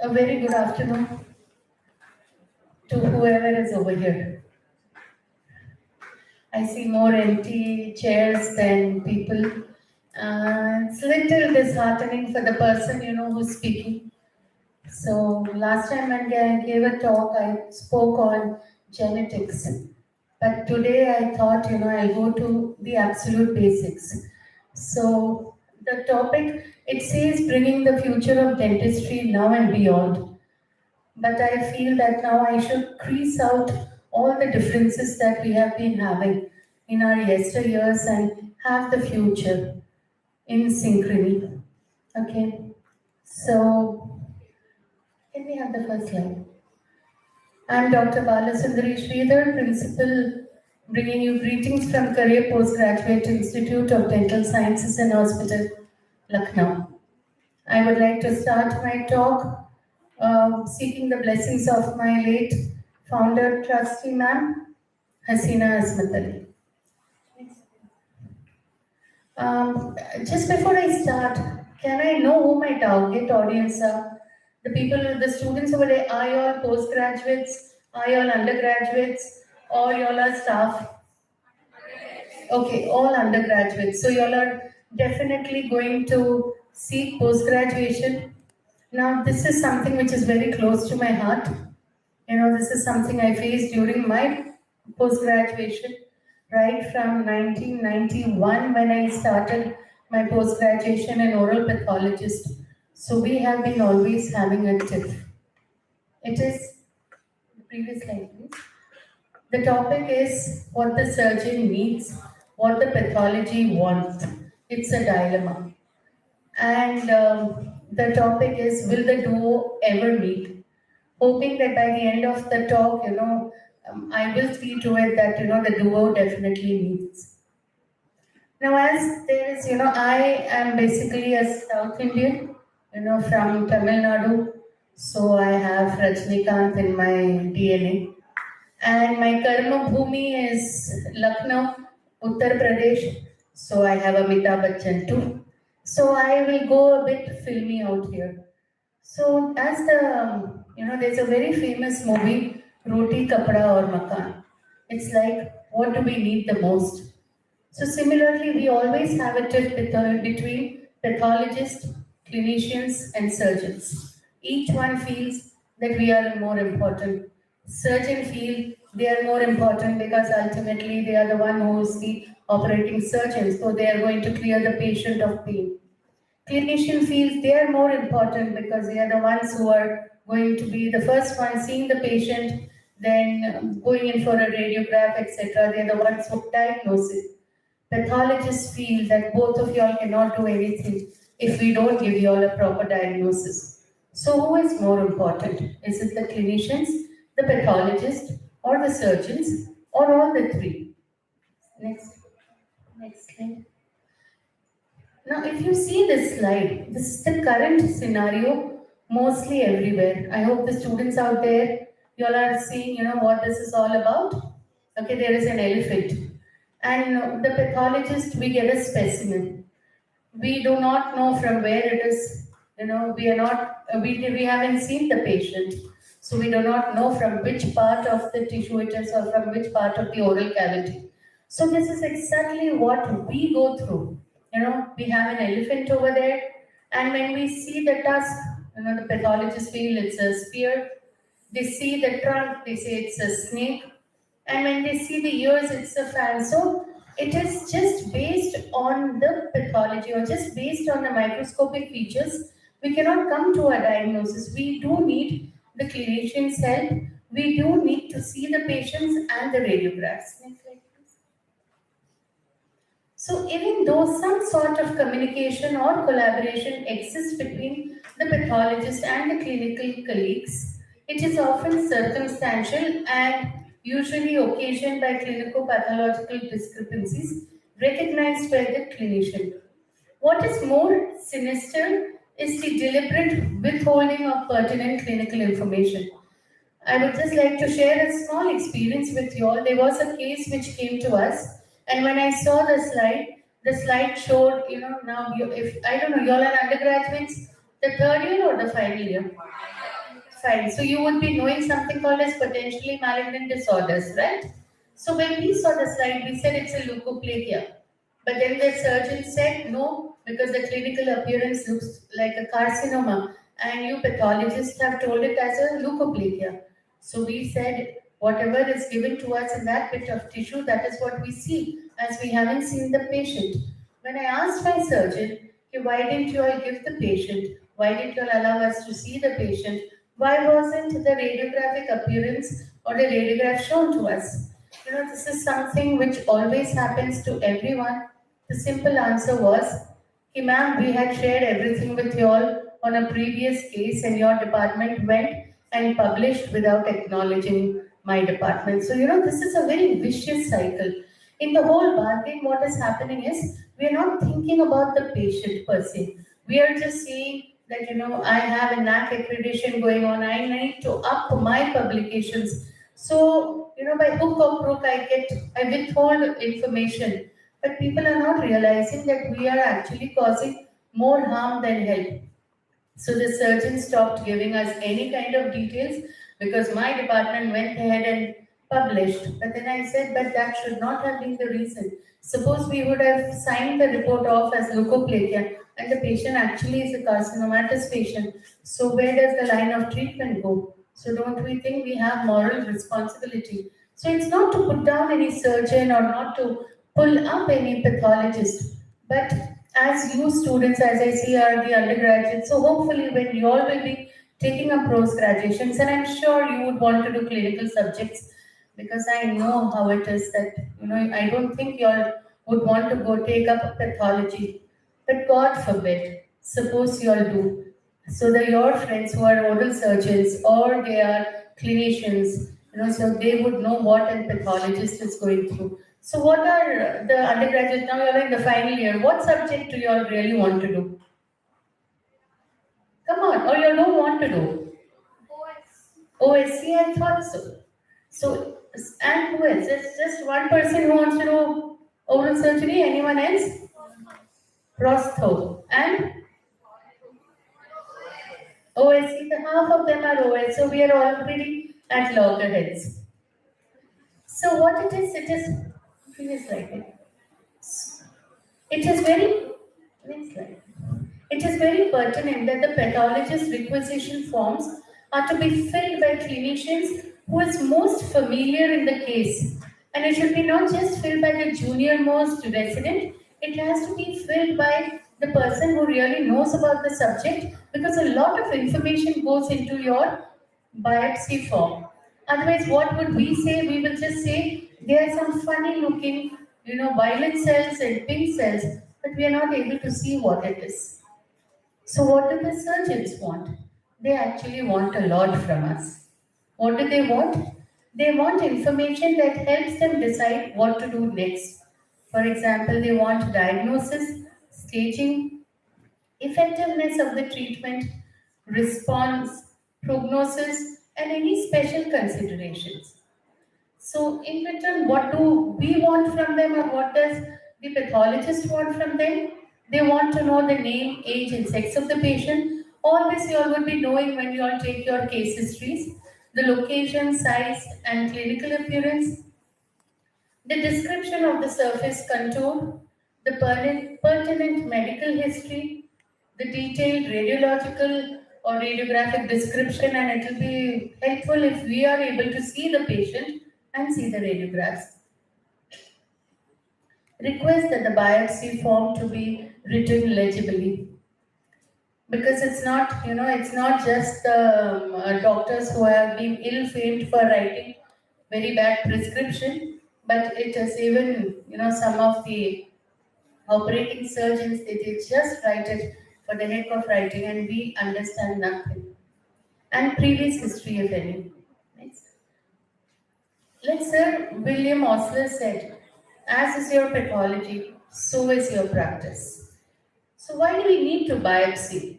A very good afternoon to whoever is over here. I see more empty chairs than people It's little disheartening for the person, who's speaking. So last time when I gave a talk, I spoke on genetics. But today I thought, I'll go to the absolute basics. So the topic, it says bringing the future of dentistry now and beyond. But I feel that now I should crease out all the differences that we have been having in our yesteryears and have the future in synchrony. Okay, so can we have the first slide? I'm Dr. Balasundari Sridhar, Principal, bringing you greetings from Career Postgraduate Institute of Dental Sciences and Hospital, Lucknow. I would like to start my talk seeking the blessings of my late founder, trustee ma'am, Hasina Asmat Ali. Just before I start, can I know who my target audience are? The people, the students over there, are you all postgraduates? Are you all undergraduates? Or you all are staff? Okay, all undergraduates. So you all are definitely going to seek post-graduation. Now, this is something which is very close to my heart. This is something I faced during my post-graduation, right from 1991 when I started my post-graduation in oral pathologist. So we have been always having a TIF. It is, the previous slide please. The topic is what the surgeon needs, what the pathology wants. It's a dilemma. And the topic is, will the duo ever meet? Hoping that by the end of the talk, I will see to it that, the duo definitely meets. Now, as there is, I am basically a South Indian, from Tamil Nadu. So I have Rajnikant in my DNA. And my Karma Bhumi is Lucknow, Uttar Pradesh. So I have Amitabh Bachchan too. So I will go a bit filmy out here. So as there's a very famous movie, Roti, Kapda or Makan. It's like, what do we need the most? So similarly, we always have a tiff between pathologists, clinicians and surgeons. Each one feels that we are more important. Surgeon feel they are more important because ultimately they are the one who is the operating surgeon. So they are going to clear the patient of pain. Clinician feels they are more important because they are the ones who are going to be the first one seeing the patient, then going in for a radiograph, etc. They are the ones who diagnose it. Pathologists feel that both of y'all cannot do anything if we don't give y'all a proper diagnosis. So who is more important? Is it the clinicians, the pathologists, or the surgeons, or all the three? Next slide. Now, if you see this slide, this is the current scenario mostly everywhere. I hope the students out there, you all are seeing, what this is all about. Okay, there is an elephant. And the pathologist, we get a specimen. We do not know from where it is. We are not, we haven't seen the patient. So we do not know from which part of the tissue it is or from which part of the oral cavity. So this is exactly what we go through. We have an elephant over there, and when we see the tusk, the pathologists feel it's a spear. They see the trunk, they say it's a snake, and when they see the ears, it's a fan. So it is just based on the pathology or just based on the microscopic features. We cannot come to a diagnosis. We do need the clinician's help. We do need to see the patients and the radiographs. Next slide, please. So even though some sort of communication or collaboration exists between the pathologist and the clinical colleagues, it is often circumstantial and usually occasioned by clinico-pathological discrepancies recognized by the clinician. What is more sinister is the deliberate withholding of pertinent clinical information. I would just like to share a small experience with you all. There was a case which came to us, and when I saw the slide showed, now if I don't know, you all are undergraduates, the third year or the final year? Fine. So you would be knowing something called as potentially malignant disorders, right? So when we saw the slide, we said it's a leukoplakia. But then the surgeon said no, because the clinical appearance looks like a carcinoma, and you pathologists have told it as a leukoplakia. So we said, whatever is given to us in that bit of tissue, that is what we see, as we haven't seen the patient. When I asked my surgeon, "Okay, why didn't you all give the patient? Why didn't you all allow us to see the patient? Why wasn't the radiographic appearance or the radiograph shown to us?" This is something which always happens to everyone. The simple answer was, "Ki ma'am, we had shared everything with you all on a previous case, and your department went and published without acknowledging my department." So, this is a very vicious cycle. In the whole bargain, what is happening is, we are not thinking about the patient per se. We are just saying that, I have a NAC accreditation going on, I need to up my publications. So, by hook or crook, I withhold information. But people are not realizing that we are actually causing more harm than help. So the surgeon stopped giving us any kind of details, because my department went ahead and published. But then I said, but that should not have been the reason. Suppose we would have signed the report off as leukoplakia, and the patient actually is a carcinomatous patient. So where does the line of treatment go? So don't we think we have moral responsibility? So it's not to put down any surgeon or not to pull up any pathologist, but as you students, as I see, are the undergraduates, so hopefully when you all will be taking up post-graduations, and I'm sure you would want to do clinical subjects, because I know how it is that, I don't think you all would want to go take up pathology. But God forbid, suppose you all do. So that your friends who are oral surgeons or they are clinicians, so they would know what a pathologist is going through. So what are the undergraduates, now you're in the final year, what subject do you all really want to do? Come on, or you don't want to do? OSC, I thought so. So, and who else? It's just one person who wants to do oral surgery, anyone else? Prostho. And OSC, the half of them are OS, so we are already at loggerheads. So what it is, previous slide. It is very, next slide. It is very pertinent that the pathologist requisition forms are to be filled by clinicians who is most familiar in the case. And it should be not just filled by the junior most resident, it has to be filled by the person who really knows about the subject, because a lot of information goes into your biopsy form. Otherwise, what would we say? We will just say there are some funny looking, violet cells and pink cells, but we are not able to see what it is. So what do the surgeons want? They actually want a lot from us. What do they want? They want information that helps them decide what to do next. For example, they want diagnosis, staging, effectiveness of the treatment, response, prognosis, and any special considerations. So in return, what do we want from them, or what does the pathologist want from them? They want to know the name, age, and sex of the patient. All this you all will be knowing when you all take your case histories. The location, size, and clinical appearance. The description of the surface contour. The pertinent medical history. The detailed radiological or radiographic description, and it will be helpful if we are able to see the patient and see the radiographs. Request that the biopsy form to be written legibly, because it's not, it's not just doctors who have been ill-famed for writing very bad prescription, but it is even, some of the operating surgeons, they just write it for the heck of writing, and we understand nothing. And previous history, if any. Next. Like Sir William Osler said, as is your pathology, so is your practice. So why do we need to biopsy?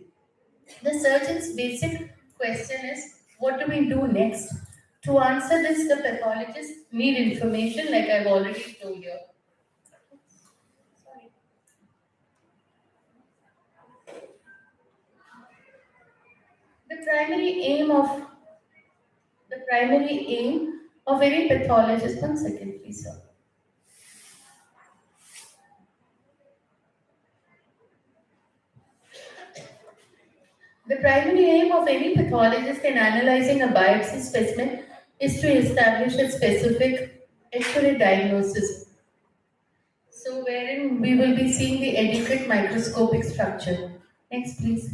The surgeon's basic question is, what do we do next? To answer this, the pathologists need information, like I've already told you. The primary aim of any pathologist, one second please sir. The primary aim of any pathologist in analyzing a biopsy specimen is to establish a specific, accurate diagnosis. So, wherein we will be seeing the adequate microscopic structure. Next, please.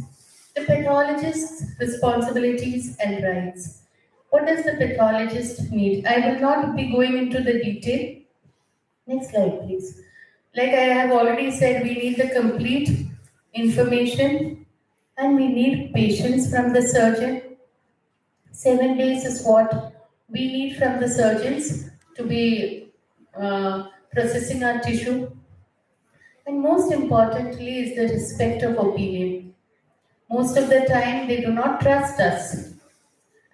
The pathologist's responsibilities and rights. What does the pathologist need? I will not be going into the detail. Next slide, please. Like I have already said, we need the complete information and we need patience from the surgeon. 7 days is what we need from the surgeons to be processing our tissue. And most importantly is the respect of opinion. Most of the time they do not trust us.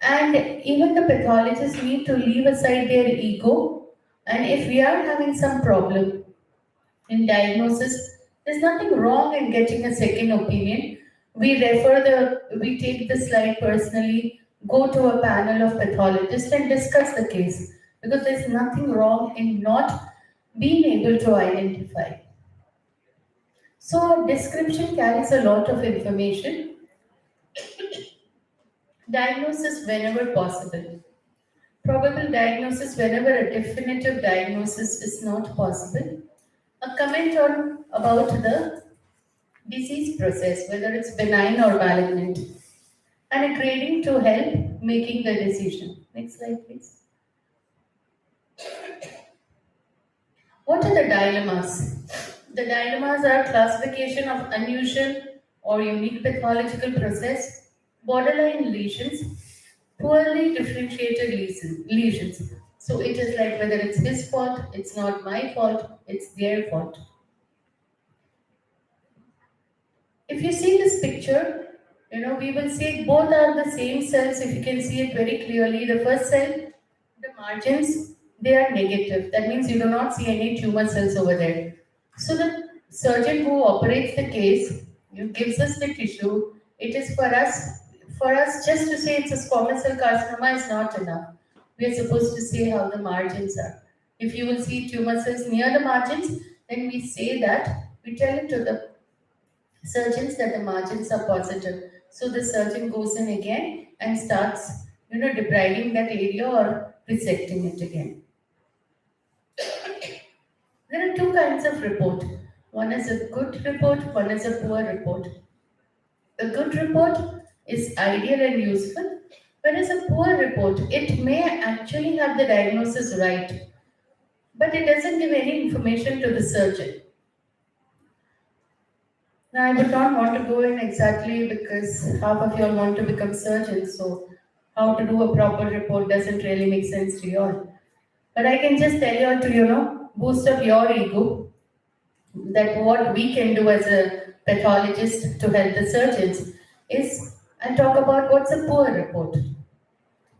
And even the pathologists need to leave aside their ego. And if we are having some problem in diagnosis, there's nothing wrong in getting a second opinion. We take the slide personally, go to a panel of pathologists and discuss the case. Because there's nothing wrong in not being able to identify. So a description carries a lot of information. Diagnosis whenever possible. Probable diagnosis whenever a definitive diagnosis is not possible. A comment about the disease process, whether it's benign or malignant. And a grading to help making the decision. Next slide, please. What are the dilemmas? The dilemmas are classification of unusual or unique pathological process, borderline lesions, poorly differentiated lesions. So it is like whether it's his fault, it's not my fault, it's their fault. If you see this picture, we will see both are the same cells. If you can see it very clearly, the first cell, the margins, they are negative. That means you do not see any tumor cells over there. So the surgeon who operates the case, gives us the tissue. It is for us just to say it's a squamous cell carcinoma is not enough. We are supposed to say how the margins are. If you will see tumor cells near the margins, then we say that, we tell it to the surgeons that the margins are positive. So the surgeon goes in again and starts, debriding that area or resecting it again. There are two kinds of report. One is a good report, one is a poor report. A good report is ideal and useful, whereas a poor report, it may actually have the diagnosis right, but it doesn't give any information to the surgeon. Now, I would not want to go in exactly because half of you all want to become surgeons, so how to do a proper report doesn't really make sense to you all. But I can just tell you all to, boost up your ego, that what we can do as a pathologist to help the surgeons is, I'll talk about what's a poor report.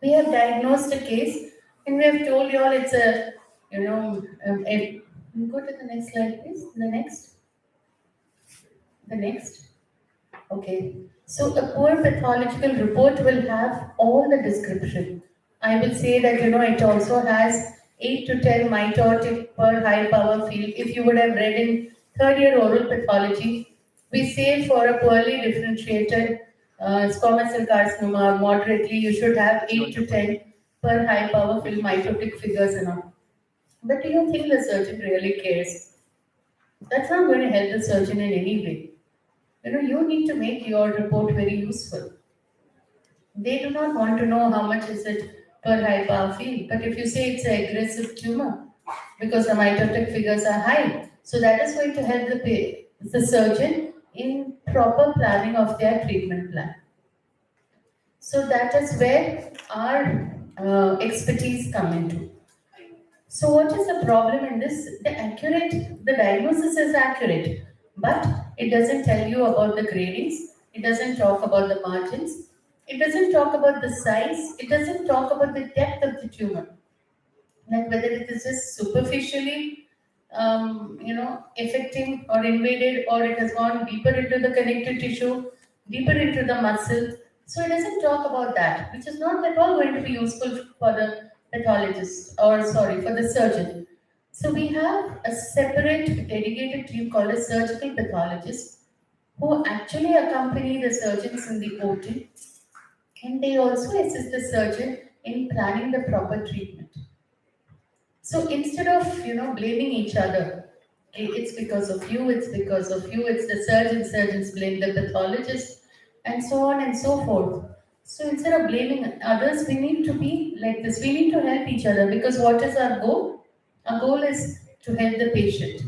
We have diagnosed a case and we have told you all it's a, go to the next slide please, the next. Okay, so a poor pathological report will have all the description. I will say that, it also has 8 to 10 mitotic per high power field. If you would have read in third year oral pathology, we say for a poorly differentiated squamous cell carcinoma, moderately, you should have 8 to 10 per high power field mitotic figures and all. But do you think the surgeon really cares? That's not going to help the surgeon in any way. You need to make your report very useful. They do not want to know how much is it per high power field. But if you say it's an aggressive tumor, because the mitotic figures are high, so that is going to help the surgeon in proper planning of their treatment plan. So that is where our expertise come into. So what is the problem in this? The diagnosis is accurate, but it doesn't tell you about the gradings. It doesn't talk about the margins. It doesn't talk about the size. It doesn't talk about the depth of the tumor. Like whether it is just superficially, affecting or invaded, or it has gone deeper into the connective tissue, deeper into the muscle. So it doesn't talk about that, which is not at all going to be useful for the pathologist, for the surgeon. So we have a separate dedicated team called a surgical pathologist who actually accompany the surgeons in the OT, and they also assist the surgeon in planning the proper treatment. So instead of blaming each other, okay, it's because of you, it's because of you, it's the surgeons blame the pathologist, and so on and so forth. So instead of blaming others, we need to be like this. We need to help each other because what is our goal? Our goal is to help the patient.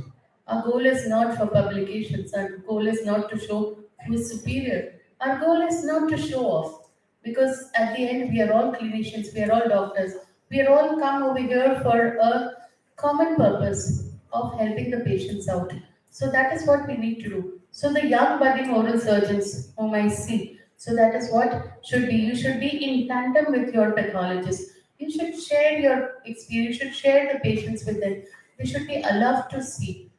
Our goal is not for publications. Our goal is not to show who is superior. Our goal is not to show off because at the end we are all clinicians, we are all doctors. We are all come over here for a common purpose of helping the patients out. So that is what we need to do. So the young budding oral surgeons whom I see, so that is what should be. You should be in tandem with your pathologist. You should share your experience. You should share the patients with them. They should be allowed to see.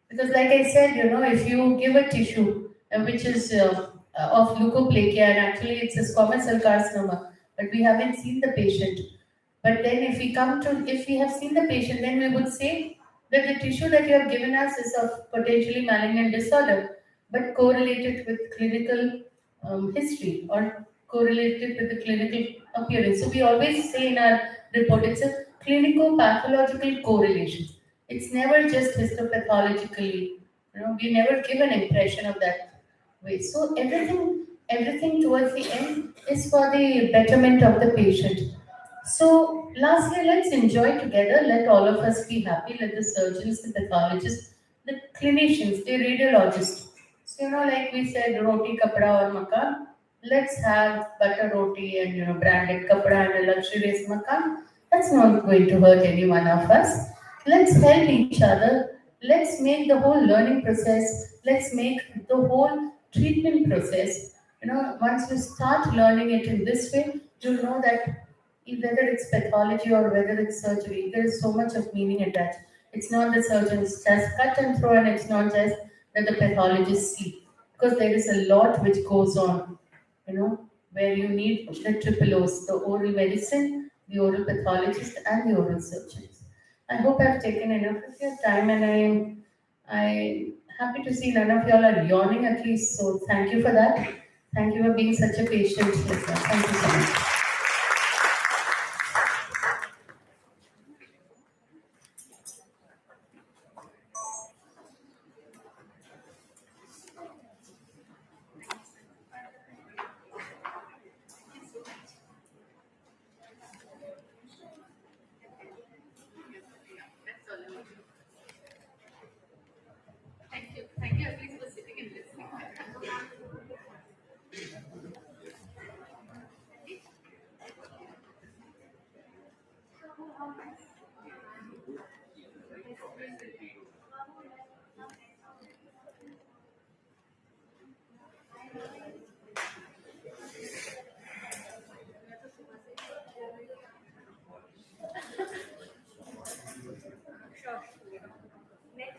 Because like I said, if you give a tissue which is of leukoplakia and actually it's a squamous cell carcinoma, but we haven't seen the patient. But then if we have seen the patient, then we would say that the tissue that you have given us is of potentially malignant disorder, but correlated with clinical history or correlated with the clinical appearance. So we always say in our report, it's a clinico-pathological correlation. It's never just histopathologically. We never give an impression of that way. So everything towards the end is for the betterment of the patient. So lastly, let's enjoy together. Let all of us be happy. Let the surgeons, the pathologists, the clinicians, the radiologists. So like we said, roti, kapda, or makan. Let's have butter roti and branded kapda and a luxurious makan. That's not going to hurt any one of us. Let's help each other. Let's make the whole learning process. Let's make the whole treatment process. Once you start learning it in this way, you'll know that whether it's pathology or whether it's surgery, there is so much of meaning attached. It's not the surgeons just cut and throw, and it's not just that the pathologists see, because there is a lot which goes on, where you need the triple O's, the oral medicine, the oral pathologist, and the oral surgeons. I hope I've taken enough of your time, and I'm happy to see none of y'all are yawning at least. So thank you for that. Thank you for being such a patient listener. Thank you so much. Thank you. Thank you at least for sitting and listening. Sure. Next.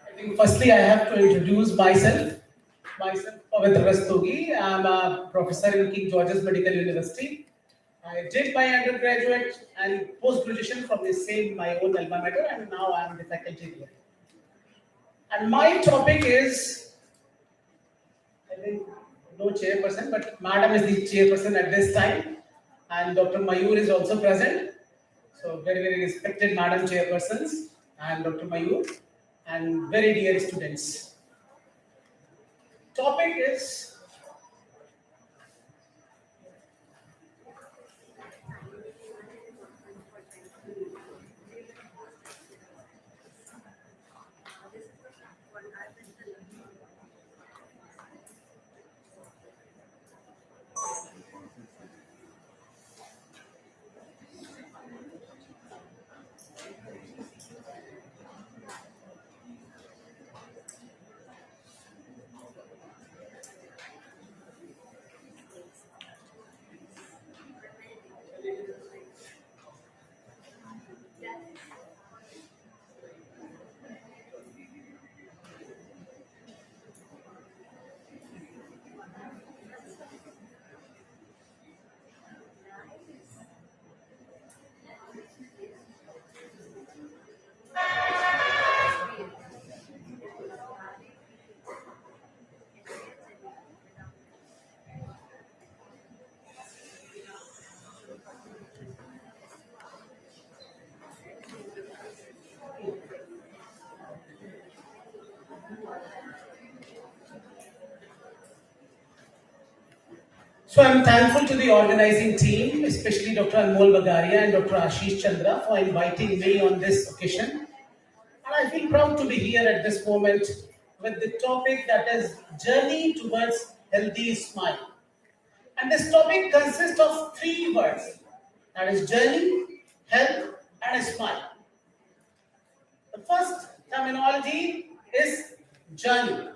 I think firstly I have to introduce myself. Myself, Pavitra Rastogi. I'm a professor in King George's Medical University. I did my undergraduate and post-graduation from the same my own alma mater, and now I'm the faculty here. And my topic is, I think, no chairperson, but Madam is the chairperson at this time, and Dr. Mayur is also present. So very, very respected Madam Chairpersons and Dr. Mayur, and very dear students. Topic is So I'm thankful to the organizing team, especially Dr. Anmol Bagaria and Dr. Ashish Chandra for inviting me on this occasion. And I feel proud to be here at this moment with the topic that is Journey Towards Healthy Smile. And this topic consists of 3 words, that is journey, health, and a smile. The first terminology is journey.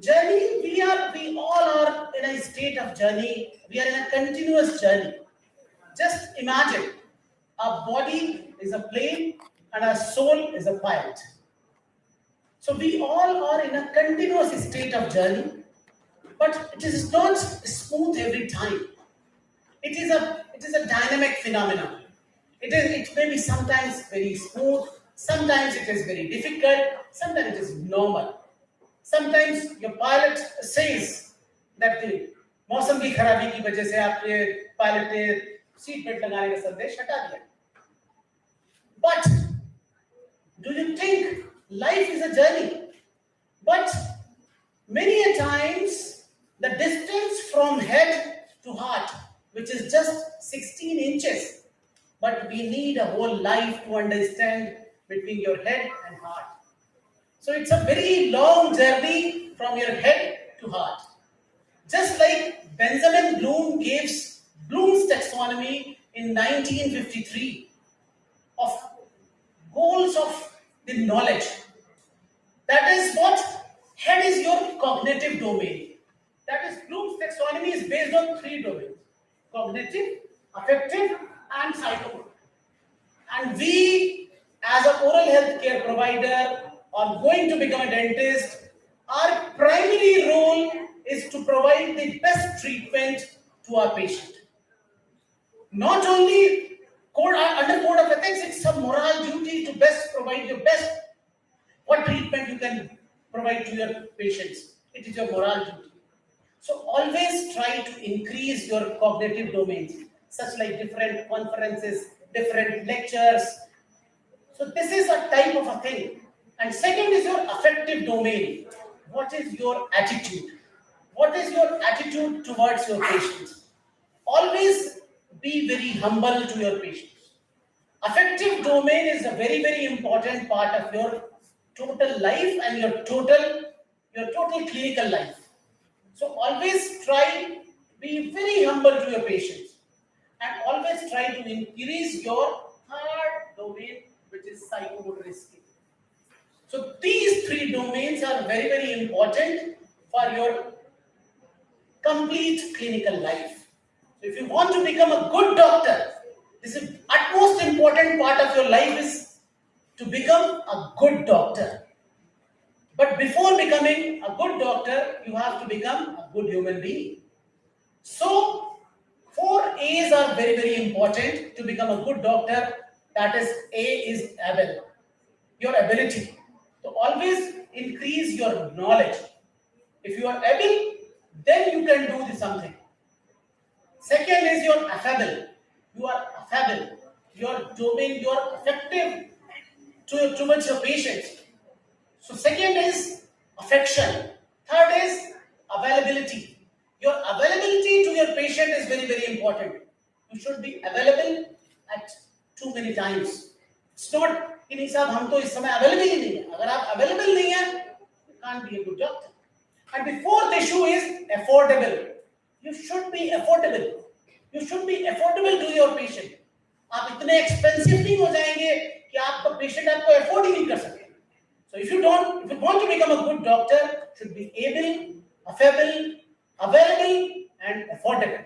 Journey, we all are in a state of journey. We are in a continuous journey. Just imagine, our body is a plane and our soul is a pilot. So we all are in a continuous state of journey, but it is not smooth every time. It is a dynamic phenomenon. It may be sometimes very smooth, sometimes it is very difficult, sometimes it is normal. Sometimes your pilot says that the मौसम की खराबी की वजह से आपके pilot ने seat belt लगाने का संदेश हटा दिया. But do you think life is a journey? But many a times the distance from head to heart, which is just 16 inches, but we need a whole life to understand between your head and heart. So it's a very long journey from your head to heart. Just like Benjamin Bloom gives Bloom's taxonomy in 1953 of goals of the knowledge. That is what? Head is your cognitive domain. That is, Bloom's taxonomy is based on 3 domains: cognitive, affective, and psychomotor. And we, as an oral health care provider, are going to become a dentist. Our primary role is to provide the best treatment to our patient. Not only under code of ethics, it's a moral duty to best provide your best. What treatment you can provide to your patients, it is your moral duty. So always try to increase your cognitive domains, such like different conferences, different lectures. So this is a type of a thing. And second is your affective domain. What is your attitude? What is your attitude towards your patients? Always be very humble to your patients. Affective domain is a very, very important part of your total life and your total clinical life. So always try be very humble to your patients, and always try to increase your third domain, which is psychomotor skill. So these 3 domains are very, very important for your complete clinical life. So if you want to become a good doctor, this is utmost important part of your life is to become a good doctor. But before becoming a good doctor, you have to become a good human being. So 4 A's are very, very important to become a good doctor. That is, A is able, your ability. So always increase your knowledge. If you are able, then you can do something. Second is your affable. You are affable. Your domain, you are effective towards your patients. So second is affection. Third is availability. Your availability to your patient is very, very important. You should be available at too many times. It's not कि नहीं साहब हम तो इस समय available ही नहीं है. अगर आप अवेलेबल नहीं है, you can't be a good doctor. And the 4th issue is affordable. You should be affordable. You should be affordable to your patient. आप इतने expensive नहीं हो जाएंगे कि आपका patient आपको afford ही नहीं कर सके. So if you want to become a good doctor, you should be able, affable, available, and affordable.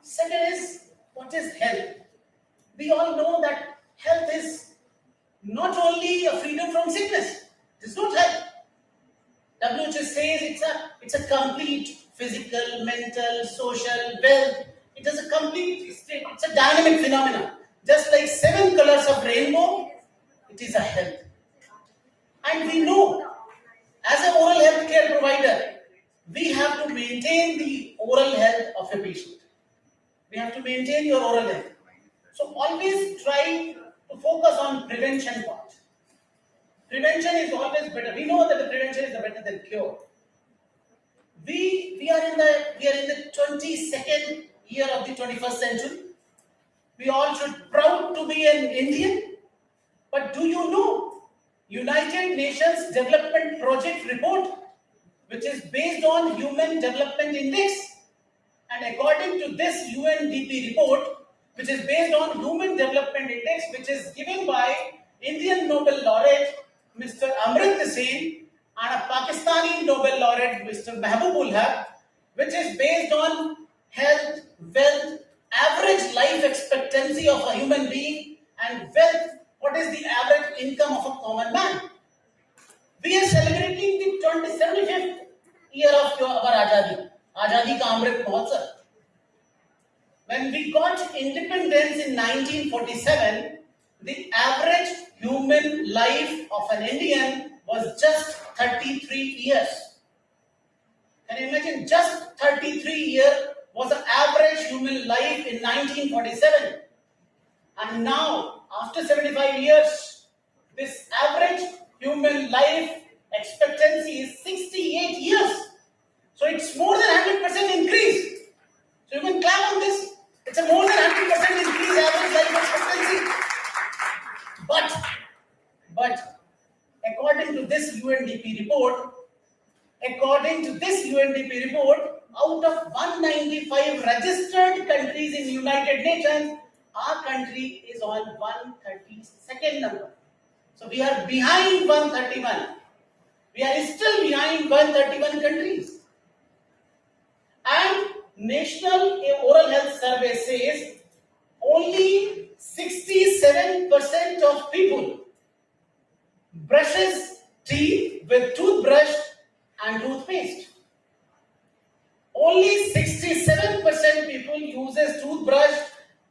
Second is, what is health? We all know that health is not only a freedom from sickness. It is not health. WHO says it's a complete physical, mental, social, wealth. It is a complete state. It's a dynamic phenomenon. Just like 7 colors of rainbow, it is a health. And we know, as an oral health care provider, we have to maintain the oral health of a patient. We have to maintain your oral health. So always try to focus on prevention part. Prevention is always better. We know that the prevention is better than cure. We are in the 22nd year of the 21st century. We all should proud to be an Indian. But do you know United Nations Development Project report, which is based on Human Development Index, and according to this UNDP report, which is based on Human Development Index, which is given by Indian Nobel laureate Mr. Amrit Singh and a Pakistani Nobel laureate Mr. Mahbubul Haq, which is based on health, wealth, average life expectancy of a human being, and wealth, what is the average income of a common man. We are celebrating the 75th year of our Azadi ka Amrit Mahotsav. When we got independence in 1947, the average human life of an Indian was just 33 years. Can you imagine? Just 33 years was the average human life in 1947. And now, after 75 years, this average human life expectancy is 68 years. So it's more than 100% increase. So you can clap on this. It's a more than 100% increase average life expectancy. But according to this UNDP report, out of 195 registered countries in United Nations, our country is on 132nd number. So we are behind 131. We are still behind 131 countries. And National Oral Health Survey says only 67% of people brushes teeth with toothbrush and toothpaste. Only 67% people uses toothbrush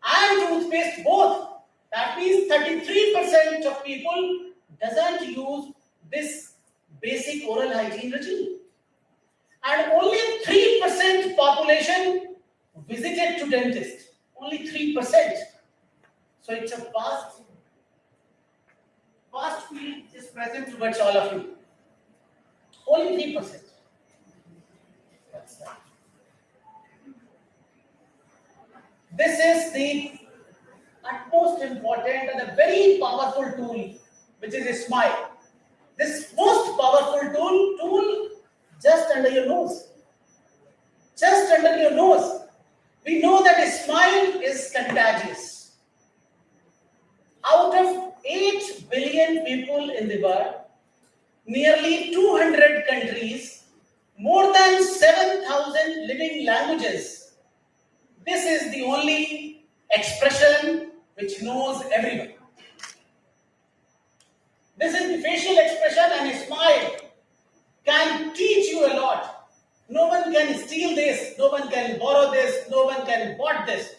and toothpaste both. That means 33% of people doesn't use this basic oral hygiene regime. And only 3% population visited to dentist. Only 3%. So it's a vast field is present towards all of you. Only 3%. That's that. This is the utmost important and a very powerful tool, which is a smile. This most powerful tool just under your nose. Just under your nose. We know that a smile is contagious. Out of 8 billion people in the world, nearly 200 countries, more than 7,000 living languages, this is the only expression which knows everyone. This is the facial expression, and a smile can teach you a lot. No one can steal this, no one can borrow this, no one can bought this.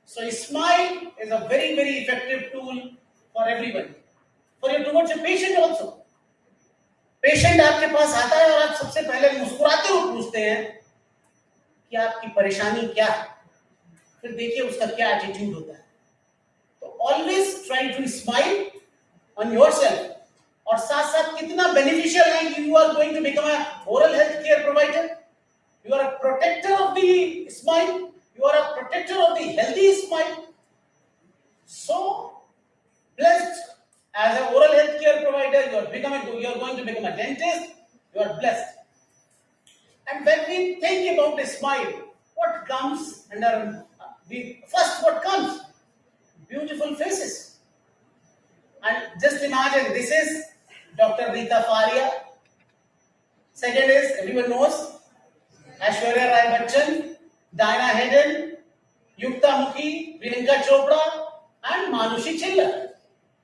So a smile is a very, very effective tool for everyone. Towards your patient also. Patient आपके पास आता है और आप सबसे पहले मुस्कुराते हुए पूछते हैं कि आपकी परेशानी क्या है, फिर देखिए उसका क्या एटीट्यूड होता है. तो always try to smile on yourself. और साथ साथ कितना बेनिफिशियल है कि you are going to become a oral health care provider. You are a protector of the smile. You are a protector of the healthy smile. So blessed as an oral health care provider, you are going to become a dentist. You are blessed. And when we think about a smile, what comes under what comes? Beautiful faces. And just imagine, this is Dr. Rita Faria. Second is, everyone knows, Aishwarya Rai Bachchan, Diana Hayden, Yukta Mukhi, Priyanka Chopra, and Manushi Chillar.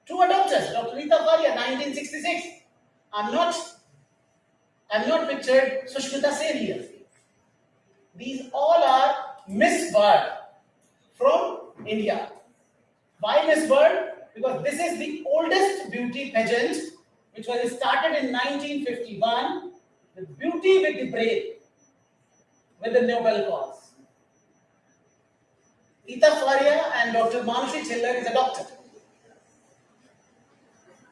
Two adopters, Dr. Rita Faria, 1966. I'm not pictured Sushmita Sen here. These all are Miss World from India. Why Miss World? Because this is the oldest beauty pageant, which was started in 1951 with beauty with the brain, with the Nobel cause. Rita Faria and Dr. Manushi Chillar is a doctor.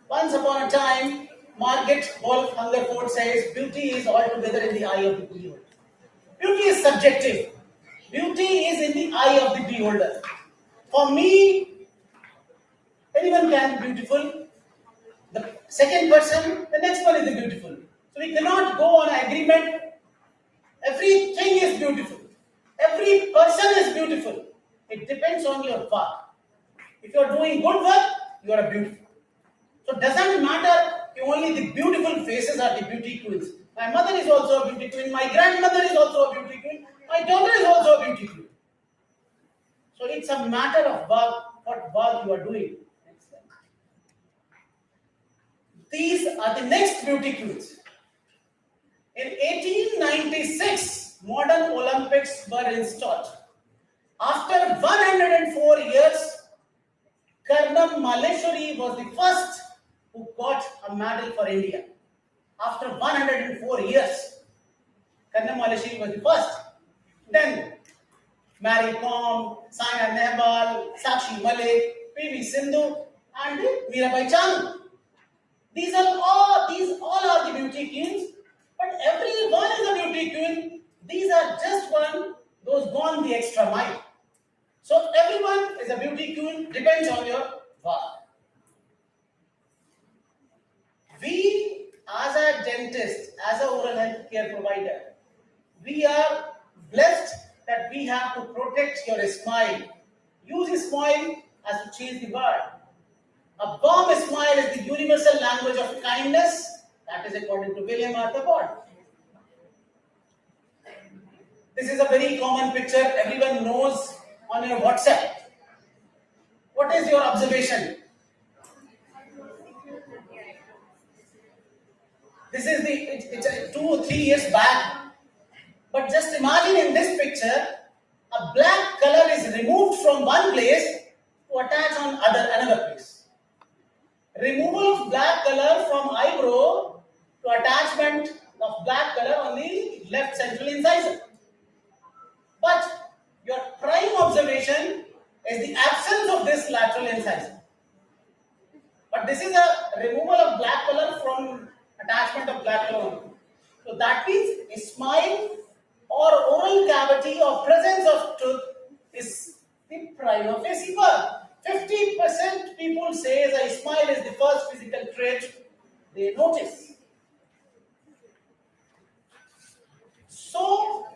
Once upon a time, Margaret Wolf Hungerford says, beauty is altogether in the eye of the beholder. Beauty is subjective. Beauty is in the eye of the beholder. For me, anyone can be beautiful. The second person, the next one is the beautiful. So we cannot go on agreement. Everything is beautiful. Every person is beautiful. It depends on your work. If you are doing good work, you are beautiful. So it doesn't matter if only the beautiful faces are the beauty queens. My mother is also a beauty queen. My grandmother is also a beauty queen. My daughter is also a beauty queen. So it's a matter of work, what work you are doing. These are the next beauty queens. In 1896, modern Olympics were installed. After 104 years, Karnam Malleshwari was the first who got a medal for India. After 104 years, Karnam Malleshwari was the first. Then, Mary Kom, Saina Nehwal, Sakshi Malik, P.V. Sindhu, and Mirabai Chanu. These all are the beauty queens, but every one is a beauty queen. These are just those gone the extra mile. So everyone is a beauty queen, depends on your work. We, as a dentist, as an oral health care provider, we are blessed that we have to protect your smile. Use a smile as to change the world. A warm smile is the universal language of kindness. That is according to William Arthur Ward. This is a very common picture. Everyone knows on your WhatsApp. What is your observation? This is it's 2 or 3 years back. But just imagine in this picture, a black color is removed from one place to attach on another place. Removal of black color from eyebrow to attachment of black color on the left central incisor. But your prime observation is the absence of this lateral incisor. But this is a removal of black color from attachment of black color. So that means a smile or oral cavity or presence of tooth is the prima facie work. 50% people say a smile is the first physical trait they notice. So,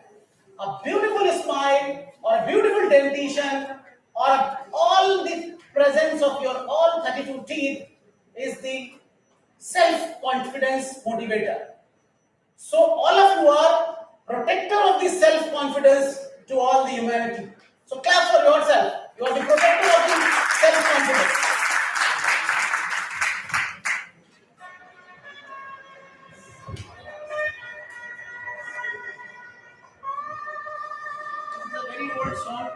a beautiful smile or a beautiful dentition or all the presence of your all 32 teeth is the self-confidence motivator. So, all of you are protector of the self-confidence to all the humanity. So, clap for yourself. You are the protector of the self-confidence. This is a very old song.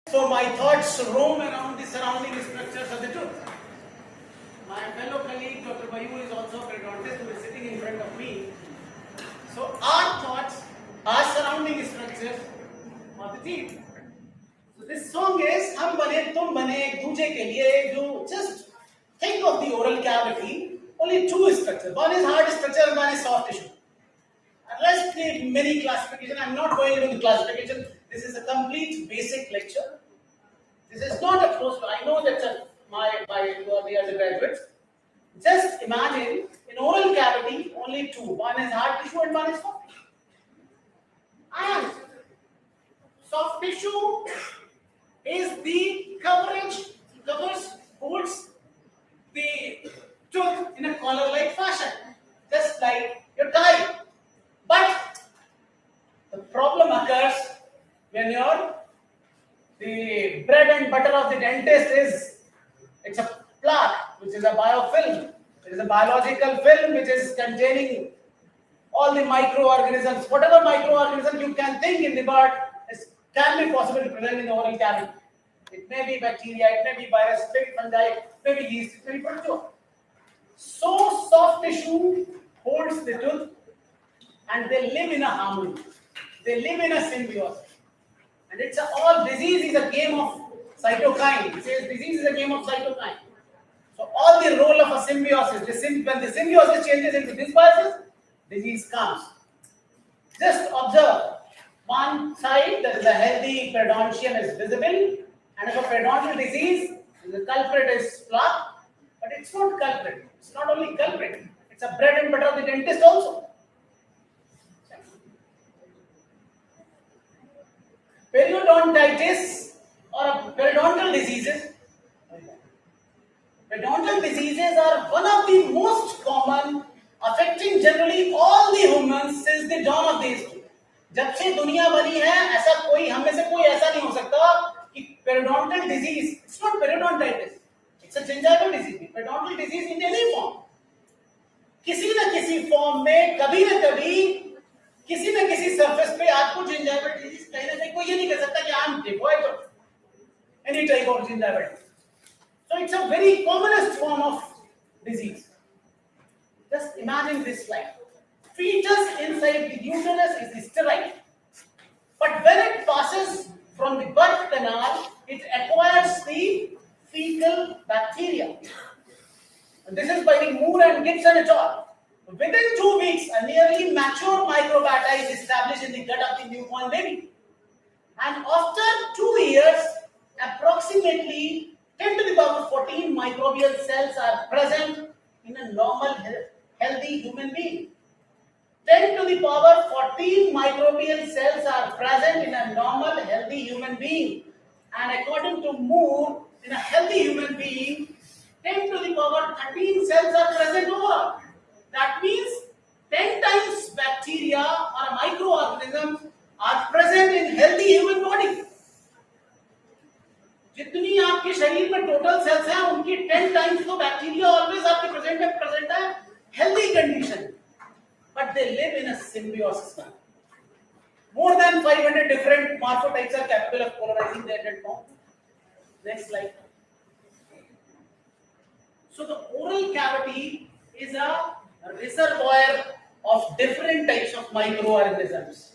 So my thoughts roam around the surrounding structures of the tooth. My fellow colleague Dr. Bayu is also a periodontist who is sitting in front of me. So our thoughts are surrounding structures of the teeth. So this song is Hum bane tum bane ek duje ke liye. You just think of the oral cavity. Only two structures. One is hard structure and one is soft tissue. And let's create many classification. I'm not going into the classification. This is a complete basic lecture. This is not a close. I know that my undergraduates. Just imagine in oral cavity only two. One is hard tissue and one is soft tissue. And soft tissue is the holds the tooth in a collar-like fashion, just like your tie. But of the dentist is, it's a plaque, which is a biofilm. It is a biological film which is containing all the microorganisms. Whatever microorganism you can think in the bird can be possible to present in the oral cavity. It may be bacteria, it may be virus, it may be fungi, it may be yeast, it may be protein. So soft tissue holds the tooth and they live in a harmony. They live in a symbiosis. And it's all disease is a game of cytokine. It says disease is a game of cytokine. So all the role of a symbiosis, when the symbiosis changes into dysbiosis, disease comes. Just observe, one side there is a healthy periodontium is visible, and if a periodontal disease, the culprit is plaque, but it's not culprit. It's not only culprit, it's a bread and butter of the dentist also. Periodontitis or periodontal diseases. Periodontal diseases are one of the most common, affecting generally all the humans since the dawn of the history. जब से दुनिया बनी है, ऐसा कोई हम में से कोई ऐसा नहीं हो सकता कि periodontal disease. It's not periodontitis. It's a gingival disease. Periodontal disease in any form. किसी न किसी फॉर्म में कभी न कभी किसी न किसी सरफेस पे आपको gingival disease कहीं ना कहीं कोई ये नहीं कह सकता कि I am devoid of any type of gingival disease. So it's a very commonest form of disease. Just imagine this slide. Fetus inside the uterus is sterile, but when it passes from the birth canal, it acquires the fecal bacteria. And this is by the Moore and Gibson et al. Within 2 weeks, a nearly mature microbiota is established in the gut of the newborn baby. And after 2 years, approximately 10 to the power 14 microbial cells are present in a normal, healthy human being. 10 to the power 14 microbial cells are present in a normal, healthy human being. And according to Moore, in a healthy human being, 10 to the power 13 cells are present overall. That means 10 times bacteria or microorganisms are present in healthy human body. जितनी आपके शरीर में total sales हैं उनकी 10 times तो bacteria always आपके present है healthy condition, but they live in a symbiosis now. More than 500 different morphotypes are capable of colonizing the adult form. Next slide. So the oral cavity is a reservoir of different types of microorganisms.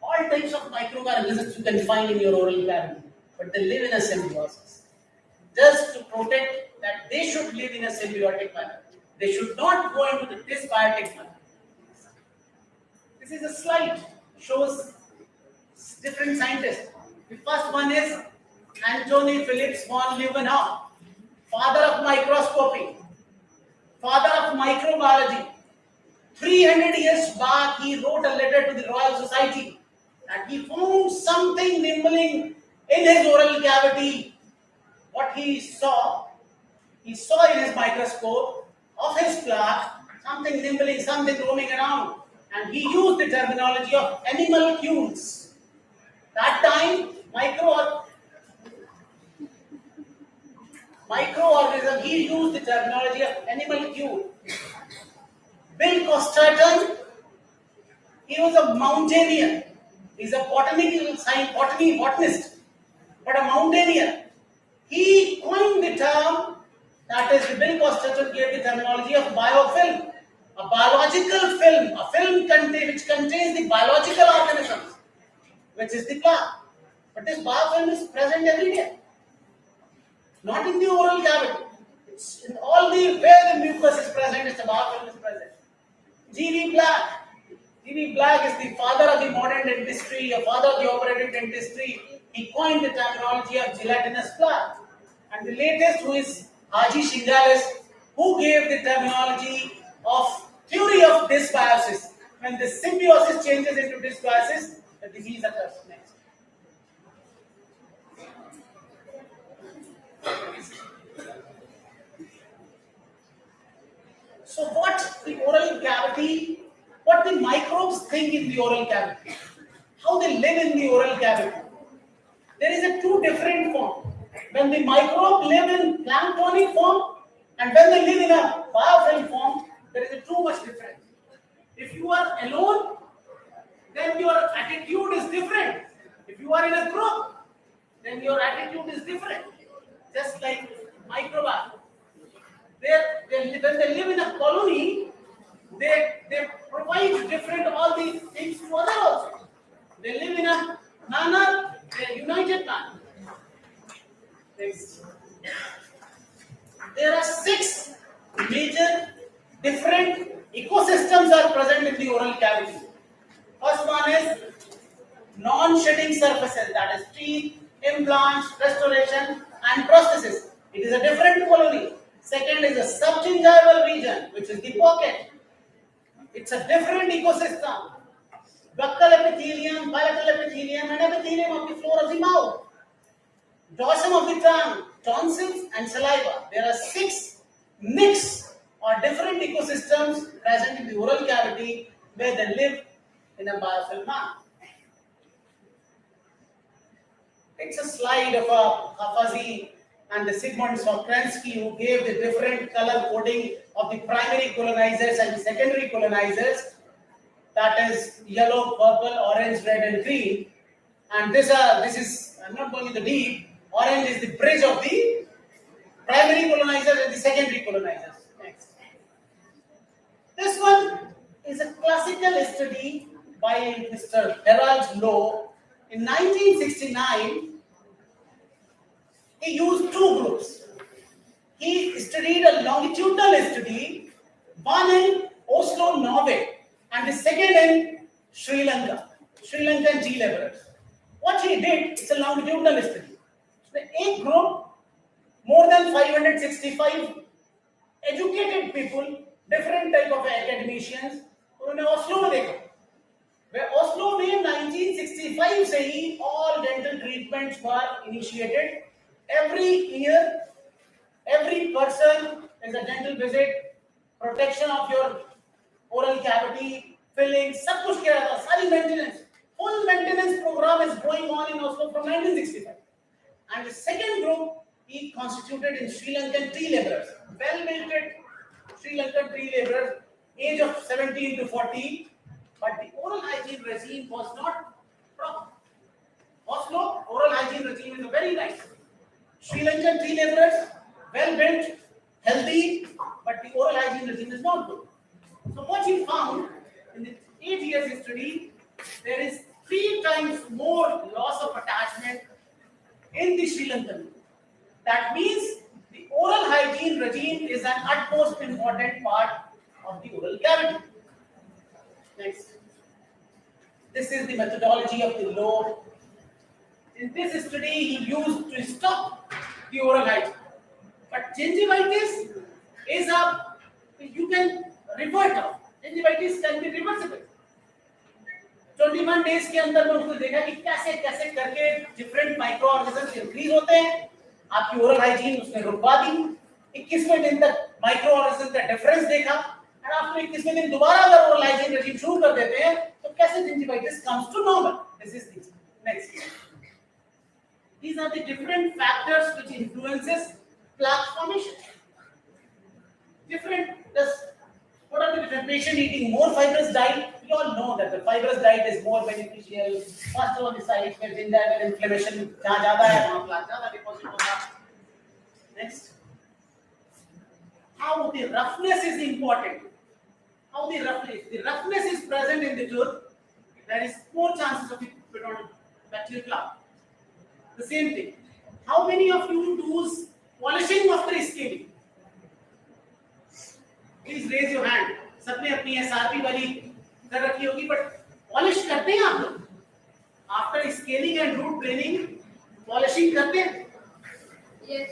All types of microorganisms you can find in your oral cavity, but they live in a symbiosis. Just to protect that they should live in a symbiotic manner. They should not go into the dysbiotic manner. This is a slide, shows different scientists. The first one is Anthony Phillips von Leeuwenhoek, father of microscopy, father of microbiology. 300 years back, he wrote a letter to the Royal Society and he found something nimbling in his oral cavity. What he saw in his microscope of his plaque, something nimbling, something roaming around. And he used the terminology of animalcules. That time, microorganism, he used the terminology of animalcule. Bill Costerton, he was a mountaineer. He's a botanist, but a mountaineer. He coined the term, that is, Bill Costerton gave the terminology of biofilm. A biological film, a film which contains the biological organisms, which is the plaque. But this biofilm is present every day. Not in the oral cavity. It's in all the where the mucus is present, the biofilm is present. G.V. Black. G.V. Black is the father of the modern dentistry, a father of the operative dentistry. He coined the terminology of gelatinous plaque. And the latest, who is Haji Shingalis, who gave the terminology of theory of dysbiosis. When the symbiosis changes into dysbiosis, the disease occurs. Next. So what the oral cavity, what the microbes think in the oral cavity, how they live in the oral cavity. There is a two different form. when the microbe live in planktonic form and when they live in a biofilm form, there is a too much difference. If you are alone, then your attitude is different. If you are in a group, then your attitude is different. Just like microbe. When they live in a colony, they provide different all these things to others also. They live in a manner, a united manner. Next. There are 6 major different ecosystems are present in the oral cavity. First one is non-shedding surfaces, that is teeth, implants, restoration and prosthesis. It is a different colony. Second is a subgingival region, which is the pocket. It's a different ecosystem. Buccal epithelium, palatal epithelium and epithelium of the floor of the mouth. Dorsum of the tongue, tonsils and saliva. There are 6 mixed or different ecosystems present in the oral cavity where they live in a biofilm manner. It's a slide of a fuzzy and the Sigmund Sokransky who gave the different color coding of the primary colonizers and the secondary colonizers. That is yellow, purple, orange, red and green. And this is, I'm not going into deep, orange is the bridge of the primary colonizers and the secondary colonizers. Next. This one is a classical study by Mr. Herald Lowe. In 1969, he used 2 groups. He studied a longitudinal study, one in Oslo, Norway, and the second in Sri Lanka, Sri Lankan tea laborers. What he did is a longitudinal study. The A group, more than 565 educated people, different type of academicians, उन्होंने Oslo में देखा. Where Oslo में 1965 से ही all dental treatments were initiated. Every year, every person is a dental visit, protection of your oral cavity, filling, सब कुछ किया था, सारी maintenance, full maintenance program is going on in Oslo from 1965. And the second group he constituted in Sri Lankan tea laborers, well-built Sri Lankan tea laborers, age of 17 to 40, but the oral hygiene regime was not proper. Oslo oral hygiene regime is very nice. Sri Lankan tea laborers, well-built, healthy, but the oral hygiene regime is not good. So what he found in the 8 years study, there is 3 times more loss of attachment in the Sri Lankan. That means the oral hygiene regime is an utmost important part of the oral cavity. Next. This is the methodology of the Lowe. In this study, he used to stop the oral hygiene. But gingivitis is you can revert off. Gingivitis can be reversible. 21 days के अंदर में उसको देखा कि कैसे कैसे करके different microorganisms increase होते हैं. आपकी oral hygiene उसने रुकवा दी. 21वें दिन तक microorganisms का difference देखा. And after 21वें दिन दोबारा अगर oral hygiene regime शुरू कर देते हैं, तो कैसे gingivitis comes to normal. This is the next. These are the different factors which influences plaque formation. What are the different patient eating more fibrous diet? We all know that the fibrous diet is more beneficial. Faster on the side where gingival inflammation जहाँ ज़्यादा है वहाँ plaque ज़्यादा deposit होगा. Next, how the roughness is important. How the roughness is present in the tooth, there is more chances of bacterial plaque. The same thing. How many of you do polishing after scaling? Please raise your hand. सबने अपनी SRP वाली कर रखी होगी, but polish करते हैं आप लोग? After scaling and root planing, polishing करते हैं? Yes.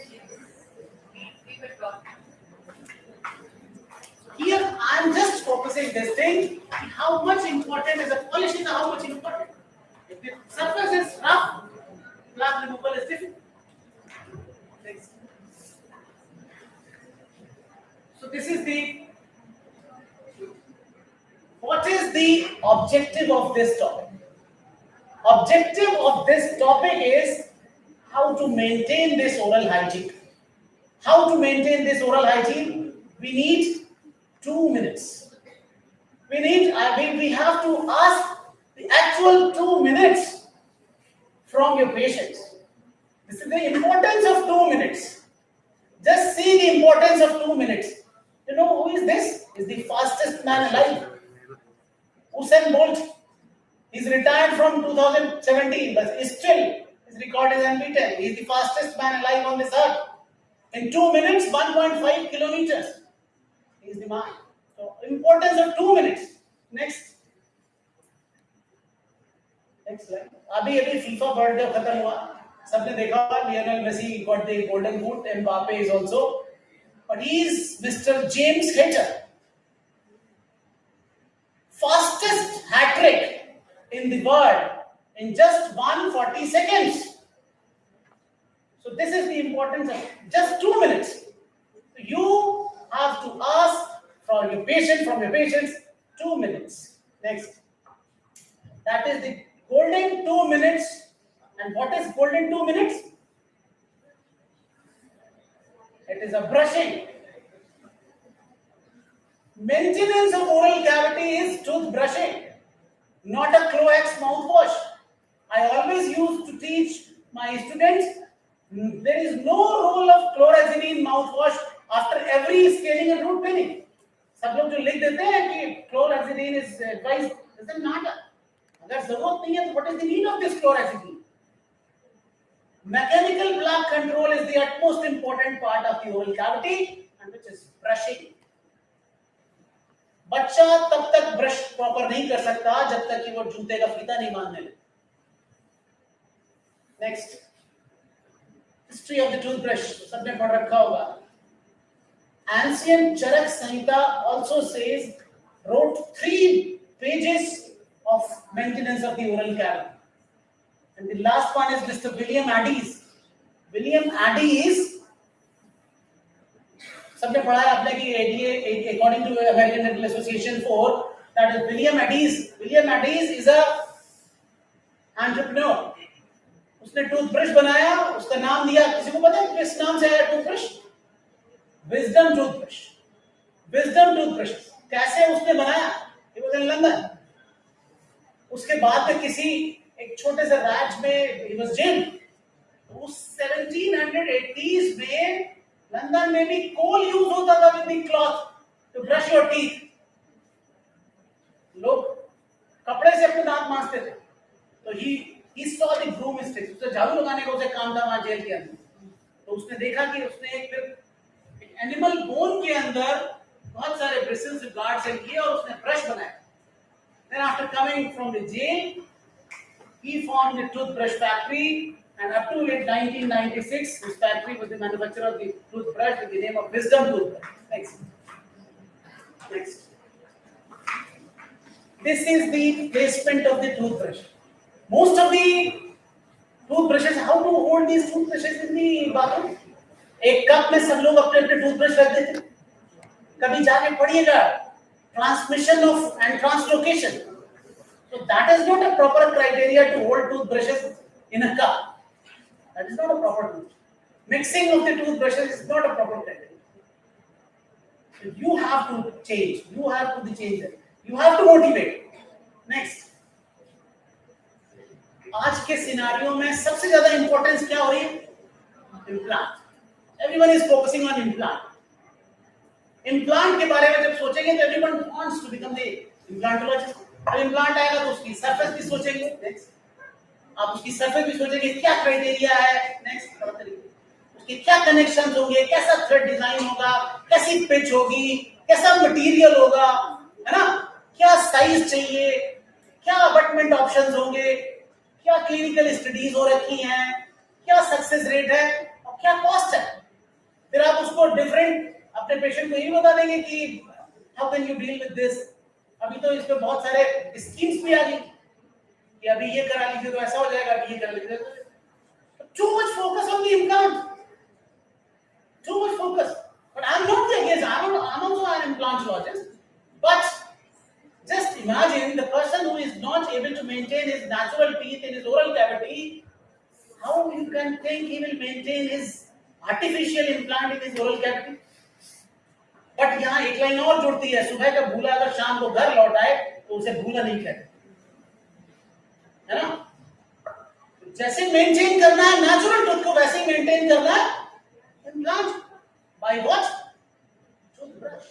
Here I am just focusing this thing. How much important is the polishing and how much important? If the surface is rough, plaque removal is difficult. Next. So this is what is the objective of this topic? Objective of this topic is how to maintain this oral hygiene. How to maintain this oral hygiene? We need 2 minutes. We have to ask the actual 2 minutes from your patients. This is the importance of 2 minutes. Just see the importance of 2 minutes. You know who is this? Is the fastest man alive. Usain Bolt. He's retired from 2017, but still his record is unbeaten. He's the fastest man alive on this earth. In 2 minutes, 1.5 kilometers. He's the man. So, importance of 2 minutes. Next. Next slide. अभी FIFA World Cup खत्म हुआ. सबने देखा Lionel Messi got the golden boot. Mbappe is also. But he is Mr. James Hatter. Fastest hat trick in the world in just 140 seconds. So this is the importance of just 2 minutes. You have to ask from your patients 2 minutes. Next. That is the golden 2 minutes. And what is golden 2 minutes? It is a brushing. Maintenance of oral cavity is toothbrushing, not a Clorox mouthwash. I always used to teach my students, there is no role of chlorhexidine mouthwash after every scaling and root pinning. सब लोग जो लिख देते हैं कि chlorhexidine is advised, doesn't matter. अगर जरूरत नहीं है तो what is the need of this chlorhexidine? Mechanical plaque control is the utmost important part of the oral cavity, and which is brushing. बच्चा तब तक ब्रश प्रॉपर नहीं कर सकता जब तक कि वो जूते का फीता नहीं बांधने लगे. Next. History of the toothbrush सबने पढ़ रखा होगा. Ancient Charak Samhita also says wrote 3 pages of maintenance of the oral cavity. And the last one is Mr. William Addies. William Addies, सबने पढ़ा है आपने कि ADA, according to American Dental Association 4, that is William Addies. William Addies is a entrepreneur. उसने toothbrush बनाया, उसका नाम दिया, किसी को पता है किस नाम से आया toothbrush? Wisdom toothbrush. Wisdom toothbrush. कैसे उसने बनाया? He was in London. उसके बाद में किसी एक छोटे से राज्य में he was jailed. उस 1780s में लंदन में भी कोल यूज होता था with the cloth to brush your teeth. लोग कपड़े से अपने दांत मांजते थे. तो he saw the broomsticks. उसे झाड़ू लगाने का उसे काम था वहां जेल के अंदर. तो उसने देखा कि उसने एक एनिमल बोन के अंदर बहुत सारे ब्रिसल्स गार्ड से किए और उसने ब्रश बनाया. Then after coming from the jail, he formed a toothbrush factory, and up to 1996, this factory was the manufacturer of the toothbrush with the name of Wisdom Toothbrush. Next. Next. This is the placement of the toothbrush. Most of the toothbrushes, how to hold these toothbrushes in the bathroom? एक cup में सब लोग अपने अपने toothbrush रख देते. कभी जाके पढ़िएगा transmission of and translocation. So that is not a proper criteria to hold toothbrushes in a cup. That is not a proper tool. Mixing of the toothbrushes is not a proper criteria. So you have to change. You have to be changer. You have to motivate. Next. आज के scenario में सबसे ज्यादा importance क्या हो रही है? Implant. Everyone is focusing on implant. Implant के बारे में जब सोचेंगे तो everyone wants to become the implantologist. तो implant आएगा तो उसकी surface भी सोचेंगे. Next. आप उसकी surface भी सोचेंगे क्या criteria है. Next. उसके क्या connections होंगे, कैसा thread design होगा, कैसी pitch होगी, कैसा material होगा, है ना? क्या size चाहिए, क्या abutment options होंगे, क्या clinical studies हो रखी हैं, क्या success rate है और क्या cost है. फिर आप उसको different अपने पेशेंट को ये बता देंगे कि how can you deal with this. अभी तो इस पे बहुत सारे स्कीम्स भी आ गई कि अभी ये करा लीजिए तो ऐसा हो जाएगा, अभी ये करा लीजिए तो too much focus on the implant. Too much focus. But I'm not against. I'm also an implantologist. But just imagine the person who is not able to maintain his natural teeth in his oral cavity. How you can think he will maintain his artificial implant in his oral cavity? But यहाँ एक line और जुड़ती है, सुबह का भूला अगर शाम को घर लौट आए तो उसे भूला नहीं कहते, है ना? जैसे मेंटेन करना है नेचुरल टूथ को, वैसे ही मेंटेन करना है इम्प्लांट बाय व्हाट? टूथब्रश।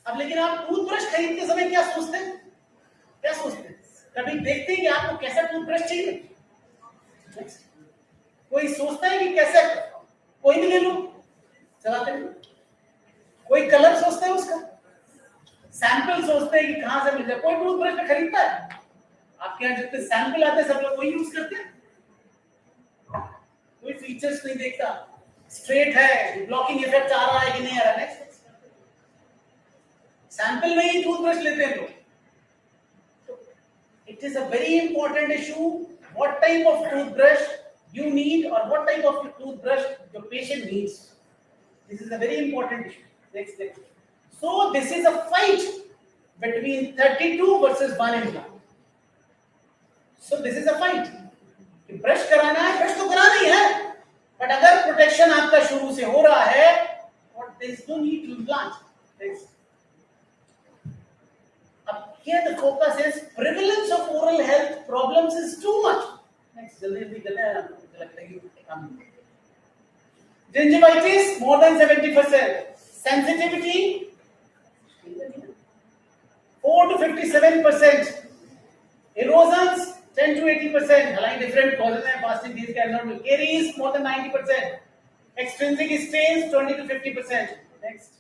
अब लेकिन आप टूथब्रश खरीदते समय क्या सोचते हैं? क्या सोचते हैं? कभी देखते हैं कि आपको कैसा टूथब्रश चाहिए? कोई सोचता है कि कैसा, कोई भी ले लो, चलाते हैं। कोई कलर सोचता है उसका, सैंपल सोचते हैं कि कहां से मिल जाए। कोई टूथब्रश में खरीदता है? आपके यहाँ जितने सैंपल आते हैं सब लोग वही यूज करते हैं, कोई फीचर्स नहीं देखता, स्ट्रेट है, ब्लॉकिंग इफेक्ट आ रहा है कि नहीं आ रहा है, सैंपल में ही टूथब्रश लेते हैं लोग। It is a very important issue what type of toothbrush you need or what type of toothbrush your patient needs. This is a very important issue. Next. So this is a fight between 32 versus 1 implant. So this is a fight. Brush कराना है, brush तो कराना ही है, but अगर protection आपका शुरू से हो रहा है, what there is no need to implant. Next. Here the focus is prevalence of oral health problems is too much. Next, जल्दी लगता है कि gingivitis more than 70%, sensitivity 4 to 57%, erosions 10 to 80%. हालांकि different causes हैं, fasting these can not be. Caries more than 90%, extrinsic stains 20 to 50%. Next,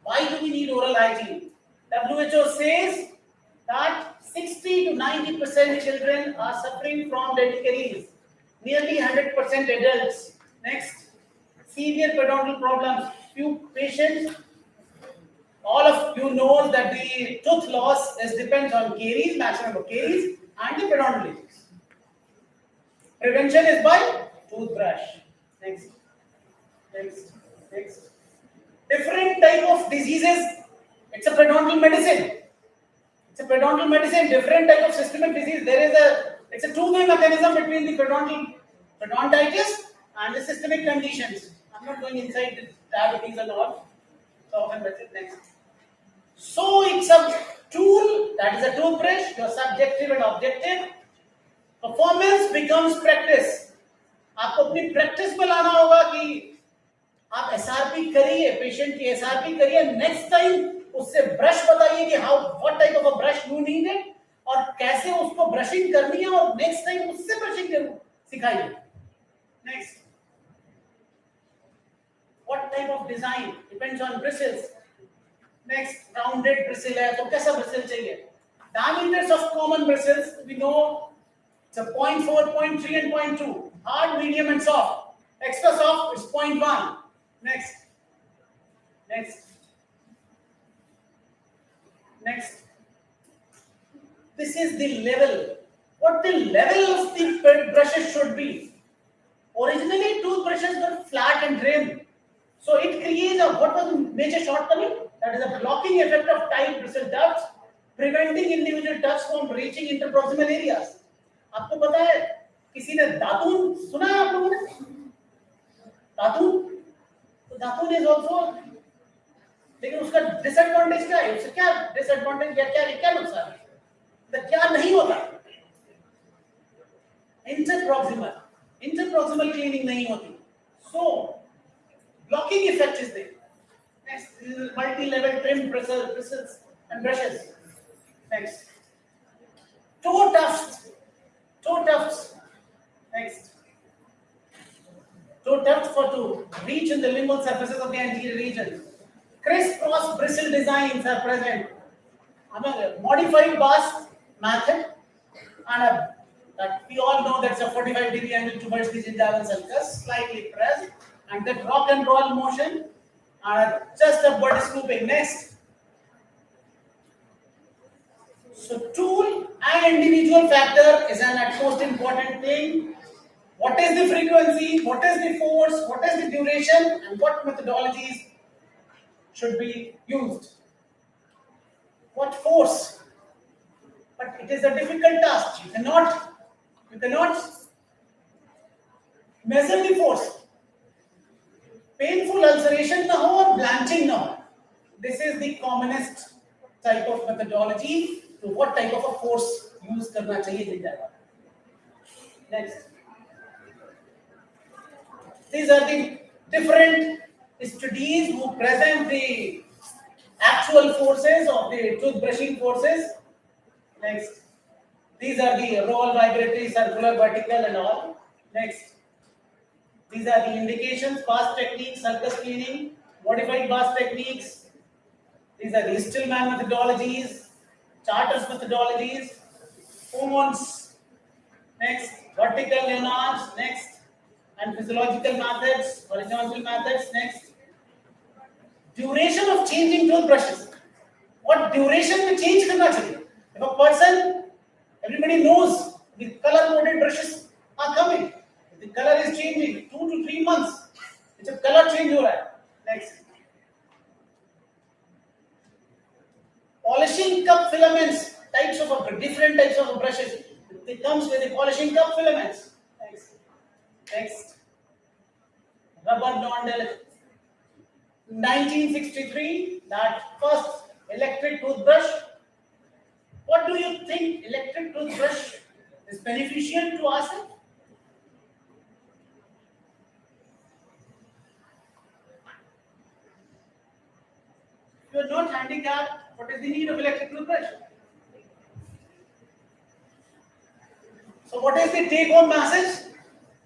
why do we need oral hygiene? WHO says that 60 to 90% children are suffering from dental caries, nearly 100% adults. Next, severe periodontal problems. Few patients, all of you know that the tooth loss depends on caries, maximum of caries, and the periodontal disease. Prevention is by toothbrush. Next. Different type of diseases. It's a periodontal medicine. Different type of systemic disease. It's a two-way mechanism between the periodontitis and the systemic conditions. I'm not going inside the diabetes and all. So often that's it. Next. So it's a tool, that is a toothbrush. Your subjective and objective. Performance becomes practice. आपको अपनी practice में लाना होगा कि आप SRP करिए, patient की SRP करिए, नेक्स्ट टाइम उससे ब्रश बताइए कि how what type of a brush you needed और कैसे उसको ब्रशिंग करनी है, और नेक्स्ट टाइम उससे ब्रशिंग सिखाइए। Next, what type of design depends on bristles. Next, rounded bristle है तो कैसा ब्रिसल चाहिए? Diameters of common bristles we know it's 0.4, 0.3 and 0.2, hard, medium and soft. Extra soft is 0.1। Next, this is the level. What the level of the brushes should be. Originally, toothbrushes were flat and thin, so it creates what was the major shortcoming? That is a blocking effect of tight bristle ducts, preventing individual ducts from reaching interproximal areas. आपको पता है, किसी ने दातून सुना है आप लोगों ने? दातून, तो दातून is also, लेकिन उसका डिसएडवांटेज क्या है? उससे क्या डिसएडवांटेज या क्या नुकसान है? तो क्या नहीं होता? इंटरप्रॉक्सिमल क्लीनिंग नहीं होती, so blocking effect is there. Next, multi level trim bristles and brushes. Next, toe tufts. Next, toe tufts for to reach in the lingual surfaces of the anterior region. Criss-cross bristle designs are present. Modified Bass method, and that we all know that's a 45-degree angle towards the gingival sulcus, slightly pressed, and that rock and roll motion, and just a body scooping. Next, so tool and individual factor is an utmost important thing. What is the frequency? What is the force? What is the duration? And what methodologies should be used? What force? But it is a difficult task. You cannot Measure the force. Painful ulceration ना हो और blanching ना हो. This is the commonest type of methodology. So what type of a force use करना चाहिए जिंदा. Next. These are the different studies who present the actual forces of the tooth brushing forces. Next. These are the roll, vibratory, circular, vertical and all. Next. These are the indications, past techniques, surface cleaning, modified past techniques. These are the Stillman methodologies, Charters methodologies, hormones. Next. Vertical Leonards. Next. And physiological methods, horizontal methods. Next. Duration of changing toothbrushes. What duration में change करना चाहिए? If a person, everybody knows the color-coded brushes are coming. If the color is changing 2 to 3 months, it's a color change हो रहा है. Next. Polishing cup filaments, types of different types of brushes. It comes with the polishing cup filaments. Next. Next. Rubber non-delicate. 1963, that first electric toothbrush. What do you think electric toothbrush is beneficial to us? If you are not handicapped, what is the need of electric toothbrush? So what is the take-home message?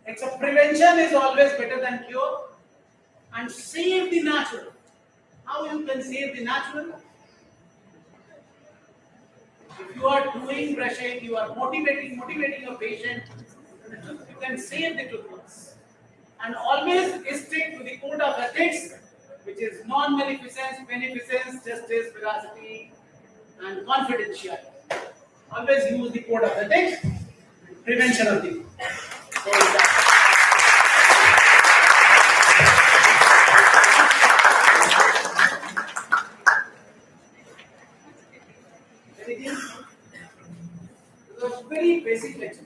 It's a prevention is always better than cure. And save the natural. How you can save the natural? If you are doing brushing, you are motivating your patient, you can save the toothbrush. And always stick to the code of ethics, which is non-maleficence, beneficence, justice, veracity, and confidentiality. Always use the code of ethics, prevention of the. Very basic lecture.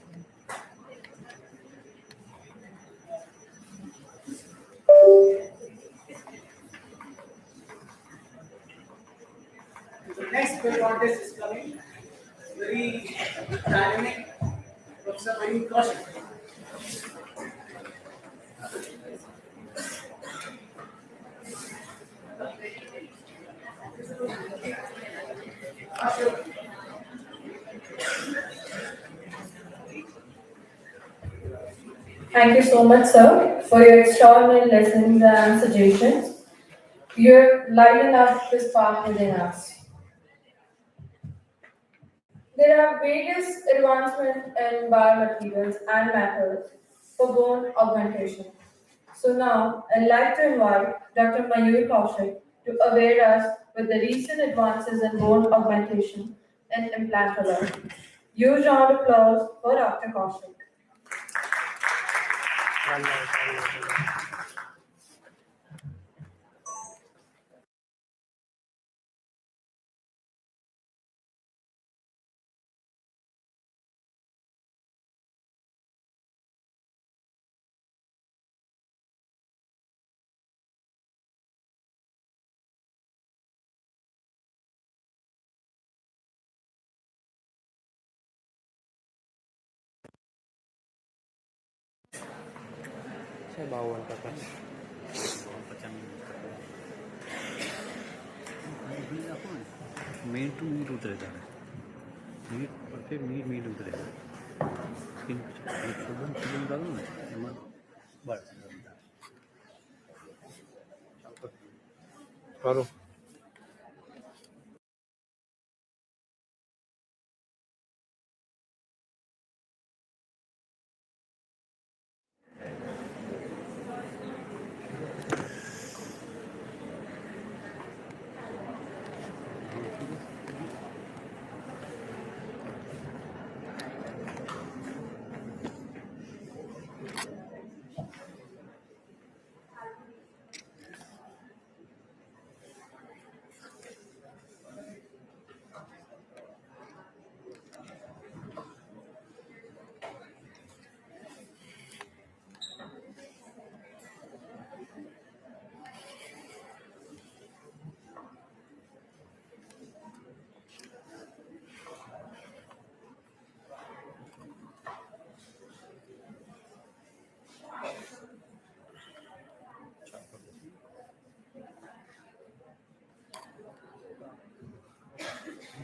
The next contest is coming. Very dynamic. Professor Mayur Kaushik. Thank you so much, sir, for your extraordinary lessons and suggestions. You have lightened up the spark within us. There are various advancements in biomaterials and methods for bone augmentation. So now, I'd like to invite Dr. Mayur Kaushik to aware us with the recent advances in bone augmentation and implantology. Huge round of applause for Dr. Kaushik. Saya bawa kakak. Meat to meat उतरेगा meat perfect meat उतरेगा skin film डालो ना एમાં બસ કરો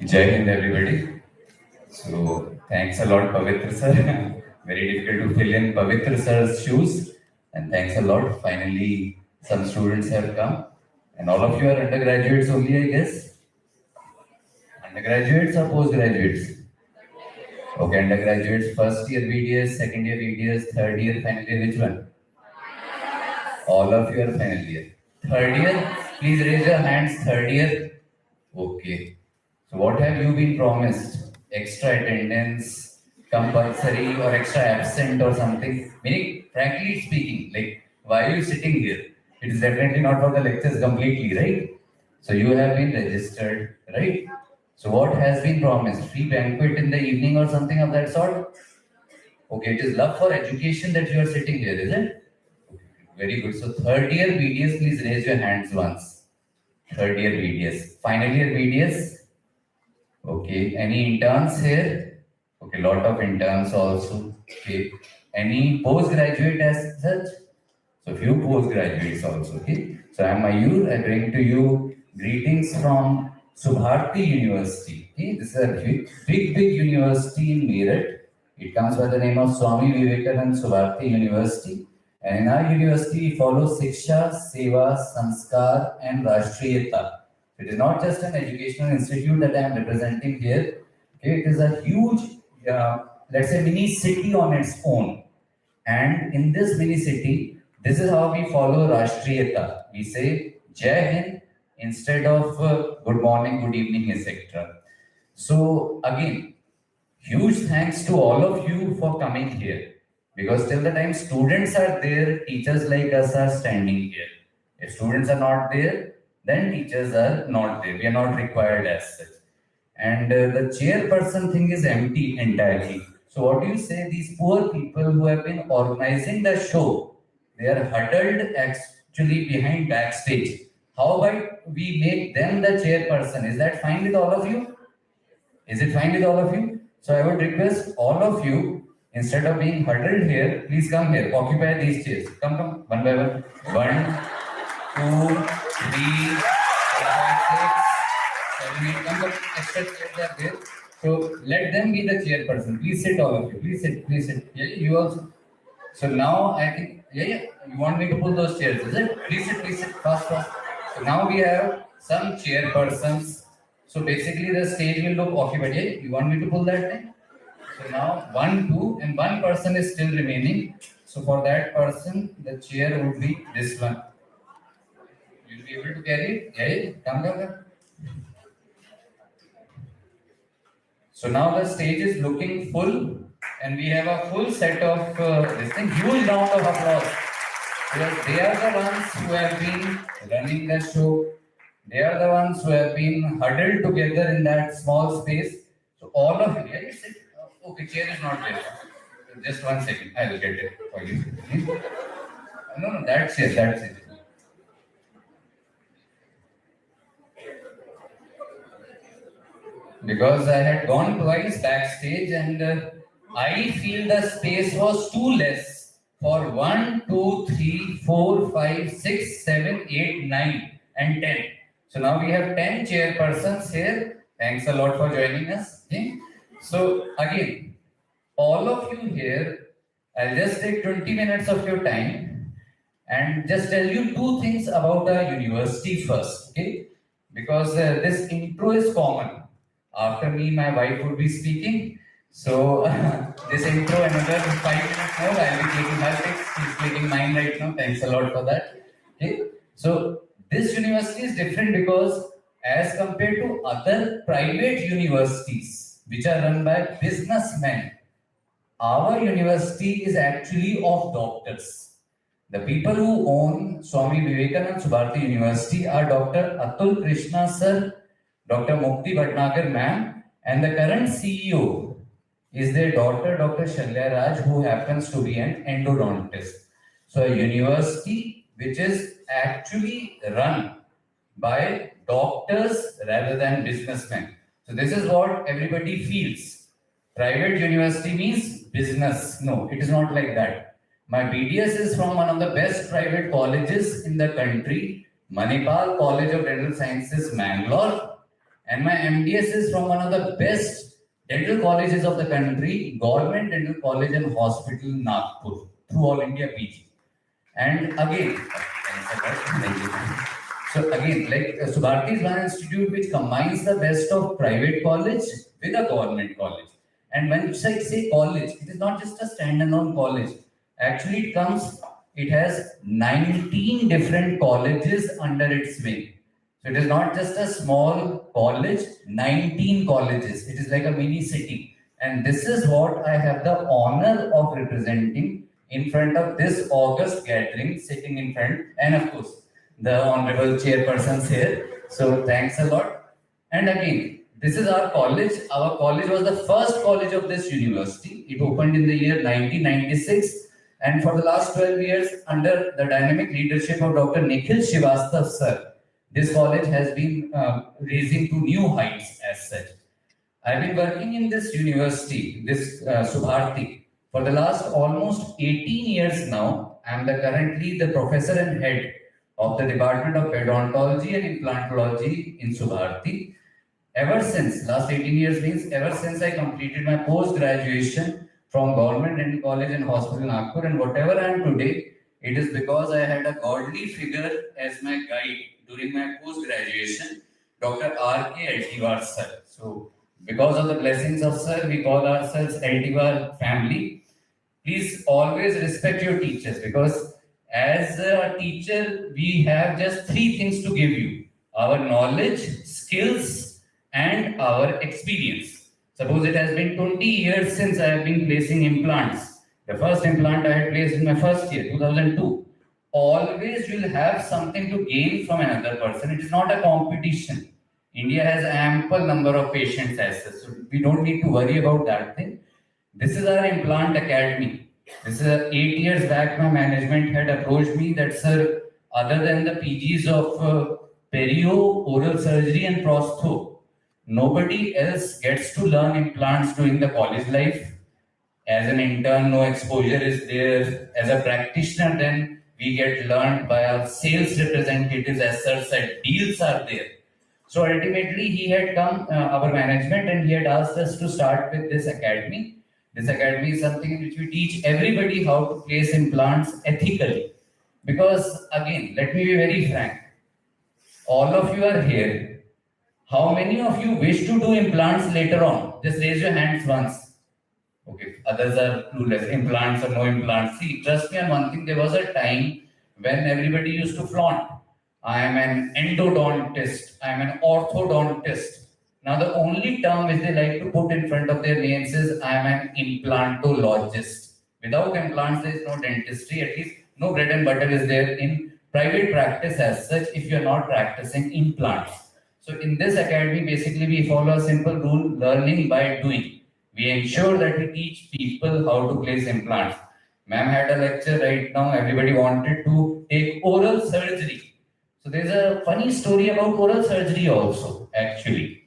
Jai Hind, everybody. So, thanks a lot, Pavitra sir. Very difficult to fill in Pavitra sir's shoes. And thanks a lot. Finally, some students have come. And all of you are undergraduates only, I guess. Undergraduates or postgraduates? Okay, undergraduates, first year BDS, second year BDS, third year, final year, which one? All of you are final year. Third year, please raise your hands, third year. Okay. So what have you been promised? Extra attendance, compulsory or extra absent or something? Meaning, frankly speaking, like, why are you sitting here? It is definitely not for the lectures completely, right? So you have been registered, right? So what has been promised? Free banquet in the evening or something of that sort? Okay, it is love for education that you are sitting here, is it? Very good. So third year BDS, please raise your hands once. Third year BDS. Final year BDS? Okay. Any interns here? Okay, lot of interns also. Okay. Any postgraduate as such? So few postgraduates also. Okay. So I am Mayur. I bring to you greetings from Subharti University. Okay. This is a big university in Meerut. It comes by the name of Swami Vivekanand Subharti University. And in our university, we follow Siksha, Seva, Sanskar, and Rashtriyata. It is not just an educational institute that I am representing here. Okay, it is a huge, let's say, mini city on its own. And in this mini city, this is how we follow Rashtriyata. We say Jai Hind instead of good morning, good evening, etc. So again, huge thanks to all of you for coming here. Because till the time students are there, teachers like us are standing here. If students are not there, then teachers are not there. We are not required as such. And the chairperson thing is empty entirely. So what do you say? These poor people who have been organizing the show, they are huddled actually behind backstage. How about we make them the chairperson? Is that fine with all of you? Is it fine with all of you? So I would request all of you, instead of being huddled here, please come here, occupy these chairs. Come, one by one. 1, 2, 3, 4, 5, 6, 7, 8. Come, extra chairs are there. So let them be the chairperson. Please sit, all of you. Please sit. Yeah, you also. So now I think, yeah. You want me to pull those chairs, is it? Please sit, fast. So now we have some chairpersons. So basically the stage will look occupied. Yeah, you want me to pull that thing? So now 1, 2, and one person is still remaining. So for that person, the chair would be this one. You'll be able to carry it? Yeah. Come. So now the stage is looking full, and we have a full set of this thing. Huge round of applause. Because they are the ones who have been running the show. They are the ones who have been huddled together in that small space. So all of you, yeah, sit. Okay, chair is not there. Just 1 second. I will get it for you. No, that's it. Because I had gone twice backstage and I feel the space was too less for 1, 2, 3, 4, 5, 6, 7, 8, 9, and 10. So now we have 10 chairpersons here. Thanks a lot for joining us. Okay? So again, all of you here, I'll just take 20 minutes of your time and just tell you 2 things about the university first. Okay? Because this intro is common. After me, my wife would be speaking. So this intro, another 5 minutes more, I'll be taking her text. She's taking mine right now. Thanks a lot for that. Okay? So this university is different because as compared to other private universities, which are run by businessmen, our university is actually of doctors. The people who own Swami Vivekanand Subharti University are Dr. Atul Krishna sir, Dr. Mukti Bhatnagar ma'am, and the current CEO is their daughter, Dr. Shalya Raj, who happens to be an endodontist. So a university which is actually run by doctors rather than businessmen. So this is what everybody feels. Private university means business. No, it is not like that. My BDS is from one of the best private colleges in the country, Manipal College of Dental Sciences, Mangalore. And my MDS is from one of the best dental colleges of the country, Government Dental College and Hospital, Nagpur, through All India PG. And again, so again, like Subharti is one institute which combines the best of private college with a government college. And when I say college, it is not just a standalone college. Actually, it has 19 different colleges under its wing. So it is not just a small college, 19 colleges. It is like a mini city. And this is what I have the honor of representing in front of this august gathering, sitting in front, and of course, the honorable chairpersons here. So thanks a lot. And again, this is our college. Our college was the first college of this university. It opened in the year 1996. And for the last 12 years, under the dynamic leadership of Dr. Nikhil Srivastav sir, this college has been raising to new heights as such. I've been working in this university, this Subharti, for the last almost 18 years now. I'm currently the professor and head of the Department of Odontology and Implantology in Subharti. Ever since, last 18 years means ever since I completed my post-graduation from Government Dental College and Hospital Nagpur, and whatever I am today, it is because I had a godly figure as my guide during my post-graduation, Dr. R.K. Altivar sir. So, because of the blessings of sir, we call ourselves Altivar family. Please always respect your teachers, because as a teacher, we have just 3 things to give you: our knowledge, skills, and our experience. Suppose it has been 20 years since I have been placing implants. The first implant I had placed in my first year, 2002. Always you will have something to gain from another person. It is not a competition. India has ample number of patients as such, so we don't need to worry about that thing. This is our implant academy. This is 8 years back, my management had approached me that, sir, other than the PGs of perio, oral surgery and prostho, nobody else gets to learn implants during the college life. As an intern, no exposure is there. As a practitioner, then we get learned by our sales representatives, as sir said, deals are there. So ultimately, he had come, our management, and he had asked us to start with this academy. This academy is something in which we teach everybody how to place implants ethically. Because again, let me be very frank. All of you are here. How many of you wish to do implants later on? Just raise your hands once. Okay, others are clueless. Implants or no implants. See, trust me on one thing. There was a time when everybody used to flaunt. I am an endodontist. I am an orthodontist. Now, the only term which they like to put in front of their names is I am an implantologist. Without implants, there is no dentistry. At least no bread and butter is there in private practice as such if you are not practicing implants. So in this academy, basically we follow a simple rule: learning by doing. We ensure that we teach people how to place implants. Ma'am had a lecture right now. Everybody wanted to take oral surgery. So there's a funny story about oral surgery also, actually.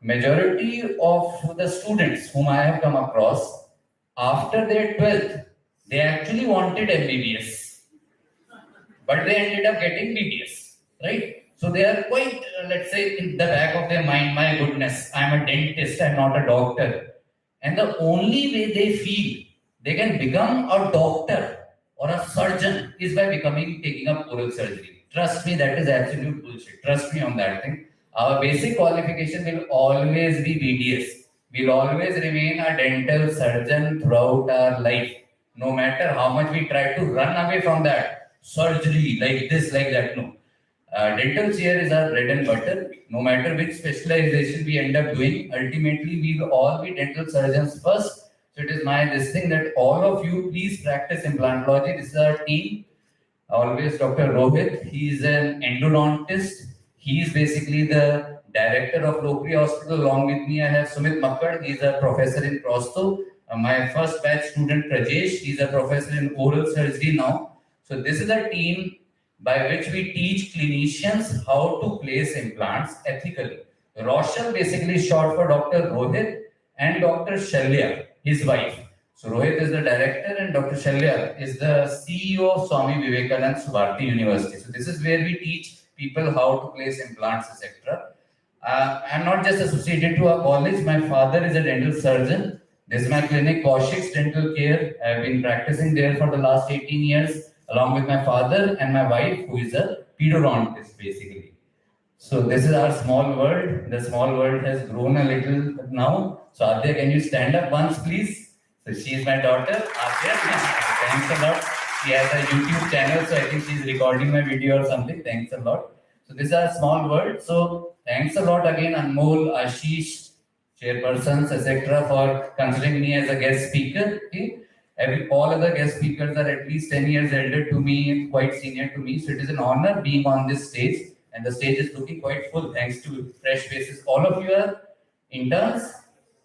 Majority of the students whom I have come across, after their 12th, they actually wanted MBBS, but they ended up getting BBS, right? So they are quite, let's say, in the back of their mind, my goodness, I'm a dentist, I'm not a doctor. And the only way they feel they can become a doctor or a surgeon is by taking up oral surgery. Trust me, that is absolute bullshit. Trust me on that thing. Our basic qualification will always be BDS. We'll always remain a dental surgeon throughout our life. No matter how much we try to run away from that. Surgery, like this, like that, no. Dental chair is our bread and butter. No matter which specialization we end up doing, ultimately we will all be dental surgeons first. So it is my thing that all of you please practice implantology. This is our team. Always Dr. Rohit. He is an endodontist. He is basically the director of Lokri Hospital. Along with me, I have Sumit Makkad. He is a professor in prosto. My first batch student Rajesh. He is a professor in oral surgery now. So this is a team by which we teach clinicians how to place implants ethically. Roshal basically is short for Dr. Rohit and Dr. Shalya, his wife. So Rohit is the director and Dr. Shalya is the CEO of Swami Vivekananda Subharti University. So this is where we teach people how to place implants, etc. I'm not just associated to a college. My father is a dental surgeon. This is my clinic, Kaushik's Dental Care. I've been practicing there for the last 18 years, along with my father and my wife, who is a pedodontist, basically. So this is our small world. The small world has grown a little now. So Adya, can you stand up once, please? So she is my daughter, Adya. Thanks a lot. She has a YouTube channel, so I think she's recording my video or something. Thanks a lot. So this is our small world. So thanks a lot again, Anmol, Ashish, chairpersons, etc., for considering me as a guest speaker. Okay? All other guest speakers are at least 10 years elder to me, quite senior to me. So it is an honor being on this stage. And the stage is looking quite full thanks to fresh faces. All of you are interns?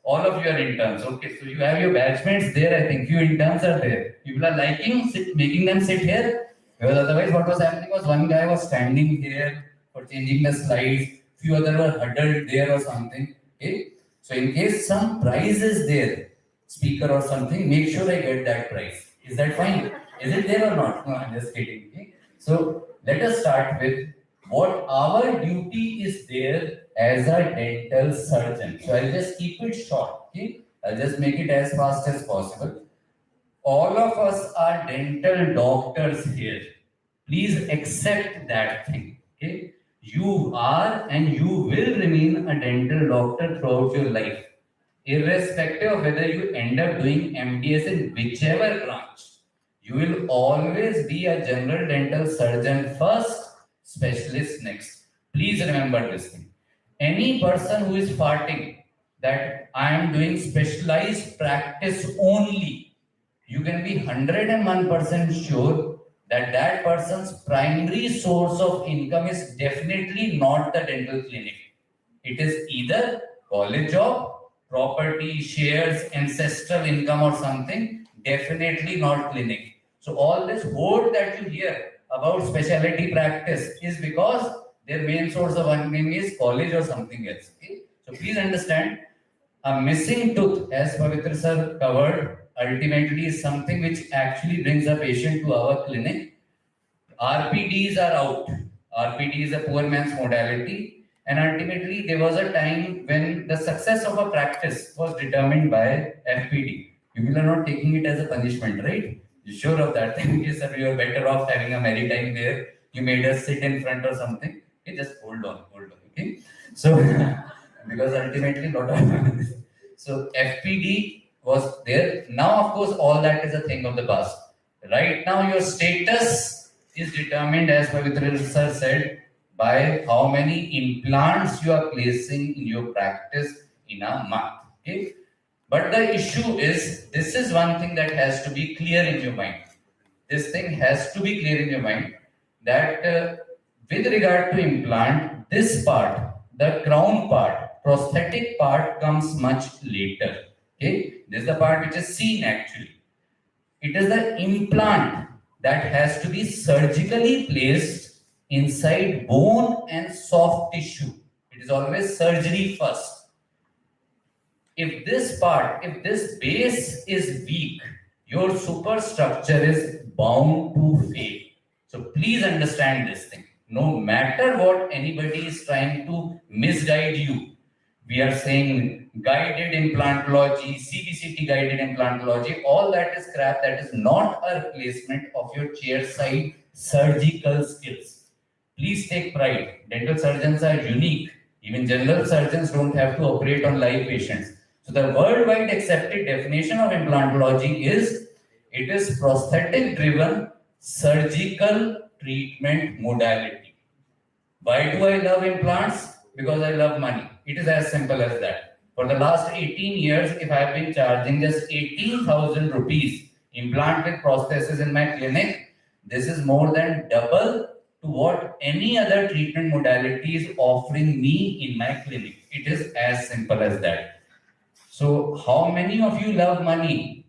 All of you are interns. Okay, so you have your batchmates there. I think few interns are there. People are liking making them sit here. Because otherwise what was happening was one guy was standing here for changing the slides. Few other were huddled there or something. Okay, so in case some prize is there, speaker or something, make sure I get that prize. Is that fine? Is it there or not? No, I'm just kidding. Okay? So let us start with what our duty is there as a dental surgeon. So I'll just keep it short. Okay? I'll just make it as fast as possible. All of us are dental doctors here. Please accept that thing. Okay? You are and you will remain a dental doctor throughout your life, irrespective of whether you end up doing MDS in whichever branch. You will always be a general dental surgeon first, specialist next. Please remember this thing. Any person who is farting that I am doing specialized practice only, you can be 101% sure that that person's primary source of income is definitely not the dental clinic. It is either college job, property, shares, ancestral income or something, definitely not clinic. So all this word that you hear about specialty practice is because their main source of income is college or something else. Okay? So please understand, a missing tooth, as Pavitra sir covered, ultimately is something which actually brings a patient to our clinic. RPDs are out. RPD is a poor man's modality. And ultimately, there was a time when the success of a practice was determined by FPD. People are not taking it as a punishment, right? You're sure of that? Yes, sir, you are better off having a merry time there. You made us sit in front or something. Okay, just hold on, okay? So, because ultimately, lot of so FPD was there. Now, of course, all that is a thing of the past. Right now, your status is determined, as Pavitra sir said, by how many implants you are placing in your practice in a month. Okay? But the issue is, this is one thing that has to be clear in your mind. This thing has to be clear in your mind that with regard to implant, this part, the crown part, prosthetic part comes much later. Okay? This is the part which is seen actually. It is the implant that has to be surgically placed inside bone and soft tissue. It is always surgery first. If this part, if this base is weak, your superstructure is bound to fail. So please understand this thing. No matter what anybody is trying to misguide you, we are saying guided implantology, CBCT guided implantology, all that is crap. That is not a replacement of your chair side surgical skills. Please take pride. Dental surgeons are unique. Even general surgeons don't have to operate on live patients. So the worldwide accepted definition of implantology is, it is prosthetic driven surgical treatment modality. Why do I love implants? Because I love money. It is as simple as that. For the last 18 years, if I have been charging just 18,000 rupees implant with prosthesis in my clinic, this is more than double to what any other treatment modality is offering me in my clinic. It is as simple as that. So how many of you love money?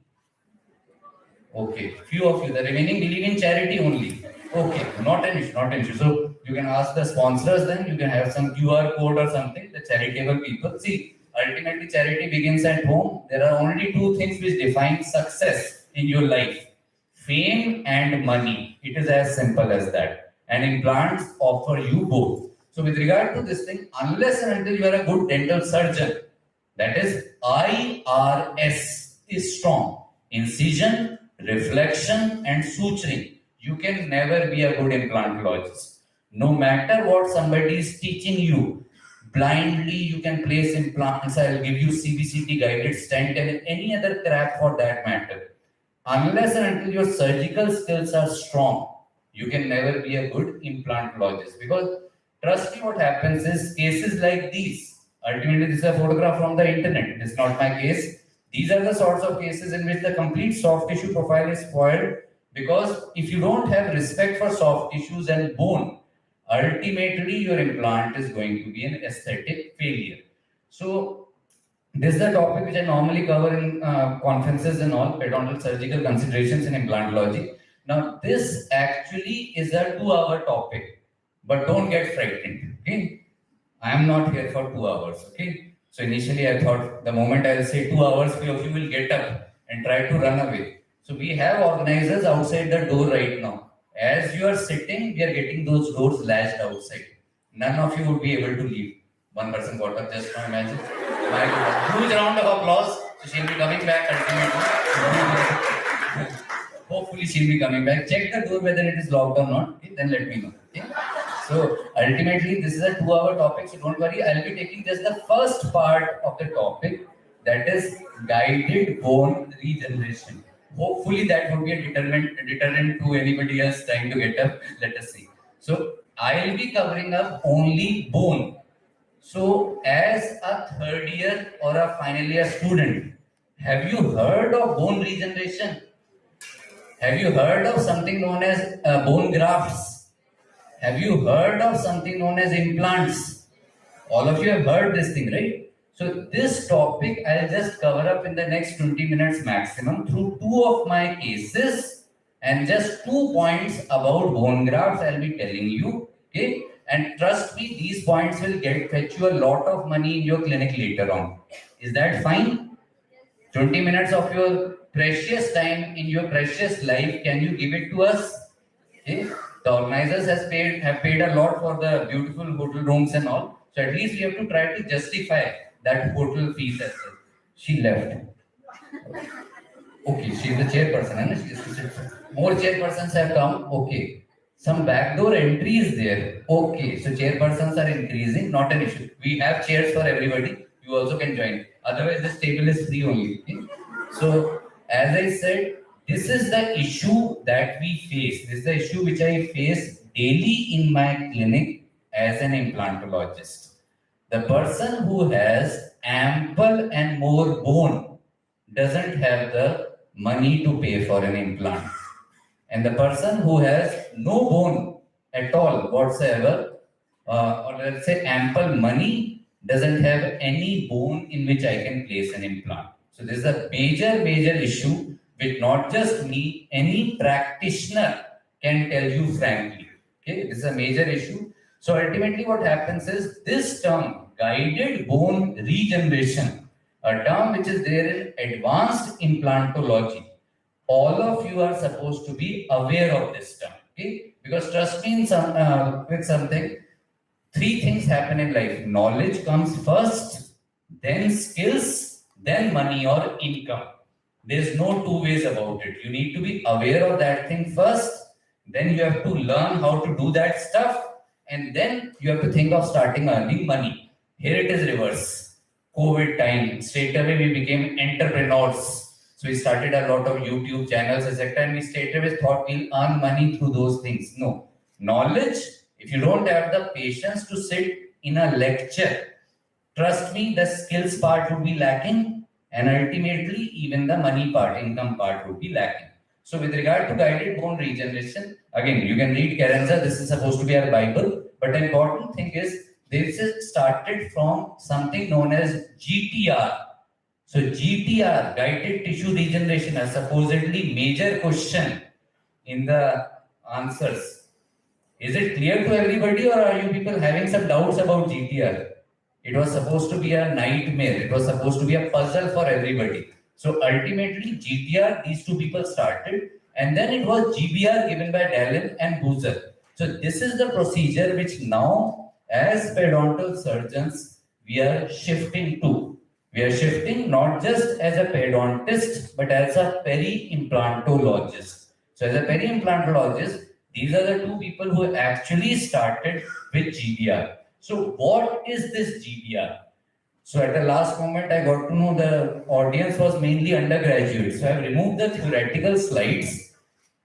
Okay, few of you. The remaining believe in charity only. Okay, not an issue, not an issue. So you can ask the sponsors then, you can have some QR code or something, the charitable people. See, ultimately charity begins at home. There are only two things which define success in your life: fame and money. It is as simple as that. And implants offer you both. So with regard to this thing, unless and until you are a good dental surgeon, that is IRS is strong. Incision, reflection and suturing. You can never be a good implantologist. No matter what somebody is teaching you, blindly you can place implants, I'll give you CBCT guided stent and any other crap for that matter. Unless and until your surgical skills are strong, you can never be a good implantologist. Because trust me, what happens is cases like these, ultimately this is a photograph from the internet, this is not my case. These are the sorts of cases in which the complete soft tissue profile is spoiled, because if you don't have respect for soft tissues and bone, ultimately your implant is going to be an aesthetic failure. So this is a topic which I normally cover in conferences and all, periodontal surgical considerations in implantology. Now this actually is a 2-hour topic, but don't get frightened, okay? I am not here for 2 hours, okay? So initially I thought the moment I will say 2 hours, few of you will get up and try to run away. So we have organizers outside the door right now. As you are sitting, we are getting those doors latched outside. None of you would be able to leave. One person got up just now, imagine. My huge round of applause. So she'll be coming back ultimately. Hopefully she'll be coming back. Check the door whether it is locked or not. Okay? Then let me know. Okay? So ultimately this is a 2-hour topic. So don't worry. I'll be taking just the first part of the topic. That is guided bone regeneration. Hopefully that would be a deterrent to anybody else trying to get up. Let us see. So I'll be covering up only bone. So as a third year or a final year student, have you heard of bone regeneration? Have you heard of something known as bone grafts? Have you heard of something known as implants? All of you have heard this thing, right? So this topic I'll just cover up in the next 20 minutes maximum through 2 of my cases and just 2 points about bone grafts I'll be telling you, okay? And trust me, these points will fetch you a lot of money in your clinic later on. Is that fine? 20 minutes of your precious time in your precious life, can you give it to us? Okay? The organizers have paid a lot for the beautiful hotel rooms and all. So at least we have to try to justify that hotel fees as well. She left. Okay, she is the chairperson. And she is to sit. More chairpersons have come. Okay. Some backdoor entry is there. Okay, so chairpersons are increasing, not an issue. We have chairs for everybody. You also can join. Otherwise, this table is free only. Okay? So, as I said, this is the issue that we face. This is the issue which I face daily in my clinic as an implantologist. The person who has ample and more bone doesn't have the money to pay for an implant. And the person who has no bone at all whatsoever, or let's say ample money, doesn't have any bone in which I can place an implant. So this is a major issue which not just me, any practitioner can tell you frankly. Okay, this is a major issue. So ultimately what happens is this term, guided bone regeneration, a term which is there in advanced implantology. All of you are supposed to be aware of this term, okay? Because trust me, with something, 3 things happen in life. Knowledge comes first, then skills, then money or income. There's no 2 ways about it. You need to be aware of that thing first, then you have to learn how to do that stuff, and then you have to think of starting earning money. Here it is reverse. COVID time, straight away we became entrepreneurs. So we started a lot of YouTube channels, etc. And we straight away thought we'll earn money through those things. No. Knowledge, if you don't have the patience to sit in a lecture, trust me, the skills part would be lacking. And ultimately, even the money part, income part would be lacking. So with regard to guided bone regeneration, again, you can read Kerenza. This is supposed to be our Bible. But the important thing is, this is started from something known as GTR. So GTR, guided tissue regeneration, a supposedly major question in the answers. Is it clear to everybody, or are you people having some doubts about GTR? It was supposed to be a nightmare. It was supposed to be a puzzle for everybody. So ultimately GTR, these 2 people started, and then it was GBR given by Dallin and Boozer. So this is the procedure which now as periodontal surgeons, we are shifting to. We are shifting not just as a periodontist, but as a peri-implantologist. So as a peri-implantologist, these are the two people who actually started with GBR. So what is this GBR? So at the last moment, I got to know the audience was mainly undergraduates. So I have removed the theoretical slides.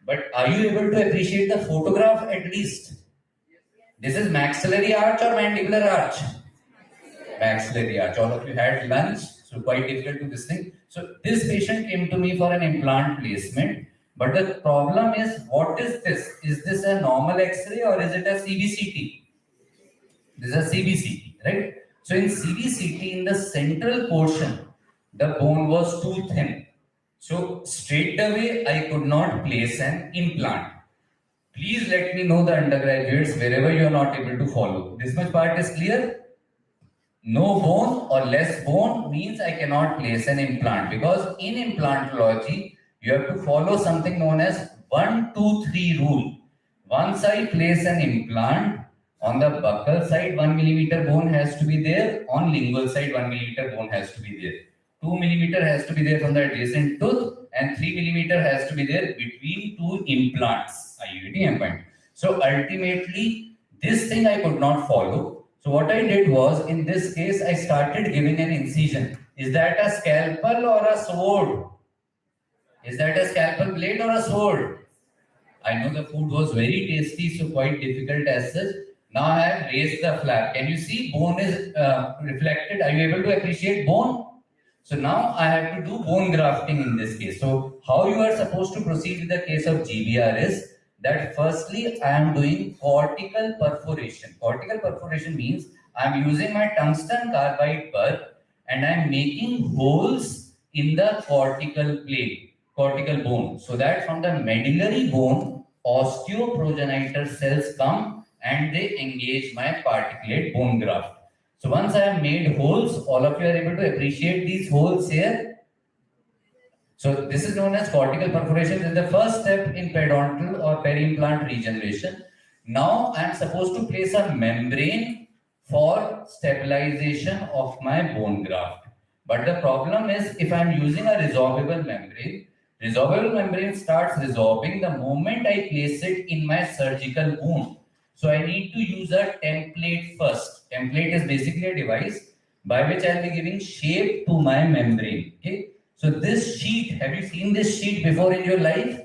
But are you able to appreciate the photograph at least? This is maxillary arch or mandibular arch? Maxillary arch. All of you had lunch, so quite difficult to this thing. So this patient came to me for an implant placement. But the problem is, what is this? Is this a normal X-ray or is it a CBCT? This is a CBCT, right? So in CBCT, in the central portion, the bone was too thin. So straight away, I could not place an implant. Please let me know the undergraduates wherever you are not able to follow. This much part is clear? No bone or less bone means I cannot place an implant, because in implantology, you have to follow something known as 1-2-3 rule. Once I place an implant, on the buccal side, 1 millimeter bone has to be there. On lingual side, 1 millimeter bone has to be there. 2 millimeter has to be there from the adjacent tooth, and 3 millimeter has to be there between two implants, IUD implant. So ultimately, this thing I could not follow. So what I did was, in this case, I started giving an incision. Is that a scalpel or a sword? Is that a scalpel blade or a sword? I know the food was very tasty, so quite difficult as such. Now I have raised the flap. Can you see bone is reflected? Are you able to appreciate bone? So now I have to do bone grafting in this case. So how you are supposed to proceed with the case of GBR is that firstly I am doing cortical perforation. Cortical perforation means I am using my tungsten carbide bulb and I am making holes in the cortical plane, cortical bone, so that from the medullary bone, osteoprogenitor cells come and they engage my particulate bone graft. So once I have made holes, all of you are able to appreciate these holes here. So this is known as cortical perforation. This is the first step in periodontal or peri-implant regeneration. Now I am supposed to place a membrane for stabilization of my bone graft. But the problem is, if I am using a resorbable membrane starts resorbing the moment I place it in my surgical wound. So I need to use a template first. Template is basically a device by which I will be giving shape to my membrane. Okay. So this sheet, have you seen this sheet before in your life?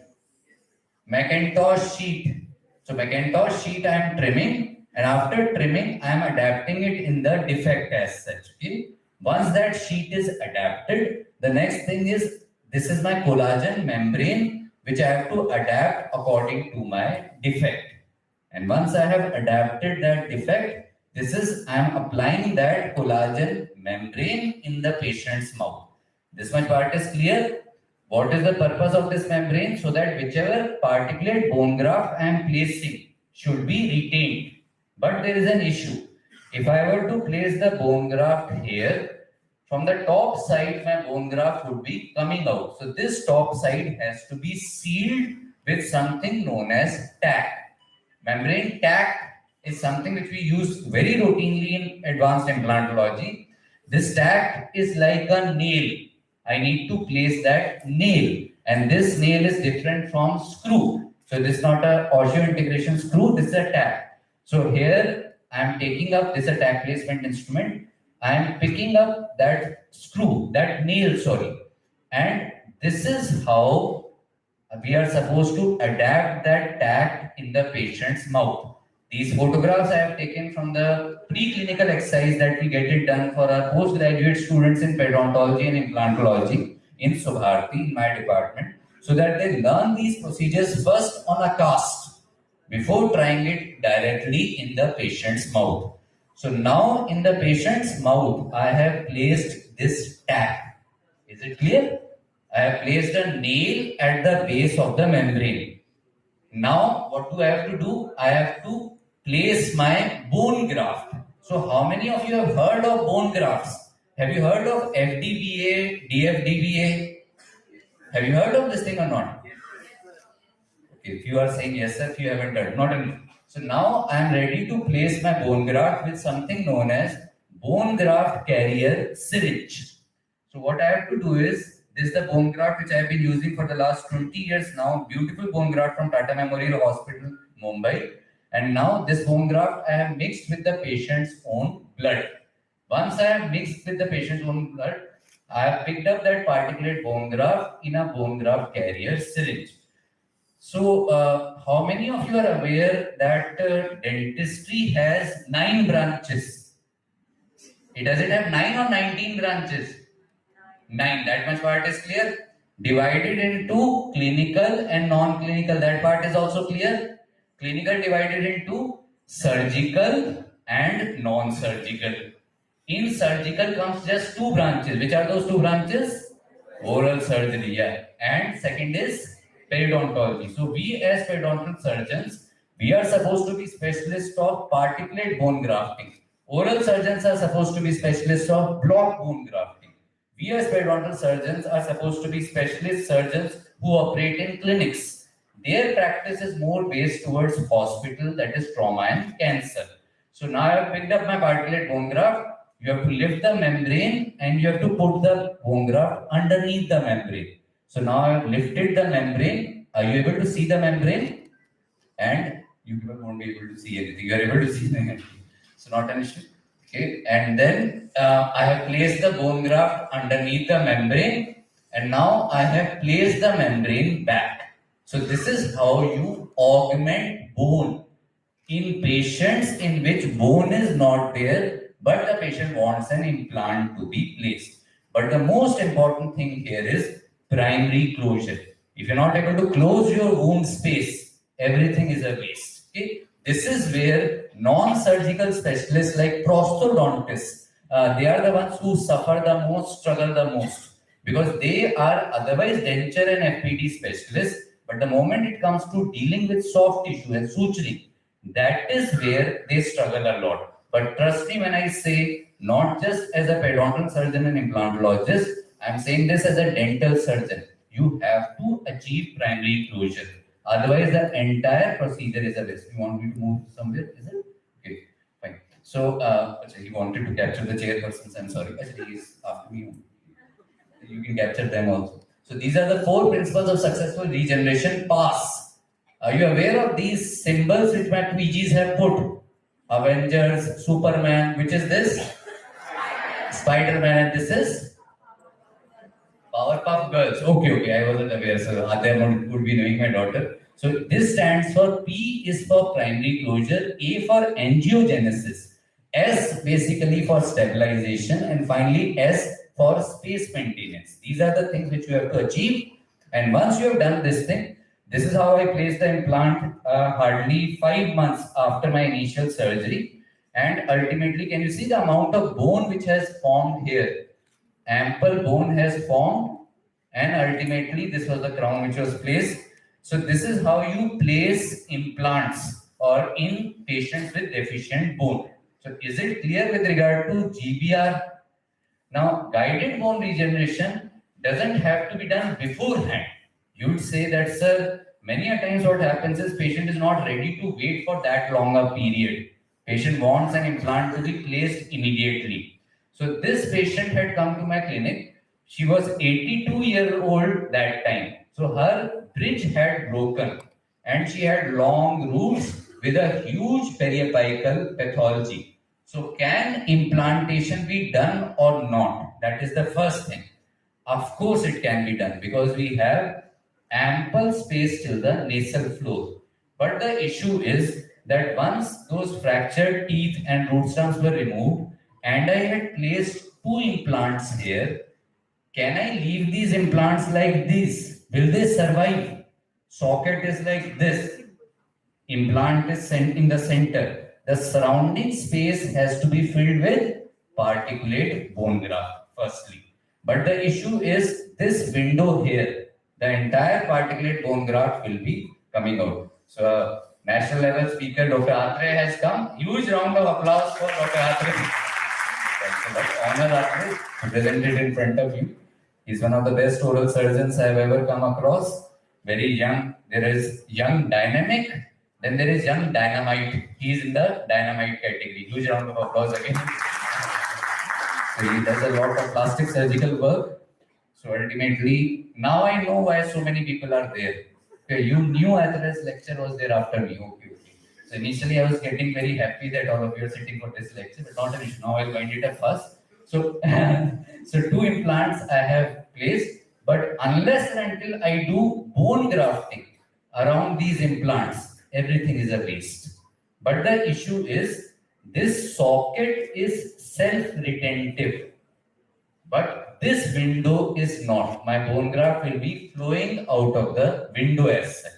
Macintosh sheet. So Macintosh sheet I am trimming, and after trimming I am adapting it in the defect as such. Okay. Once that sheet is adapted, the next thing is, this is my collagen membrane which I have to adapt according to my defect. And once I have adapted that defect, I am applying that collagen membrane in the patient's mouth. This much part is clear. What is the purpose of this membrane? So that whichever particulate bone graft I am placing should be retained. But there is an issue. If I were to place the bone graft here, from the top side my bone graft would be coming out. So this top side has to be sealed with something known as tack. Membrane tack is something which we use very routinely in advanced implantology. This tack is like a nail. I need to place that nail, and this nail is different from screw. So this is not a osseointegration screw, this is a tack. So here I am taking up this tack placement instrument. I am picking up that screw, that nail, sorry. And this is how we are supposed to adapt that tack in the patient's mouth. These photographs I have taken from the preclinical exercise that we get it done for our postgraduate students in periodontology and implantology in Subharti, in my department, so that they learn these procedures first on a cast before trying it directly in the patient's mouth. So now in the patient's mouth, I have placed this tack. Is it clear? I have placed a nail at the base of the membrane. Now, what do I have to do? I have to place my bone graft. So, how many of you have heard of bone grafts? Have you heard of FDBA, DFDBA? Have you heard of this thing or not? Okay, if you are saying yes, sir, if you haven't heard, not an, So now I am ready to place my bone graft with something known as bone graft carrier syringe. So what I have to do is, this is the bone graft which I have been using for the last 20 years now, beautiful bone graft from Tata Memorial Hospital, Mumbai. And now this bone graft I have mixed with the patient's own blood. Once I have mixed with the patient's own blood, I have picked up that particulate bone graft in a bone graft carrier syringe. So, how many of you are aware that dentistry has 9 branches? Does it have 9 or 19 branches? 9. That much part is clear. Divided into clinical and non-clinical. That part is also clear. Clinical divided into surgical and non-surgical. In surgical comes just 2 branches. Which are those 2 branches? Oral surgery, yeah. And second is periodontology. So we as periodontal surgeons, we are supposed to be specialists of particulate bone grafting. Oral surgeons are supposed to be specialists of block bone grafting. We as periodontal surgeons are supposed to be specialist surgeons who operate in clinics. Their practice is more based towards hospital, that is trauma and cancer. So now I have picked up my particulate bone graft. You have to lift the membrane and you have to put the bone graft underneath the membrane. So now I have lifted the membrane. Are you able to see the membrane? And you won't be able to see anything. You are able to see the membrane. So not an issue. Okay. And then I have placed the bone graft underneath the membrane. And now I have placed the membrane back. So this is how you augment bone in patients in which bone is not there, but the patient wants an implant to be placed. But the most important thing here is primary closure. If you're not able to close your wound space, everything is a waste. Okay? This is where non-surgical specialists like prosthodontists, they are the ones who suffer the most, struggle the most, because they are otherwise denture and FPD specialists. But the moment it comes to dealing with soft tissue and suturing, that is where they struggle a lot. But trust me when I say, not just as a periodontal surgeon and implantologist, I'm saying this as a dental surgeon. You have to achieve primary closure. Otherwise, the entire procedure is a waste. You want me to move somewhere? Is it? Okay, fine. So, he wanted to capture the chairpersons. I'm sorry. Actually, he's after me. You can capture them also. So, these are the 4 principles of successful regeneration. Pass. Are you aware of these symbols which my PGs have put? Avengers, Superman, which is this? Spider-Man, and this is? Powerpuff Girls. Okay, I wasn't aware, so Adya would be knowing my daughter. So this stands for P is for primary closure, A for angiogenesis, S basically for stabilization, and finally S for space maintenance. These are the things which you have to achieve. And once you have done this thing, this is how I placed the implant hardly 5 months after my initial surgery. And ultimately, can you see the amount of bone which has formed here? Ample bone has formed, and ultimately this was the crown which was placed. So this is how you place implants or in patients with deficient bone. So is it clear with regard to GBR? Now, guided bone regeneration doesn't have to be done beforehand. You would say that, sir, many a times what happens is patient is not ready to wait for that long a period. Patient wants an implant to be placed immediately. So this patient had come to my clinic. She was 82 years old that time. So her bridge had broken and she had long roots with a huge periapical pathology. So can implantation be done or not? That is the first thing. Of course it can be done because we have ample space till the nasal floor. But the issue is that once those fractured teeth and root stumps were removed and I had placed 2 implants here, can I leave these implants like this? Will they survive? Socket is like this. Implant is sent in the center. The surrounding space has to be filled with particulate bone graft, firstly. But the issue is this window here. The entire particulate bone graft will be coming out. So, national level speaker Dr. Atre has come. Huge round of applause for Dr. Atre. Thanks a lot. Honor Atre to present it in front of you. He's one of the best oral surgeons I've ever come across. Very young. There is young, dynamic, Then there is young Dynamite. He is in the Dynamite category. Huge round of applause again. So he does a lot of plastic surgical work. So ultimately, now I know why so many people are there. Okay, you knew Athlete's lecture was there after me. Okay. So initially I was getting very happy that all of you are sitting for this lecture, but not an issue. Now I'll wind it up first. So, so 2 implants I have placed, but unless and until I do bone grafting around these implants, everything is a waste. But the issue is this socket is self-retentive, but this window is not. My bone graft will be flowing out of the window as such.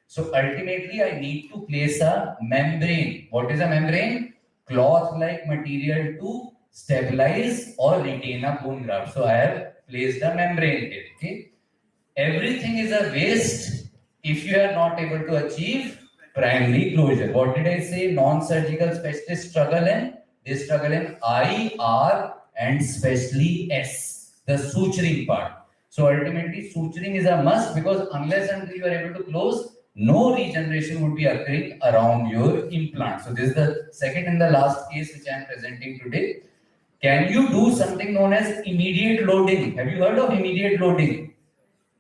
So ultimately I need to place a membrane. What is a membrane? Cloth-like material to stabilize or retain a bone graft. So I have placed a membrane here. Okay? Everything is a waste if you are not able to achieve primary closure. What did I say? Non-surgical specialists struggle in? They struggle in I, R, and especially S, the suturing part. So ultimately, suturing is a must because unless until you are able to close, no regeneration would be occurring around your implant. So this is the second and the last case which I am presenting today. Can you do something known as immediate loading? Have you heard of immediate loading?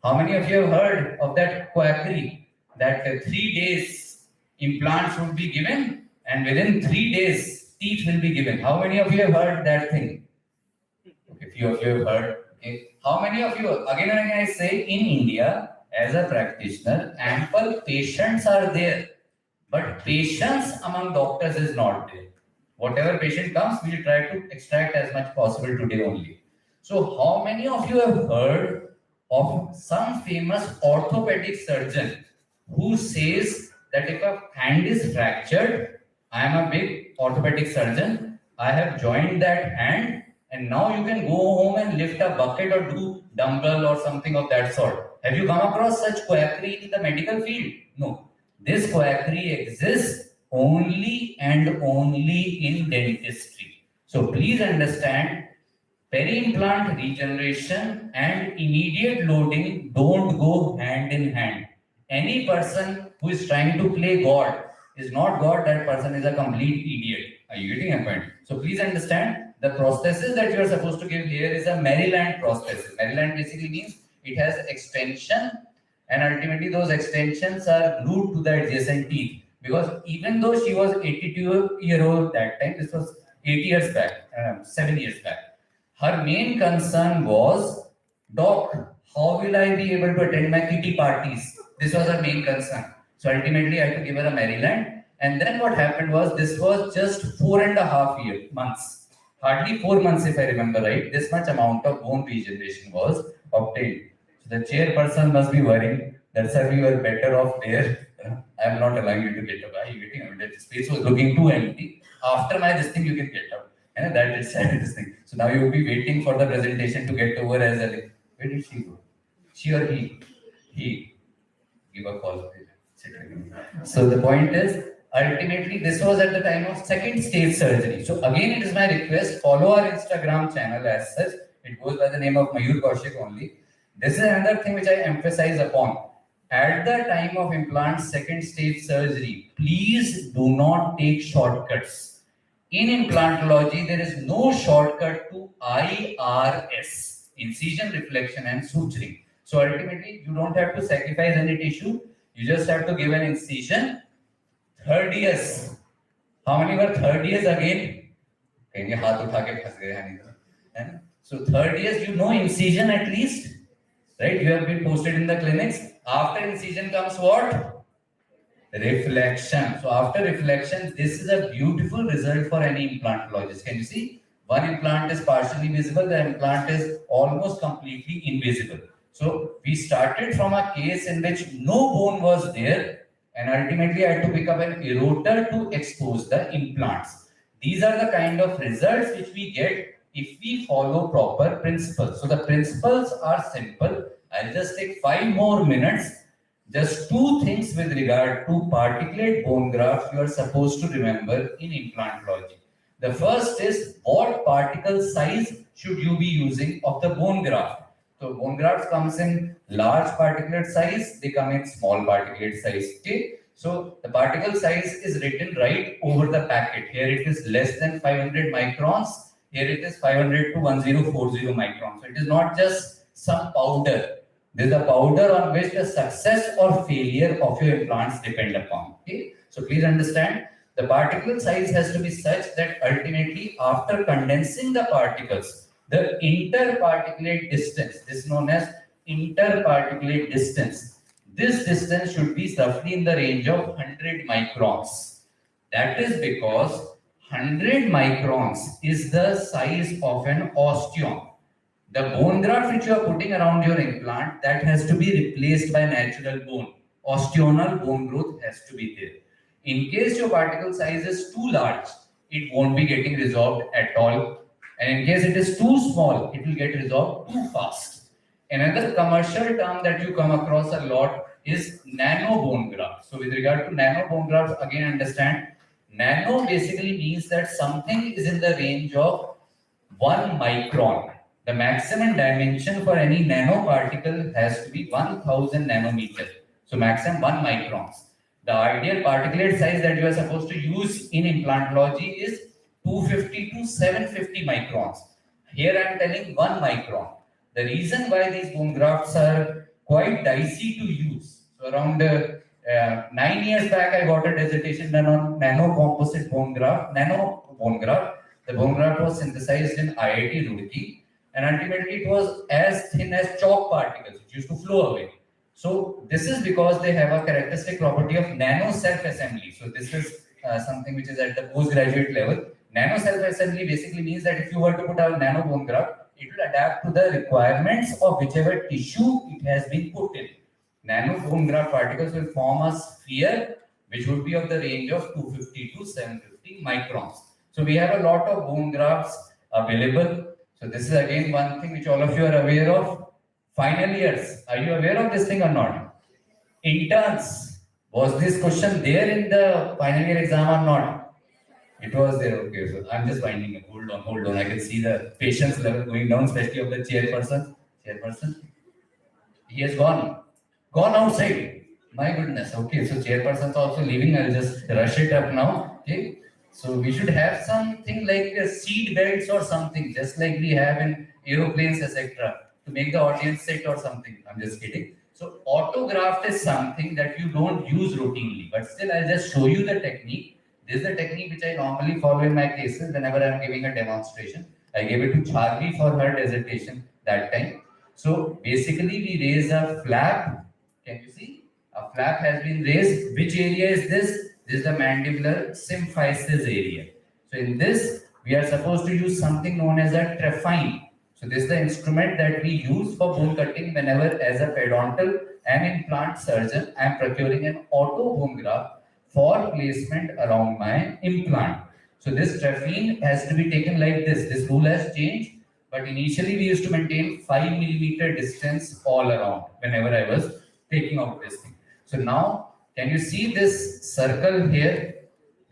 How many of you have heard of that quackery? That 3 days implants would be given and within 3 days teeth will be given. How many of you have heard that thing? Okay, few of you have heard. Okay. How many of you, again and again I say, in India, as a practitioner, ample patients are there, but patience among doctors is not there. Whatever patient comes, we try to extract as much possible today only. So how many of you have heard of some famous orthopedic surgeon who says that if a hand is fractured, I am a big orthopedic surgeon, I have joined that hand and now you can go home and lift a bucket or do dumbbell or something of that sort. Have you come across such quackery in the medical field? No. This quackery exists only and only in dentistry. So please understand, peri-implant regeneration and immediate loading don't go hand in hand. Any person who is trying to play God is not God, that person is a complete idiot. Are you getting a point? So please understand, the prosthesis that you are supposed to give here is a Maryland prosthesis. Maryland basically means it has extension and ultimately those extensions are glued to the adjacent teeth. Because even though she was 82-year-old that time, this was 8 years back, 7 years back. Her main concern was, Doc, how will I be able to attend my kitty parties? This was her main concern. So ultimately I had to give her a Maryland. And then what happened was, this was just 4.5 months. Hardly 4 months if I remember right, this much amount of bone regeneration was obtained. So the chairperson must be worrying, that's why we were better off there. I am not allowing you to get up. Are you getting up? That space was looking too empty. After my this thing, you can get up. And that is this thing. So now you will be waiting for the presentation to get over as a. Where did she go? She or he? He. Give a call. So the point is, ultimately, this was at the time of second stage surgery. So again, it is my request, follow our Instagram channel as such. It goes by the name of Mayur Kaushik only. This is another thing which I emphasize upon. At the time of implant second stage surgery, please do not take shortcuts. In implantology, there is no shortcut to IRS, incision, reflection and suturing. So ultimately, you don't have to sacrifice any tissue. You just have to give an incision. Third years. How many were third years again? So third years, you know incision at least. Right? You have been posted in the clinics. After incision comes what? Reflection. So after reflection, this is a beautiful result for any implantologist. Can you see? One implant is partially visible, the implant is almost completely invisible. So we started from a case in which no bone was there, and ultimately I had to pick up an eroder to expose the implants. These are the kind of results which we get if we follow proper principles. So the principles are simple. I'll just take 5 more minutes. Just 2 things with regard to particulate bone graft you are supposed to remember in implantology. The first is, what particle size should you be using of the bone graft? So bone graft comes in large particulate size, they come in small particulate size. Okay? So the particle size is written right over the packet. Here it is less than 500 microns. Here it is 500 to 1040 microns. So it is not just some powder. This is a powder on which the success or failure of your implants depend upon. Okay? So please understand, the particle size has to be such that ultimately after condensing the particles, the interparticulate distance, this is known as interparticulate distance. This distance should be roughly in the range of 100 microns. That is because 100 microns is the size of an osteon. The bone graft which you are putting around your implant, that has to be replaced by natural bone. Osteonal bone growth has to be there. In case your particle size is too large, it won't be getting resolved at all. And in case it is too small, it will get resolved too fast. Another commercial term that you come across a lot is nano bone graft. So with regard to nano bone grafts, again understand, nano basically means that something is in the range of 1 micron. The maximum dimension for any nanoparticle has to be 1000 nanometer. So maximum 1 microns. The ideal particulate size that you are supposed to use in implantology is 250 to 750 microns. Here I am telling 1 micron. The reason why these bone grafts are quite dicey to use. So around 9 years back, I got a dissertation done on nano composite bone graft, nano bone graft. The bone graft was synthesized in IIT Roorkee, and ultimately it was as thin as chalk particles. It used to flow away. So this is because they have a characteristic property of nano self-assembly. So this is something which is at the postgraduate level. Nano self-assembly basically means that if you were to put a nano bone graft, it will adapt to the requirements of whichever tissue it has been put in. Nano bone graft particles will form a sphere which would be of the range of 250 to 750 microns. So we have a lot of bone grafts available. So this is again one thing which all of you are aware of. Final years, are you aware of this thing or not? Interns, was this question there in the final year exam or not? It was there. Okay, so I'm just winding up. Hold on. I can see the patience level going down, especially of the chairperson. He has gone outside. My goodness. Okay, so chairperson's also leaving. I'll just rush it up now. Okay, so we should have something like seat belts or something, just like we have in aeroplanes, etc., to make the audience sit or something. I'm just kidding. So autograft is something that you don't use routinely, but still I'll just show you the technique. This is the technique which I normally follow in my cases whenever I'm giving a demonstration. I gave it to Charlie for her dissertation that time. So basically we raise a flap. Can you see? A flap has been raised. Which area is this? This is the mandibular symphysis area. So in this, we are supposed to use something known as a trephine. So this is the instrument that we use for bone cutting whenever, as a periodontal and implant surgeon, I am procuring an auto bone graft for placement around my implant. So this trephine has to be taken like this. This rule has changed, but initially we used to maintain 5 millimeter distance all around whenever I was taking out this thing. So now, can you see this circle here?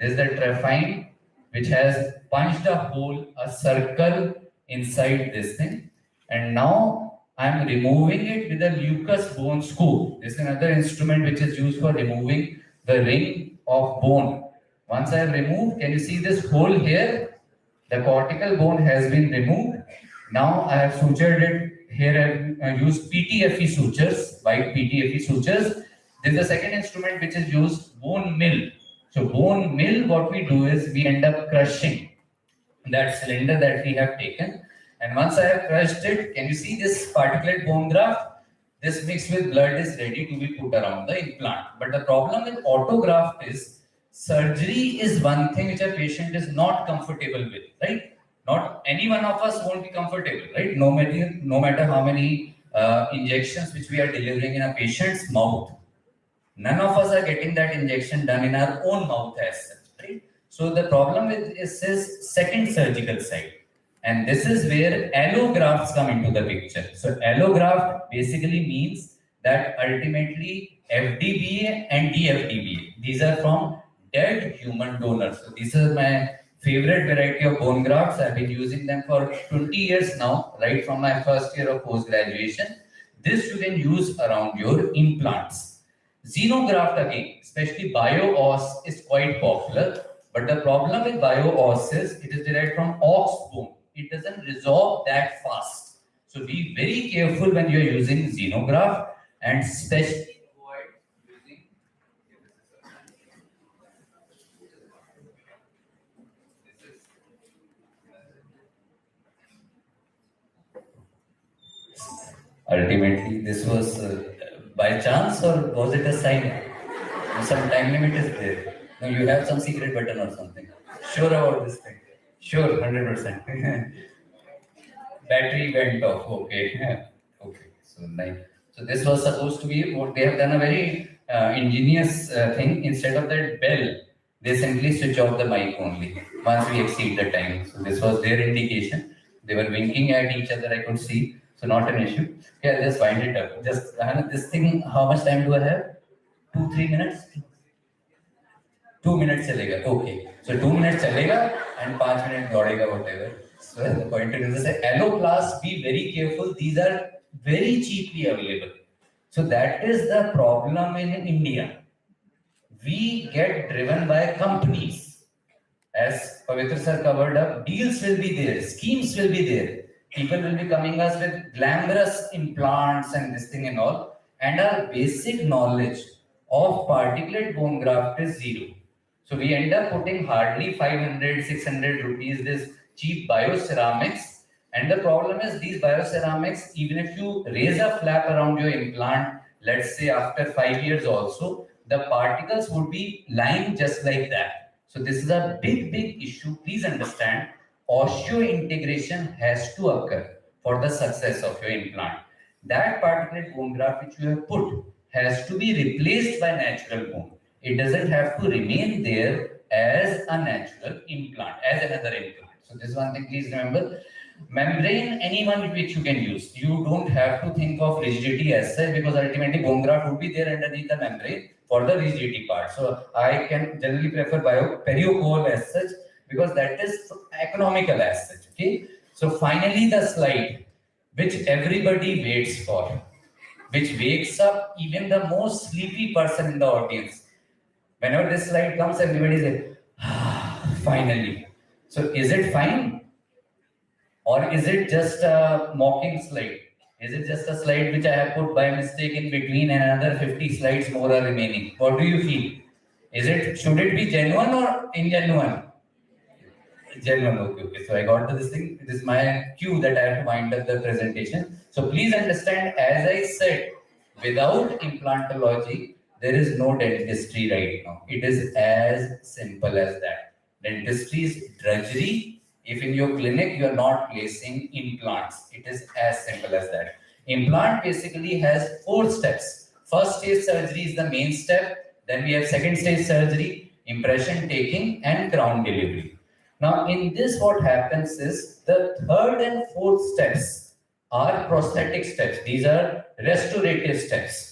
This is the trephine which has punched a hole, a circle inside this thing, and now I am removing it with a Lucas bone scoop. This is another instrument which is used for removing the ring of bone. Once I have removed, can you see this hole here? The cortical bone has been removed. Now I have sutured it here. I have used PTFE sutures, white PTFE sutures. This is the second instrument which is used, bone mill. So bone mill, what we do is we end up crushing that cylinder that we have taken, and once I have crushed it, can you see this particulate bone graft? This mixed with blood is ready to be put around the implant. But the problem with autograft is surgery is one thing which a patient is not comfortable with, right? Not any one of us won't be comfortable, right? No matter how many injections which we are delivering in a patient's mouth, none of us are getting that injection done in our own mouth as such, right? So the problem with this is second surgical site. And this is where allografts come into the picture. So allograft basically means that ultimately FDBA and DFDBA, these are from dead human donors. So these are my favorite variety of bone grafts. I've been using them for 20 years now, right from my first year of post-graduation. This you can use around your implants. Xenograft again, especially bio-os is quite popular, but the problem with bio-os is it is derived from ox bone. It doesn't resolve that fast. So be very careful when you are using xenograft, and especially avoid using ultimately this was by chance, or was it a sign? Some time limit is there. No, you have some secret button or something. Sure about this thing? Sure, 100%. Battery went off. Okay. Okay. So nice. So this was supposed to be what they have done, a very ingenious thing. Instead of that bell, they simply switch off the mic only once we exceed the time. So this was their indication. They were winking at each other. I could see. So not an issue. Okay, I'll just wind it up. Just this thing. How much time do I have? 2-3 minutes. 2 minutes chalega. Okay. So 2 minutes chalega and 5 minutes dodega, whatever. So the point is say alloplast, be very careful. These are very cheaply available. So that is the problem in India. We get driven by companies. As Pavitra sir covered up, deals will be there, schemes will be there. People will be coming us with glamorous implants and this thing and all. And our basic knowledge of particulate bone graft is zero. So we end up putting hardly 500, 600 rupees, this cheap bioceramics. And the problem is these bioceramics, even if you raise a flap around your implant, let's say after 5 years also, the particles would be lying just like that. So this is a big issue. Please understand, osseointegration has to occur for the success of your implant. That particulate bone graft which you have put has to be replaced by natural bone. It doesn't have to remain there as a natural implant, as another implant. So this one thing, please remember. Membrane, anyone which you can use. You don't have to think of rigidity as such, because ultimately bone graft would be there underneath the membrane for the rigidity part. So I can generally prefer periocoal as such, because that is economical as such. Okay. So finally the slide which everybody waits for, which wakes up even the most sleepy person in the audience. Whenever this slide comes, everybody says, finally. So is it fine? Or is it just a mocking slide? Is it just a slide which I have put by mistake in between and another 50 slides more are remaining? What do you feel? Should it be genuine or ingenuine? Genuine, okay. So I got to this thing. It is my cue that I have to wind up the presentation. So please understand, as I said, without implantology, there is no dentistry right now. It is as simple as that. Dentistry is drudgery. If in your clinic you are not placing implants, it is as simple as that. Implant basically has 4 steps. First stage surgery is the main step. Then we have second stage surgery, impression taking, and crown delivery. Now in this, what happens is the third and fourth steps are prosthetic steps. These are restorative steps.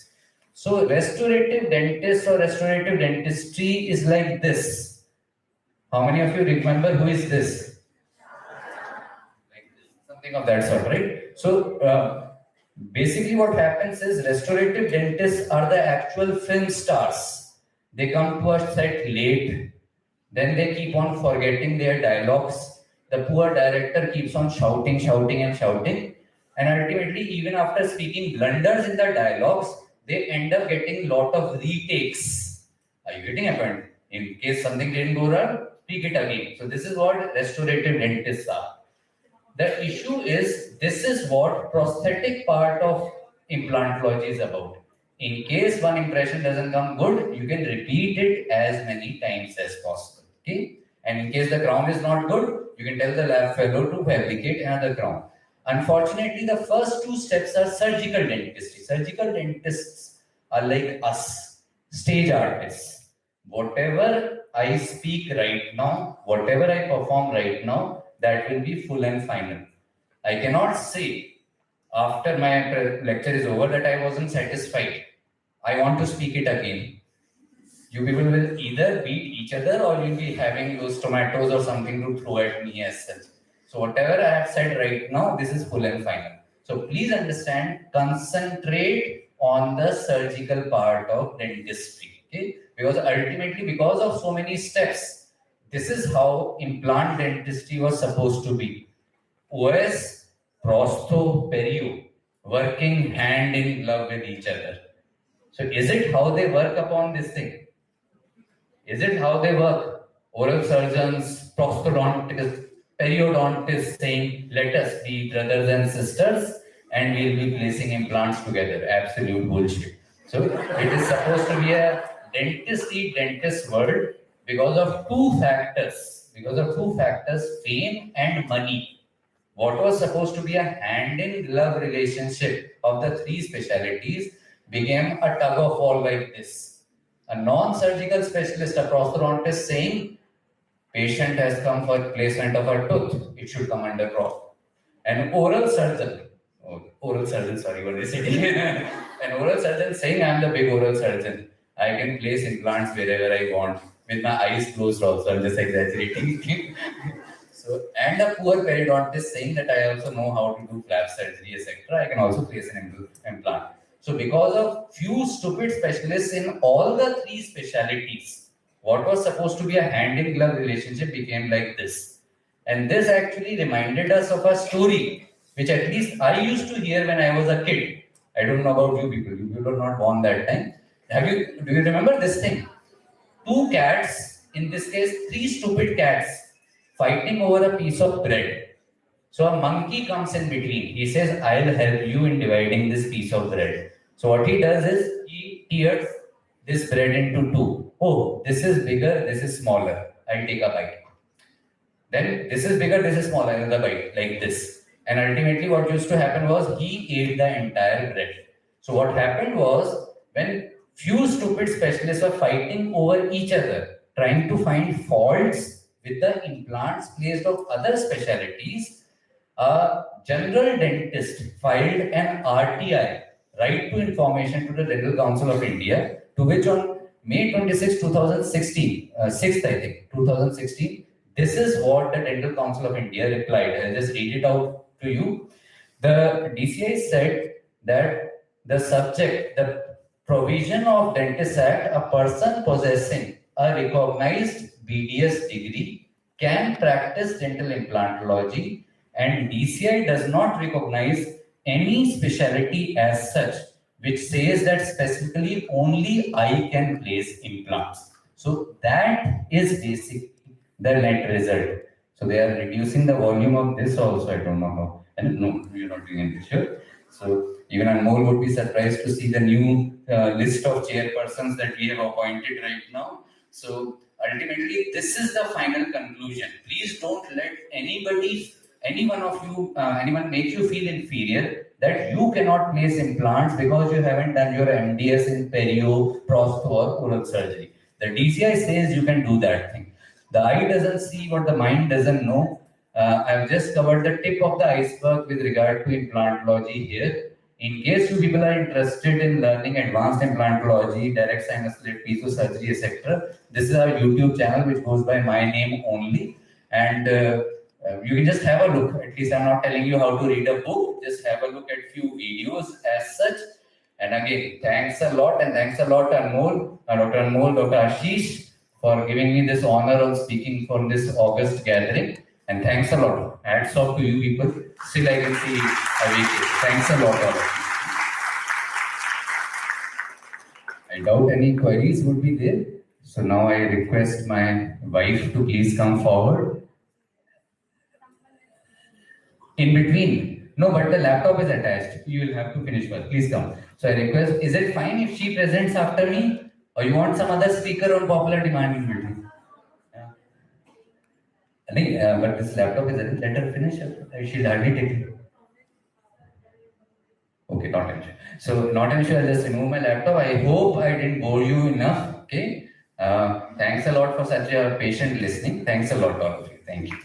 So restorative dentist or restorative dentistry is like this. How many of you remember who is this? Like this, something of that sort, right? So basically what happens is restorative dentists are the actual film stars. They come to us set late. Then they keep on forgetting their dialogues. The poor director keeps on shouting. And ultimately, even after speaking blunders in the dialogues, they end up getting lot of retakes. Are you getting a point? In case something didn't go wrong, speak it again. So this is what restorative dentists are. The issue is, this is what prosthetic part of implantology is about. In case one impression doesn't come good, you can repeat it as many times as possible. Okay? And in case the crown is not good, you can tell the lab fellow to fabricate another crown. Unfortunately, the first 2 steps are surgical dentistry. Surgical dentists are like us, stage artists. Whatever I speak right now, whatever I perform right now, that will be full and final. I cannot say after my lecture is over that I wasn't satisfied. I want to speak it again. You people will either beat each other or you'll be having those tomatoes or something to throw at me as such. So whatever I have said right now, this is full and final. So please understand, concentrate on the surgical part of dentistry. Okay, because ultimately, because of so many steps, this is how implant dentistry was supposed to be. OS, prosto, perio, working hand in glove with each other. So is it how they work upon this thing? Is it how they work? Oral surgeons, prosthodontists, periodontists saying, let us be brothers and sisters and we'll be placing implants together. Absolute bullshit. So it is supposed to be a dentist world because of two factors. Because of two factors, fame and money. What was supposed to be a hand-in-glove relationship of the three specialties became a tug-of-war like this. A non-surgical specialist, a prosthodontist saying, patient has come for placement of a tooth, it should come under prost. An oral surgeon, sorry, what is it? An oral surgeon saying, I'm the big oral surgeon. I can place implants wherever I want, with my eyes closed also, I'm just exaggerating. So, and a poor periodontist saying that I also know how to do flap surgery, etc. I can also place an implant. So, because of few stupid specialists in all the three specialties, what was supposed to be a hand-in-glove relationship became like this. And this actually reminded us of a story, which at least I used to hear when I was a kid. I don't know about you people. You were not born that time. Do you remember this thing? Two cats, in this case, three stupid cats, fighting over a piece of bread. So a monkey comes in between. He says, I'll help you in dividing this piece of bread. So what he does is, he tears this bread into two. Oh, this is bigger, this is smaller. I'll take a bite. Then this is bigger, this is smaller, another bite, like this. And ultimately what used to happen was, he ate the entire bread. So what happened was, when few stupid specialists were fighting over each other, trying to find faults with the implants placed of other specialties, a general dentist filed an RTI, Right to Information, to the Dental Council of India, to which on May 26, 2016, 6th I think, 2016, this is what the Dental Council of India replied. I'll just read it out to you. The DCI said that the subject, the provision of Dentist Act, a person possessing a recognized BDS degree can practice dental implantology, and DCI does not recognize any specialty as such which says that specifically only I can place implants. So that is basically the net result. So they are reducing the volume of this also, I don't know how. And no, you're not doing anything sure. So even Anmol would be surprised to see the new list of chairpersons that we have appointed right now. So ultimately, this is the final conclusion. Please don't let any one of you, anyone make you feel inferior that you cannot place implants because you haven't done your MDS in perio, prosto or oral surgery. The DCI says you can do that thing. The eye doesn't see what the mind doesn't know. I've just covered the tip of the iceberg with regard to implantology here. In case you people are interested in learning advanced implantology, direct sinus slit, piso surgery, etc., this is our YouTube channel which goes by my name only. And you can just have a look. At least I'm not telling you how to read a book. Just have a look at few videos as such. And again, thanks a lot, and thanks a lot to Anmol, Dr. Anmol, Dr. Ashish, for giving me this honor of speaking for this August gathering. And thanks a lot. Hats off to you people. Still I can see a week. Thanks a lot, all of you. I doubt any queries would be there. So now I request my wife to please come forward. In between. No, but the laptop is attached. You will have to finish first. Please come. So I request, is it fine if she presents after me? Or you want some other speaker on popular demand in between? But this laptop is a let her finish. She'll hardly take it. Okay, not an issue. So not an issue, I'll just remove my laptop. I hope I didn't bore you enough. Okay. Thanks a lot for such a patient listening. Thanks a lot, all of you. Thank you.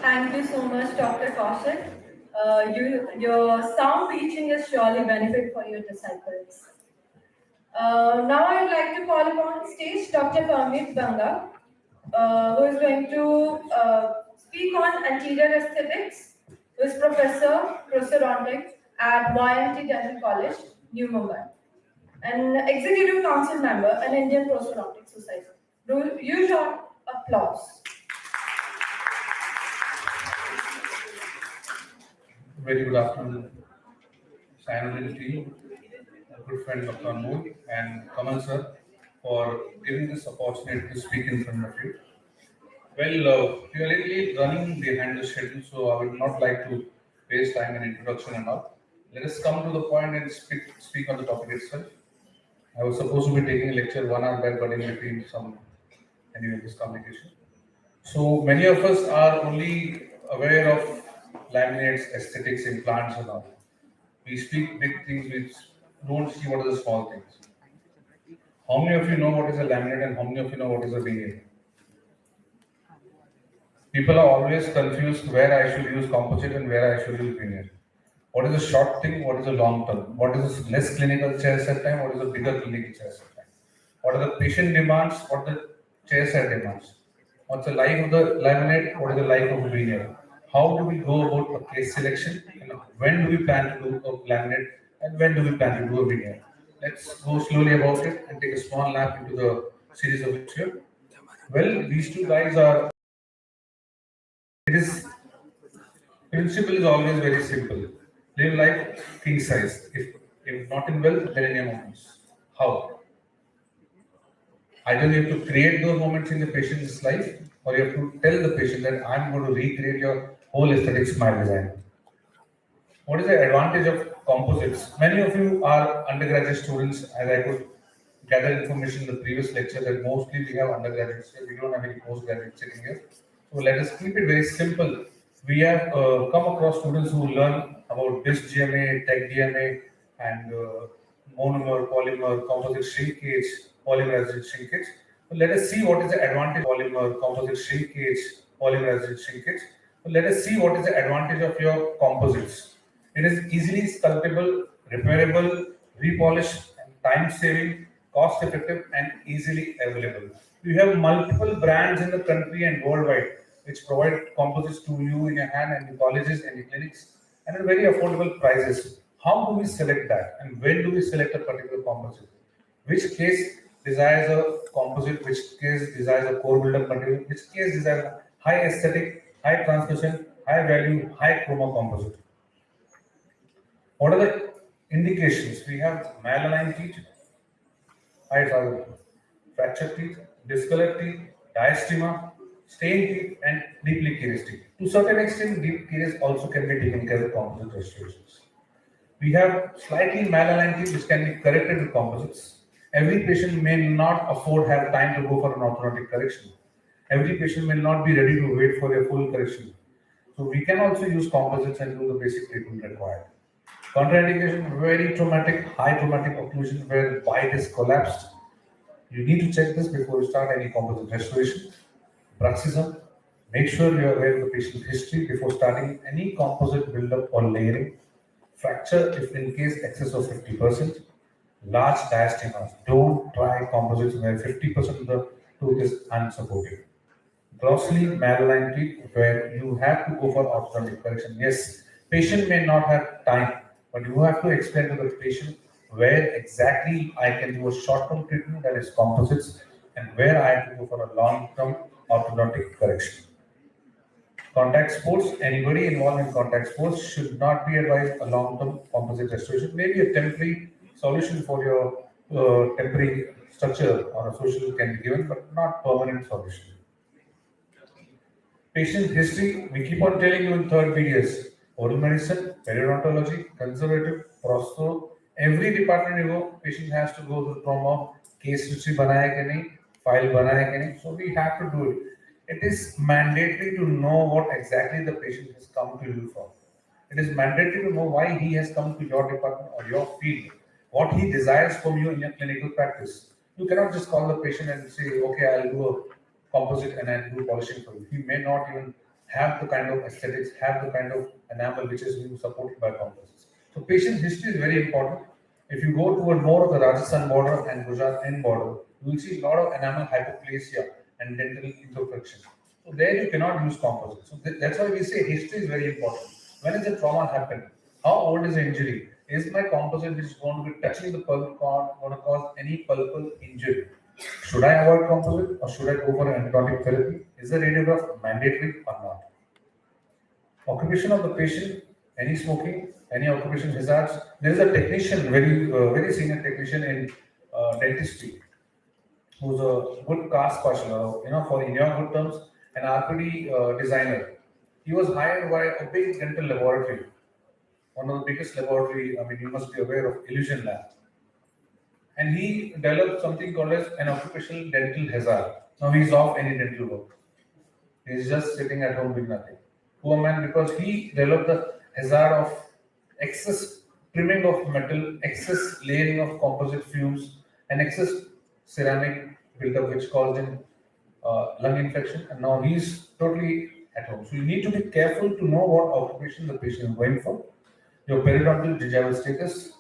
Thank you so much, Dr. Kaushik. Your sound teaching is surely benefit for your disciples. Now I would like to call upon stage Dr. Parmeet Banga, who is going to speak on anterior aesthetics, who is Professor Prosthodontics at YMT Dental College, New Mumbai, and Executive Council member and Indian Prosthodontic Society. Do use your applause. Very good afternoon, CynoDent team, a good friend Dr. Anmol and Kamal sir for giving this opportunity to speak in front of you. Well, we are really running behind the schedule, so I would not like to waste time in introduction and all. Let us come to the point and speak on the topic itself. I was supposed to be taking a lecture 1 hour back, but in between anyway, this communication. So many of us are only aware of laminates, aesthetics, implants and all. We speak big things, we don't see what are the small things. How many of you know what is a laminate and how many of you know what is a veneer? People are always confused where I should use composite and where I should use veneer. What is a short thing? What is a long term? What is a less clinical chair set time? What is a bigger clinical chair set time? What are the patient demands? What are the chair set demands? What's the life of the laminate? What is the life of a veneer? How do we go about a case selection? And when do we plan to do a laminate? And when do we plan to do a veneer? Let's go slowly about it and take a small lap into the series of lecture. Well, these two guys are. Principle is always very simple. Live life king size. If not in wealth, then in your moments. How? Either you have to create those moments in the patient's life, or you have to tell the patient that I'm going to recreate your whole aesthetic smile design. What is the advantage of composites? Many of you are undergraduate students, as I could gather information in the previous lecture that mostly we have undergraduates here. We don't have any postgraduates sitting here. So let us keep it very simple. We have come across students who learn about disc GMA, tech DMA, and monomer, polymer, composite shrinkage, polymerized shrinkage. So let us see what is the advantage of polymer, composite shrinkage, polymerized shrinkage. So let us see what is the advantage of your composites. It is easily sculptable, repairable, repolished, time-saving, cost-effective, and easily available. You have multiple brands in the country and worldwide which provide composites to you in your hand and in colleges and in clinics and at very affordable prices. How do we select that? And when do we select a particular composite? Which case desires a composite? Which case desires a core builder material? Which case desires a high aesthetic, high transmission, high value, high chroma composite? What are the indications? We have malaligned teeth, fractured teeth, discolored teeth, diastema, stained teeth and deeply carious teeth. To certain extent, deep caries also can be taken care of with composite restorations. We have slightly malaligned teeth which can be corrected with composites. Every patient may not have time to go for an orthodontic correction. Every patient may not be ready to wait for a full correction. So we can also use composites and do the basic treatment required. Contraindication, very traumatic, high traumatic occlusion where bite is collapsed. You need to check this before you start any composite restoration. Bruxism, make sure you are aware of the patient's history before starting any composite buildup or layering. Fracture if in case excess of 50%. Large diastemas, don't try composites where 50% of the tooth is unsupported. Grossly malaligned teeth where you have to go for orthodontic correction. Yes, patient may not have time, but you have to explain to the patient where exactly I can do a short-term treatment that is composites and where I have to go for a long-term orthodontic correction. Contact sports, anybody involved in contact sports should not be advised a long-term composite restoration. Maybe a temporary solution for your temporary structure or a social can be given, but not permanent solution. Patient history, we keep on telling you in third videos. Oral medicine, periodontology, conservative, prostho, every department you go, patient has to go through trauma, case history banaya ke nahi, file banaya ke nahi. So we have to do it. It is mandatory to know what exactly the patient has come to you for. It is mandatory to know why he has come to your department or your field, what he desires from you in your clinical practice. You cannot just call the patient and say, okay, I'll do a composite and I'll do polishing for you. He may not even have the kind of aesthetics, have the kind of enamel which is being supported by composites. So patient history is very important. If you go toward more of the Rajasthan border and Gujarat end border, you will see a lot of enamel hypoplasia and dental imperfection. So there you cannot use composites. So that's why we say history is very important. When is the trauma happened? How old is the injury? Is my composite which is going to be touching the pulp cord going to cause any pulpal injury? Should I avoid composite or should I go for an endodontic therapy? Is the radiograph mandatory or not? Occupation of the patient, any smoking, any occupation hazards. There is a technician, very senior technician in dentistry, who's a good cast specialist, for in your good terms, an RPD designer. He was hired by a big dental laboratory, one of the biggest laboratory. You must be aware of Illusion Lab. And he developed something called as an occupational dental hazard. Now he's off any dental work. He's just sitting at home doing nothing. Poor man, because he developed the hazard of excess trimming of metal, excess layering of composite fumes, and excess ceramic buildup, which caused him lung infection. And now he's totally at home. So you need to be careful to know what occupation the patient is going for. Your periodontal gingival status,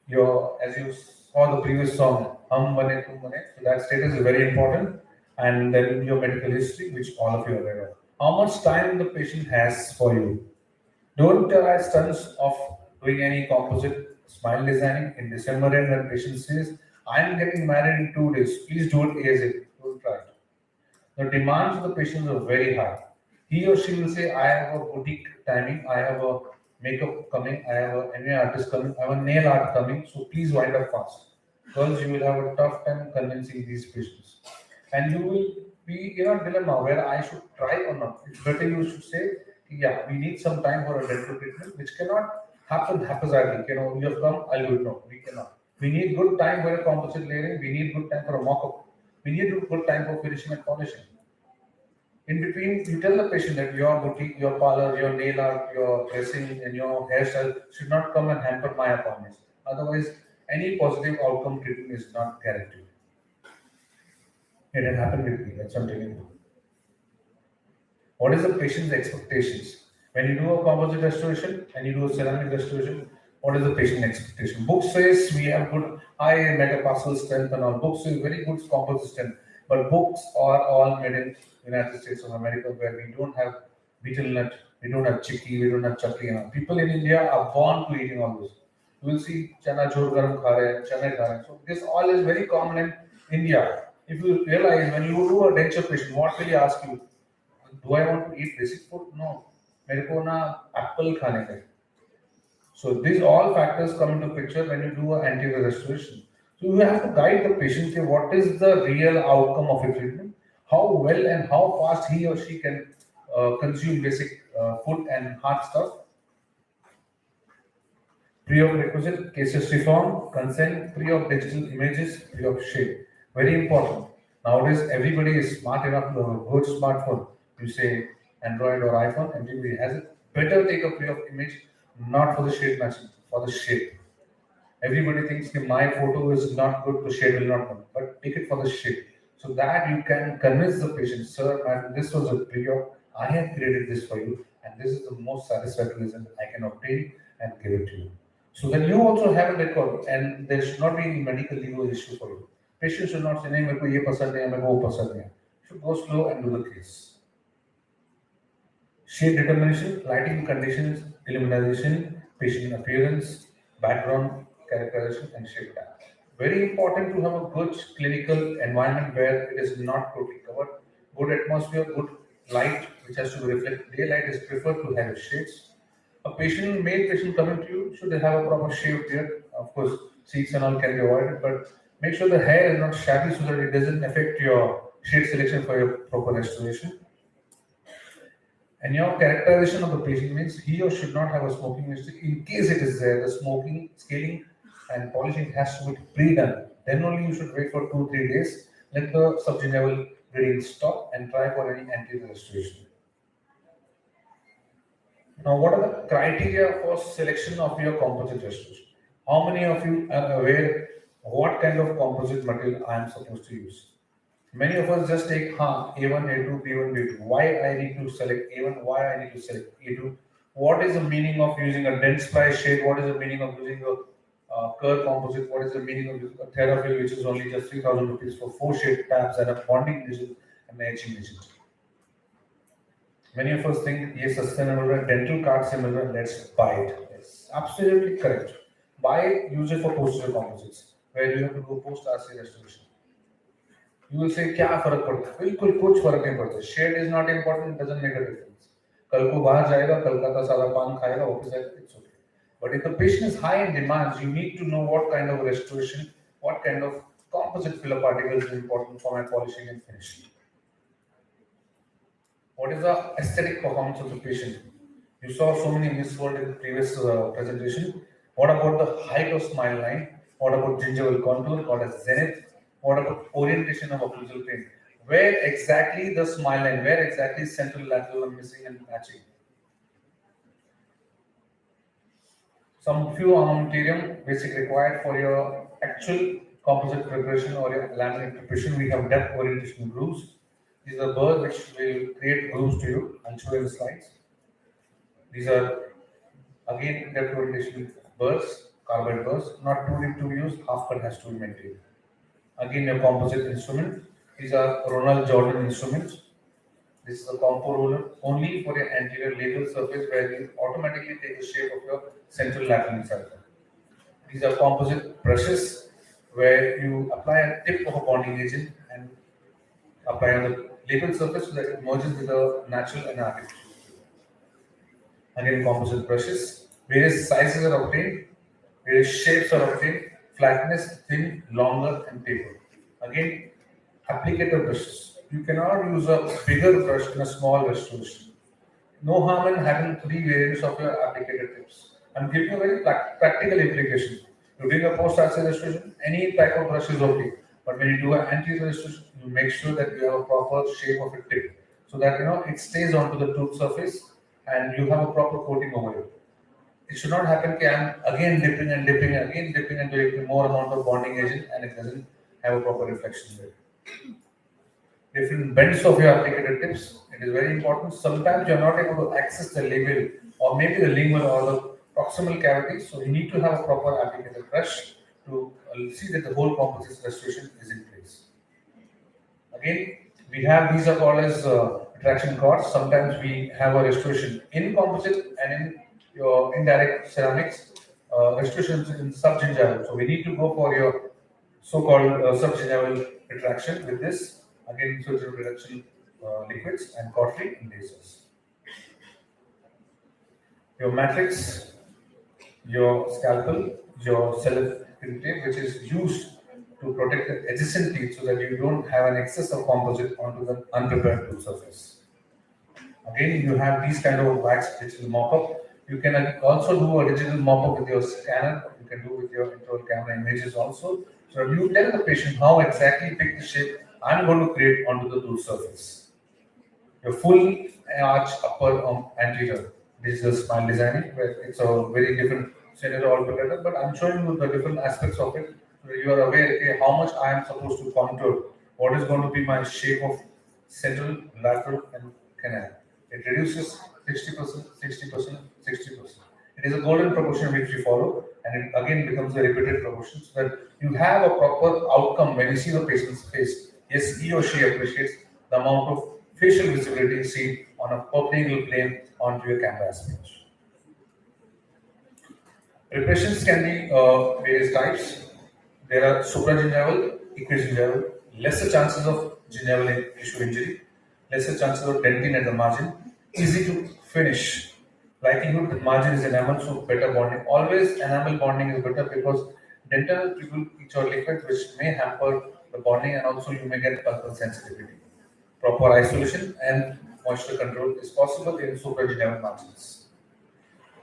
as you saw the previous song, Hum Bane Tum Bane, so that status is very important. And then your medical history, which all of you are aware of. How much time the patient has for you. Don't try stunts of doing any composite smile designing in December end when patient says, I'm getting married in 2 days. Please do it ASAP. Don't try it. The demands of the patients are very high. He or she will say, I have a boutique timing, I have a makeup coming, I have an MA artist coming, I have a nail art coming, so please wind up fast. Because you will have a tough time convincing these patients. And you will be in a dilemma where I should try or not. It's better you should say, yeah, we need some time for a dental treatment, which cannot happen haphazardly. You have come, I'll do it. No, we cannot. We need good time for a composite layering, we need good time for a mock-up, we need good time for finishing and polishing. In between, you tell the patient that your boutique, your parlor, your nail art, your dressing, and your hairstyle should not come and hamper my appointments. Otherwise, any positive outcome treatment is not guaranteed. It had happened with me, that's what I'm telling you. What is the patient's expectations? When you do a composite restoration and you do a ceramic restoration, what is the patient expectation? Book says we have good high metapascal strength and all. Book says very good composite strength. But books are all made in United States of America, where we don't have betel nut, we don't have chicky, we don't have chakli. People in India are born to eating all this. You will see chana chor garam kha rahe, chane kha rahe. So this all is very common in India. If you realize when you do a denture patient, what will he ask you? Do I want to eat basic food? No. Mere ko na apple khane ka. So these all factors come into picture when you do an anterior restoration. So you have to guide the patient to what is the real outcome of a treatment. how well and how fast he or she can consume basic food and hard stuff. Prerequisite, cases reform, consent, pre-op digital images, pre-op shape. Very important. Nowadays, everybody is smart enough to have a good smartphone. You say Android or iPhone, everybody has it. Better take a pre-op image, not for the shade matching, for the shape. Everybody thinks that my photo is not good, the shade will not come, but take it for the shape. So that you can convince the patient, sir, madam, this was a pre-op, I have created this for you, and this is the most satisfactory result I can obtain and give it to you. So then you also have a record, and there should not be any medical legal issue for you. Patient should not say, "Nahi, mere ko ye pasand nahi hai, mere ko wo pasand nahi hai." Should go slow and do the case. Shade determination, lighting conditions, illumination, patient appearance, background characterization, and shape tag. Very important to have a good clinical environment where it is not totally covered. Good atmosphere, good light, which has to reflect daylight is preferred to have shades. A patient, male patient coming to you should have a proper shaved beard. Of course, seats and all can be avoided, but make sure the hair is not shabby so that it doesn't affect your shade selection for your proper restoration. And your characterization of the patient means he or should not have a smoking history. In case it is there, the smoking, scaling, and polishing has to be pre-done. Then only you should wait for 2-3 days. Let the subgingival bleeding stop and try for any anterior restoration. Now, what are the criteria for selection of your composite restoration? How many of you are aware what kind of composite material I am supposed to use? Many of us just take A1, A2, B1, B2. Why I need to select A1? Why I need to select A2? What is the meaning of using a Dentistry shade? What is the meaning of using a curve composite? What is the meaning of using a Therafil, which is only just 3,000 rupees for 4 shade tabs and a bonding agent and an etching agent? Many of us think, yes, sustainable, dental card similar, let's buy it. Yes, absolutely correct. Buy it, use it for posterior composites, where you have to do post-RC restoration. You will say, क्या फर्क पड़ता है? बिल्कुल कुछ फर्क नहीं पड़ता. Shade is not important, doesn't make a difference. कल को बाहर जाएगा, कलकत्ता सारा पान खाएगा, वापस आएगा, it's okay. But if the patient is high in demands, you need to know what kind of restoration, what kind of composite filler particles is important for my polishing and finishing. What is the aesthetic performance of the patient? You saw so many in this world in the previous presentation. What about the height of smile line? What about gingival contour? What is zenith? What about orientation of occlusal plane? Where exactly the smile line? Where exactly central lateral are missing and matching? Some few armamentarium basic required for your actual composite preparation or your laminate preparation. We have depth orientation grooves. These are burrs which will create grooves to you. I'll show you the slides. These are again depth orientation burrs, carbide burrs. Not too deep to use. Half cut has to be maintained. Again, your composite instrument. These are Ronald Jordan instruments. This is a compo roller only for your anterior lateral surface where you automatically take the shape of your central lateral incisor. These are composite brushes where you apply a tip of a bonding agent and apply on the lateral surface so that it merges with the natural and artificial. Again, composite brushes. Various sizes are obtained, various shapes are obtained, flatness, thin, longer, and taper. Again, applicator brushes. You cannot use a bigger brush in a small restoration. No harm in having 3 variants of your applicator tips. I'm giving you a very practical implication. You doing a post-RC restoration, any type of brush is okay. But when you do an anterior restoration, you make sure that you have a proper shape of a tip, so that it stays onto the tooth surface and you have a proper coating over it. It should not happen that I'm again dipping and dipping and again dipping and doing more amount of bonding agent and it doesn't have a proper reflection there. Different bends of your applicator tips. It is very important. Sometimes you're not able to access the label or maybe the lingual or the proximal cavity. So you need to have a proper applicator brush to see that the whole composite restoration is in place. Again, we have these are called as retraction cords. Sometimes we have a restoration in composite and in your indirect ceramics, restorations in subgingival. So we need to go for your so-called subgingival retraction with this. Again, surgical reduction liquids and cautery and lasers. Your matrix, your scalpel, your self tape, which is used to protect the adjacent teeth so that you don't have an excess of composite onto the unprepared tooth surface. Again, you have these kind of wax digital mop-up. You can also do a digital mop-up with your scanner. You can do with your intraoral camera images also. So you tell the patient how exactly pick the shape I'm going to create onto the tooth surface. Your full arch upper anterior. This is a smile designing where it's a very different scenario altogether, but I'm showing you the different aspects of it so that you are aware, okay, how much I am supposed to contour, what is going to be my shape of central, lateral, and canal. It reduces 60%, 60%, 60%. It is a golden proportion which we follow, and it again becomes a repeated proportion so that you have a proper outcome when you see the patient's face. Yes, he or she appreciates the amount of facial visibility seen on a perpendicular plane onto your camera aspect. Preparations can be various types. There are supragingival, equigingival, lesser chances of gingival tissue injury, lesser chances of dentin at the margin, easy to finish. Likelihood the margin is enamel, so better bonding. Always enamel bonding is better because dental people which are liquid, which may hamper the bonding, and also you may get pulpal sensitivity. Proper isolation and moisture control is possible in supragingival margins.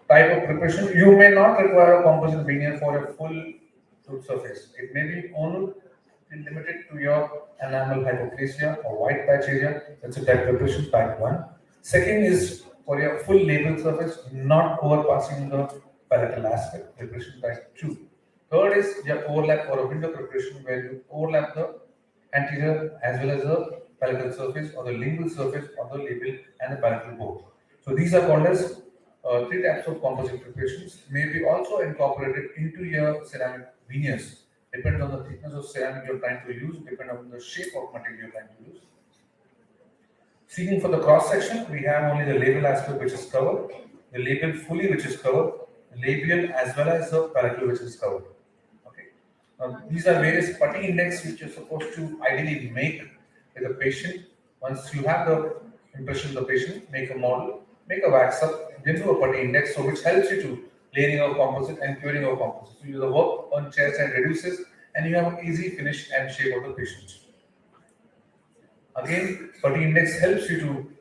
Type of preparation, you may not require a composite veneer for a full tooth surface. It may be only limited to your enamel hypoplasia or white patch area. That's a type preparation, type 1. Second is for your full label surface, not overpassing the palatal aspect, preparation type 2. Third is your overlap or a window preparation where you overlap the anterior as well as the palatal surface or the lingual surface of the label and the palatal both. So these are called as 3 types of composite preparations. May be also incorporated into your ceramic veneers. Depends on the thickness of ceramic you're trying to use, depend on the shape of material you're trying to use. Seeing for the cross section, we have only the label aspect which is covered, the label fully which is covered, the labial as well as the palatal which is covered. Okay. These are various putty index which you're supposed to ideally make with the patient. Once you have the impression of the patient, make a model, make a wax up, then do a putty index, so which helps you to layering of composite and curing of composite. So the work on chair side reduces and you have an easy finish and shape of the patient. Again, putty index helps you to,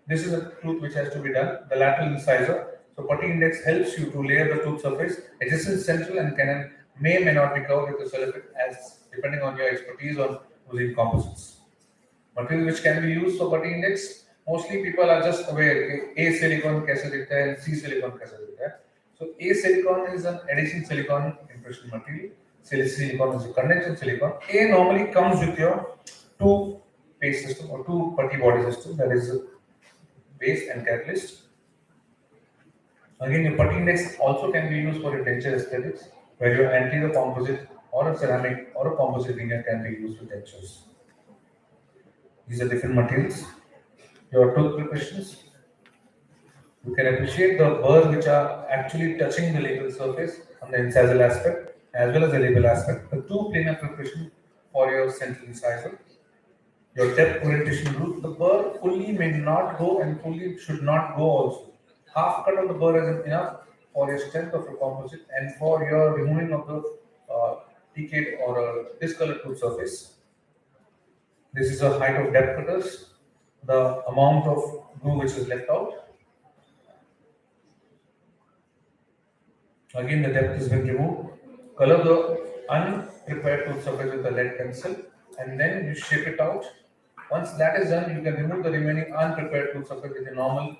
this is a tooth which has to be done, the lateral incisor. So putty index helps you to layer the tooth surface. Adjacent central and canal may not be covered with the celluloid as depending on your expertise on using composites. Material which can be used for putty index, mostly people are just aware A silicone kaise dikhta hai and C silicone kaise dikhta hai. So A silicone is an adhesion silicone impression material. C silicone is a condension silicone. A normally comes with your 2 paste system or 2 putty body system, that is base and catalyst. Again, your putty index also can be used for your denture aesthetics, where your anterior composite or a ceramic or a composite veneer can be used with dentures. These are different materials. Your tooth preparations. You can appreciate the burrs which are actually touching the label surface on the incisal aspect as well as the label aspect. The 2 planar preparation for your central incisor. Your depth orientation route, the burr fully may not go and fully should not go also. Half cut of the burr is enough for your strength of your composite and for your removing of the decayed or discolored tooth surface. This is a height of depth cutters, the amount of glue which is left out. Again, the depth has been removed. Color the unprepared tooth surface with the lead pencil and then you shape it out. Once that is done, you can remove the remaining unprepared tooth surface with a normal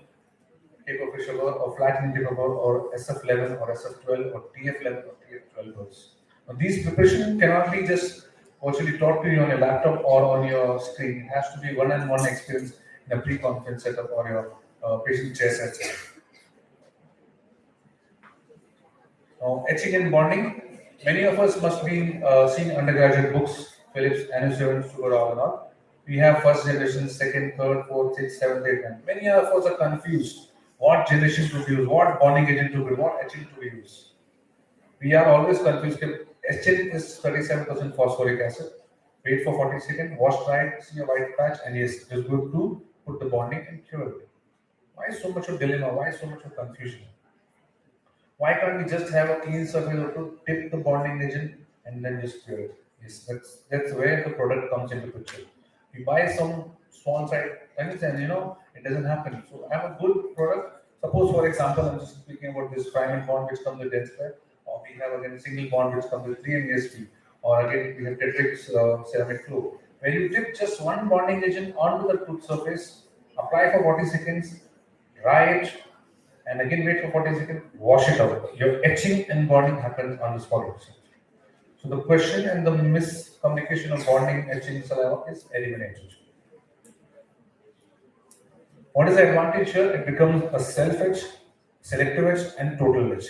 taper fish burr or flattening taper burr or SF11 or SF12 or TF11 or TF12 burrs. Now, these preparations cannot be just virtually taught to you on your laptop or on your screen. It has to be one-on-one experience in a pre-conference setup or your patient chair setup. Now, etching and bonding. Many of us must be seen undergraduate books, Phillips, NU7, Sugar, all and all. We have first generation, second, third, fourth, sixth, seventh, eighth, ninth. Many of us are confused. What generation to use, what bonding agent to use, what etching to use. We are always confused. Etching is 37% phosphoric acid. Wait for 40 seconds, wash dry, see a white patch, and yes, it is good to put the bonding and cure it. Why so much of dilemma? Why so much of confusion? Why can't we just have a clean surface or to dip the bonding agent and then just cure it? That's where the product comes into picture. You buy some small side things and it doesn't happen. So have a good product. Suppose for example, I'm just speaking about this priming bond which comes with Dentsply, or we have again single bond which comes with 3 ESP, or again we have Tetrix ceramic flow. When you dip just one bonding agent onto the tooth surface, apply for 40 seconds, dry it, and again wait for 40 seconds, wash it out. Your etching and bonding happens on the spot itself. So the question and the miscommunication of bonding, etching, saliva is eliminated. What is the advantage here? It becomes a self-etch, selective etch, and total etch.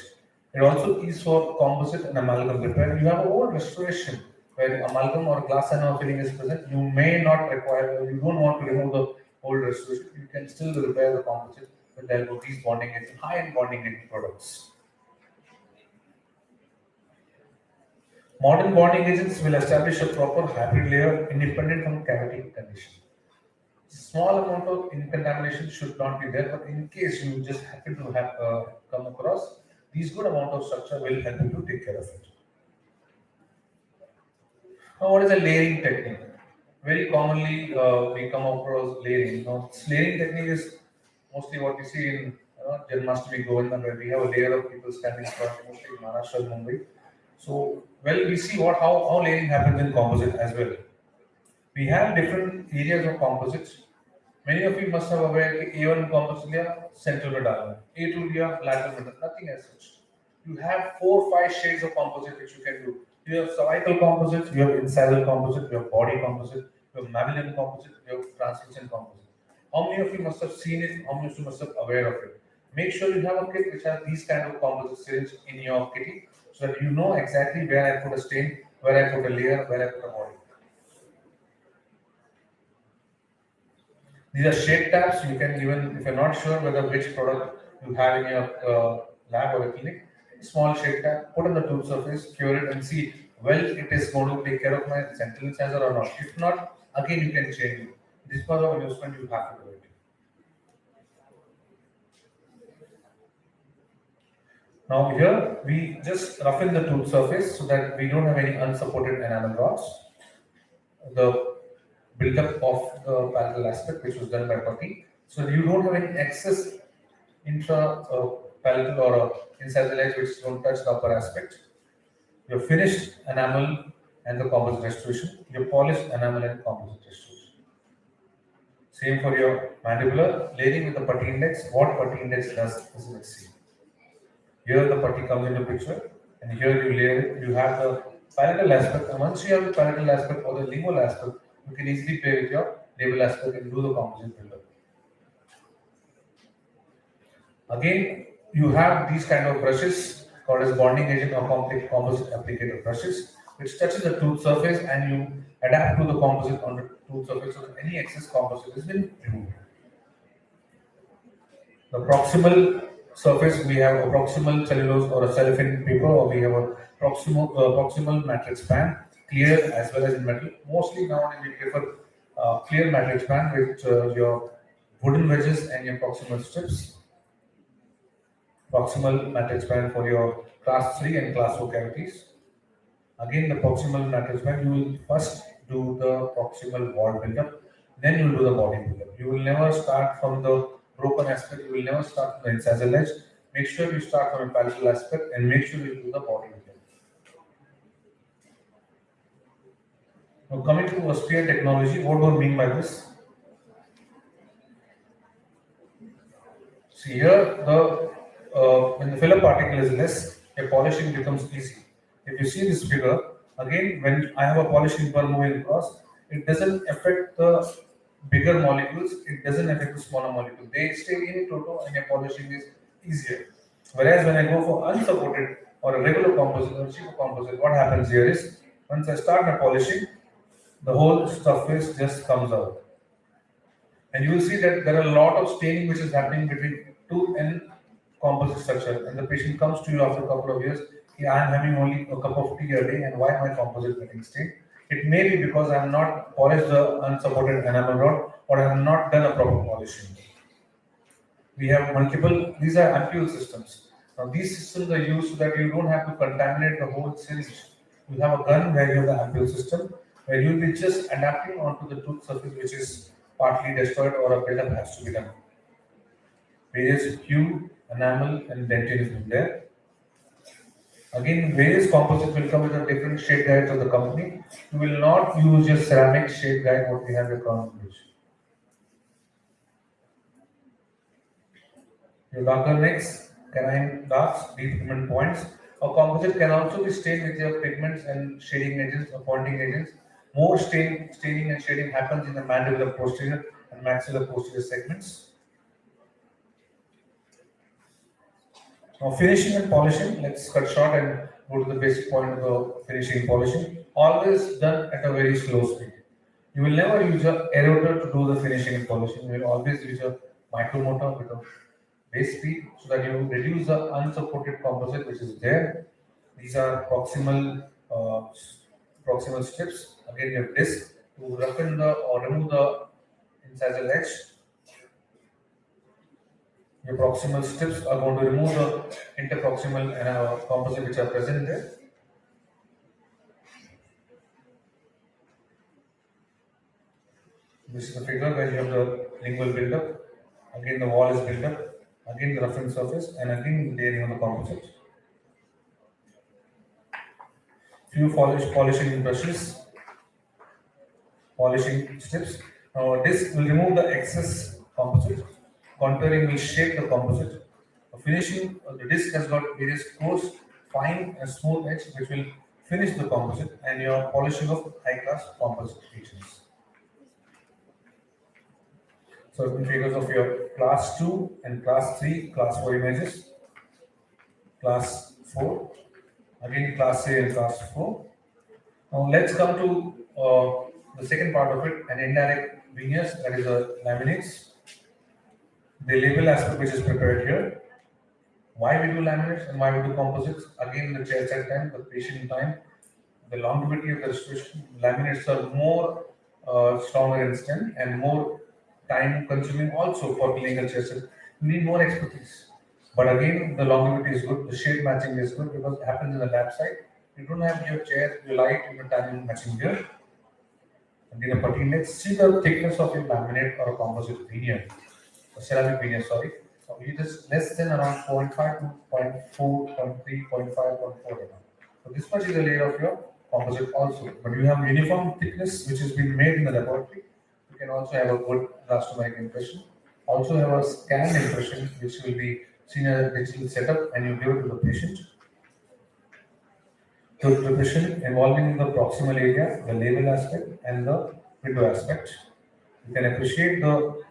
It also is for composite and amalgam repair. You have a whole restoration where amalgam or glass and filling is present. You may not require, you don't want to remove the old restoration. You can still repair the composite with the help of these bonding agent, high-end bonding agent products. Modern bonding agents will establish a proper hybrid layer independent from cavity condition. Small amount of contamination should not be there, but in case you just happen to have come across, these good amount of structure will help you to take care of it. Now, what is a layering technique? Very commonly, we come across layering. Now, this layering technique is mostly what we see in Janmashtami, Goenka, where we have a layer of people standing in front, mostly in Maharashtra and Mumbai. So, well, we see how layering happens in composite as well. We have different areas of composites. Many of you must have aware that A1 composite layer, central metal, A2 layer, lateral metal, nothing as such. You have 4 or 5 shades of composite which you can do. You have cervical composite, you have incisal composite, you have body composite, you have mammalian composite, you have translucent composite. How many of you must have seen it? How many of you must have aware of it? Make sure you have a kit which has these kind of composite syringe in your kitty, so that you know exactly where I put a stain, where I put a layer, where I put a body. These are shade tabs. You can even, if you're not sure whether which product you have in your lab or a clinic, small shade tab, put on the tooth surface, cure it and see, well, it is going to take care of my central incisor or not. If not, again you can change it. This part of investment you have to do it. Now here, we just roughen the tooth surface so that we don't have any unsupported enamel rods. The build-up of the palatal aspect, which was done by putty, so that you don't have any excess intra-palatal or incisal edge which don't touch the upper aspect. Your finished enamel and the composite restoration, your polished enamel and composite restoration. Same for your mandibular, layering with the putty index. What putty index does is let's see. Here the putty comes into picture, and here you layer it. You have the palatal aspect, and once you have the palatal aspect or the lingual aspect, you can easily play with your label aspect and do the composite build-up. Again, you have these kind of brushes called as bonding agent or composite applicator brushes, which touches the tooth surface and you adapt to the composite on the tooth surface so that any excess composite is been removed. The proximal surface, we have a proximal cellulose or a cellophane paper, or we have a proximal matrix pan, clear as well as in metal. Mostly nowadays we prefer clear matrix pan with your wooden wedges and your proximal strips. Proximal matrix pan for your class 3 and class 4 cavities. Again, the proximal matrix pan, you will first do the proximal wall build-up, then you will do the body build-up. You will never start from the broken aspect, you will never start from the incisal edge. Make sure you start from a palatal aspect and make sure you do the body build-up. Now coming to austere technology, what do I mean by this? See here, when the filler particle is less, a polishing becomes easy. If you see this figure, again, when I have a polishing ball moving across, it doesn't affect the bigger molecules, it doesn't affect the smaller molecules. They stay in toto and your polishing is easier. Whereas when I go for unsupported or a regular composite or cheaper composite, what happens here is, once I start my polishing, the whole surface just comes out. And you will see that there are a lot of staining which is happening between tooth and composite structure. And the patient comes to you after a couple of years, I am having only a cup of tea a day, and why my composite getting stained? It may be because I have not polished the unsupported enamel rod, or I have not done a proper polishing. We have multiple, these are ampule systems. Now these systems are used so that you don't have to contaminate the whole syringe. You have a gun where you have the ampule system, where you will be just adapting onto the tooth surface which is partly destroyed or a build-up has to be done. Various hue, enamel, and dentin is there. Again, various composites will come with a different shade guides of the company. You will not use your ceramic shade guide what we have your current page. Your darker necks, canine darks, deep pigment points. A composite can also be stained with your pigments and shading agents or pointing agents. More staining and shading happens in the mandibular posterior and maxillar posterior segments. Now finishing and polishing, let's cut short and go to the basic point of the finishing and polishing. Always done at a very slow speed. You will never use an eroder to do the finishing and polishing. You will always use a micromotor with a base speed so that you reduce the unsupported composite which is there. These are proximal strips. Again, your disc to roughen the or remove the incisal edge. Your proximal strips are going to remove the interproximal and composite which are present there. This is the figure where you have the lingual build-up. Again, the wall is built up. Again, the roughened surface, and again, layering on the composite. Few polishing brushes, polishing strips. Now, this will remove the excess composite. Contouring will shape the composite. Finishing, the disc has got various coarse, fine, and smooth edge, which will finish the composite, and your polishing of high-class composite features. Certain figures of your class 2 and class 3, class 4 images. Class 4, again class 3 and class 4. Now let's come to the second part of it, an indirect veneers, that is the laminates. The label aspect which is prepared here. Why we do laminates and why we do composites? Again, the chair set time, the patient time, the longevity of the restoration. Laminates are more stronger in strength and more time consuming also for clinical chair set. You need more expertise. But again, the longevity is good, the shade matching is good because it happens in the lab side. You don't have your chair, your light, your timing matching here. And then a putty index. See the thickness of your laminate or a composite veneer, a ceramic veneer, sorry. So it is less than around 0.5 to 0.4, 0.3, 0.5, 0.4. So this much is the layer of your composite also. But you have uniform thickness which has been made in the laboratory. You can also have a good elastomeric impression. Also have a scanned impression which will be seen as a digital setup and you give it to the patient. The preparation involving the proximal area, the label aspect and the window aspect. You can appreciate the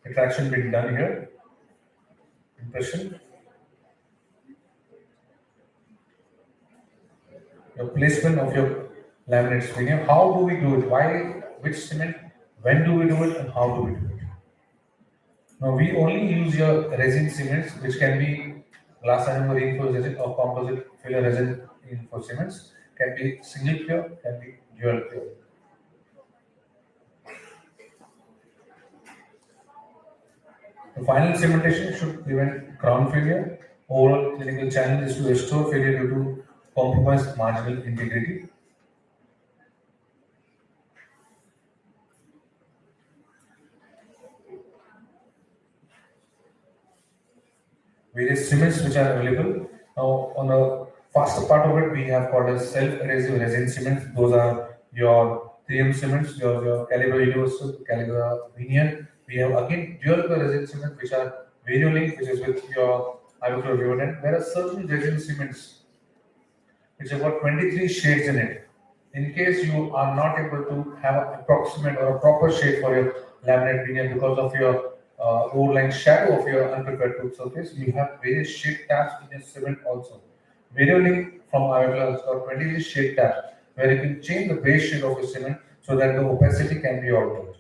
attraction being done here. Impression. The placement of your laminates veneer. How do we do it? Why? Which cement? When do we do it and how do we do it? Now we only use your resin cements which can be glass enamel reinforced resin or composite filler resin reinforced cements. Can be single pure, can be dual pure. The final cementation should prevent crown failure. Overall clinical challenge is to restore failure due to compromised marginal integrity. Various cements which are available. Now, on the faster part of it, we have called as self-adhesive resin cements. Those are your 3M cements, your Caliber Universal, Caliber Veneer. We have again dual resin cements which are Variolink, which is with your hydrochlorobenzene. There are certain resin cements which have got 23 shades in it. In case you are not able to have an approximate or a proper shade for your laminate veneer because of your overlying shadow of your unprepared tooth surface, you have various shade tabs in your cement also. Variolink from Avagla has got 23 shade tabs where you can change the base shade of your cement so that the opacity can be altered.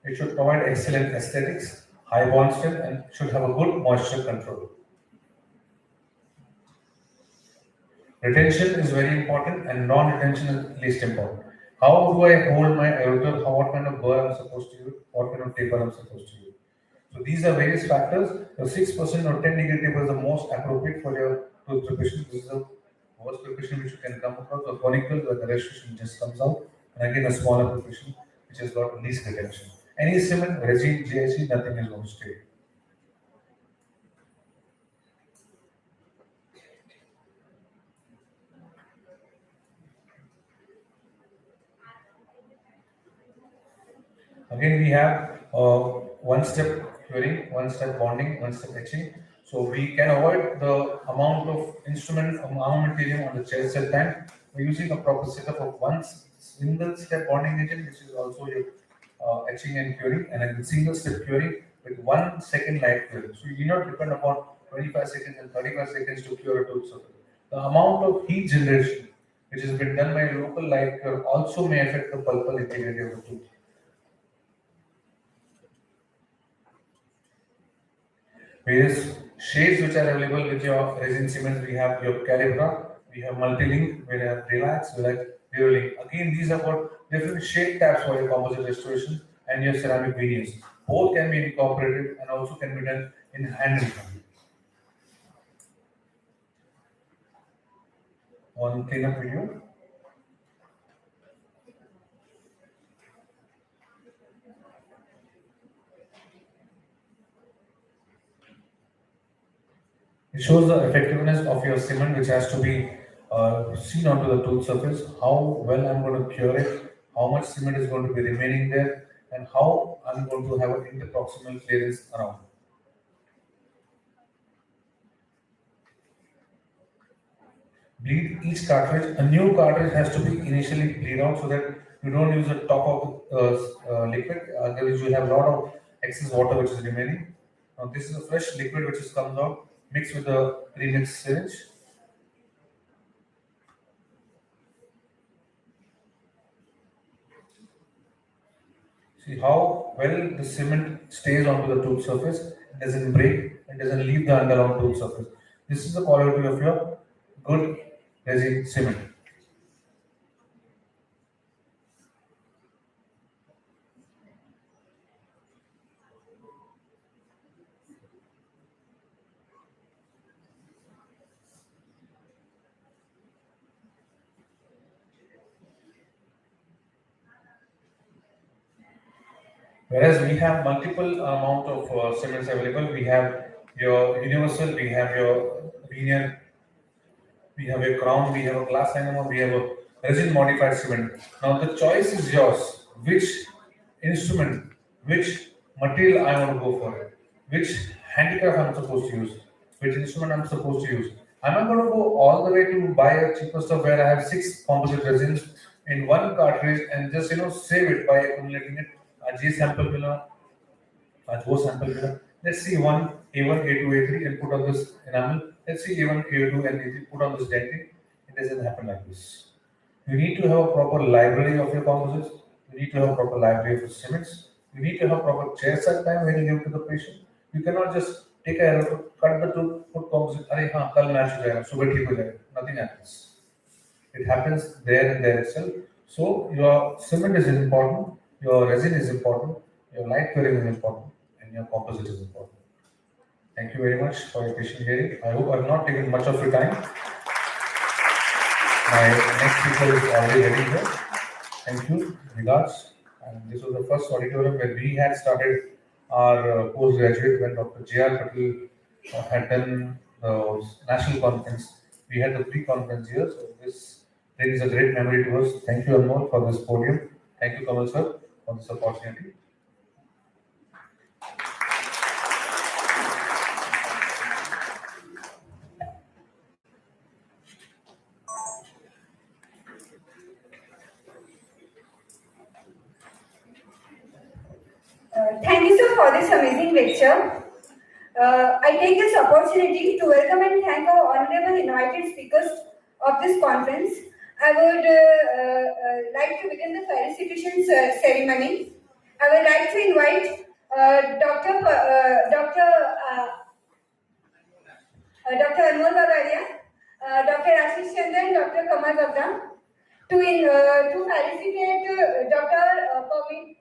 It should provide excellent aesthetics, high bond strength, and should have a good moisture control. Retention is very important and non-retention is least important. How do I hold my aerotor? What kind of burr I'm supposed to use? What kind of taper I'm supposed to use? So these are various factors. The 6% or 10-degree taper is the most appropriate for your tooth preparation. This is a worst preparation which you can come across, or conical where the restriction just comes out, and again a smaller preparation which has got least retention. Any cement, resin, GIC, nothing is going to stay. Again, we have one-step curing, one-step bonding, one-step etching. So we can avoid the amount of armamentarium on the chair set time by using a proper setup of one single-step bonding agent, which is also your etching and curing, and a single-step curing with 1 second light curing. So you do not depend upon 25 seconds and 35 seconds to cure a tooth surface. The amount of heat generation which has been done by a local light cure also may affect the pulpal integrity of the tooth. Various shades which are available with your resin cements, we have your Calibra, we have Multilink, we have Relax, we have Durolink. Again, these are for different shade tabs for your composite restoration and your ceramic veneers. Both can be incorporated and also can be done in hand and thumb. On cleanup video. It shows the effectiveness of your cement, which has to be seen onto the tooth surface, how well I'm going to cure it, how much cement is going to be remaining there, and how I'm going to have an interproximal clearance around. Bleed each cartridge. A new cartridge has to be initially bleed out so that you don't use the top of the liquid, otherwise you have a lot of excess water which is remaining. Now this is a fresh liquid which is comes out mixed with the pre-mixed syringe. See how well the cement stays onto the tooth surface. It doesn't break, it doesn't leave the underground tooth surface. This is the quality of your good resin cement. Whereas we have multiple amount of cements available, we have your universal, we have your veneer, we have a crown, we have a glass enamel, we have a resin modified cement. Now the choice is yours. Which instrument, which material I want to go for, which handicraft I'm supposed to use, which instrument I'm supposed to use. I'm not going to go all the way to buy a cheaper stuff where I have 6 composite resins in one cartridge and just save it by accumulating it. A sample pillar, a O sample pillar. Let's see one A1, A2, A3 and put on this enamel. Let's see A1, A2 and A3 put on this dentin. It doesn't happen like this. You need to have a proper library of your composites. You need to have a proper library of your cements. You need to have proper chair set time when you give to the patient. You cannot just take a error, cut the tooth, put composite. Arey haan, kal match ho jayega, subah theek ho jayega. Nothing happens. It happens there and there itself. So your cement is important, your resin is important, your light curing is important, and your composite is important. Thank you very much for your patient hearing. I hope I've not taken much of your time. My next speaker is already ready here. Thank you. Regards. And this was the first auditorium where we had started our postgraduate when Dr. J.R. Patel had done the national conference. We had the pre-conference here. So this brings a great memory to us. Thank you, Anmol, for this podium. Thank you, Kamal sir, for this opportunity. Thank you, sir, for this amazing lecture. I take this opportunity to welcome and thank our honorable invited speakers of this conference. I would like to begin the felicitation ceremony. I would like to invite Dr. Anmol Bagaria, Dr. Ashish Chandra and Dr. Kamal Gupta to felicitate Dr. Pavin.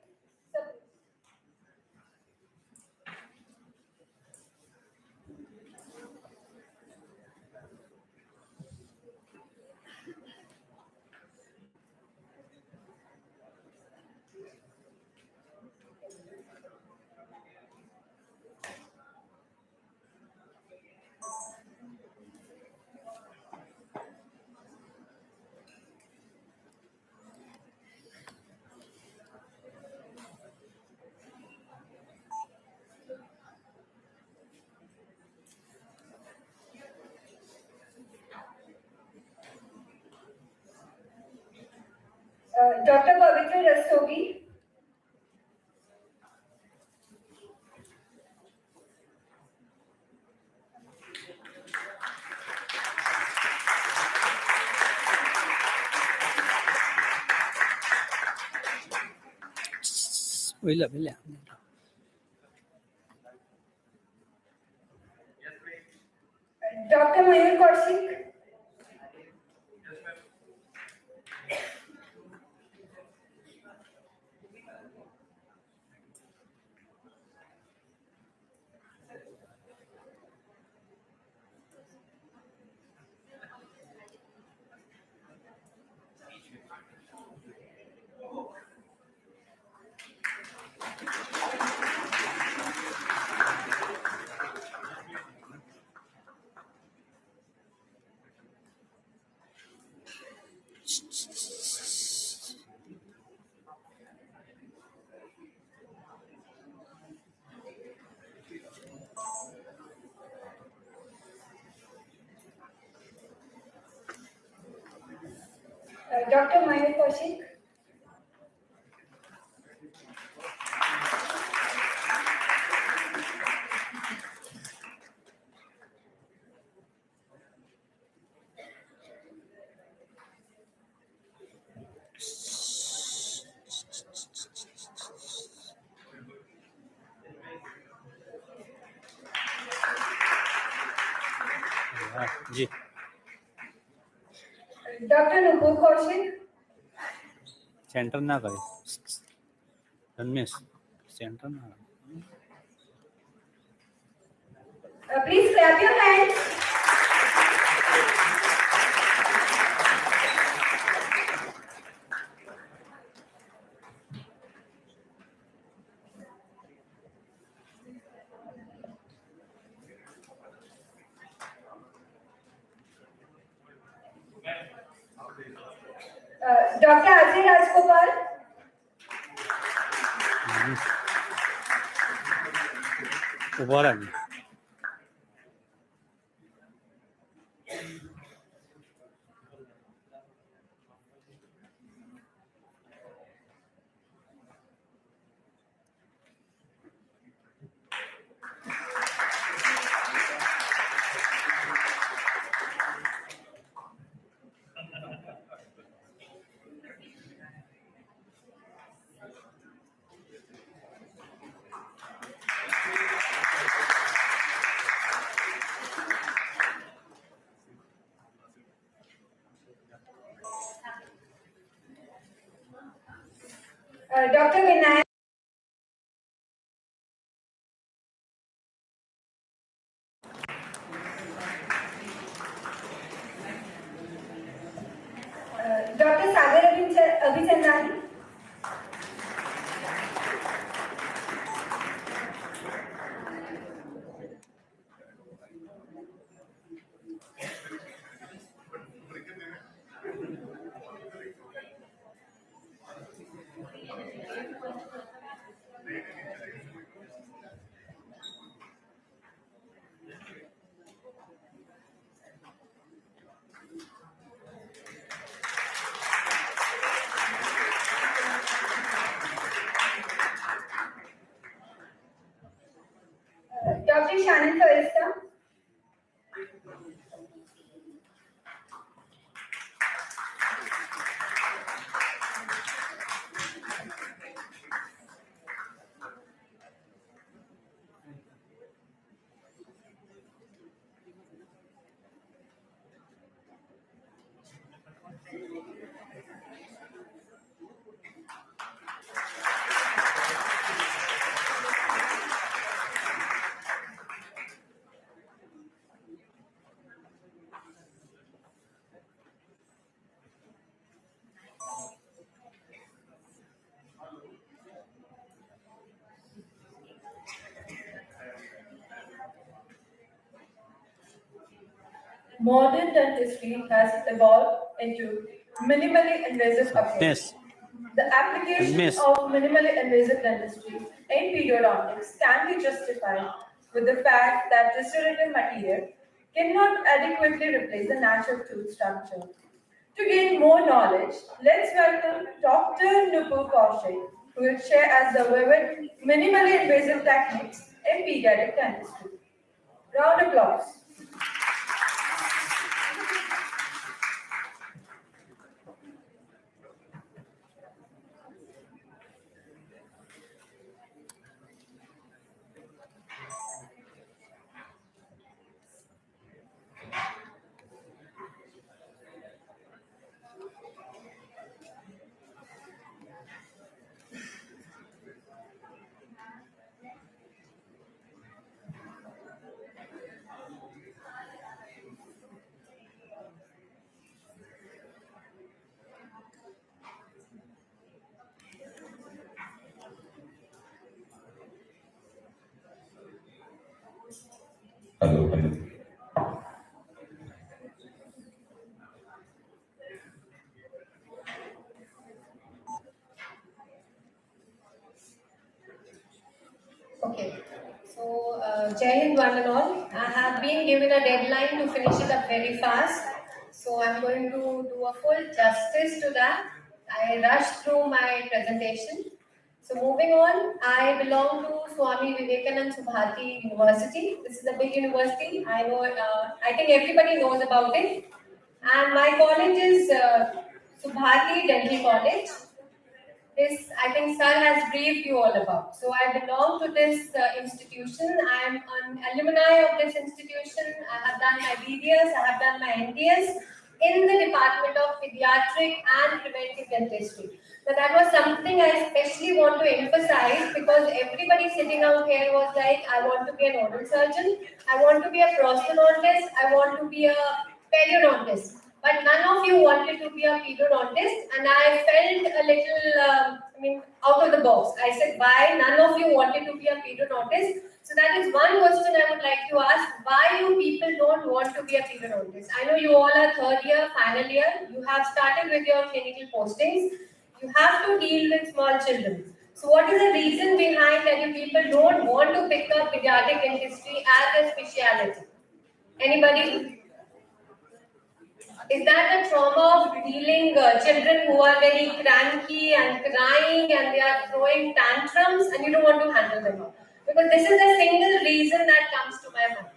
Dr. Pavitra Rastogi. Villa. Dr. Mayur Kaushik. Dr. Mayur Kaushik. Ji Dr. Nupur Kaushik. Centre ना करे Ramesh centre ना Please clap your hands. Dr. Ajay Rajgopal. दोबारा Dr. Vinayak. Dr. Sagar Abhichandani. Dr. Shannon Forrester. Modern dentistry has evolved into minimally invasive approach. Yes. The application Yes. of minimally invasive dentistry in periodontics can be justified with the fact that restorative material cannot adequately replace the natural tooth structure. To gain more knowledge, let's welcome Dr. Nupur Kaushik, who will share as the vivid, minimally invasive techniques in pediatric dentistry. Round of applause. Hello, hello. Okay, so Jai Hind one and all. I have been given a deadline to finish it up very fast. So I'm going to do a full justice to that. I rushed through my presentation. So moving on, I belong to Swami Vivekanand Subhati University. This is a big university. I know. I think everybody knows about it. And my college is Subhati Dental College. This, I think, Sir has briefed you all about. So I belong to this institution. I am an alumni of this institution. I have done my BDS, I have done my NDS in the Department of Pediatric and Preventive Dentistry. So that was something I especially want to emphasize because everybody sitting out here was like, I want to be an oral surgeon, I want to be a prosthodontist, I want to be a periodontist. But none of you wanted to be a periodontist, and I felt a little, out of the box. I said, why none of you wanted to be a periodontist? So that is one question I would like to ask. Why you people don't want to be a periodontist? I know you all are third year, final year. You have started with your clinical postings. You have to deal with small children. So what is the reason behind that you people don't want to pick up pediatric dentistry as a specialty? Anybody? Is that a trauma of dealing children who are very cranky and crying and they are throwing tantrums and you don't want to handle them up? Because this is the single reason that comes to my mind.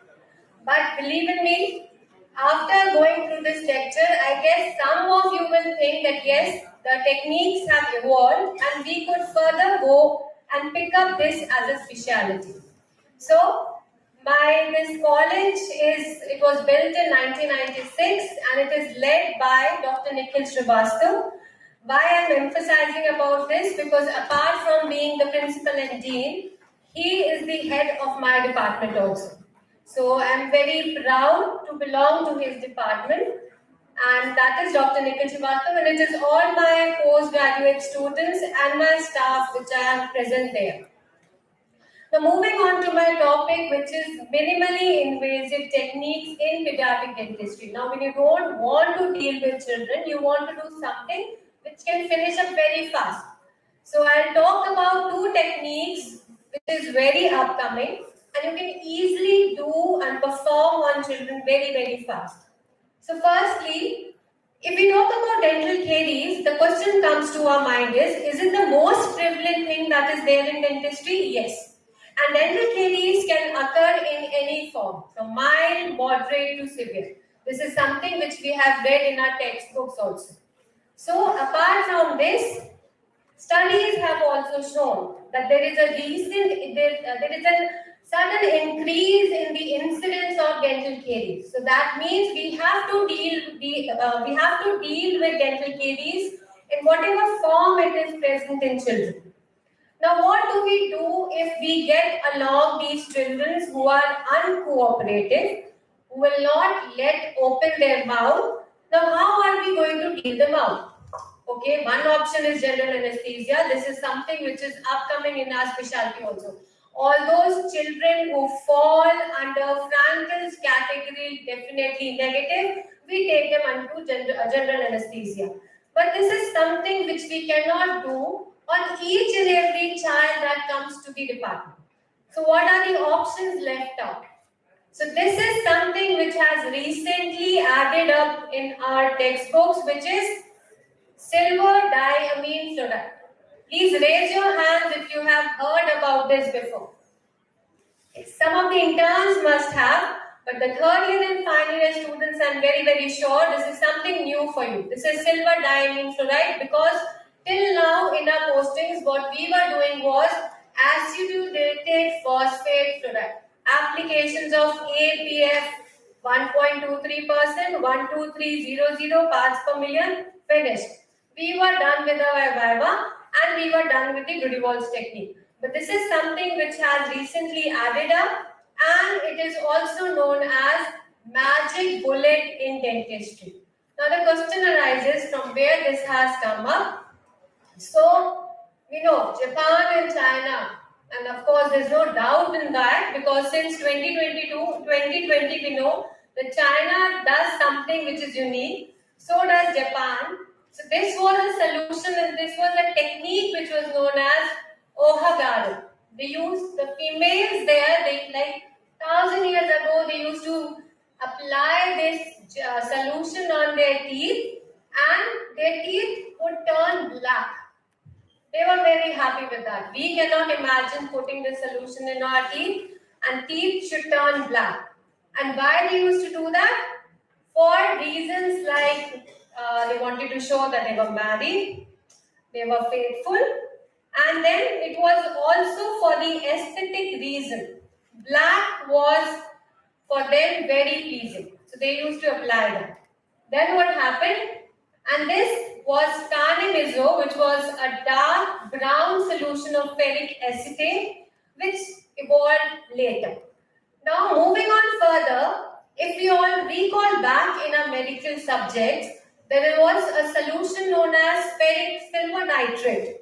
But believe in me, after going through this lecture, I guess some of you will think that yes, the techniques have evolved and we could further go and pick up this as a specialty. So, this college it was built in 1996 and it is led by Dr. Nikhil Srivastav. Why I am emphasizing about this? Because apart from being the principal and dean, he is the head of my department also. So I am very proud to belong to his department, and that is Dr. Nikhil Srivastav, and it is all my postgraduate students and my staff which I am present there. Now moving on to my topic, which is minimally invasive techniques in pediatric dentistry. Now when you don't want to deal with children, you want to do something which can finish up very fast. So I'll talk about two techniques which is very upcoming and you can easily do and perform on children very, very fast. So firstly, if we talk about dental caries, the question comes to our mind is it the most prevalent thing that is there in dentistry? Yes. And dental caries can occur in any form, from mild, moderate to severe. This is something which we have read in our textbooks also. So apart from this, studies have also shown that there is a sudden increase in the incidence of dental caries. So that means we have to deal with dental caries in whatever form it is present in children. Now, what do we do if we get along these children who are uncooperative, who will not let open their mouth? Now, how are we going to deal them out? Okay, one option is general anesthesia. This is something which is upcoming in our specialty also. All those children who fall under Frankel's category, definitely negative, we take them onto general anesthesia. But this is something which we cannot do on each and every child that comes to the department. So what are the options left out? So this is something which has recently added up in our textbooks, which is silver diamine fluoride. Please raise your hands if you have heard about this before. Some of the interns must have, but the third year and final year students, I'm very sure this is something new for you. This is silver diamine fluoride, because till now in our postings what we were doing was acidulatted phosphate fluoride. Applications of APF 1.23%, 12300 parts per million, finished. We were done with our viva and we were done with the Dudy-Walsh technique. But this is something which has recently added up, and it is also known as magic bullet in dentistry. Now the question arises from where this has come up. So we know Japan and China, and of course there's no doubt in that, because since 2020 we know that China does something which is unique, so does Japan. So this was a solution, and this was a technique which was known as Ohagaru. They used the females there, they like 1,000 years ago, they used to apply this solution on their teeth, and their teeth would turn black. They were very happy with that. We cannot imagine putting this solution in our teeth and teeth should turn black. And why they used to do that? For reasons like they wanted to show that they were married, they were faithful, and then it was also for the aesthetic reason. Black was for them very pleasing. So they used to apply that. Then what happened? And this was carnimizo, which was a dark brown solution of ferric acetate, which evolved later. Now moving on further, if we all recall back in our medical subjects, there was a solution known as ferric silver nitrate.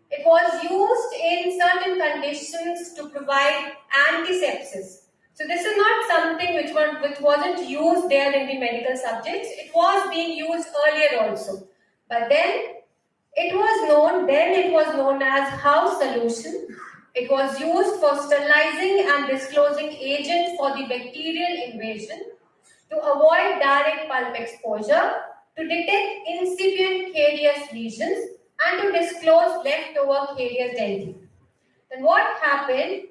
It was used in certain conditions to provide antisepsis. So this is not something which wasn't used there in the medical subjects. It was being used earlier also. But then it was known as house solution. It was used for sterilizing and disclosing agent for the bacterial invasion, to avoid direct pulp exposure, to detect incipient carious lesions, and to disclose leftover carious dentine. Then what happened?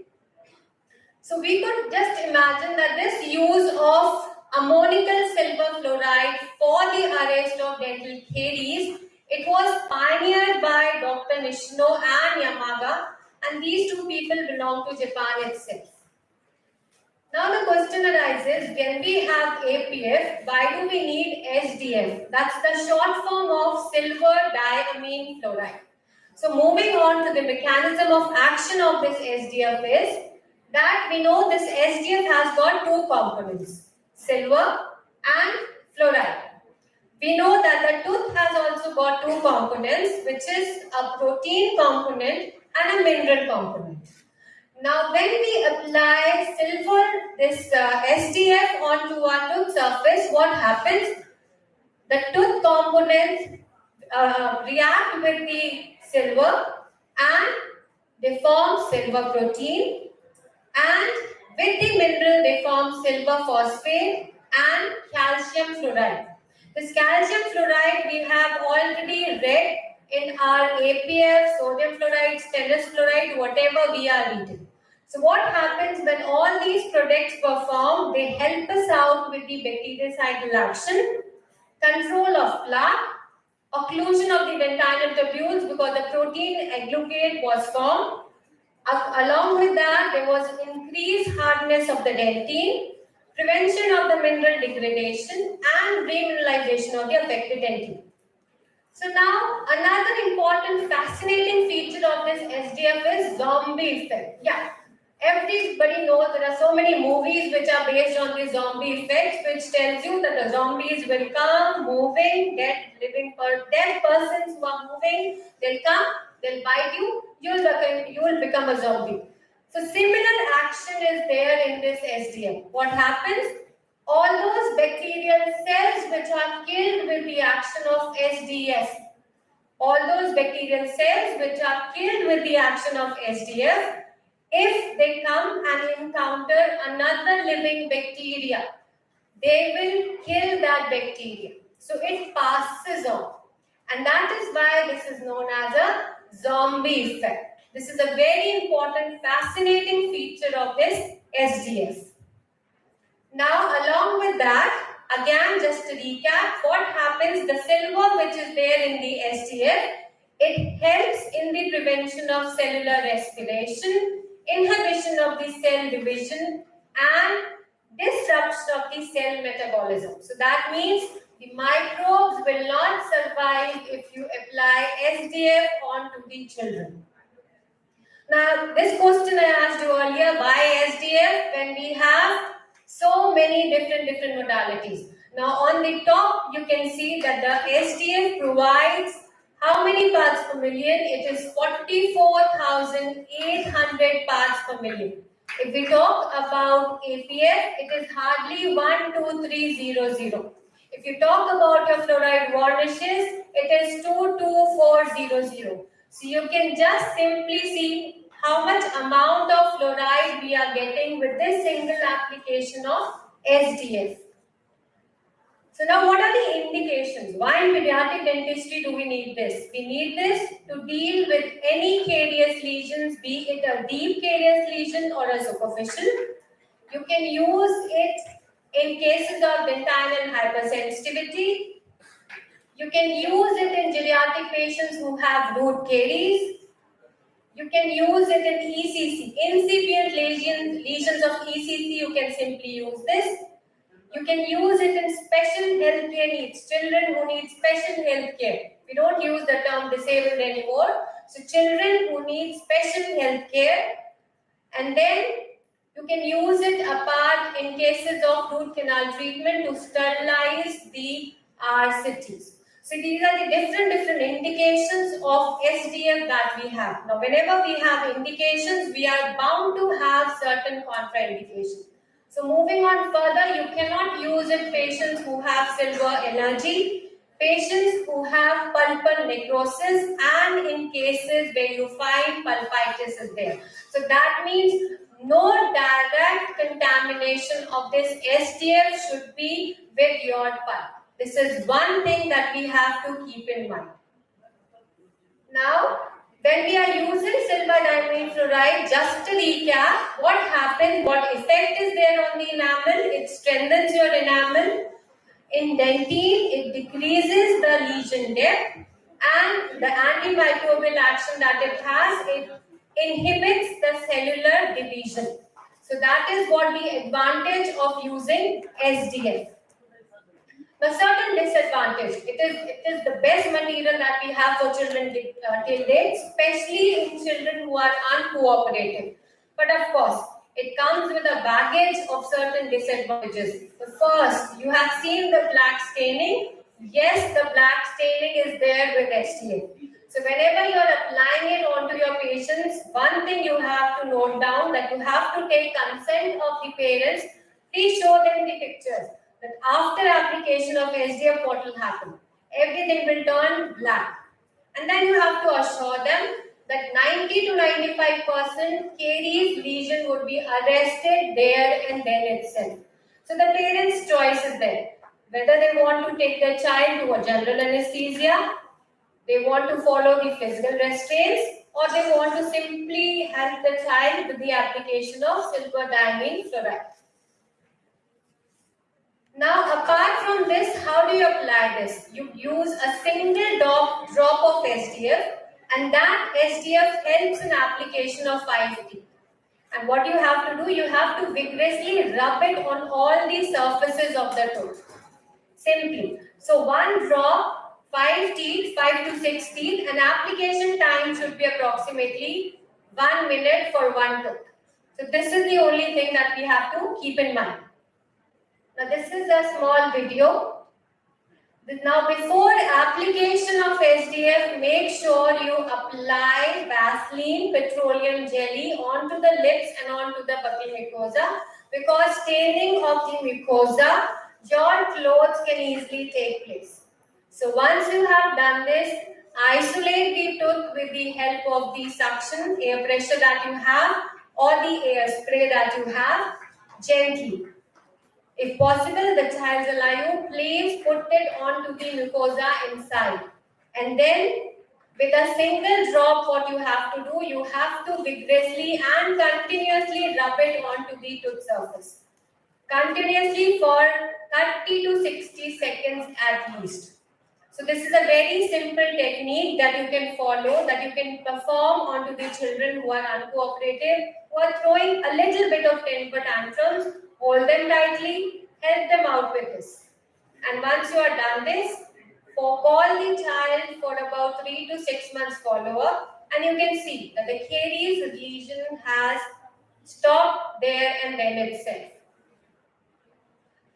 So we could just imagine that this use of ammonical silver fluoride for the arrest of dental caries, it was pioneered by Dr. Nishino and Yamaga, and these two people belong to Japan itself. Now the question arises, when we have APF, why do we need SDF? That's the short form of silver diamine fluoride. So moving on to the mechanism of action of this SDF is that we know this SDF has got two components, silver and fluoride. We know that the tooth has also got two components, which is a protein component and a mineral component. Now when we apply silver, this SDF onto our tooth surface, what happens? The tooth components react with the silver and they form silver protein, and with the mineral they form silver phosphate and calcium fluoride. This calcium fluoride we have already read in our APF, sodium fluoride, stannous fluoride, whatever we are reading. So what happens when all these products were formed? They help us out with the bactericidal action, control of plaque, occlusion of the dentinal tubules because the protein aggregate was formed. Along with that, there was increased hardness of the dentine, prevention of the mineral degradation, and remineralization of the affected dentine. So now, another important fascinating feature of this SDF is zombie effect. Yeah, everybody knows there are so many movies which are based on the zombie effects, which tells you that the zombies will come, moving, dead persons who are moving, they'll come, they'll bite you, you will become a zombie. So similar action is there in this SDF. What happens? All those bacterial cells which are killed with the action of SDF, If they come and encounter another living bacteria, they will kill that bacteria. So it passes on. And that is why this is known as a zombie effect. This is a very important, fascinating feature of this SDF. Now, along with that, again, just to recap, what happens, the silver which is there in the SDF, it helps in the prevention of cellular respiration, inhibition of the cell division, and disruption of the cell metabolism. So that means the microbes will not survive if you apply SDF onto the children. Now, this question I asked you earlier, why SDF when we have so many different modalities? Now, on the top, you can see that the SDF provides how many parts per million? It is 44,800 parts per million. If we talk about APF, it is hardly 12300. If you talk about your fluoride varnishes, it is 22400. So you can just simply see how much amount of fluoride we are getting with this single application of SDF. So now what are the indications? Why in pediatric dentistry do we need this? We need this to deal with any carious lesions, be it a deep carious lesion or a superficial. You can use it in cases of dentinal hypersensitivity. You can use it in geriatric patients who have root caries. You can use it in ECC. Incipient lesions of ECC, you can simply use this. You can use it in special healthcare needs, children who need special healthcare. We don't use the term disabled anymore. So children who need special healthcare, and then you can use it apart in cases of root canal treatment to sterilize the RCTs. So these are the different indications of SDF that we have. Now, whenever we have indications, we are bound to have certain contraindications. So moving on further, you cannot use it patients who have silver allergy, patients who have pulpal necrosis, and in cases where you find pulpitis is there. So that means no direct contamination of this SDF should be with your pulp. This is one thing that we have to keep in mind. Now, when we are using silver diamine fluoride, just to recap, what happens, what effect is there on the enamel? It strengthens your enamel. In dentine, it decreases the lesion depth, and the antimicrobial action that it has, it inhibits the cellular division. So that is what the advantage of using SDF. The certain disadvantage, it is the best material that we have for children till date, especially in children who are uncooperative. But of course, it comes with a baggage of certain disadvantages. The first, you have seen the black staining. Yes, the black staining is there with SDF. So whenever you are applying it onto your patients, one thing you have to note down, that you have to take consent of the parents. Please show them the pictures. That after application of SDF, what will happen? Everything will turn black. And then you have to assure them that 90 to 95% caries lesion would be arrested there and then itself. So the parents' choice is there. Whether they want to take their child to a general anesthesia, they want to follow the physical restraints, or they want to simply help the child with the application of silver diamine fluoride. Now, apart from this, how do you apply this? You use a single drop of SDF, and that SDF helps in application of 5 teeth. And what you have to do, you have to vigorously rub it on all the surfaces of the tooth. Simply. So, one drop, 5 teeth, 5 to 6 teeth, and application time should be approximately 1 minute for one tooth. So, this is the only thing that we have to keep in mind. Now, this is a small video. Now, before application of SDF, make sure you apply Vaseline petroleum jelly onto the lips and onto the buccal mucosa, because staining of the mucosa, your clothes can easily take place. So, once you have done this, isolate the tooth with the help of the suction air pressure that you have. or the spray that you have gently. If possible, the child will allow you, please put it onto the mucosa inside. And then with a single drop, what you have to do, you have to vigorously and continuously rub it onto the tooth surface. Continuously for 30 to 60 seconds at least. So this is a very simple technique that you can follow, that you can perform onto the children who are uncooperative, who are throwing a little bit of temper tantrums. Hold them tightly, help them out with this. And once you are done this, call the child for about 3 to 6 months follow-up, and you can see that the caries lesion has stopped there and then itself.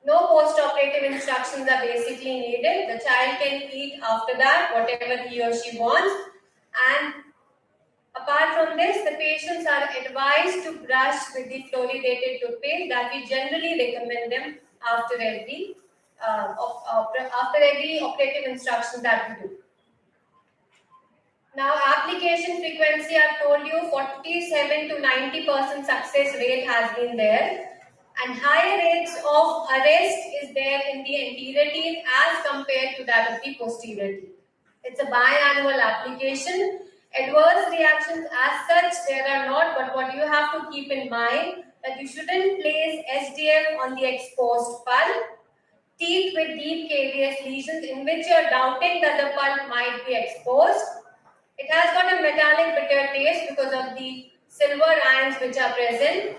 No post-operative instructions are basically needed. The child can eat after that whatever he or she wants. And apart from this, the patients are advised to brush with the fluoridated toothpaste that we generally recommend them after every operative instruction that we do. Now, application frequency, I've told you 47 to 90% success rate has been there. And higher rates of arrest is there in the anterior teeth as compared to that of the posterior teeth. It's a biannual application. Adverse reactions as such there are not, but what you have to keep in mind that you shouldn't place SDF on the exposed pulp. Teeth with deep carious lesions in which you are doubting that the pulp might be exposed. It has got a metallic bitter taste because of the silver ions which are present.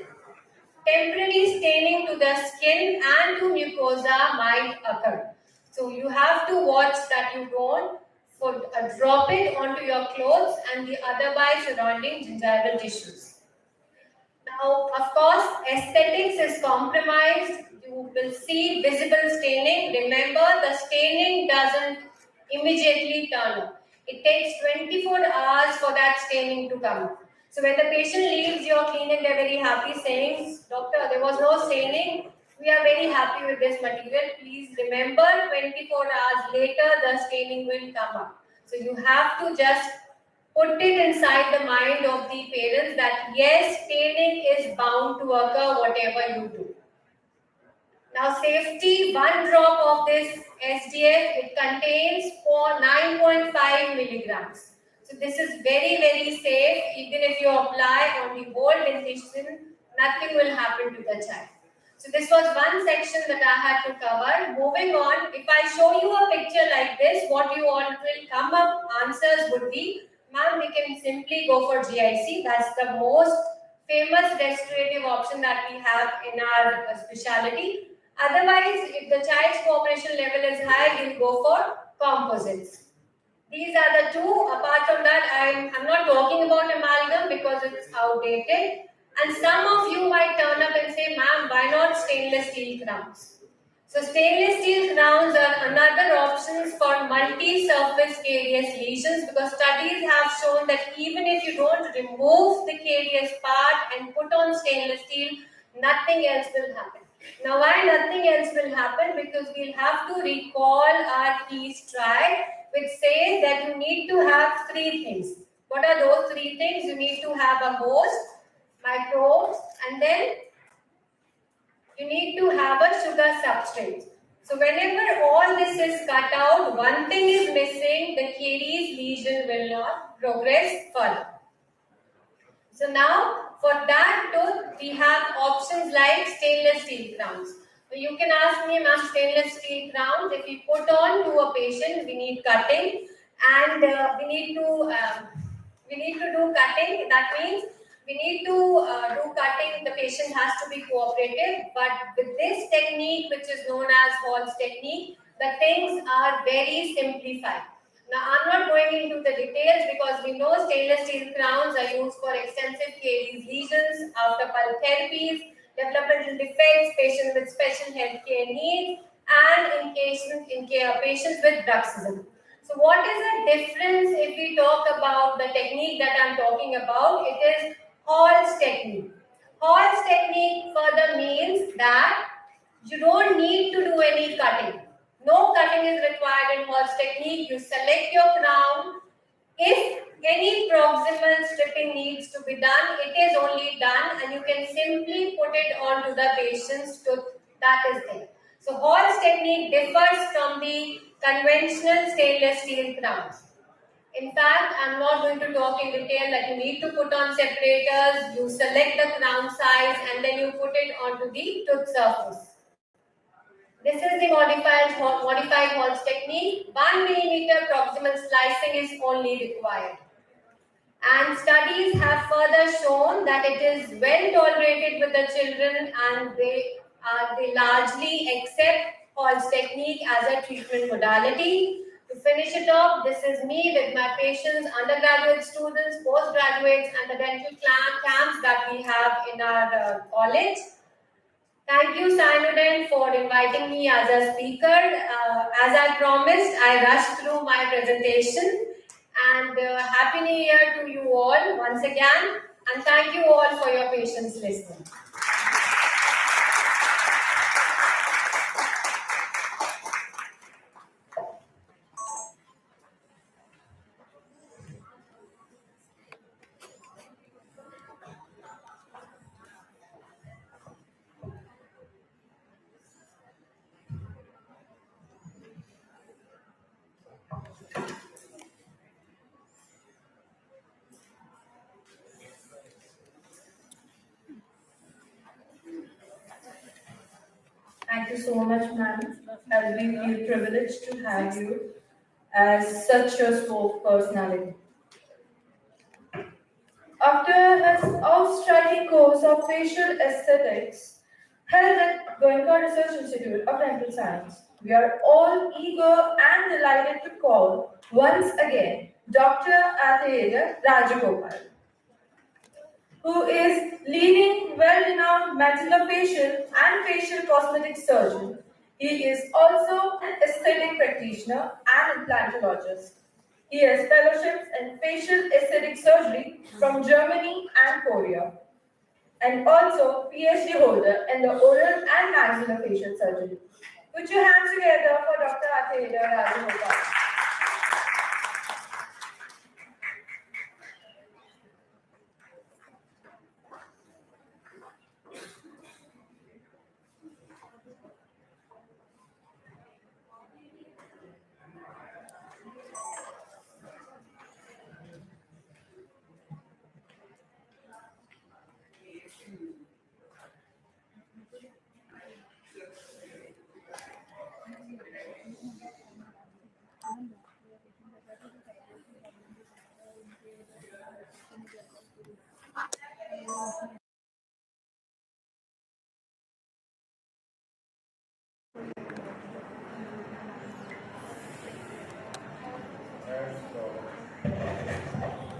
Temporary staining to the skin and to mucosa might occur. So you have to watch that you don't drop it onto your clothes and the otherwise surrounding gingival tissues. Now, of course, aesthetics is compromised. You will see visible staining. Remember, the staining doesn't immediately turn up. It takes 24 hours for that staining to come up. So when the patient leaves your clinic, they're very happy saying, "Doctor, there was no staining. We are very happy with this material." Please remember, 24 hours later, the staining will come up. So you have to just put it inside the mind of the parents that yes, staining is bound to occur whatever you do. Now safety, 1 drop of this SDF, it contains 9.5 milligrams. So this is very, very safe. Even if you apply on the whole dentition, nothing will happen to the child. So this was one section that I had to cover. Moving on, if I show you a picture like this, what you all will come up answers would be, ma'am, we can simply go for GIC. That's the most famous restorative option that we have in our specialty. Otherwise, if the child's cooperation level is high, we'll go for composites. These are the two. Apart from that, I'm not talking about amalgam because it's outdated. And some of you might turn up and say, ma'am, why not stainless steel crowns? So stainless steel crowns are another options for multi-surface carious lesions because studies have shown that even if you don't remove the carious part and put on stainless steel, nothing else will happen. Now, why nothing else will happen? Because we'll have to recall our key stride, which says that you need to have 3 things. What are those 3 things? You need to have a host, microbes, and then you need to have a sugar substrate. So whenever all this is cut out, one thing is missing, the caries lesion will not progress further. So now, for that tooth, we have options like stainless steel crowns. So you can ask me, ma'am, stainless steel crowns, if we put on to a patient, we need cutting and we need to do cutting. That means we need to do cutting. The patient has to be cooperative. But with this technique, which is known as Hall's technique, the things are very simplified. Now, I'm not going into the details because we know stainless steel crowns are used for extensive caries lesions, after pulp therapies, developmental defects, patients with special healthcare needs, and in patients with bruxism. So what is the difference if we talk about the technique that I'm talking about? It is Hall's technique. Hall's technique further means that you don't need to do any cutting. No cutting is required in Hall's technique. You select your crown. If any proximal stripping needs to be done, it is only done you can simply put it onto the patient's tooth that is there. So Hall's technique differs from the conventional stainless steel crowns. In fact, I'm not going to talk in detail that you need to put on separators, you select the crown size and then you put it onto the tooth surface. This is the modified Hall's technique. 1 millimeter proximal slicing is only required. And studies have further shown that it is well tolerated with the children and they largely accept Hall's technique as a treatment modality. To finish it off, this is me with my patients, undergraduate students, postgraduates and the dental camps that we have in our college. Thank you, CynoDent, for inviting me as a speaker. As I promised, I rushed through my presentation. And Happy New Year to you all once again. And thank you all for your patience listening. Thank you so much, ma'am. As we feel privileged to have you as such a spoke personality. After his outstanding course of facial aesthetics held at Goenka Research Institute of Dental Science, we are all eager and delighted to call once again Dr. Ahmedabad Rajagopal, who is leading well-renowned maxillofacial and facial cosmetic surgeon. He is also an aesthetic practitioner and implantologist. He has fellowships in facial aesthetic surgery from Germany and Korea, and also PhD holder in the oral and maxillofacial surgery. Put your hands together for Dr. Ahmedabad Rajagopal.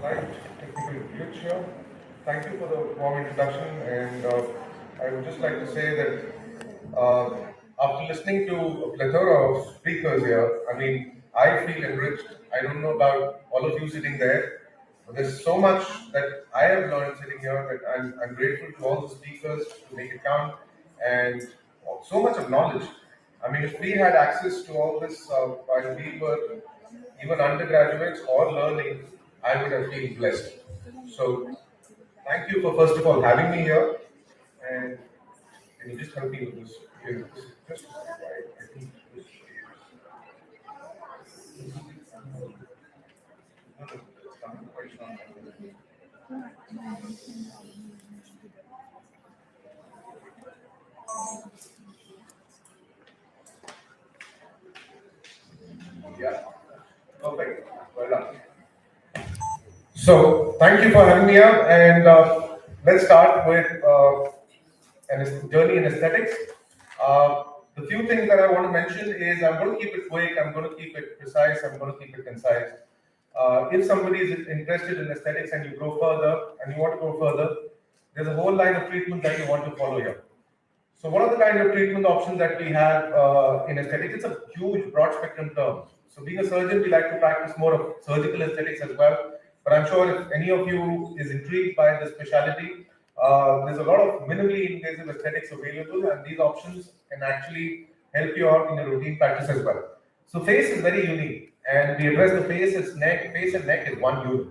Slight technical glitch here. Thank you for the warm introduction, and I would just like to say that after listening to a plethora of speakers here, I mean, I feel enriched. I don't know about all of you sitting there, but there's so much that I have learned sitting here that I'm grateful to all the speakers to make it count, and so much of knowledge. I mean, if we had access to all this while we were even undergraduates or learning, I would have been blessed. So, thank you for first of all having me here. And can you just help me with this? Just I think this. Yeah, perfect. Well done. So, thank you for having me up, and let's start with a journey in aesthetics. The few things that I want to mention is I'm going to keep it quick, I'm going to keep it precise, I'm going to keep it concise. If somebody is interested in aesthetics and you go further and you want to go further, there's a whole line of treatment that you want to follow here. So what are the kind of treatment options that we have in aesthetics? It's a huge, broad spectrum term. So being a surgeon, we like to practice more of surgical aesthetics as well. But I'm sure if any of you is intrigued by the specialty, there's a lot of minimally invasive aesthetics available, and these options can actually help you out in your routine practice as well. So face is very unique, and we address the face and neck is one unit.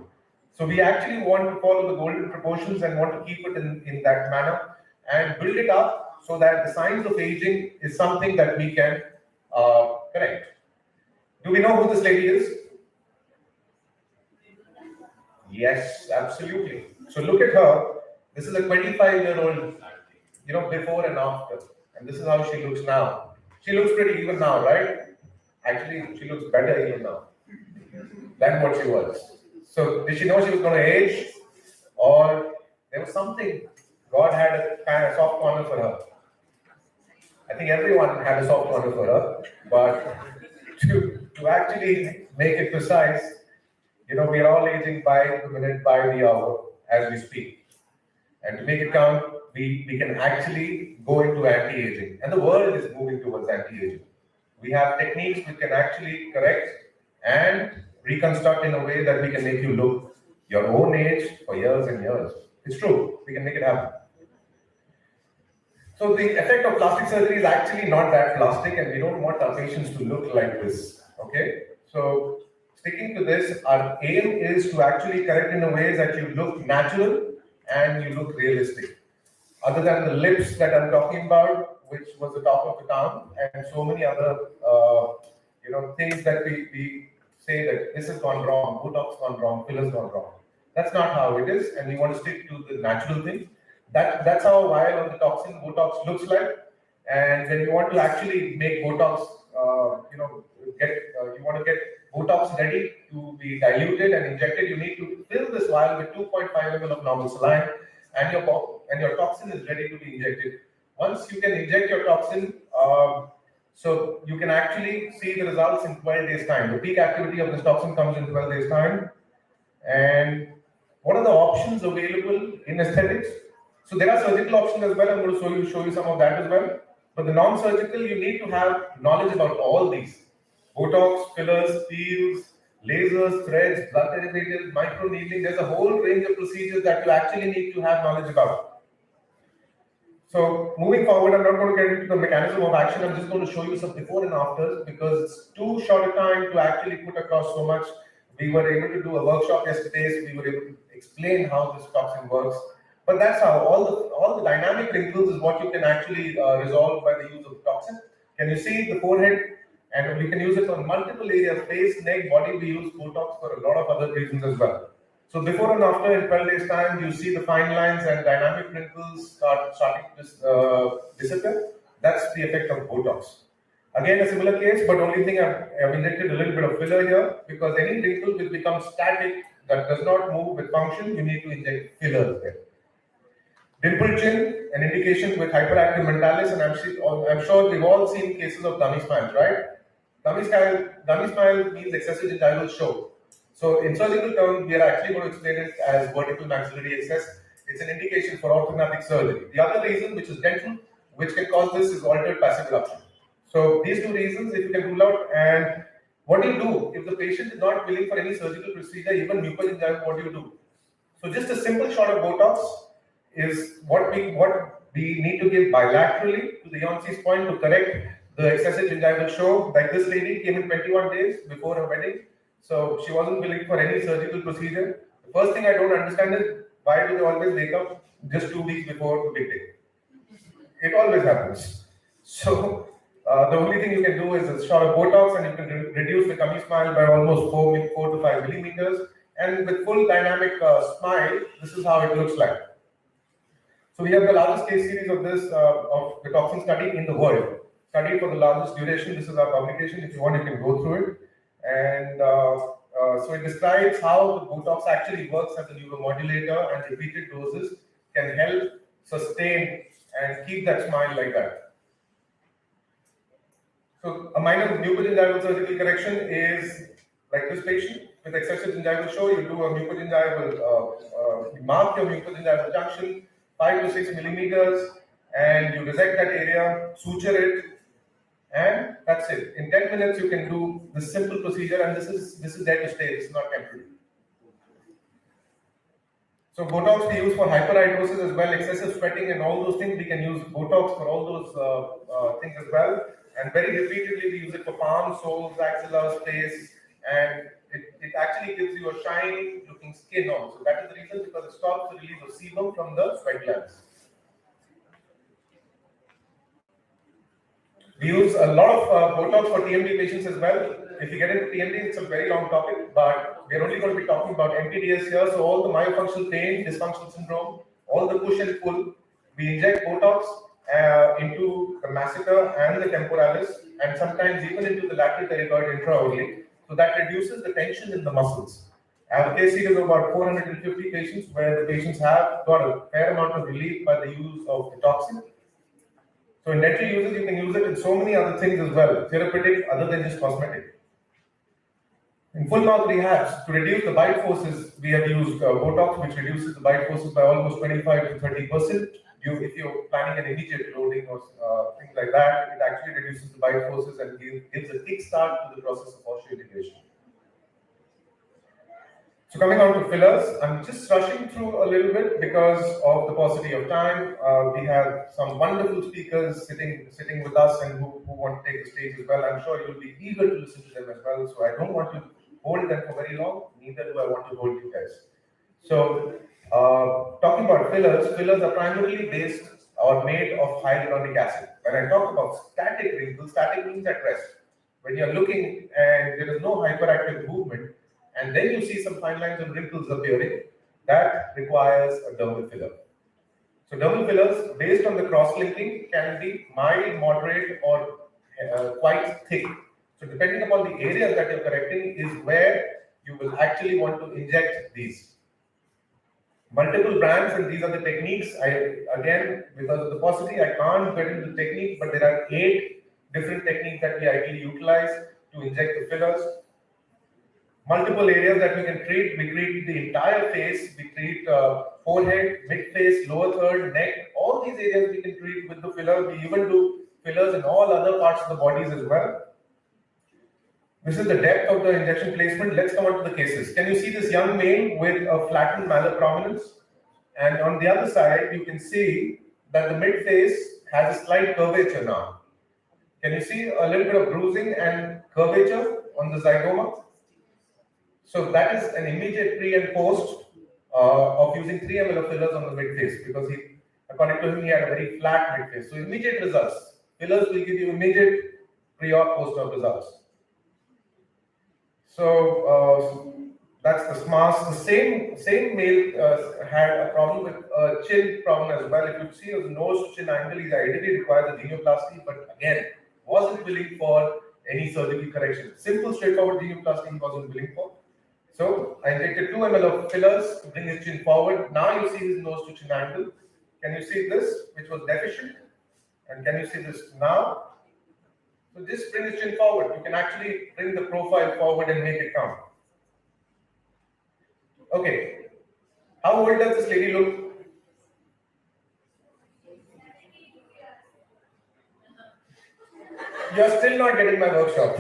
So we actually want to follow the golden proportions and want to keep it in that manner and build it up so that the signs of aging is something that we can correct. Do we know who this lady is? Yes, absolutely. So look at her. This is a 25-year-old, before and after. And this is how she looks now. She looks pretty even now, right? Actually, she looks better even now than what she was. So did she know she was going to age? Or there was something, God had a kind of soft corner for her. I think everyone had a soft corner for her. But to actually make it precise, we are all aging by the minute, by the hour, as we speak. And to make it count, we can actually go into anti-aging. And the world is moving towards anti-aging. We have techniques which can actually correct and reconstruct in a way that we can make you look your own age for years and years. It's true, we can make it happen. So the effect of plastic surgery is actually not that plastic, and we don't want our patients to look like this, okay? So sticking to this, our aim is to actually correct in a way that you look natural and you look realistic. Other than the lips that I'm talking about, which was the talk of the town, and so many other things that we say that this has gone wrong, Botox gone wrong, fillers gone wrong. That's not how it is, and we want to stick to the natural thing. That's how a vial of the toxin Botox looks like. And when you want to actually make Botox, you want to get Botox ready to be diluted and injected, you need to fill this vial with 2.5 ml of normal saline, and your toxin is ready to be injected. Once you can inject your toxin, so you can actually see the results in 12 days' time. The peak activity of this toxin comes in 12 days' time. And what are the options available in aesthetics? So there are surgical options as well. I'm going to show you some of that as well. But the non-surgical, you need to have knowledge about all these. Botox, fillers, peels, lasers, threads, blood derivatives, microneedling. There's a whole range of procedures that you actually need to have knowledge about. So moving forward, I'm not going to get into the mechanism of action. I'm just going to show you some before and afters because it's too short a time to actually put across so much. We were able to do a workshop yesterday, so we were able to explain how this toxin works. But that's how all the dynamic wrinkles is what you can actually resolve by the use of toxin. Can you see the forehead? And we can use it for multiple areas, face, neck, body. We use Botox for a lot of other reasons as well. So before and after, in 12 days' time, you see the fine lines and dynamic wrinkles starting to disappear. That's the effect of Botox. Again, a similar case, but only thing I've injected a little bit of filler here because any wrinkle will become static that does not move with function. You need to inject fillers there. Dimple chin, an indication with hyperactive mentalis, and I'm sure we've all seen cases of dummy smiles, right? Dummy smile means excessive gingival show. So in surgical terms, we are actually going to explain it as vertical maxillary excess. It's an indication for orthodontic surgery. The other reason, which is dental, which can cause this, is altered passive eruption. So these two reasons, if you can rule out, and what do you do if the patient is not willing for any surgical procedure, even mucogingival, what do you do? So just a simple shot of Botox is what we need to give bilaterally to the Yoncey's point to correct the excessive gingival show. Like this lady came in 21 days before her wedding, so she wasn't willing for any surgical procedure. The first thing I don't understand is why do they always wake up just 2 weeks before the big day? It always happens. So the only thing you can do is a shot of Botox, and you can reduce the tummy smile by almost 4 to 5 millimeters. And with full dynamic smile, this is how it looks like. So we have the largest case series of this, of the toxin study in the world. Studied for the largest duration. This is our publication. If you want, you can go through it. And so it describes how the Botox actually works as a neuromodulator, and repeated doses can help sustain and keep that smile like that. So a minor mucogingival surgical correction is like this patient with excessive gingival show. You do a mucogingival, you mark your mucogingival junction 5 to 6 millimeters, and you resect that area, suture it, and that's it. In 10 minutes, you can do this simple procedure, and this is there to stay. This is not temporary. So Botox we use for hyperhidrosis as well, excessive sweating and all those things. We can use Botox for all those things as well. And very repeatedly, we use it for palms, soles, axilla, face, and it actually gives you a shiny looking skin on. So that is the reason, because it stops the release of sebum from the sweat glands. We use a lot of Botox for TMD patients as well. If you get into TMD, it's a very long topic, but we're only going to be talking about MPDS here. So all the myofunctional pain, dysfunctional syndrome, all the push and pull, we inject Botox into the masseter and the temporalis, and sometimes even into the lateral pterygoid intraorally. So that reduces the tension in the muscles. I have a case series of about 450 patients where the patients have got a fair amount of relief by the use of the toxin. So in dental uses, you can use it in so many other things as well, therapeutic other than just cosmetic. In full mouth rehabs, to reduce the bite forces, we have used Botox, which reduces the bite forces by almost 25 to 30%. If you're planning an immediate loading or things like that, it actually reduces the bite forces and gives a kick start to the process of osseointegration. So coming on to fillers, I'm just rushing through a little bit because of the paucity of time. We have some wonderful speakers sitting with us and who want to take the stage as well. I'm sure you'll be eager to listen to them as well. So I don't want to hold them for very long, neither do I want to hold you guys. So talking about fillers, fillers are primarily based or made of hyaluronic acid. When I talk about static wrinkles, static means at rest. When you're looking and there is no hyperactive movement, and then you see some fine lines and wrinkles appearing, that requires a dermal filler. So dermal fillers, based on the cross-linking, can be mild, moderate, or quite thick. So depending upon the areas that you're correcting is where you will actually want to inject these. Multiple brands, and these are the techniques. Again, because of the paucity, I can't get into the technique, but there are 8 different techniques that we ideally utilize to inject the fillers. Multiple areas that we can treat. We treat the entire face. We treat forehead, mid-face, lower third, neck. All these areas we can treat with the filler. We even do fillers in all other parts of the bodies as well. This is the depth of the injection placement. Let's come on to the cases. Can you see this young male with a flattened malar prominence? And on the other side, you can see that the mid-face has a slight curvature now. Can you see a little bit of bruising and curvature on the zygoma? So that is an immediate pre and post of using 3 ml of fillers on the mid-face, because according to him, he had a very flat mid-face. So immediate results. Fillers will give you immediate pre or post-op results. So that's the SMAS. The same male had a problem with a chin problem as well. If you see his nose to chin angle, he ideally requires a genioplasty, but again, wasn't willing for any surgical correction. Simple, straightforward genioplasty he wasn't willing for. So I injected 2 ml of fillers to bring his chin forward. Now you see his nose to chin angle. Can you see this, which was deficient? And can you see this now? So just bring his chin forward. You can actually bring the profile forward and make it count. Okay. How old does this lady look? You're still not getting my workshop.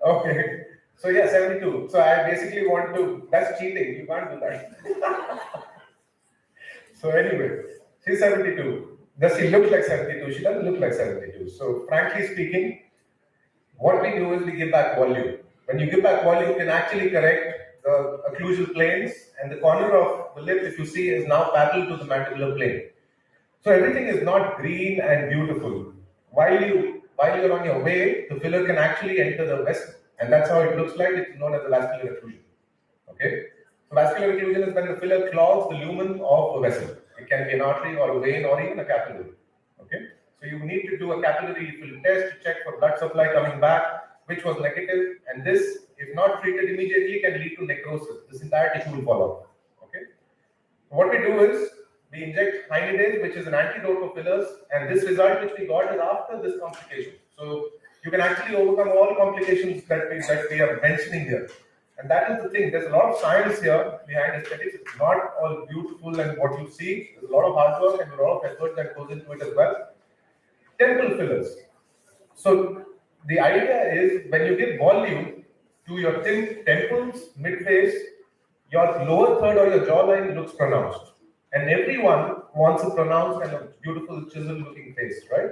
Okay. So yeah, 72. So I basically want to, that's cheating. You can't do that. So anyway, she's 72. Does she look like 72? She doesn't look like 72. So frankly speaking, what we do is we give back volume. When you give back volume, you can actually correct the occlusal planes, and the corner of the lip, if you see, is now parallel to the mandibular plane. So everything is not green and beautiful. While you're on your way, the filler can actually enter the vessel, and that's how it looks like. It's known as the vascular occlusion. Okay. So vascular occlusion is when the filler clogs the lumen of a vessel. It can be an artery or a vein or even a capillary. Okay. So you need to do a capillary fill test to check for blood supply coming back, which was negative, and this, if not treated immediately, can lead to necrosis. This entire tissue will fall off. Okay. So what we do is we inject hynidase, which is an antidote for fillers, and this result which we got is after this complication. So you can actually overcome all complications that we are mentioning here. And that is the thing. There's a lot of science here behind aesthetics. It's not all beautiful and what you see. There's a lot of hard work and a lot of effort that goes into it as well. Temple fillers. So the idea is when you give volume to your temples, mid-face, your lower third or your jawline looks pronounced. And everyone wants a pronounced and a beautiful chisel-looking face, right?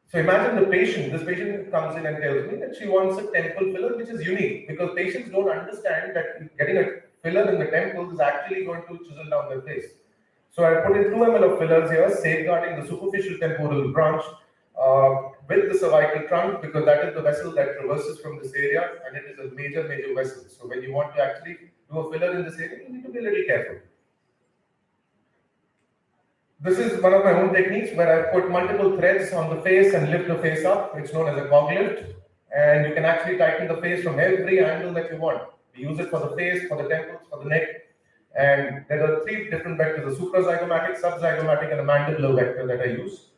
So imagine the patient, this patient comes in and tells me that she wants a temple filler, which is unique because patients don't understand that getting a filler in the temple is actually going to chisel down their face. So I put in 2 ml of fillers here, safeguarding the superficial temporal branch with the cervical trunk, because that is the vessel that traverses from this area, and it is a major vessel. So when you want to actually do a filler in this area, you need to be a little careful. This is one of my own techniques where I put multiple threads on the face and lift the face up. It's known as a cog lift, and you can actually tighten the face from every angle that you want. We use it for the face, for the temples, for the neck, and there are 3 different vectors: a suprazygomatic, subzygomatic, and a mandibular vector that I use.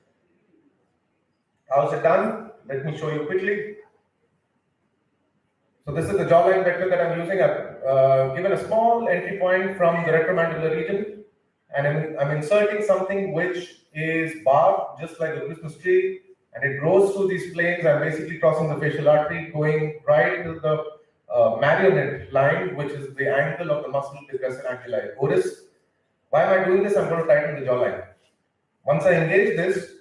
How's it done? Let me show you quickly. So this is the jawline vector that I'm using. I've given a small entry point from the retromandibular region, and I'm inserting something which is barbed, just like the Christmas tree, and it grows through these planes. I'm basically crossing the facial artery, going right to the marionette line, which is the angle of the muscle depressor anguli oris. Why am I doing this? I'm going to tighten the jawline. Once I engage this,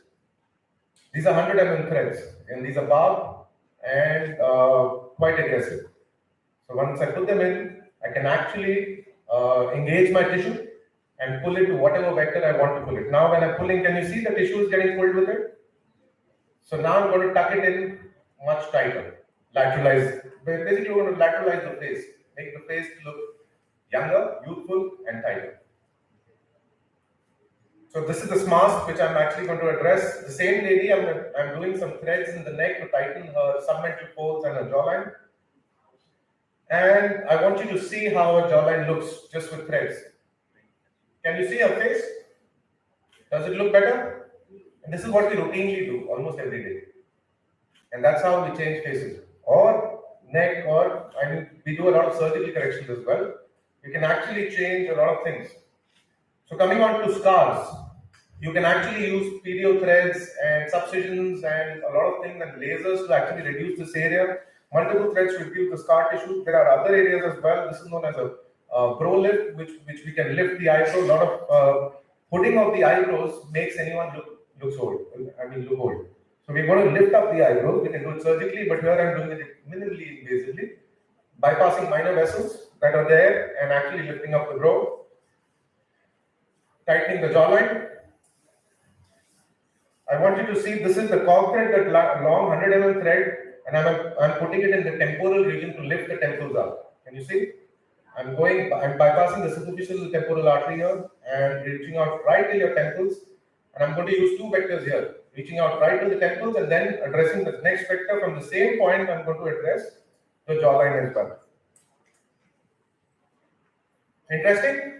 these are 100 mm threads, and these are barbed and quite aggressive. So once I put them in, I can actually engage my tissue and pull it to whatever vector I want to pull it. Now when I'm pulling, can you see the tissue is getting pulled with it? So now I'm going to tuck it in much tighter, lateralize. Basically, we're going to lateralize the face, make the face look younger, youthful, and tighter. So this is the mask which I'm actually going to address. The same lady, I'm doing some threads in the neck to tighten her submental folds and her jawline. And I want you to see how her jawline looks just with threads. Can you see her face? Does it look better? And this is what we routinely do almost every day. And that's how we change faces. Or neck, or we do a lot of surgical corrections as well. We can actually change a lot of things. So coming on to scars, you can actually use perio threads and subcisions and a lot of things and lasers to actually reduce this area. Multiple threads to reduce the scar tissue. There are other areas as well. This is known as a brow lift, which we can lift the eyebrow. A lot of hooding of the eyebrows makes anyone look old. So we're going to lift up the eyebrows. We can do it surgically, but here I'm doing it minimally invasively, bypassing minor vessels that are there and actually lifting up the brow. Tightening the jawline. I want you to see this is the cog thread, that long 100 mm thread, and I'm putting it in the temporal region to lift the temples up. Can you see? I'm bypassing the superficial temporal artery here and reaching out right to your temples. And I'm going to use 2 vectors here, reaching out right to the temples and then addressing the next vector from the same point. I'm going to address the jawline as well. Interesting?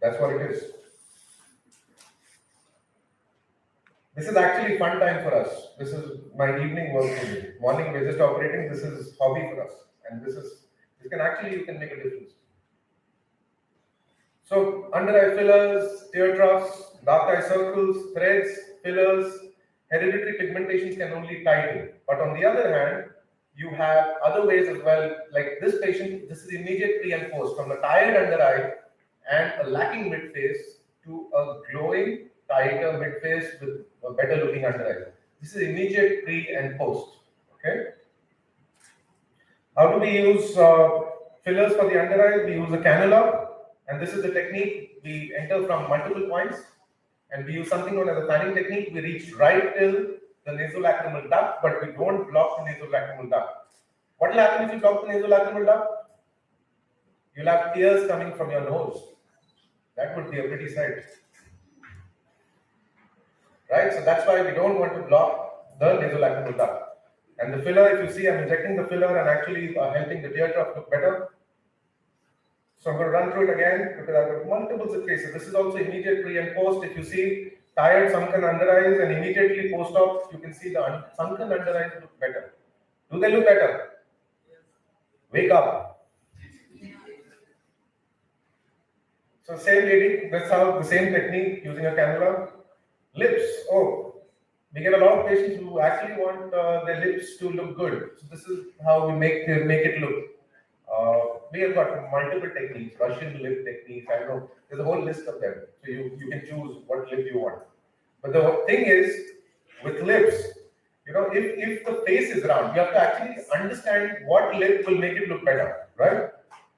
That's what it is. This is actually fun time for us. This is my evening work for me. Morning we're just operating. This is hobby for us, and you can make a difference. So under eye fillers, tear troughs, dark eye circles, threads, fillers, hereditary pigmentations can only tighten. But on the other hand, you have other ways as well. Like this patient, this is immediate pre and post from a tired under eye and a lacking mid face to a glowing, tighter mid face with a better looking under eye. This is immediate pre and post. Okay. How do we use fillers for the under eye? We use a cannula, and this is the technique. We enter from multiple points, and we use something known as a fanning technique. We reach right till the nasolacrimal duct, but we don't block the nasolacrimal duct. What will happen if you block the nasolacrimal duct? You'll have tears coming from your nose. That would be a pretty sight. Right? So that's why we don't want to block the nasolacrimal duct. And the filler, if you see, I'm injecting the filler and actually helping the tear trough look better. So I'm going to run through it again because I've got multiple cases. This is also immediate pre and post. If you see tired sunken under eyes and immediately post-op, you can see the sunken under eyes look better. Do they look better? Wake up. So same lady, that's how the same technique using a cannula. Lips, we get a lot of patients who actually want their lips to look good. So this is how we make it look. We have got multiple techniques, Russian lip techniques, I don't know, there's a whole list of them. So you can choose what lip you want. But the thing is, with lips, if the face is round, you have to actually understand what lip will make it look better, right?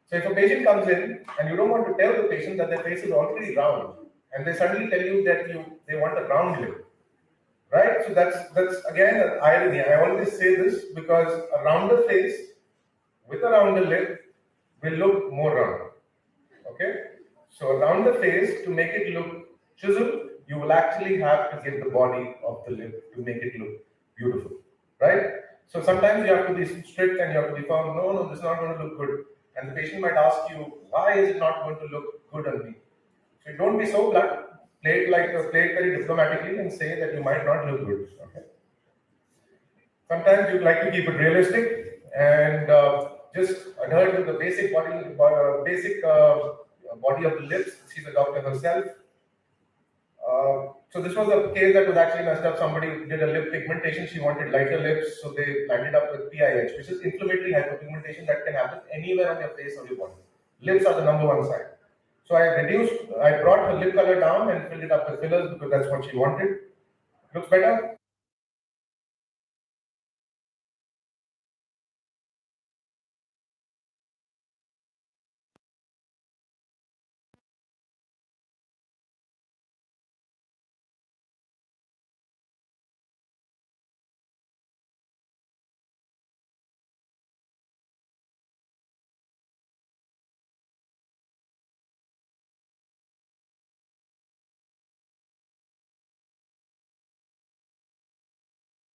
So if a patient comes in and you don't want to tell the patient that their face is already round, and they suddenly tell you that they want a round lip, right? So that's again an irony. I always say this because a rounder face with a rounder lip will look more round. Okay? So a rounder face, to make it look chiseled, you will actually have to give the body of the lip to make it look beautiful, right? So sometimes you have to be strict and you have to be firm. No, this is not going to look good. And the patient might ask you, why is it not going to look good on me? So don't be so blunt. Play it very diplomatically and say that you might not look good. Okay? Sometimes you'd like to keep it realistic and just adhere to the basic body of the lips. She's a doctor herself. So this was a case that was actually messed up. Somebody did a lip pigmentation. She wanted lighter lips, so they landed up with PIH, which is inflammatory hyperpigmentation that can happen anywhere on your face or your body. Lips are the number one side. So I brought her lip color down and filled it up with fillers because that's what she wanted. Looks better?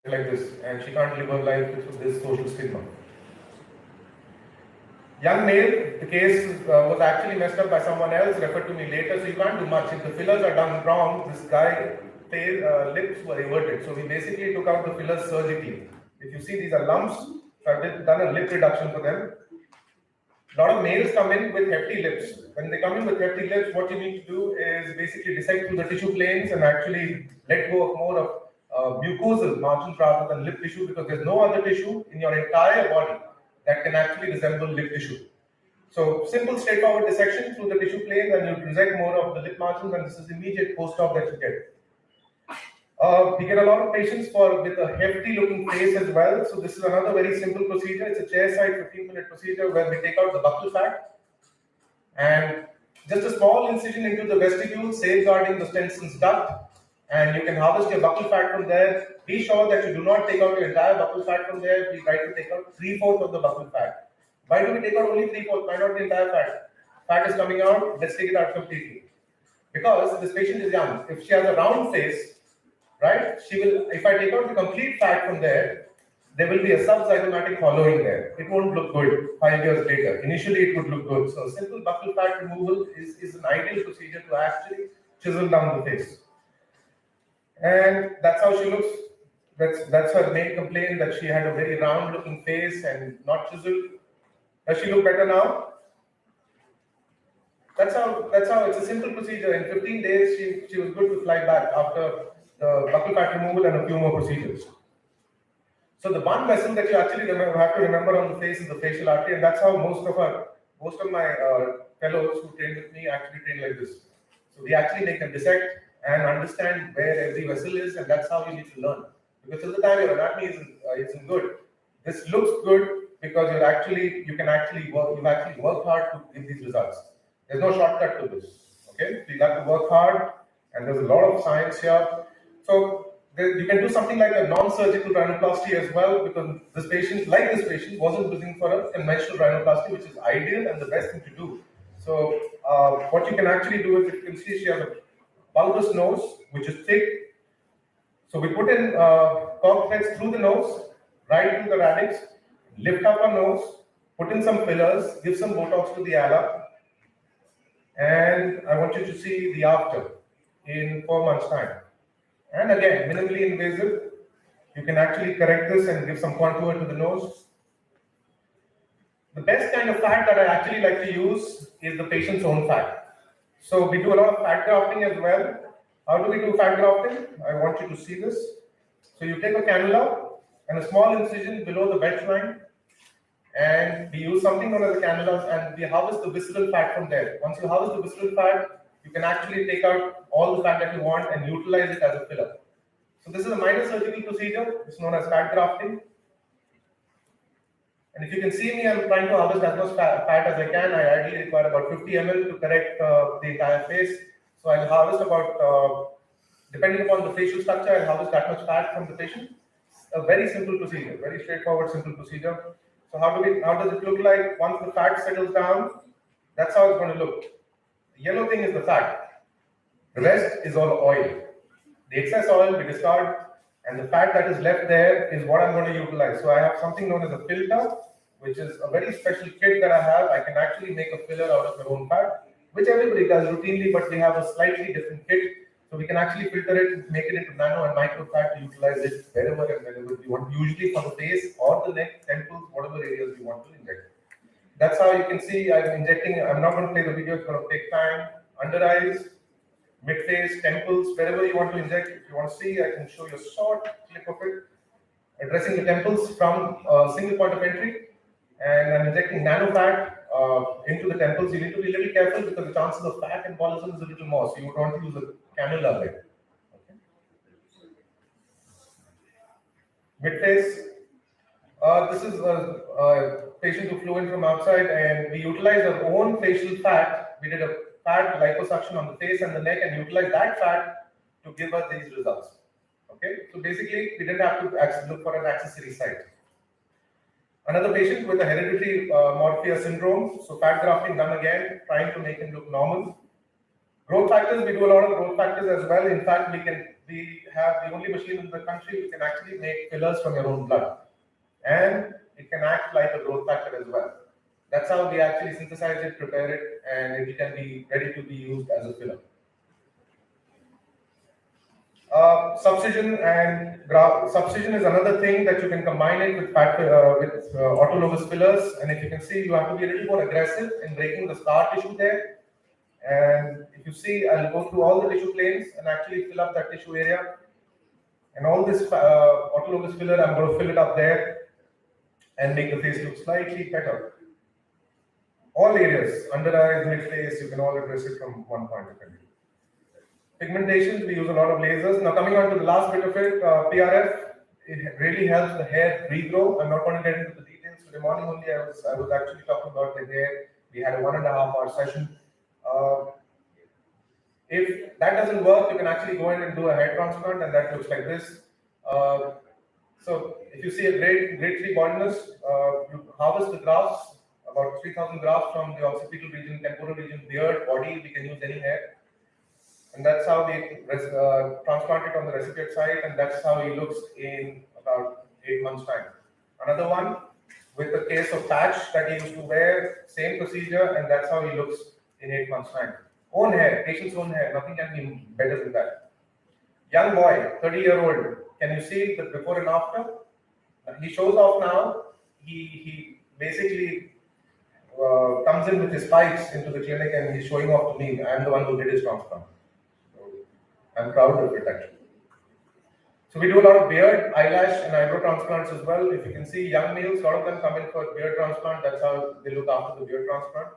Like this, and she can't live her life with this social stigma. Young male, the case was actually messed up by someone else, referred to me later, so you can't do much. If the fillers are done wrong, this guy, lips were everted, so we basically took out the fillers surgically. If you see, these are lumps, so I've done a lip reduction for them. A lot of males come in with hefty lips. When they come in with hefty lips, what you need to do is basically dissect through the tissue planes and actually let go of more of mucosal margins rather than lip tissue, because there's no other tissue in your entire body that can actually resemble lip tissue. So simple straightforward dissection through the tissue planes and you resect more of the lip margins, and this is immediate post-op that you get. We get a lot of patients with a hefty looking face as well. So this is another very simple procedure. It's a chair-side 15-minute procedure where we take out the buccal fat and just a small incision into the vestibule, safeguarding the Stenson's duct. And you can harvest your buccal fat from there. Be sure that you do not take out your entire buccal fat from there. We try to take out 3/4 of the buccal fat. Why do we take out only 3/4? Why not the entire fat? Fat is coming out, let's take it out completely. Because this patient is young. If she has a round face, right, if I take out the complete fat from there, there will be a subzygomatic hollowing there. It won't look good 5 years later. Initially, it would look good. So simple buccal fat removal is an ideal procedure to actually chisel down the face. And that's how she looks. That's her main complaint, that she had a very round looking face and not chiseled. Does she look better now? That's how it's a simple procedure. In 15 days, she was good to fly back after the buccal fat removal and a few more procedures. So the one vessel that you actually have to remember on the face is the facial artery, and that's how most of my fellows who train with me actually train like this. So we actually make them dissect and understand where every vessel is, and that's how you need to learn. Because till the time your anatomy isn't good, this looks good because you've actually worked hard to give these results. There's no shortcut to this. Okay, so you have to work hard, and there's a lot of science here. So you can do something like a non-surgical rhinoplasty as well, because this patient wasn't looking for a conventional rhinoplasty, which is ideal and the best thing to do. So what you can actually do is, if you can see, she has a bulbous nose, which is thick. So we put in cork threads through the nose, right into the radix, lift up our nose, put in some fillers, give some Botox to the ala, and I want you to see the after in 4 months' time. And again, minimally invasive. You can actually correct this and give some contour to the nose. The best kind of fat that I actually like to use is the patient's own fat. So we do a lot of fat grafting as well. How do we do fat grafting? I want you to see this. So you take a cannula and a small incision below the bench line, and we use something known as a cannulas, and we harvest the visceral fat from there. Once you harvest the visceral fat, you can actually take out all the fat that you want and utilize it as a filler. So this is a minor surgical procedure. It's known as fat grafting. And if you can see me, I'm trying to harvest as much fat as I can. I ideally require about 50 ml to correct the entire face. So I'll harvest about, depending upon the facial structure, I'll harvest that much fat from the patient. A very simple procedure, very straightforward, simple procedure. So how does it look like once the fat settles down? That's how it's going to look. The yellow thing is the fat. The rest is all oil. The excess oil we discard, and the fat that is left there is what I'm going to utilize. So I have something known as a filter, which is a very special kit that I have. I can actually make a filler out of my own fat, which everybody does routinely, but we have a slightly different kit. So we can actually filter it, make it into nano and micro fat to utilize it wherever and whenever we want, usually for the face or the neck, temples, whatever areas we want to inject. That's how you can see I'm injecting. I'm not going to play the video, it's going to take time. Under eyes, mid-face, temples, wherever you want to inject. If you want to see, I can show you a short clip of it. Addressing the temples from a single point of entry. And I'm injecting nano fat into the temples. You need to be a little careful because the chances of fat embolism is a little more. So you would want to use a cannula there. Okay. Mid-face. This is a patient who flew in from outside, and we utilized our own facial fat. We did a fat liposuction on the face and the neck and utilized that fat to give us these results. Okay, so basically we didn't have to look for an accessory site. Another patient with a hereditary morphea syndrome, so fat grafting done again, trying to make him look normal. Growth factors, we do a lot of growth factors as well. In fact, we have the only machine in the country which can actually make fillers from your own blood. And it can act like a growth factor as well. That's how we actually synthesize it, prepare it, and it can be ready to be used as a filler. Subcision is another thing that you can combine it with autologous fillers. And if you can see, you have to be a little more aggressive in breaking the scar tissue there. And if you see, I'll go through all the tissue planes and actually fill up that tissue area. And all this autologous filler, I'm going to fill it up there and make the face look slightly better. All areas, under eyes, mid-face, you can all address it from one point of view. Pigmentation, we use a lot of lasers. Now coming on to the last bit of it, PRF, it really helps the hair regrow. I'm not going to get into the details. Today morning only I was actually talking about the hair. We had a 1.5-hour session. If that doesn't work, you can actually go in and do a hair transplant, and that looks like this. So if you see a grade 3 baldness, you harvest the grafts, about 3,000 grafts from the occipital region, temporal region, beard, body. We can use any hair. And that's how we transplant it on the recipient side, and that's how he looks in about 8 months' time. Another one with a case of patch that he used to wear, same procedure, and that's how he looks in 8 months' time. Own hair, patient's own hair, nothing can be better than that. Young boy, 30-year-old, can you see the before and after? He shows off now. He basically comes in with his pipes into the clinic and he's showing off to me. I'm the one who did his transplant. So I'm proud of it actually. So we do a lot of beard, eyelash, and eyebrow transplants as well. If you can see young males, a lot of them come in for beard transplant. That's how they look after the beard transplant.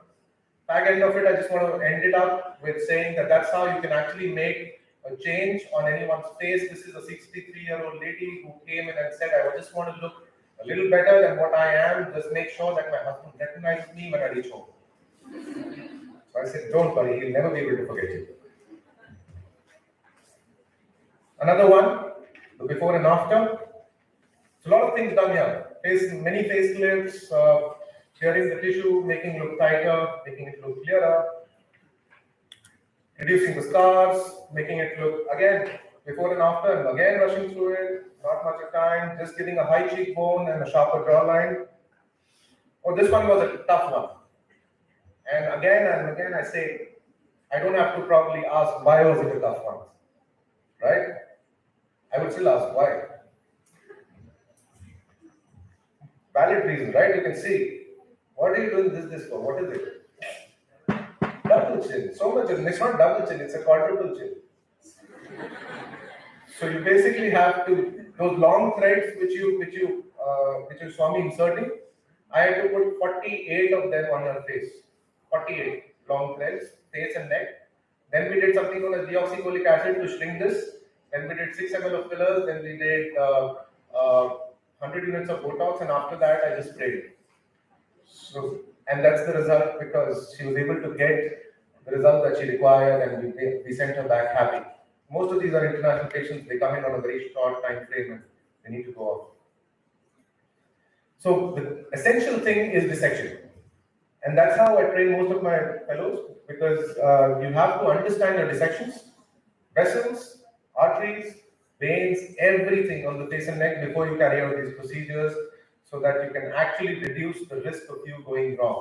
Back end of it, I just want to end it up with saying that that's how you can actually make a change on anyone's face. This is a 63-year-old lady who came in and said, I just want to look a little better than what I am. Just make sure that my husband recognizes me when I reach home. So I said, don't worry, he'll never be able to forget you. Another one, the before and after. So a lot of things done here. Many face lifts, clearing the tissue, making it look tighter, making it look clearer, reducing the scars, making it look, again, before and after, and again rushing through it, not much of time, just giving a high cheekbone and a sharper jawline. Oh, this one was a tough one. And again I say, I don't have to probably ask why was it a tough one, right? I would still ask why. Valid reason, right? You can see. What are you doing this for? What is it? Double chin. So much. It's not double chin. It's a quadruple chin. So you basically have to those long threads which you saw me inserting. I had to put 48 of them on your face. 48 long threads, face and neck. Then we did something known as deoxycholic acid to shrink this. Then we did 6 ml of fillers. Then we did 100 units of Botox, and after that I just sprayed it. So, and that's the result because she was able to get the result that she required, and we sent her back happy. Most of these are international patients. They come in on a very short time frame and they need to go off. So the essential thing is dissection. And that's how I train most of my fellows, because you have to understand your dissections, vessels, arteries, veins, everything on the face and neck before you carry out these procedures, so that you can actually reduce the risk of you going wrong.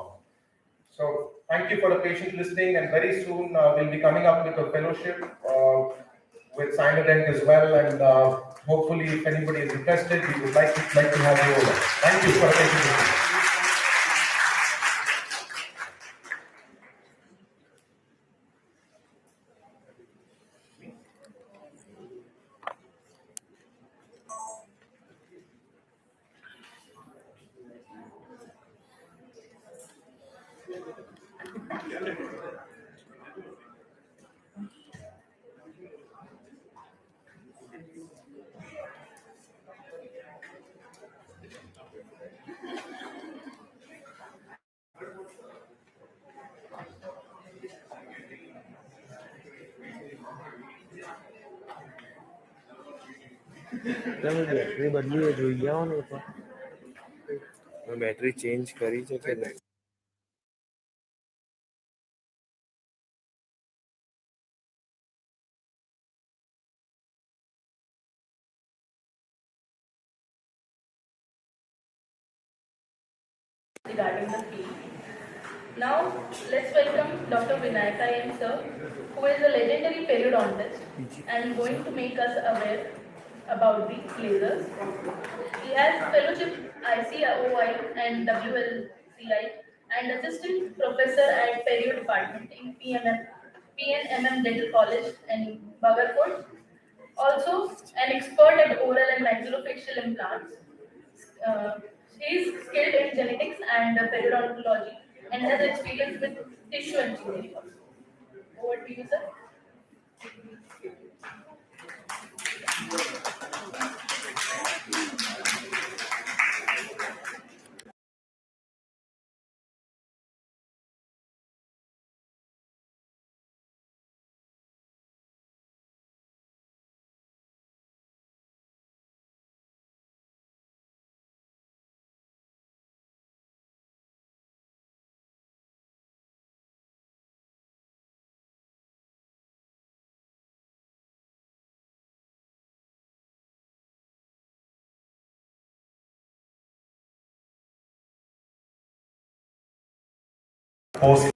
So thank you for the patient listening, and very soon we'll be coming up with a fellowship with CynoDent as well, and hopefully if anybody is interested, we would like to have you over. Thank you for the patient listening. Battery બદલી જોઈ આવો ને battery change કરી છે કે નહીં. Regarding the field. Now, let's welcome Dr. Vinayaka M. Sir, who is a legendary periodontist and going to make us aware about the lasers. He has fellowship ICOI and WLCI and assistant professor at perio department in PNMM Dental College in Bagarkot. Also, an expert at oral and maxillofacial implants. He is skilled in genetics and periodontology and has experience with tissue engineering. Over to you, sir. Post.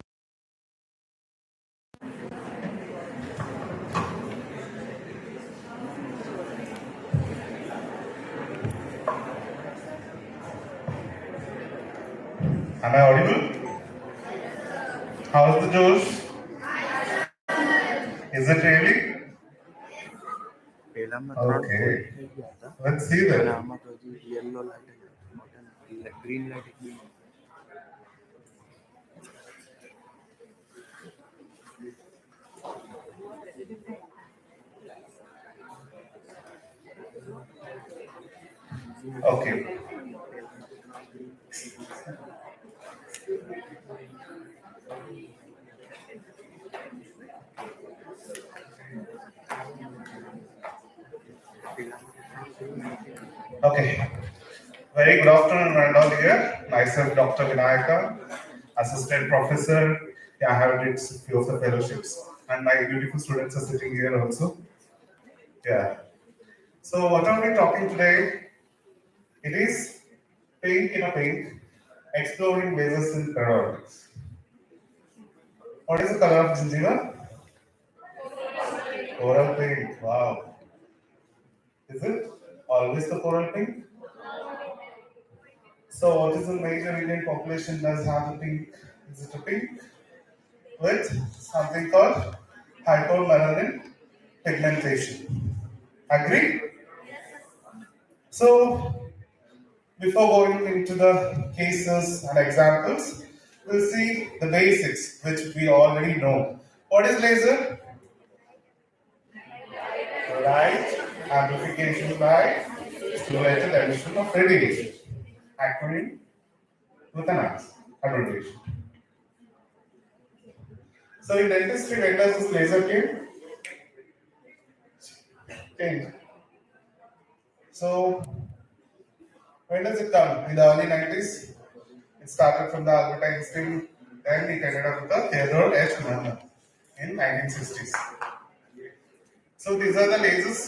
Am I audible? How's the Josh? Is it really? Okay. Let's see that. Yellow light, green light. Okay. Okay. Very good afternoon, and all here. Myself, Dr. Vinayaka, assistant professor. Yeah, I have did few of the fellowships, and my beautiful students are sitting here also. Yeah. So what are we talking today? It is pink in a pink, exploring lasers in periodontics. What is the color of gingiva? Coral pink. Wow. Is it always the coral pink? So what is the major Indian population does have the pink? Is it a pink with something called hypomelanin pigmentation? Agree? So before going into the cases and examples, we'll see the basics which we already know. What is laser? light amplification by stimulated emission of radiation, acronym with an advantage. So in dentistry, when does this laser change? So when does it come? In the early 90s, it started from the Albert Einstein, then it ended up with the Theodore H. Lerner in 1960s. So these are the lasers,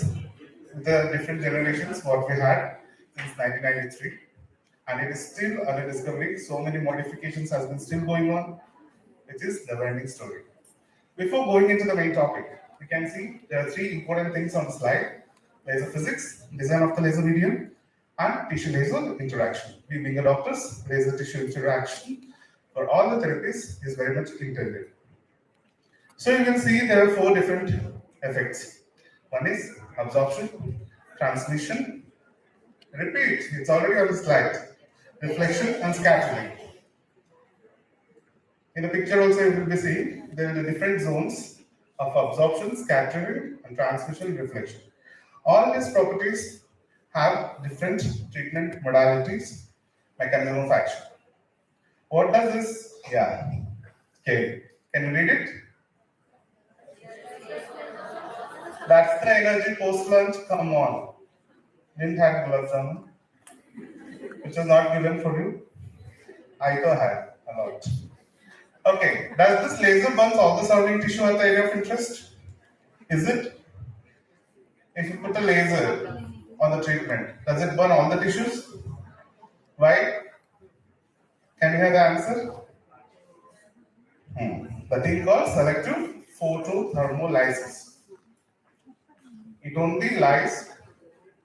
the different generations what we had since 1993, and it is still under discovery. So many modifications has been still going on. It is the never-ending story. Before going into the main topic, you can see there are three important things on the slide: laser physics, design of the laser medium, and tissue laser interaction. We being a doctors, laser tissue interaction for all the therapies is very much intended. So you can see there are four different effects. One is absorption, transmission, repeat, it's already on the slide, reflection and scattering. In the picture also you will be seeing there are the different zones of absorption, scattering and transmission and reflection. All these properties have different treatment modalities, mechanism of action. What does this? Yeah. Okay. Can you read it? That's the energy post-lunch. Come on. Didn't have gloves on, which was not given for you. I too had a lot. Okay. Does this laser burns all the surrounding tissue at the area of interest? Is it? If you put a laser on the treatment, does it burn all the tissues? Why? Can you have the answer? The thing called selective photothermolysis. It only lies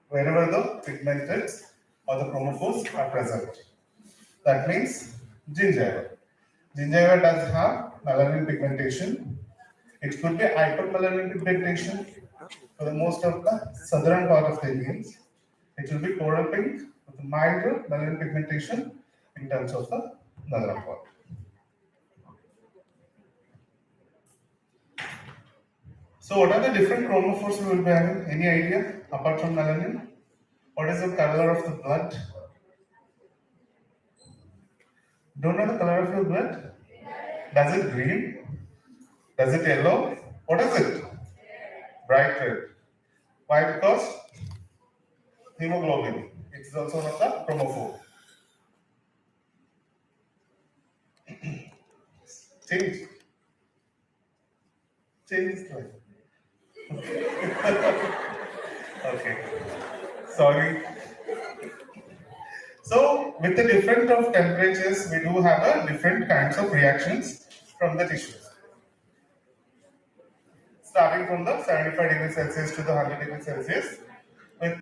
wherever the pigments or the chromophores are present. That means gingiva. Gingiva does have melanin pigmentation. It could be hypermelanin pigmentation for the most of the southern part of the Indians. It will be coral pink with milder melanin pigmentation in terms of the northern part. So what are the different chromophores we will be having? Any idea apart from melanin? What is the color of the blood? Don't know the color of your blood? Does it green? Does it yellow? What is it? Bright red. Why? Because hemoglobin. It is also one of the chromophore. Change. Change this slide. Okay. Sorry. So, with the different of temperatures, we do have a different kinds of reactions from the tissues. Starting from the 75 degrees Celsius to the 100 degrees Celsius, with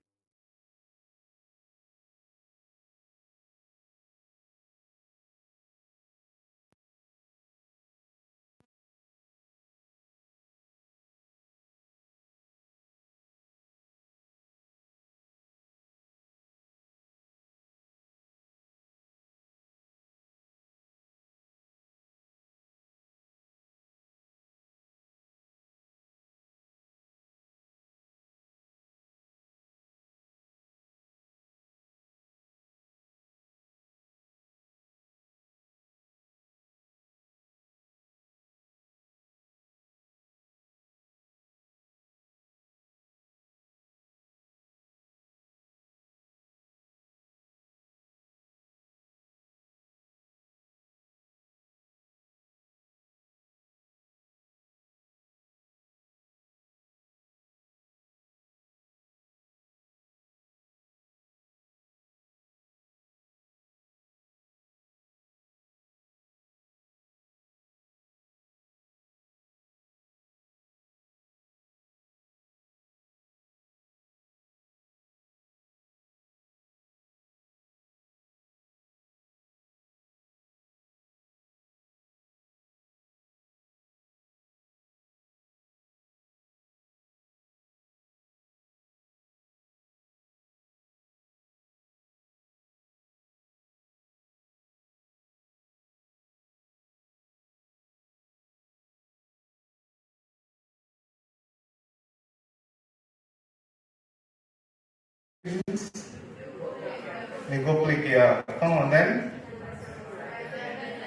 Leukoplakia. Come on then.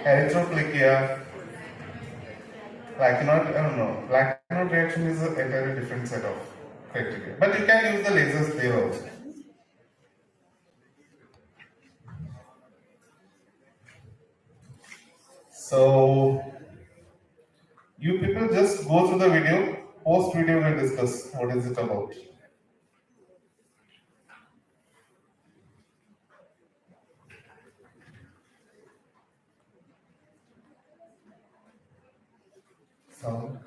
Erythroplakia. Lachinod, I don't know. Lachinod reaction is a entirely different set of criteria. But you can use the lasers there also. So, you people just go through the video. Post video we'll discuss what is it about. So,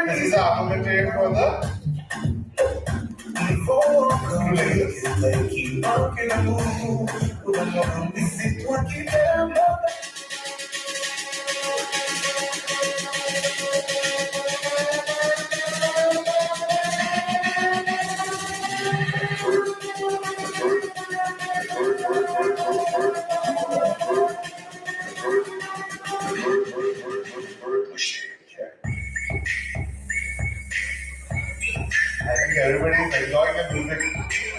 this is the armamentarium for the I think everybody is enjoying the music.